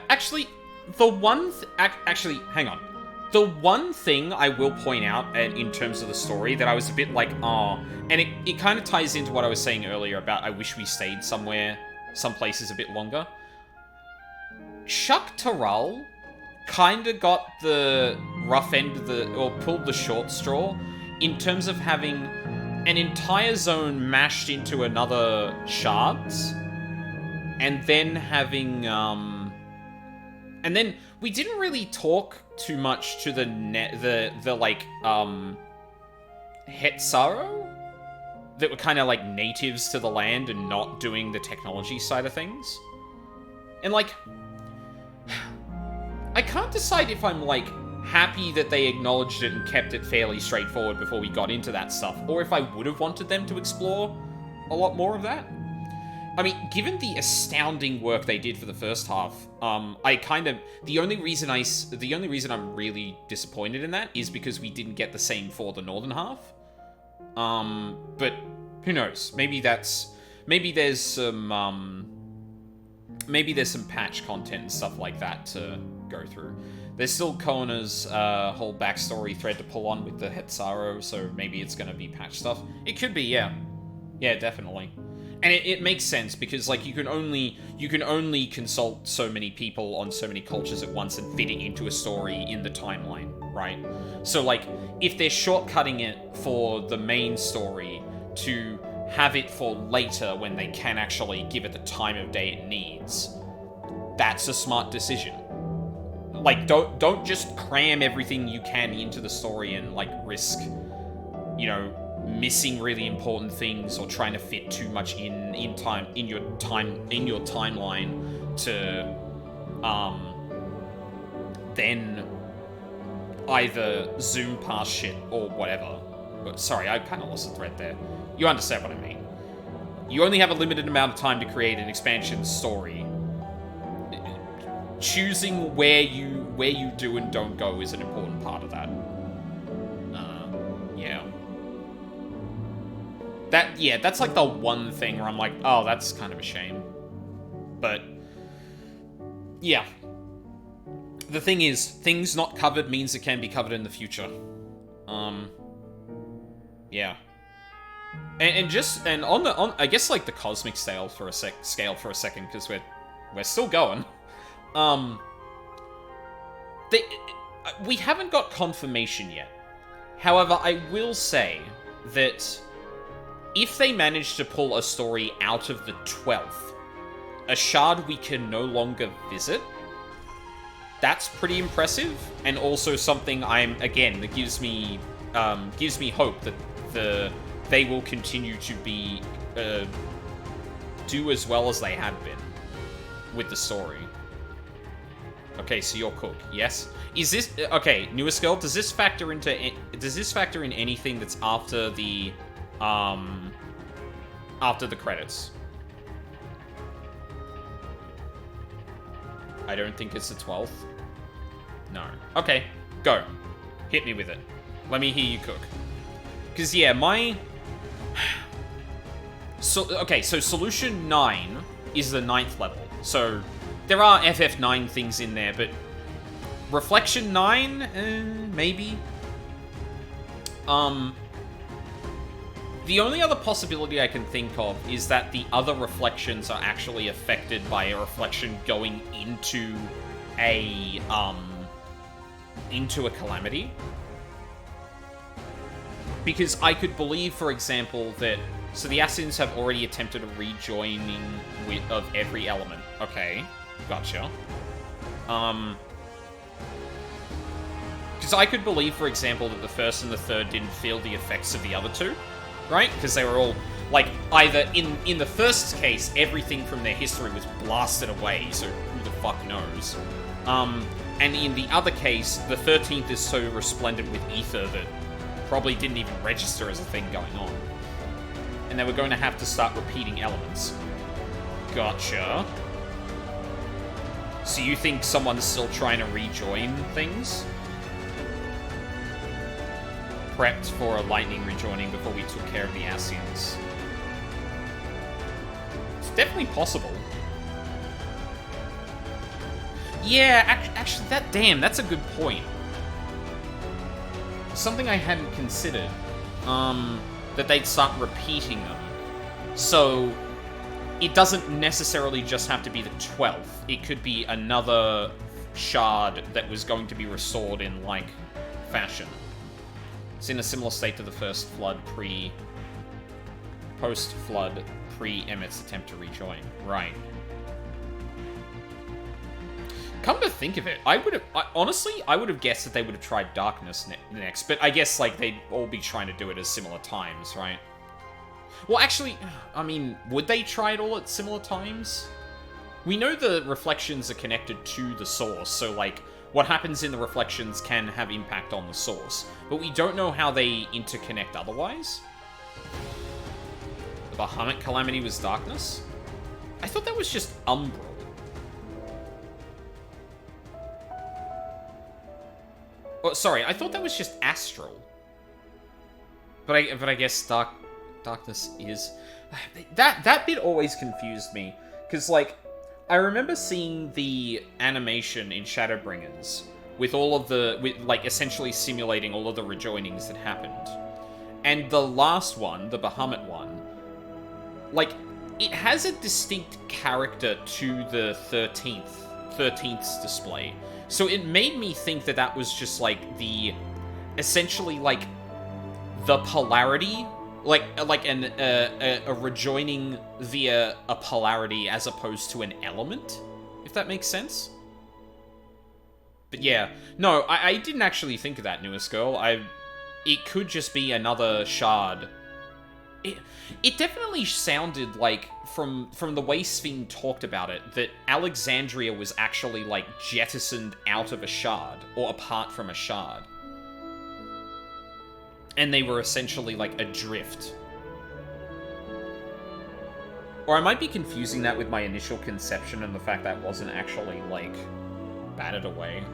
Actually, the one... actually, hang on. The one thing I will point out in terms of the story that I was a bit like, oh, and it kind of ties into what I was saying earlier about I wish we stayed some places a bit longer. Shuk Taral kind of got the rough end of or pulled the short straw in terms of having an entire zone mashed into another shards, and then having, and then we didn't really talk too much to the Hetsaro that were kind of like natives to the land and not doing the technology side of things. And like, I can't decide if I'm like happy that they acknowledged it and kept it fairly straightforward before we got into that stuff, or if I would have wanted them to explore a lot more of that. I mean, given the astounding work they did for the first half, the only reason I'm really disappointed in that is because we didn't get the same for the northern half. But who knows? Maybe there's some patch content and stuff like that to go through. There's still Kona's whole backstory thread to pull on with the Hetsaro, so maybe it's gonna be patch stuff. It could be, yeah. Yeah, definitely. And it makes sense because like you can only consult so many people on so many cultures at once and fit it into a story in the timeline, right? So like if they're shortcutting it for the main story to have it for later when they can actually give it the time of day it needs, that's a smart decision. Like don't just cram everything you can into the story and like risk, you know, missing really important things or trying to fit too much in your timeline to then either zoom past shit or whatever. But sorry, I kind of lost the thread there. You understand what I mean. You only have a limited amount of time to create an expansion story. Choosing where you do and don't go is an important part of that. Yeah. That's like the one thing where I'm like, oh, that's kind of a shame. But, yeah. The thing is, things not covered means it can be covered in the future. Yeah. And on I guess like the cosmic scale for a second, because we're still going. We haven't got confirmation yet. However, I will say that if they manage to pull a story out of the 12th, a shard we can no longer visit, that's pretty impressive, and also something that gives me hope that they will continue to be do as well as they have been with the story. Okay, so you're Cook, yes? Is this okay? Newest girl, does this factor in anything that's after the credits? I don't think it's the 12th. No. Okay, go. Hit me with it. Let me hear you cook. Because, yeah, okay, so Solution 9 is the 9th level. So, there are FF9 things in there, but Reflection 9? Maybe? The only other possibility I can think of is that the other reflections are actually affected by a reflection going into a calamity. Because I could believe, for example, that... So the Assassins have already attempted a rejoining of every element. Okay, gotcha. Because I could believe, for example, that the first and the third didn't feel the effects of the other two, right? Because they were all, like, either... In the first case, everything from their history was blasted away, so who the fuck knows? And in the other case, the 13th is so resplendent with ether that probably didn't even register as a thing going on. And they were going to have to start repeating elements. Gotcha. So you think someone's still trying to rejoin things? Prepped for a lightning rejoining before we took care of the Ascians. It's definitely possible. Yeah, actually, that's a good point. Something I hadn't considered. That they'd start repeating them. So, it doesn't necessarily just have to be the 12th. It could be another shard that was going to be restored in like fashion. It's in a similar state to the first flood post-flood, pre-Emmett's attempt to rejoin. Right. Come to think of it, honestly, I would have guessed that they would have tried Darkness next, but I guess, like, they'd all be trying to do it at similar times, right? Well, actually, I mean, would they try it all at similar times? We know the reflections are connected to the source, so, like, what happens in the reflections can have impact on the source, but we don't know how they interconnect otherwise. The Bahamut Calamity was Darkness? I thought that was just Umbral. Oh, sorry, I thought that was just Astral. But I guess Darkness is... That bit always confused me. Because, like, I remember seeing the animation in Shadowbringers with all of the... like, essentially simulating all of the rejoinings that happened. And the last one, the Bahamut one, like, it has a distinct character to the 13th's display. So it made me think that that was just, like, the... essentially, like, the polarity... like a rejoining via a polarity as opposed to an element, if that makes sense. But yeah, no, I didn't actually think of that, newest girl. It could just be another shard. It definitely sounded like, from the way Sven talked about it, that Alexandria was actually, like, jettisoned out of a shard, or apart from a shard. And they were essentially, like, adrift. Or I might be confusing that with my initial conception and the fact that wasn't actually, like, battered away.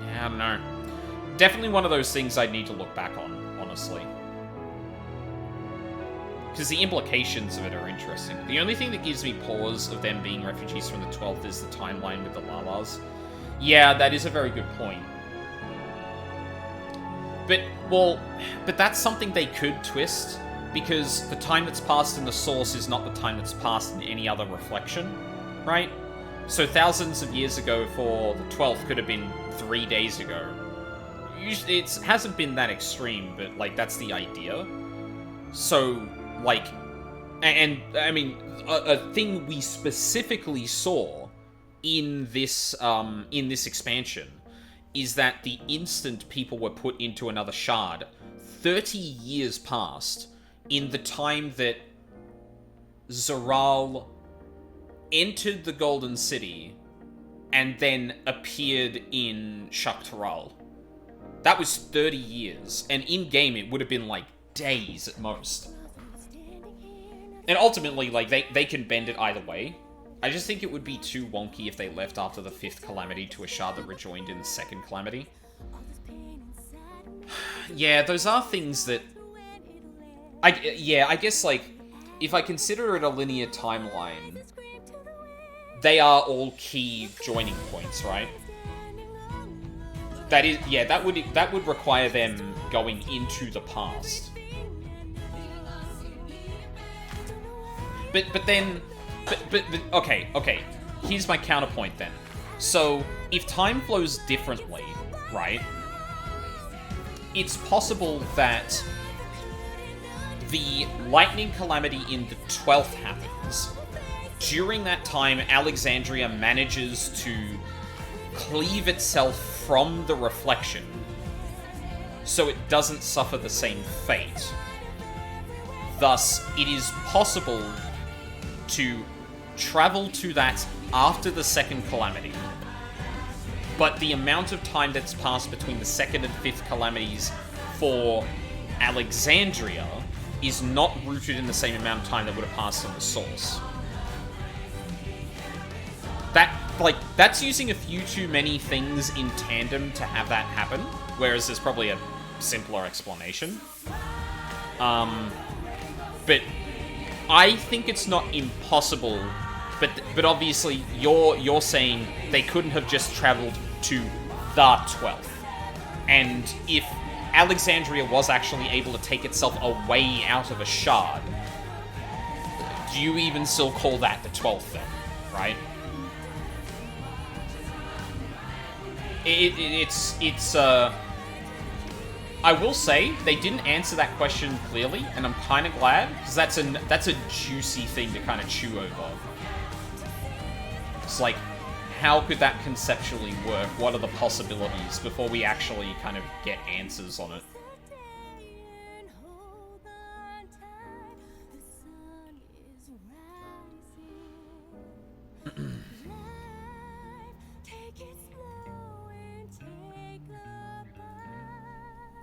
Yeah, I don't know. Definitely one of those things I'd need to look back on, honestly. Because the implications of it are interesting. The only thing that gives me pause of them being refugees from the 12th is the timeline with the Lalas. Yeah, that is a very good point. But that's something they could twist, because the time that's passed in the source is not the time that's passed in any other reflection, right? So thousands of years ago for the 12th could have been 3 days ago. Usually it hasn't been that extreme, but, like, that's the idea. So, like, and I mean, a thing we specifically saw in this expansion is that the instant people were put into another shard, 30 years passed in the time that Zoral entered the Golden City and then appeared in Shaktaral. That was 30 years, and in-game it would have been, like, days at most. And ultimately, like, they can bend it either way. I just think it would be too wonky if they left after the 5th Calamity to a shard that rejoined in the 2nd Calamity. Yeah, those are things that... I guess, like, if I consider it a linear timeline, they are all key joining points, right? That is, yeah, that would require them going into the past. But okay. Here's my counterpoint then. So, if time flows differently, right? It's possible that the lightning calamity in the 12th happens. During that time, Alexandria manages to cleave itself from the reflection, so it doesn't suffer the same fate. Thus, it is possible to travel to that after the second calamity, but the amount of time that's passed between the second and fifth calamities for Alexandria is not rooted in the same amount of time that would have passed on the source. That's using a few too many things in tandem to have that happen, whereas there's probably a simpler explanation. But I think it's not impossible, but obviously you're saying they couldn't have just traveled to the 12th. And if Alexandria was actually able to take itself away out of a shard, do you even still call that the 12th then, right? I will say, they didn't answer that question clearly, and I'm kind of glad, because that's a juicy thing to kind of chew over. It's like, how could that conceptually work? What are the possibilities before we actually kind of get answers on it?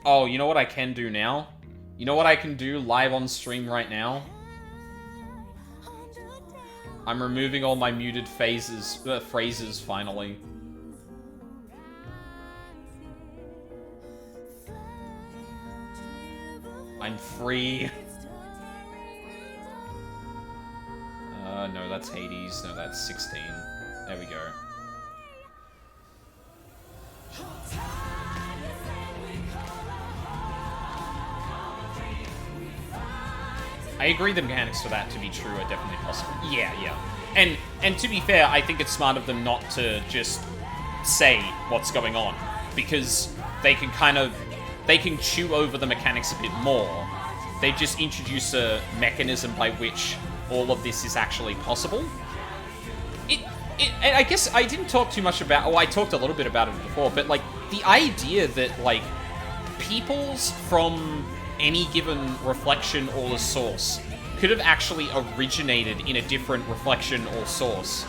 Oh, you know what I can do now? You know what I can do live on stream right now? I'm removing all my muted phrases finally. I'm free. No, that's Hades. No, that's 16. There we go. I agree the mechanics for that to be true are definitely possible. Yeah. And to be fair, I think it's smart of them not to just say what's going on, because they can chew over the mechanics a bit more. They just introduce a mechanism by which all of this is actually possible. And I guess I didn't talk too much about... Oh, I talked a little bit about it before, but, like, the idea that, like, peoples from any given reflection or a source could have actually originated in a different reflection or source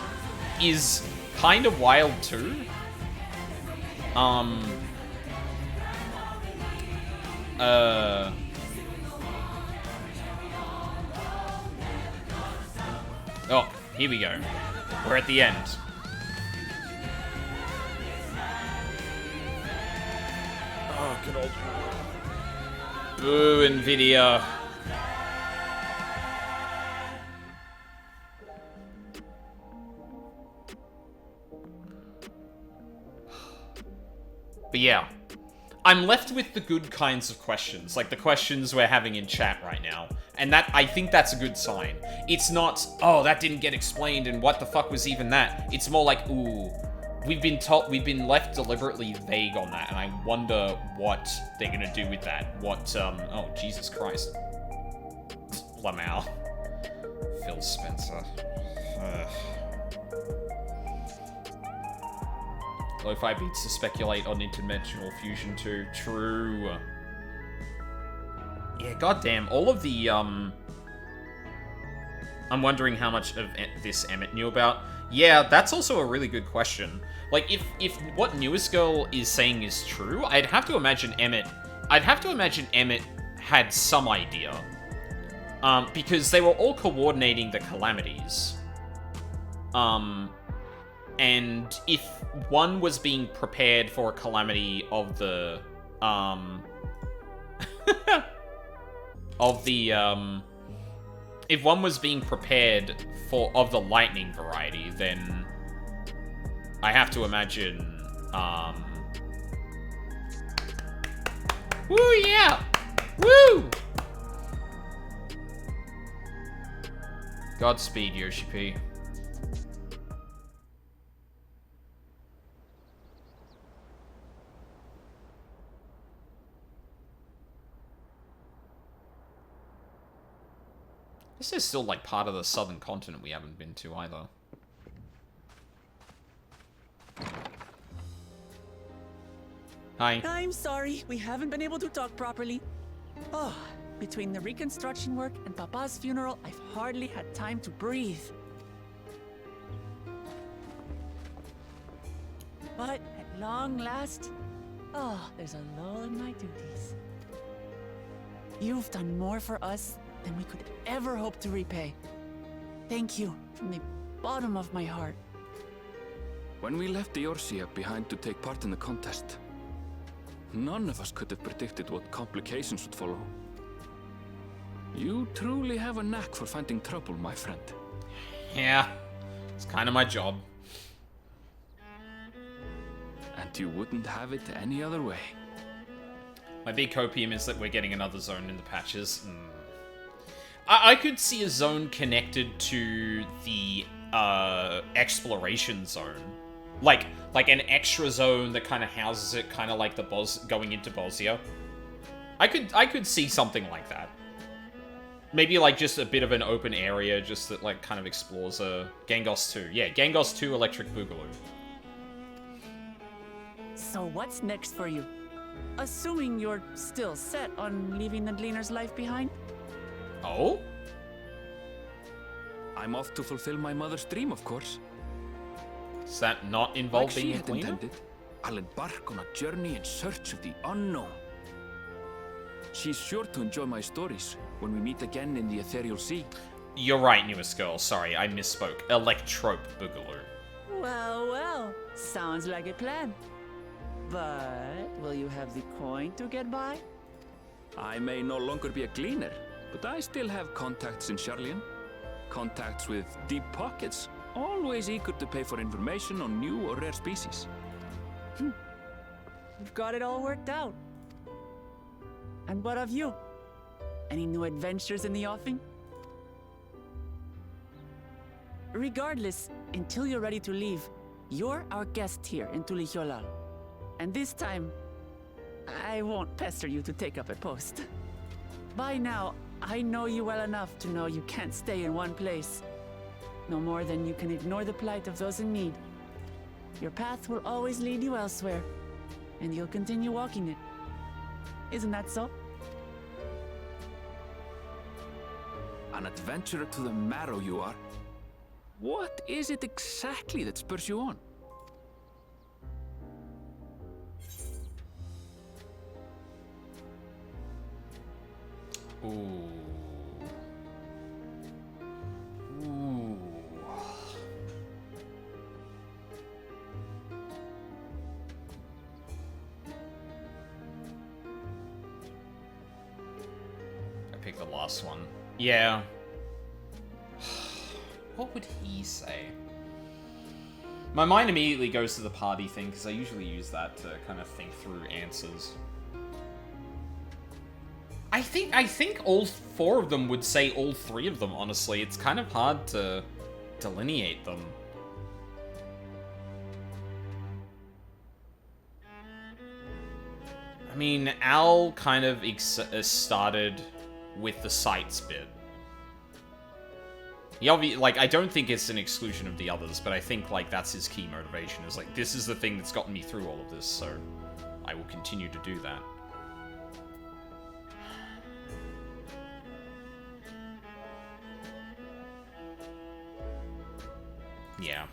is kind of wild too. Oh, here we go. We're at the end. Oh, good old... Boo, Nvidia. But yeah, I'm left with the good kinds of questions, like the questions we're having in chat right now. And that, I think that's a good sign. It's not, oh, that didn't get explained and what the fuck was even that? It's more like, ooh, we've been left deliberately vague on that, and I wonder what they're gonna do with that. What, oh, Jesus Christ. Lamau. Phil Spencer. Ugh. Lo-fi beats to speculate on interdimensional fusion too. True. Yeah, goddamn. All of the, I'm wondering how much of this Emmett knew about. Yeah, that's also a really good question. Like, if what Newest Girl is saying is true, I'd have to imagine Emmett had some idea. Because they were all coordinating the calamities. And if one was being prepared for a calamity of the, if one was being prepared of the lightning variety, then I have to imagine, Woo, yeah! Woo! Godspeed, Yoshi P. This is still like part of the southern continent we haven't been to either. Hi. I'm sorry, we haven't been able to talk properly. Oh, between the reconstruction work and Papa's funeral, I've hardly had time to breathe. But at long last, oh, there's a lull in my duties. You've done more for us than we could ever hope to repay. Thank you from the bottom of my heart. When we left the Eorzea behind to take part in the contest, none of us could have predicted what complications would follow. You truly have a knack for finding trouble, my friend. Yeah, it's kind of my job. And you wouldn't have it any other way. My big copium is that we're getting another zone in the patches. I could see a zone connected to the exploration zone. Like an extra zone that kind of houses it, kind of like the going into Bosnia. I could see something like that. Maybe like just a bit of an open area, just that like kind of explores a Gangos 2. Yeah, Gangos 2 Electric Boogaloo. So what's next for you? Assuming you're still set on leaving the Gleaner's life behind? Oh? I'm off to fulfill my mother's dream, of course. Is that not involved like being she a had cleaner? intended, I'll embark on a journey in search of the unknown. She's sure to enjoy my stories when we meet again in the ethereal sea. You're right, newest girl. Sorry, I misspoke. Electrope Boogaloo. Well, well, sounds like a plan. But will you have the coin to get by? I may no longer be a gleaner, but I still have contacts in Charlian. Contacts with deep pockets, always eager to pay for information on new or rare species. You've got it all worked out. And what of you? Any new adventures in the offing? Regardless, until you're ready to leave, you're our guest here in Tulihyolal. And this time, I won't pester you to take up a post. By now, I know you well enough to know you can't stay in one place. No more than you can ignore the plight of those in need. Your path will always lead you elsewhere, and you'll continue walking it. Isn't that so? An adventurer to the marrow you are. What is it exactly that spurs you on? Ooh. Ooh. I picked the last one. Yeah. What would he say? My mind immediately goes to the party thing, because I usually use that to kind of think through answers. I think all four of them would say all three of them, honestly. It's kind of hard to delineate them. I mean, Al kind of started with the sights bit. He like, I don't think it's an exclusion of the others, but I think, like, that's his key motivation, is like, this is the thing that's gotten me through all of this, so I will continue to do that. Yeah.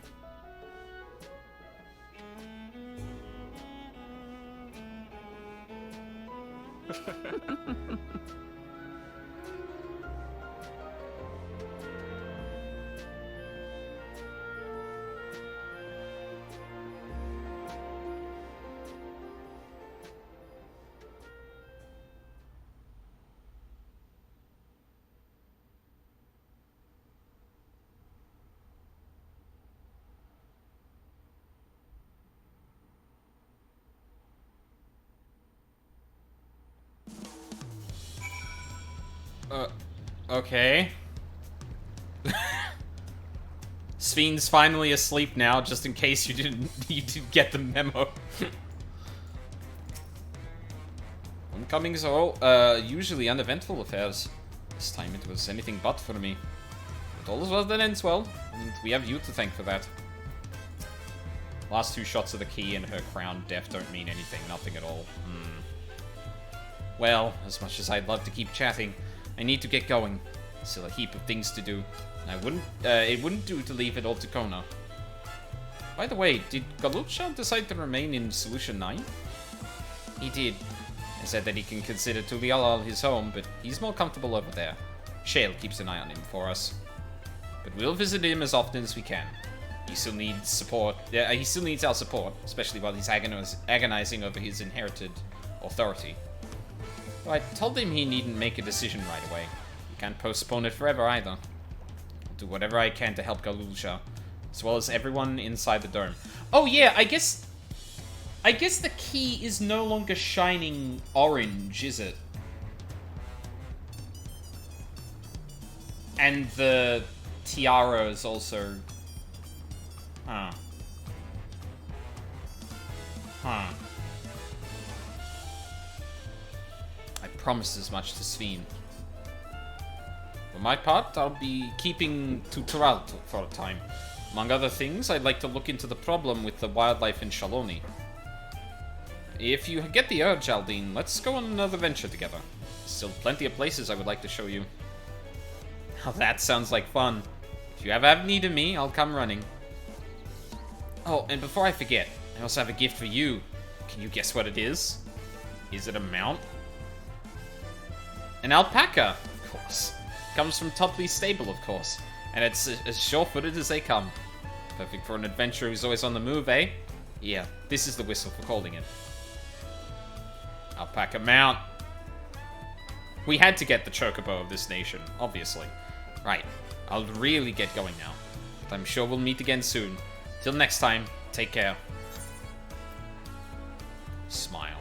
Okay. Sven's finally asleep now, just in case you didn't get the memo. Homecomings are usually uneventful affairs. This time it was anything but for me. But all is well that ends well, and we have you to thank for that. Last 2 shots of the key and her crown death don't mean anything, nothing at all. Well, as much as I'd love to keep chatting, I need to get going. Still a heap of things to do. And it wouldn't do to leave it all to Kona. By the way, did Galucha decide to remain in Solution 9? He did. He said that he can consider Tuliala his home, but he's more comfortable over there. Shale keeps an eye on him for us. But we'll visit him as often as we can. He still needs support. He still needs our support, especially while he's agonizing over his inherited authority. But I told him he needn't make a decision right away. He can't postpone it forever either. I'll do whatever I can to help Galucha, as well as everyone inside the dome. Oh yeah, I guess the key is no longer shining orange, is it? And the tiara is also... Huh. I promised as much to Sven. For my part, I'll be keeping Tutoral for a time. Among other things, I'd like to look into the problem with the wildlife in Shaloni. If you get the urge, Aldine, let's go on another venture together. Still plenty of places I would like to show you. Now that sounds like fun. If you ever have need of me, I'll come running. Oh, and before I forget, I also have a gift for you. Can you guess what it is? Is it a mount? An alpaca, of course. Comes from Topley's stable, of course. And it's as sure-footed as they come. Perfect for an adventurer who's always on the move, eh? Yeah, this is the whistle for calling it. Alpaca mount. We had to get the chocobo of this nation, obviously. Right, I'll really get going now. But I'm sure we'll meet again soon. Till next time, take care. Smile.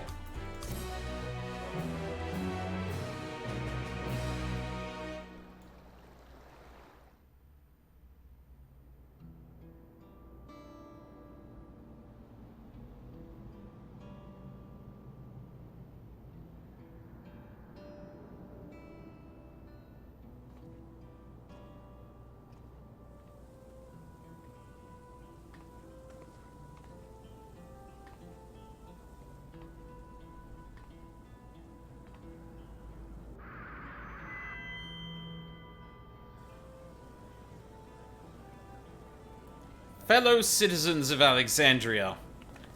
Fellow citizens of Alexandria,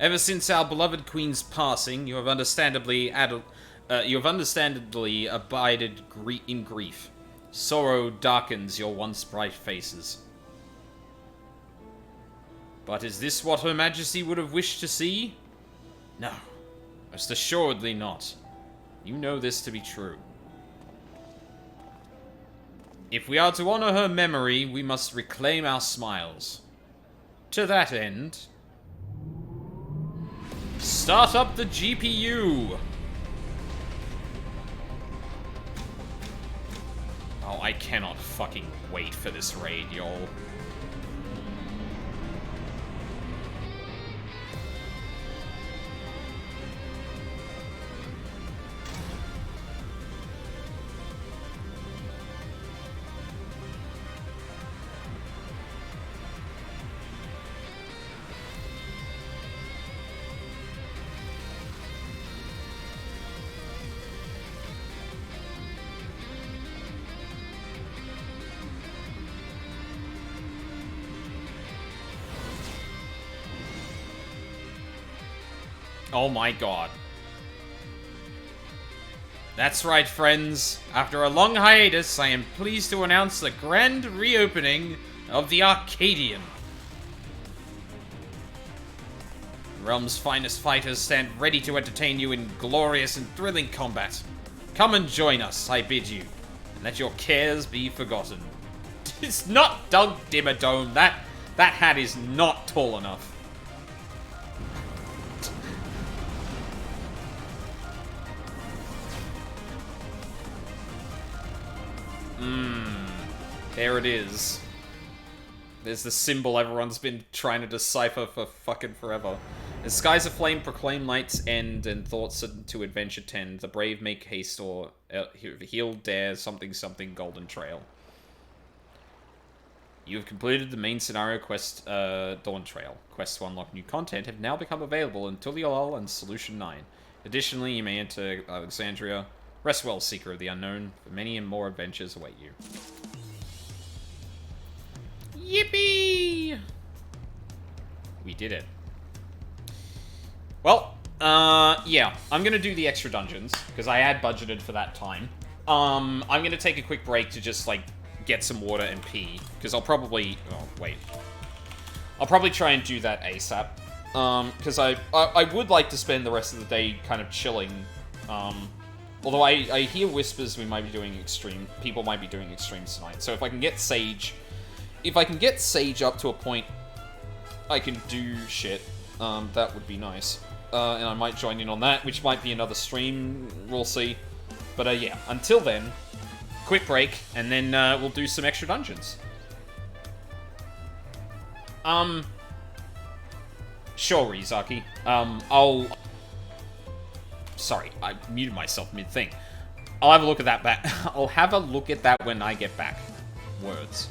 ever since our beloved queen's passing, you have understandably abided in grief. Sorrow darkens your once bright faces. But is this what Her Majesty would have wished to see? No, most assuredly not. You know this to be true. If we are to honor her memory, we must reclaim our smiles. To that end, start up the GPU! Oh, I cannot fucking wait for this raid, y'all. Oh my god. That's right, friends. After a long hiatus, I am pleased to announce the grand reopening of the Arcadian. The realm's finest fighters stand ready to entertain you in glorious and thrilling combat. Come and join us, I bid you, and let your cares be forgotten. It's not Doug Dimmadome. That hat is not tall enough. There it is. There's the symbol everyone's been trying to decipher for fucking forever. As skies aflame proclaim night's end and thoughts to adventure tend, the brave make haste or heal dare something something golden trail. You have completed the main scenario quest, Dawntrail. Quests to unlock new content have now become available in Tulial and Solution 9. Additionally, you may enter Alexandria. Rest well, Seeker of the Unknown, for many and more adventures await you. Yippee! We did it. Well, yeah, I'm gonna do the extra dungeons, because I had budgeted for that time. I'm gonna take a quick break to just, like, get some water and pee, because I'll probably... Oh, wait. I'll probably try and do that ASAP, because I would like to spend the rest of the day kind of chilling, although I hear whispers we might be doing people might be doing extremes tonight, so if I can get Sage up to a point I can do shit, that would be nice. And I might join in on that, which might be another stream, we'll see. But yeah, until then, quick break, and then we'll do some extra dungeons. Sure, Rizaki. Sorry, I muted myself mid-thing. I'll have a look at that back. I'll have a look at that when I get back. Words.